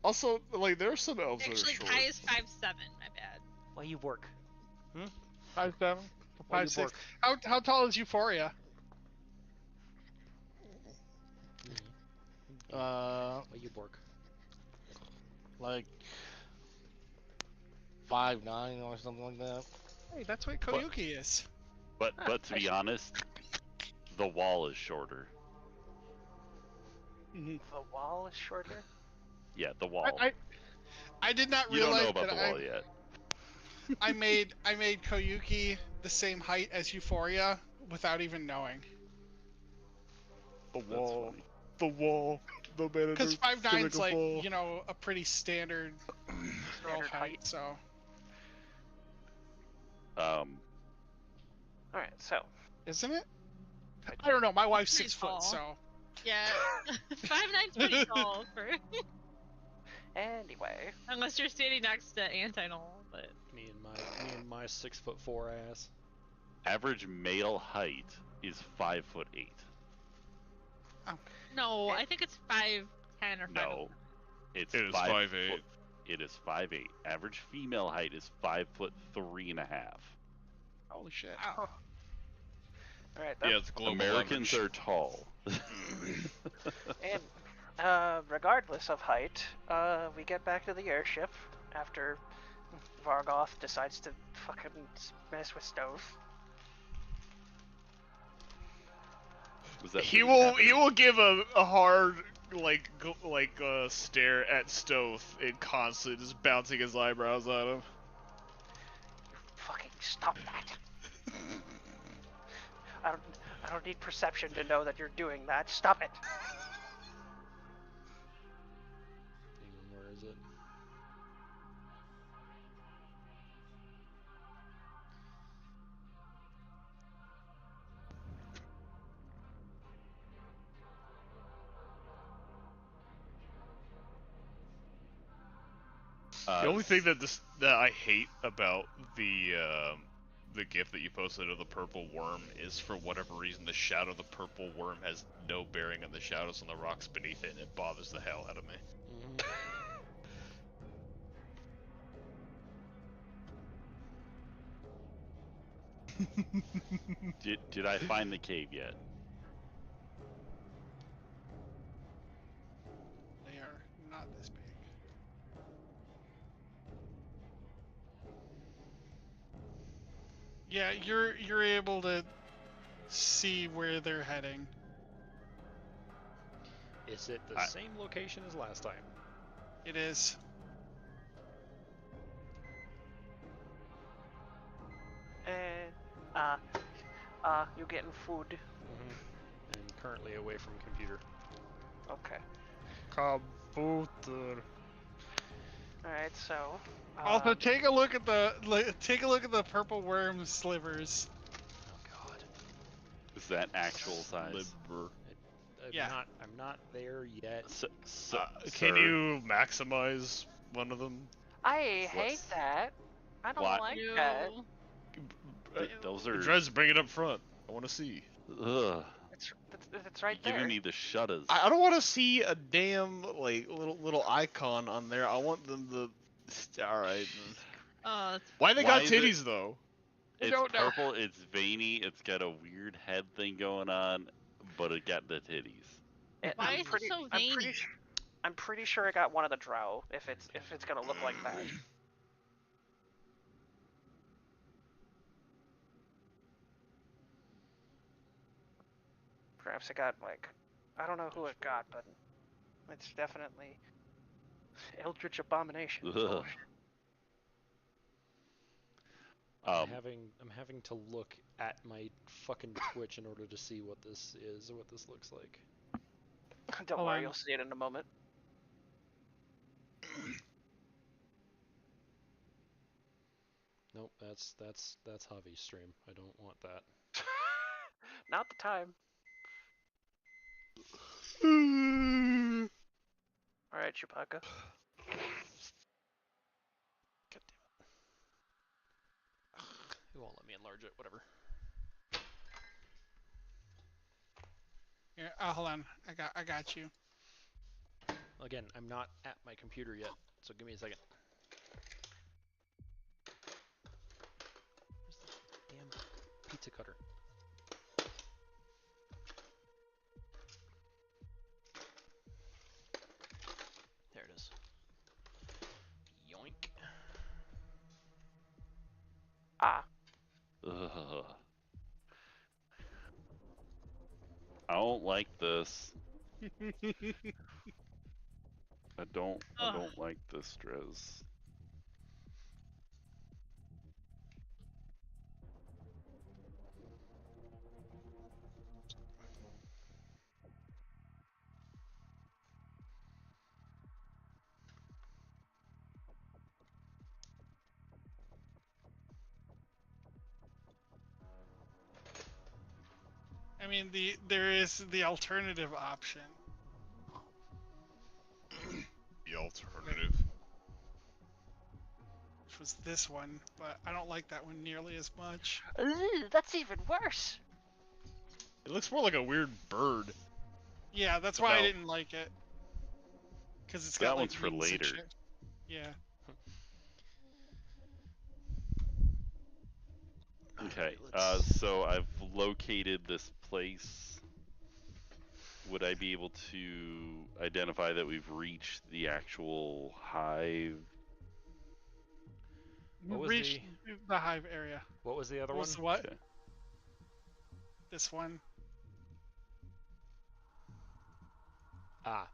S9: Also, like, there are some elves
S6: Actually,
S9: that are
S6: Kai
S9: short.
S6: is 5'7". My bad.
S2: Why you work?
S1: 5'7",
S2: Why you
S1: 5'6".
S2: work?
S1: How tall is Euphoria?
S2: Why you work?
S7: Like 5'9" or something like that.
S1: Hey, that's what Koyuki is.
S4: But to be honest, the wall is shorter.
S3: The wall is shorter.
S4: Yeah, the wall.
S1: I did not
S4: You don't
S1: realize
S4: know about
S1: that
S4: the wall yet.
S1: I made Koyuki the same height as Euphoria without even knowing.
S9: The
S4: That's
S9: wall.
S4: funny.
S9: The wall. No man on
S1: Because
S9: earth is gonna
S1: 5'9's
S9: go
S1: like,
S9: fall.
S1: you know, a pretty standard girl
S3: Standard
S1: height,
S3: height.
S1: so.
S3: All right, so
S1: Isn't it? I don't know, my wife's
S6: Pretty
S1: 6 foot,
S6: tall.
S1: so.
S6: Yeah, 5'9's pretty tall for
S3: anyway,
S6: unless you're standing next to Antinol, but
S2: Me and my 6'4" ass.
S4: Average male height is 5'8".
S6: no, I think it's 5'10" or 5'11".
S4: No, it's
S5: It is
S4: 5'8".
S5: 5'8".
S4: It is 5'8". Average female height is 5'3.5".
S1: Holy shit.
S3: all right.
S5: Yeah, it's global
S4: Americans
S5: average.
S4: are tall.
S3: And regardless of height, we get back to the airship after Vargoth decides to fucking mess with Stove.
S4: Was that
S9: He
S4: really
S9: will
S4: happening?
S9: give a hard stare at Stoth and constantly just bouncing his eyebrows at him.
S3: Fucking stop that. I don't need perception to know that you're doing that. Stop it.
S2: Hang on, where is it?
S9: The only thing that I hate about the gift that you posted of the purple worm is, for whatever reason, the shadow of the purple worm has no bearing on the shadows on the rocks beneath it, and it bothers the hell out of me.
S4: Did I find the cave yet?
S1: They are not this big. Yeah, you're able to see where they're heading.
S2: Is it the same location as last time?
S1: It is.
S3: And you getting food?
S2: I'm currently away from computer.
S3: Okay.
S9: Computer.
S3: All right. So.
S1: Also, take a look at the purple worm slivers.
S2: Oh god.
S4: Is that actual size?
S9: Liver.
S1: Yeah.
S2: I'm not there yet.
S9: Can
S4: Sir,
S9: you maximize one of them?
S3: I hate that. I don't
S4: What?
S3: like that.
S4: Those
S9: He
S4: are.
S9: tries to bring it up front. I want to see.
S4: Ugh.
S3: It's right
S4: You're
S3: there.
S4: giving me the shudders.
S9: I don't want to see a damn little icon on there. I want them to. All right. Why they
S4: Why
S9: got
S4: is it-
S9: titties though?
S4: It's
S8: don't know.
S4: purple, it's veiny, it's got a weird head thing going on, but it got the titties.
S6: Why is it so veiny?
S3: I'm pretty sure I got one of the drow. If it's gonna look like that. Perhaps it got like, I don't know who it got, but it's definitely Eldritch Abomination.
S4: Ugh.
S2: I'm having to look at my fucking Twitch in order to see what this is or what this looks like.
S3: Don't
S1: Hold
S3: worry,
S1: on.
S3: you'll see it in a moment.
S2: Nope, that's Javi's stream. I don't want that.
S3: Not the time. All right, Chewbacca.
S2: God damn it. It won't let me enlarge it, whatever.
S1: Here, hold on. I got you.
S2: Again, I'm not at my computer yet, so give me a second. Where's the damn pizza cutter? There it is. Yoink.
S3: Ah.
S4: Ugh. I don't like this. I don't like this, Drez.
S1: I mean, there is the alternative option.
S5: The alternative.
S1: Which was this one, but I don't like that one nearly as much.
S3: That's even worse.
S9: It looks more like a weird bird.
S1: Yeah, that's why I
S9: About-
S1: didn't like it. Because it's
S4: That
S1: got like
S4: one's for
S1: wings and
S4: later.
S1: shit. Yeah.
S4: Okay,
S2: let's-
S4: so I've located this place. Would I be able to identify that we've reached the actual hive?
S2: What was
S1: reach the hive area.
S2: What was the other
S1: What
S2: one?
S1: was the what?
S4: Okay.
S1: This one.
S2: Ah,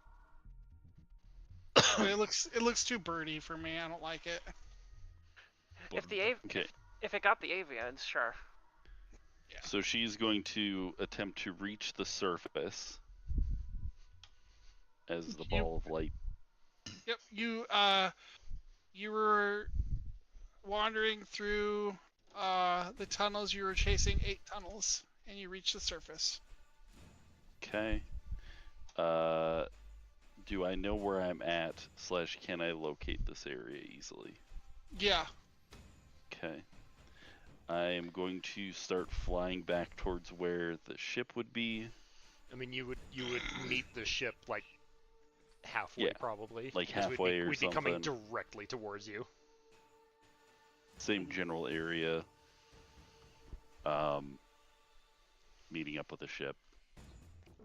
S1: But it looks too birdy for me. I don't like it.
S3: If
S4: Okay.
S3: if it got the avians, sure.
S1: Yeah.
S4: So she's going to attempt to reach the surface as the ball of light.
S1: Yep. You were wandering through the tunnels. You were chasing 8 tunnels, and you reached the surface.
S4: Okay. Do I know where I'm at? / can I locate this area easily?
S1: Yeah.
S4: Okay. I am going to start flying back towards where the ship would be.
S2: I mean, you would meet the ship like halfway,
S4: Yeah,
S2: probably.
S4: like
S2: 'cause
S4: halfway or
S2: we'd be coming
S4: something.
S2: directly towards you.
S4: Same general area. Meeting up with the ship.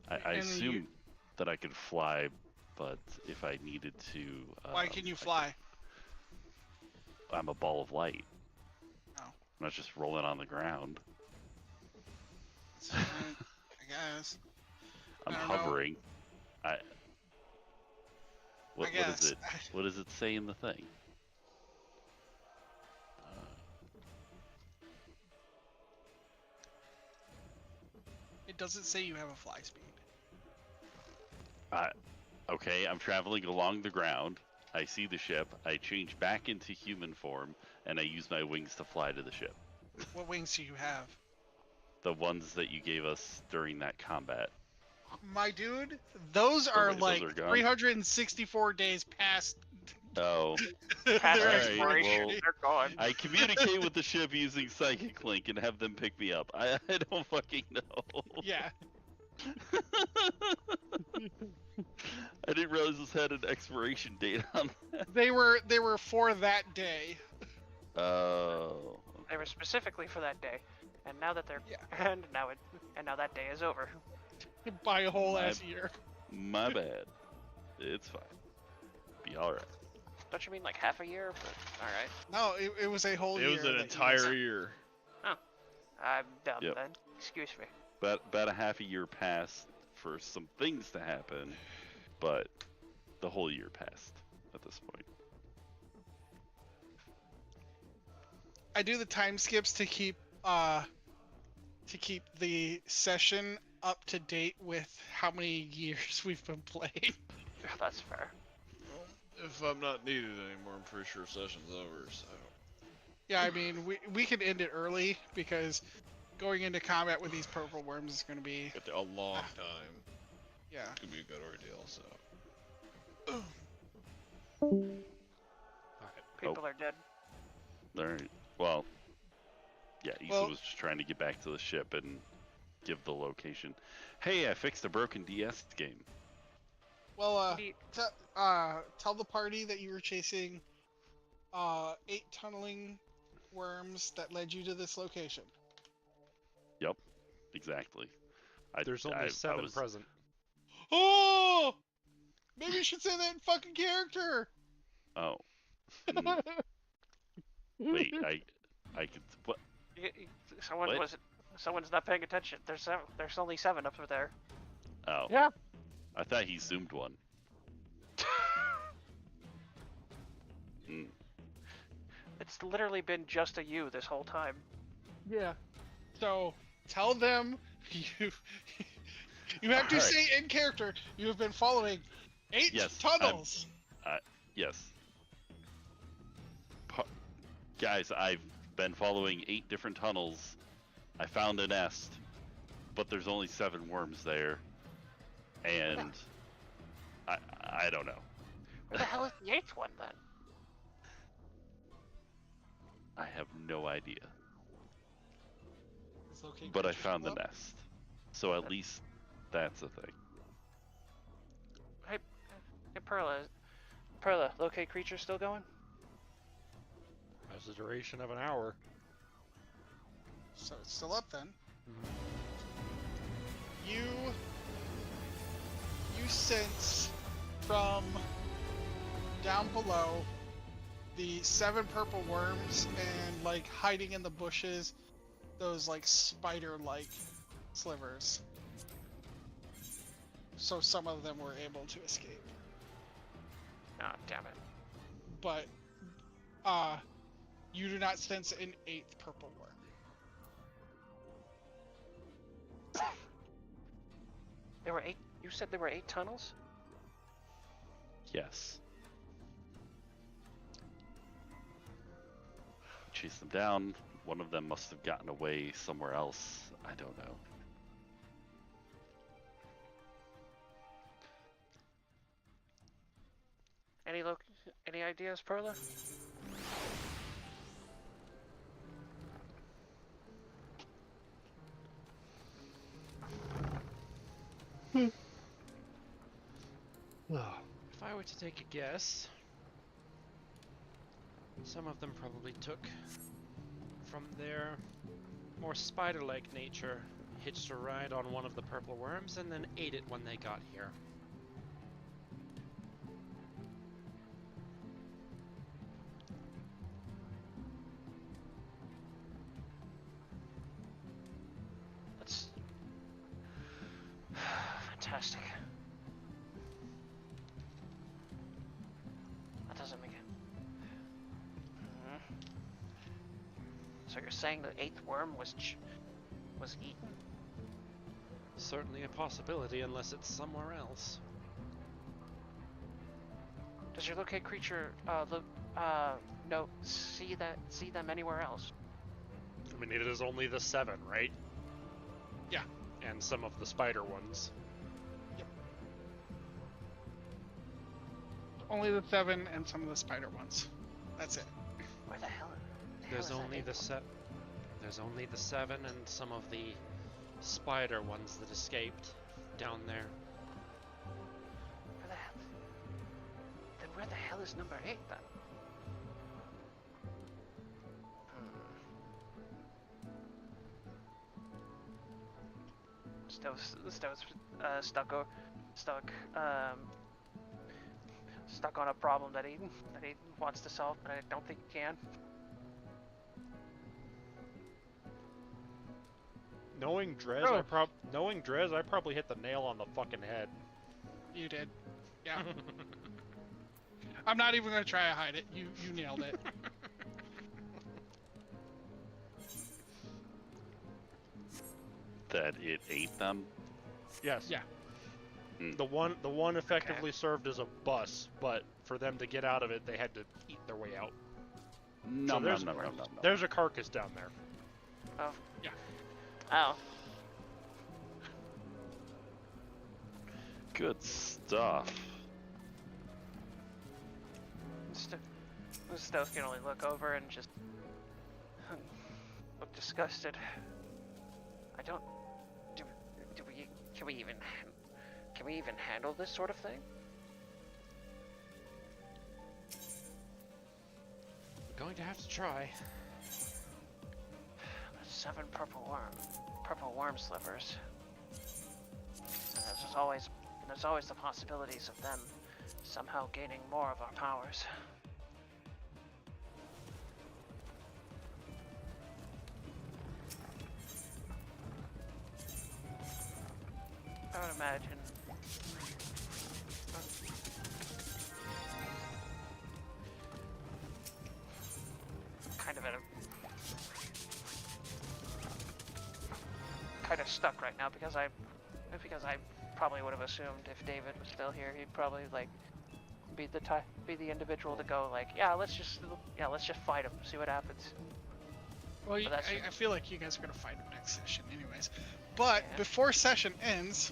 S4: I
S1: And
S4: assume that I could fly, but if I needed to...
S1: Why can you fly?
S4: I'm a ball of light.
S1: Oh.
S4: I'm not just rolling on the ground.
S1: That's fine, I guess.
S4: I'm
S1: I don't know.
S4: hovering. What is
S1: guess.
S4: it? What does it say in the thing?
S1: It doesn't say you have a fly speed.
S4: Okay, I'm traveling along the ground. I see the ship. I change back into human form, and I use my wings to fly to the ship.
S1: What wings do you have?
S4: The ones that you gave us during that combat.
S1: My dude, those are
S4: wait, those
S1: like
S4: are gone?
S1: 364 days past.
S4: Oh.
S3: Past
S1: their
S4: Alright,
S3: expiration,
S4: well,
S3: they're gone.
S4: I communicate with the ship using Psychic Link and have them pick me up. I don't fucking know.
S1: Yeah.
S4: I didn't realize this had an expiration date on that.
S1: They were for that day.
S4: Oh.
S3: They were specifically for that day, and now that they're
S1: Yeah.
S3: and now that day is over.
S1: By a whole ass year.
S4: My bad. It's fine. Be alright.
S3: Don't you mean like half a year? But all right,
S1: No, it was a whole year.
S5: It was an
S1: that you
S5: entire
S1: missed.
S5: year.
S3: I'm dumb
S4: Yep.
S3: then. Excuse me.
S4: About a half a year passed for some things to happen, but the whole year passed at this point.
S1: I do the time skips to keep the session up to date with how many years we've been playing.
S3: That's fair.
S5: Well, if I'm not needed anymore, I'm pretty sure session's over. So
S1: Yeah, I mean we can end it early because going into combat with these purple worms is going to be
S5: a long time.
S1: yeah.
S5: It's gonna be a good ordeal. So
S3: People are dead.
S4: Alright. Well, yeah, Issa
S1: Well-
S4: was just trying to get back to the ship and give the location. Hey, I fixed a broken DS game.
S1: Well,
S3: Neat.
S1: tell the party that you were chasing 8 tunneling worms that led you to this location.
S4: Yep, exactly.
S2: There's only 7
S4: was,
S2: present.
S1: Oh! Maybe you should say that in fucking character.
S4: Oh. Mm, wait, I could. What?
S3: Someone
S4: What?
S3: wasn't. Someone's not paying attention. There's only 7 up there.
S4: Oh.
S8: Yeah.
S4: I thought he zoomed one. Mm.
S3: It's literally been just a you this whole time.
S8: Yeah.
S1: So tell them you have to
S4: Alright.
S1: say in character you have been following 8
S4: Yes,
S1: tunnels.
S4: Yes. Guys, I've been following 8 different tunnels. I found a nest, but there's only 7 worms there, and I don't know.
S3: Where the hell is the 8th one then?
S4: I have no idea.
S1: It's okay,
S4: But I
S1: creatures
S4: found the
S1: club.
S4: nest, so at least that's a thing.
S3: Hey, Perla, locate creature still going?
S2: That's the duration of an hour.
S1: So it's still up then. You sense from down below the 7 purple worms and like hiding in the bushes, those like spider-like slivers. So some of them were able to escape.
S3: Oh, damn it.
S1: But you do not sense an 8th purple worm.
S3: There were 8. You said there were 8 tunnels?
S4: Yes. Chase them down. One of them must have gotten away somewhere else. I don't know.
S3: Any ideas, Perla?
S2: If I were to take a guess, some of them probably took from their more spider-like nature, hitched a ride on one of the purple worms, and then ate it when they got here.
S3: That's fantastic. That doesn't make it. So you're saying the 8th worm was eaten?
S2: Certainly a possibility, unless it's somewhere else.
S3: Does your locate creature see them anywhere else?
S2: I mean, it is only the 7, right?
S1: Yeah.
S2: And some of the spider ones.
S1: Yep. Only the 7 and some of the spider ones. That's it.
S3: Where the hell?
S2: There's only the There's only the 7 and some of the spider ones that escaped down there.
S3: Where the hell? Then where the hell is number 8 then? Stowe's stuck on a problem that he wants to solve, but I don't think he can.
S2: Knowing Drez, I probably hit the nail on the fucking head.
S1: You did. Yeah. I'm not even gonna try to hide it. You nailed it.
S4: That it ate them?
S2: Yes.
S1: Yeah.
S2: The one effectively served as a bus, but for them to get out of it, they had to eat their way out.
S4: No,
S2: So
S4: no,
S2: there's-
S4: no, no, no, no.
S2: There's a carcass down there.
S3: Oh.
S1: Yeah.
S3: Oh.
S4: Good stuff.
S3: Stowe can only look over and just look disgusted. I don't. Can we even handle this sort of thing?
S2: We're going to have to try.
S3: 7 purple worm slivers. And there's always the possibilities of them somehow gaining more of our powers. I would imagine. Kind of stuck right now because I probably would have assumed if David was still here, he'd probably like be the individual to go like, let's just fight him, see what happens.
S1: Well, I feel like you guys are gonna fight him next session, anyways. But before session ends,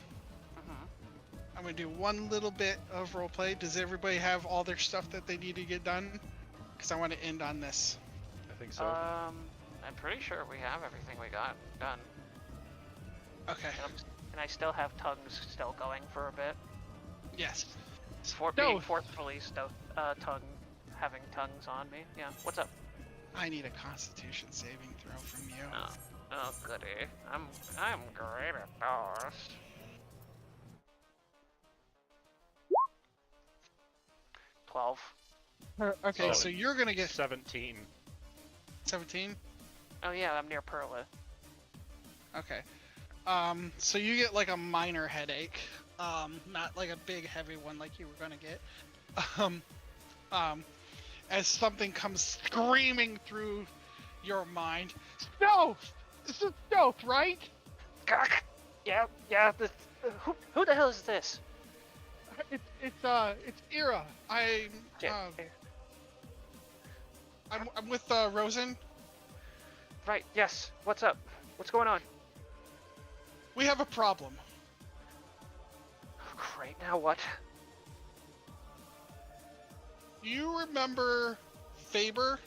S1: I'm gonna do one little bit of roleplay. Does everybody have all their stuff that they need to get done? Because I want to end on this.
S2: I think so.
S3: I'm pretty sure we have everything we got done.
S1: Okay.
S3: And I still have tongues still going for a bit.
S1: Yes.
S3: Being forcefully having tongues on me. Yeah. What's up?
S1: I need a Constitution saving throw from you.
S3: Oh goody. I'm great at those. 12.
S1: Okay,
S5: Oh.
S1: so you're gonna get
S2: 17.
S1: 17.
S3: Oh yeah, I'm near Perla.
S1: Okay. So you get like a minor headache, not like a big heavy one like you were gonna get. Um, as something comes screaming through your mind. Stealth! This is stealth, right?
S3: Gah! Yeah. Who the hell is this?
S1: It's Ira.
S3: Yeah,
S1: I'm with Rosen.
S3: right. Yes. What's up? What's going on?
S1: We have a problem.
S3: Oh, great. Now what?
S1: Do you remember Faber?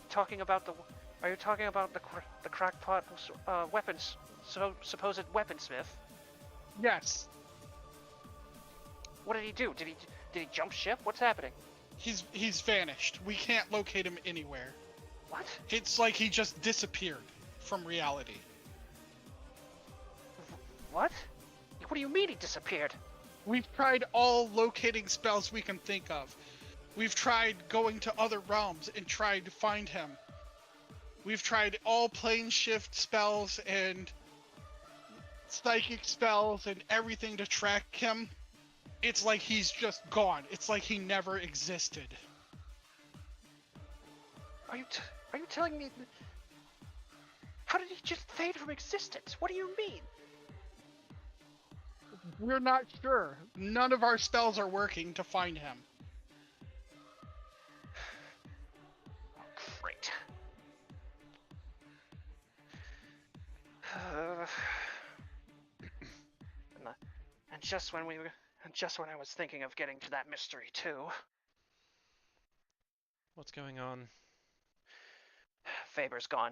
S3: Talking about the? Are you talking about the crackpot weapons? Supposed weaponsmith?
S1: Yes.
S3: What did he do? Did he jump ship? What's happening?
S1: He's vanished. We can't locate him anywhere.
S3: What?
S1: It's like he just disappeared from reality.
S3: What? What do you mean he disappeared?
S1: We've tried all locating spells we can think of. We've tried going to other realms and tried to find him. We've tried all plane shift spells and psychic spells and everything to track him. It's like he's just gone. It's like he never existed.
S3: Are you telling me? How did he just fade from existence? What do you mean?
S1: We're not sure. None of our spells are working to find him.
S3: Oh, great. And just when I was thinking of getting to that mystery too.
S2: What's going on?
S3: Faber's gone.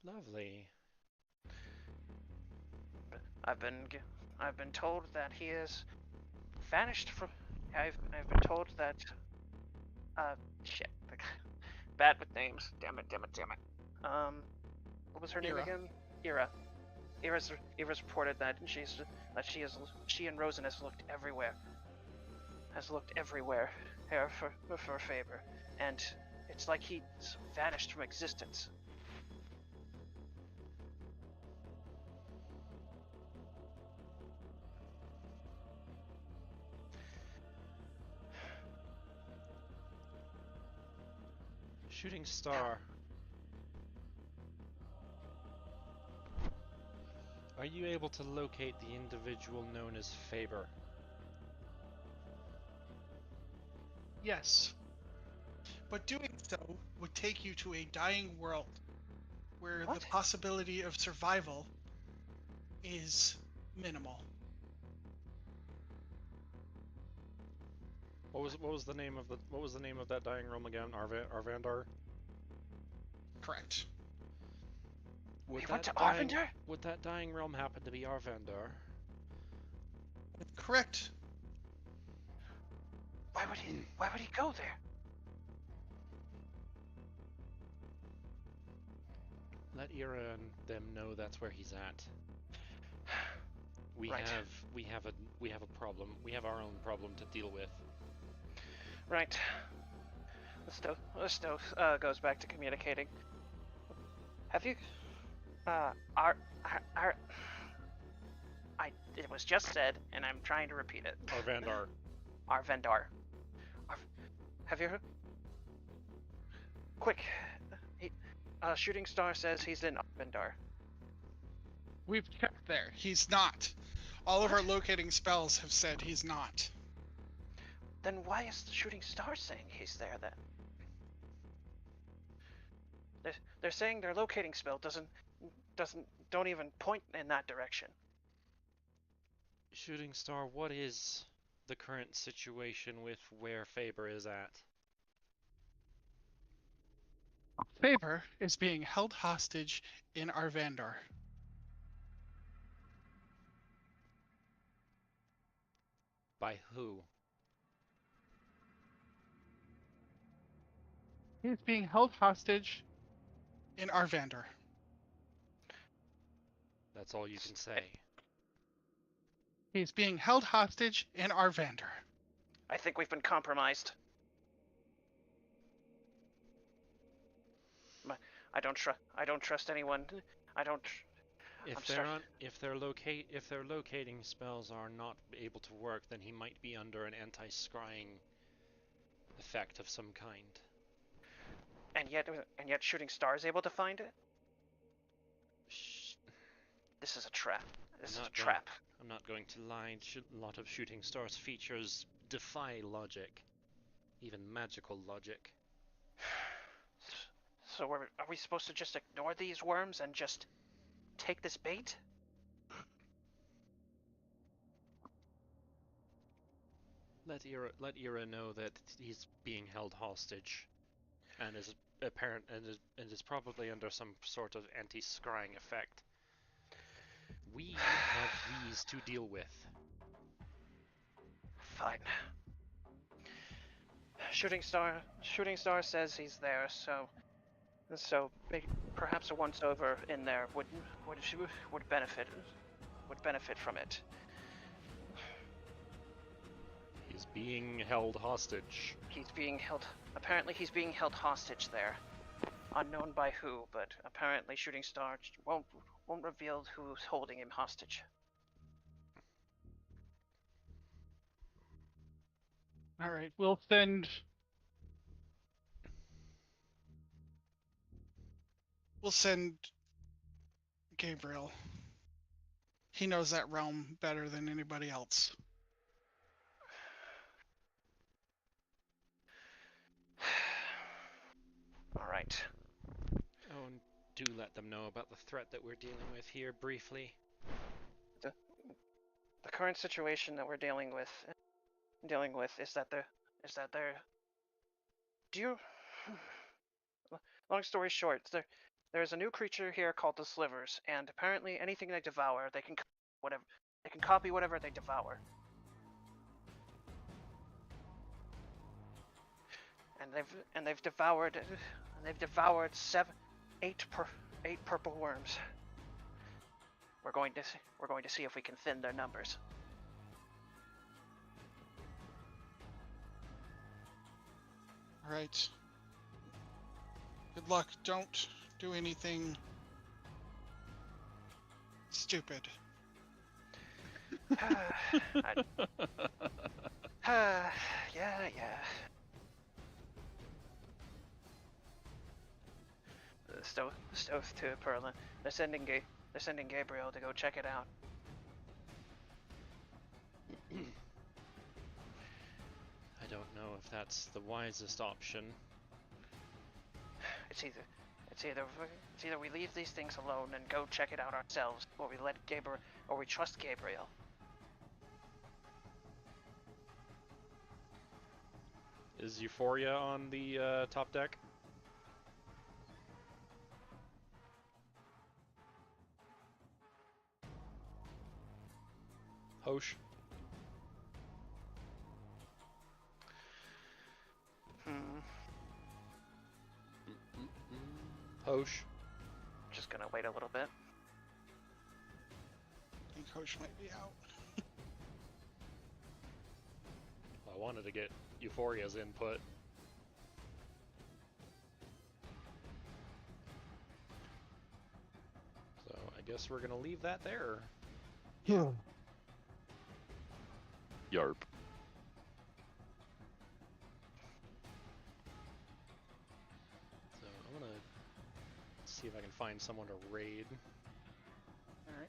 S2: Lovely.
S3: I've been told that he is vanished from. I've been told that. Shit. Bad with names. Damn it. What was her name
S1: Ira.
S3: again? Ira. Ira's reported that she and Rosen has looked everywhere. Here for Faber, and it's like he's vanished from existence.
S2: Shooting star. Are you able to locate the individual known as Faber?
S1: Yes. But doing so would take you to a dying world where
S3: What?
S1: the possibility of survival is minimal.
S2: What was the name of that dying realm again? Arvandar?
S1: Correct.
S2: Would
S3: He
S2: that
S3: went to
S2: dying-
S3: Arvandar?
S2: Would that dying realm happen to be Arvandar?
S1: Correct.
S3: Why would he go there?
S2: Let Ira and them know that's where he's at. We
S3: Right.
S2: have a problem. We have our own problem to deal with.
S3: Right. Stowe goes back to communicating. Have you? It was just said, and I'm trying to repeat it.
S2: Arvandar.
S3: Arvandar. Have you heard? Quick. Shooting Star says he's in Arvandar.
S1: We've checked there. He's not. All of our locating spells have said he's not.
S3: Then why is the Shooting Star saying he's there then? They're saying their locating spell don't even point in that direction.
S2: Shooting star, what is the current situation with where Faber is at?
S1: Faber is being held hostage in Arvandar.
S2: By who?
S1: He's being held hostage in Arvandar.
S2: That's all you can say.
S1: He's being held hostage in Arvander.
S3: I think we've been compromised. I don't trust anyone. I don't.
S2: If their locating spells are not able to work, then he might be under an anti-scrying effect of some kind.
S3: And yet, Shooting Star is able to find it. This is a trap. This is a trap.
S2: I'm not going to lie. A lot of Shooting Star's features defy logic, even magical logic.
S3: So are we supposed to just ignore these worms and just take this bait?
S2: Let Ira know that he's being held hostage, and is apparent and is probably under some sort of anti-scrying effect. We have these to deal with.
S3: Fine. Shooting Star says he's there, so perhaps a once over in there would benefit from it.
S2: He's being held hostage.
S3: Apparently he's being held hostage there. Unknown by who, but apparently Shooting Star won't reveal who's holding him hostage.
S8: All right, we'll send
S1: Gabriel. He knows that realm better than anybody else.
S3: All right.
S2: Oh, and do let them know about the threat that we're dealing with here briefly.
S3: The current situation that we're dealing with is that they're long story short, there's a new creature here called the Slivers, and apparently anything they devour, they can copy whatever they devour. And they've devoured 8 purple worms. We're going to see if we can thin their numbers.
S1: All right. Good luck. Don't do anything stupid.
S3: Yeah. Stoth to Perlin. They're sending Gabriel to go check it out.
S2: I don't know if that's the wisest option.
S3: It's either we leave these things alone and go check it out ourselves, or we trust Gabriel.
S2: Is Euphoria on the top deck? Hosh? Hosh?
S3: Just gonna wait a little bit.
S1: I think Hosh might be out.
S2: I wanted to get Euphoria's input. So I guess we're gonna leave that there.
S1: Yeah.
S4: Yarp.
S2: So I'm gonna see if I can find someone to raid.
S3: Alright.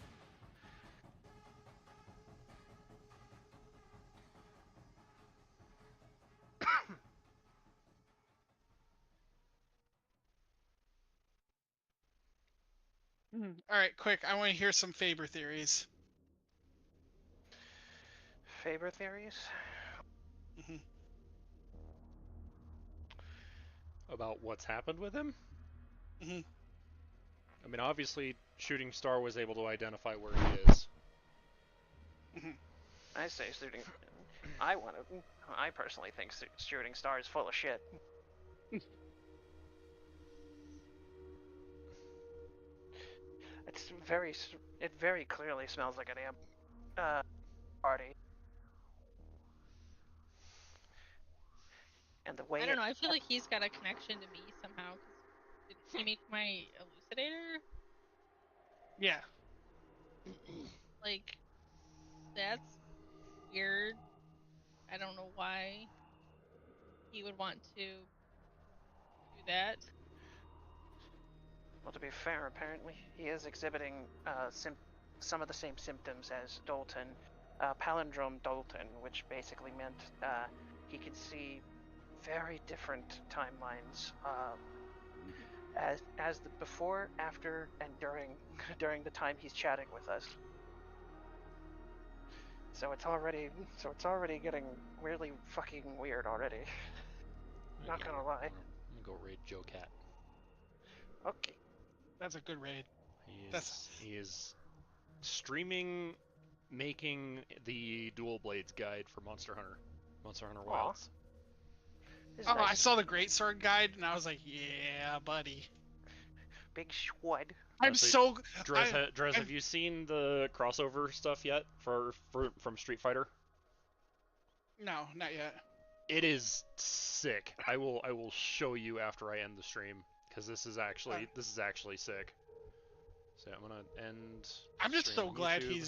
S1: All right, quick. I want to hear some Faber theories.
S3: Faber theories?
S1: Mm-hmm.
S2: About what's happened with him?
S1: Mm-hmm.
S2: I mean, obviously, Shooting Star was able to identify where he is.
S1: Mm-hmm.
S3: I say shooting. I personally think Shooting Star is full of shit. It very clearly smells like an amp. party. And the way
S6: I don't know. I feel like he's got a connection to me somehow. 'Cause did he make my elucidator?
S8: Yeah.
S6: Like, that's weird. I don't know why he would want to do that.
S3: Well, to be fair, apparently he is exhibiting some of the same symptoms as Dalton, palindrome Dalton, which basically meant he could see very different timelines as the before, after, and during the time he's chatting with us. So it's already getting really fucking weird already. Not gonna lie.
S2: I'm gonna go raid Joe Cat.
S3: Okay.
S1: That's a good raid.
S2: He is streaming, making the dual blades guide for Monster Hunter Wilds.
S1: Oh,
S3: Nice.
S1: I saw the Greatsword guide and I was like, yeah, buddy.
S3: Big schwud.
S1: I'm so.
S2: Drez, have you seen the crossover stuff yet from Street Fighter?
S1: No, not yet.
S2: It is sick. I will show you after I end the stream because this is actually sick. So I'm gonna end.
S1: I'm just
S2: stream
S1: so
S2: on
S1: glad
S2: YouTube.
S1: he's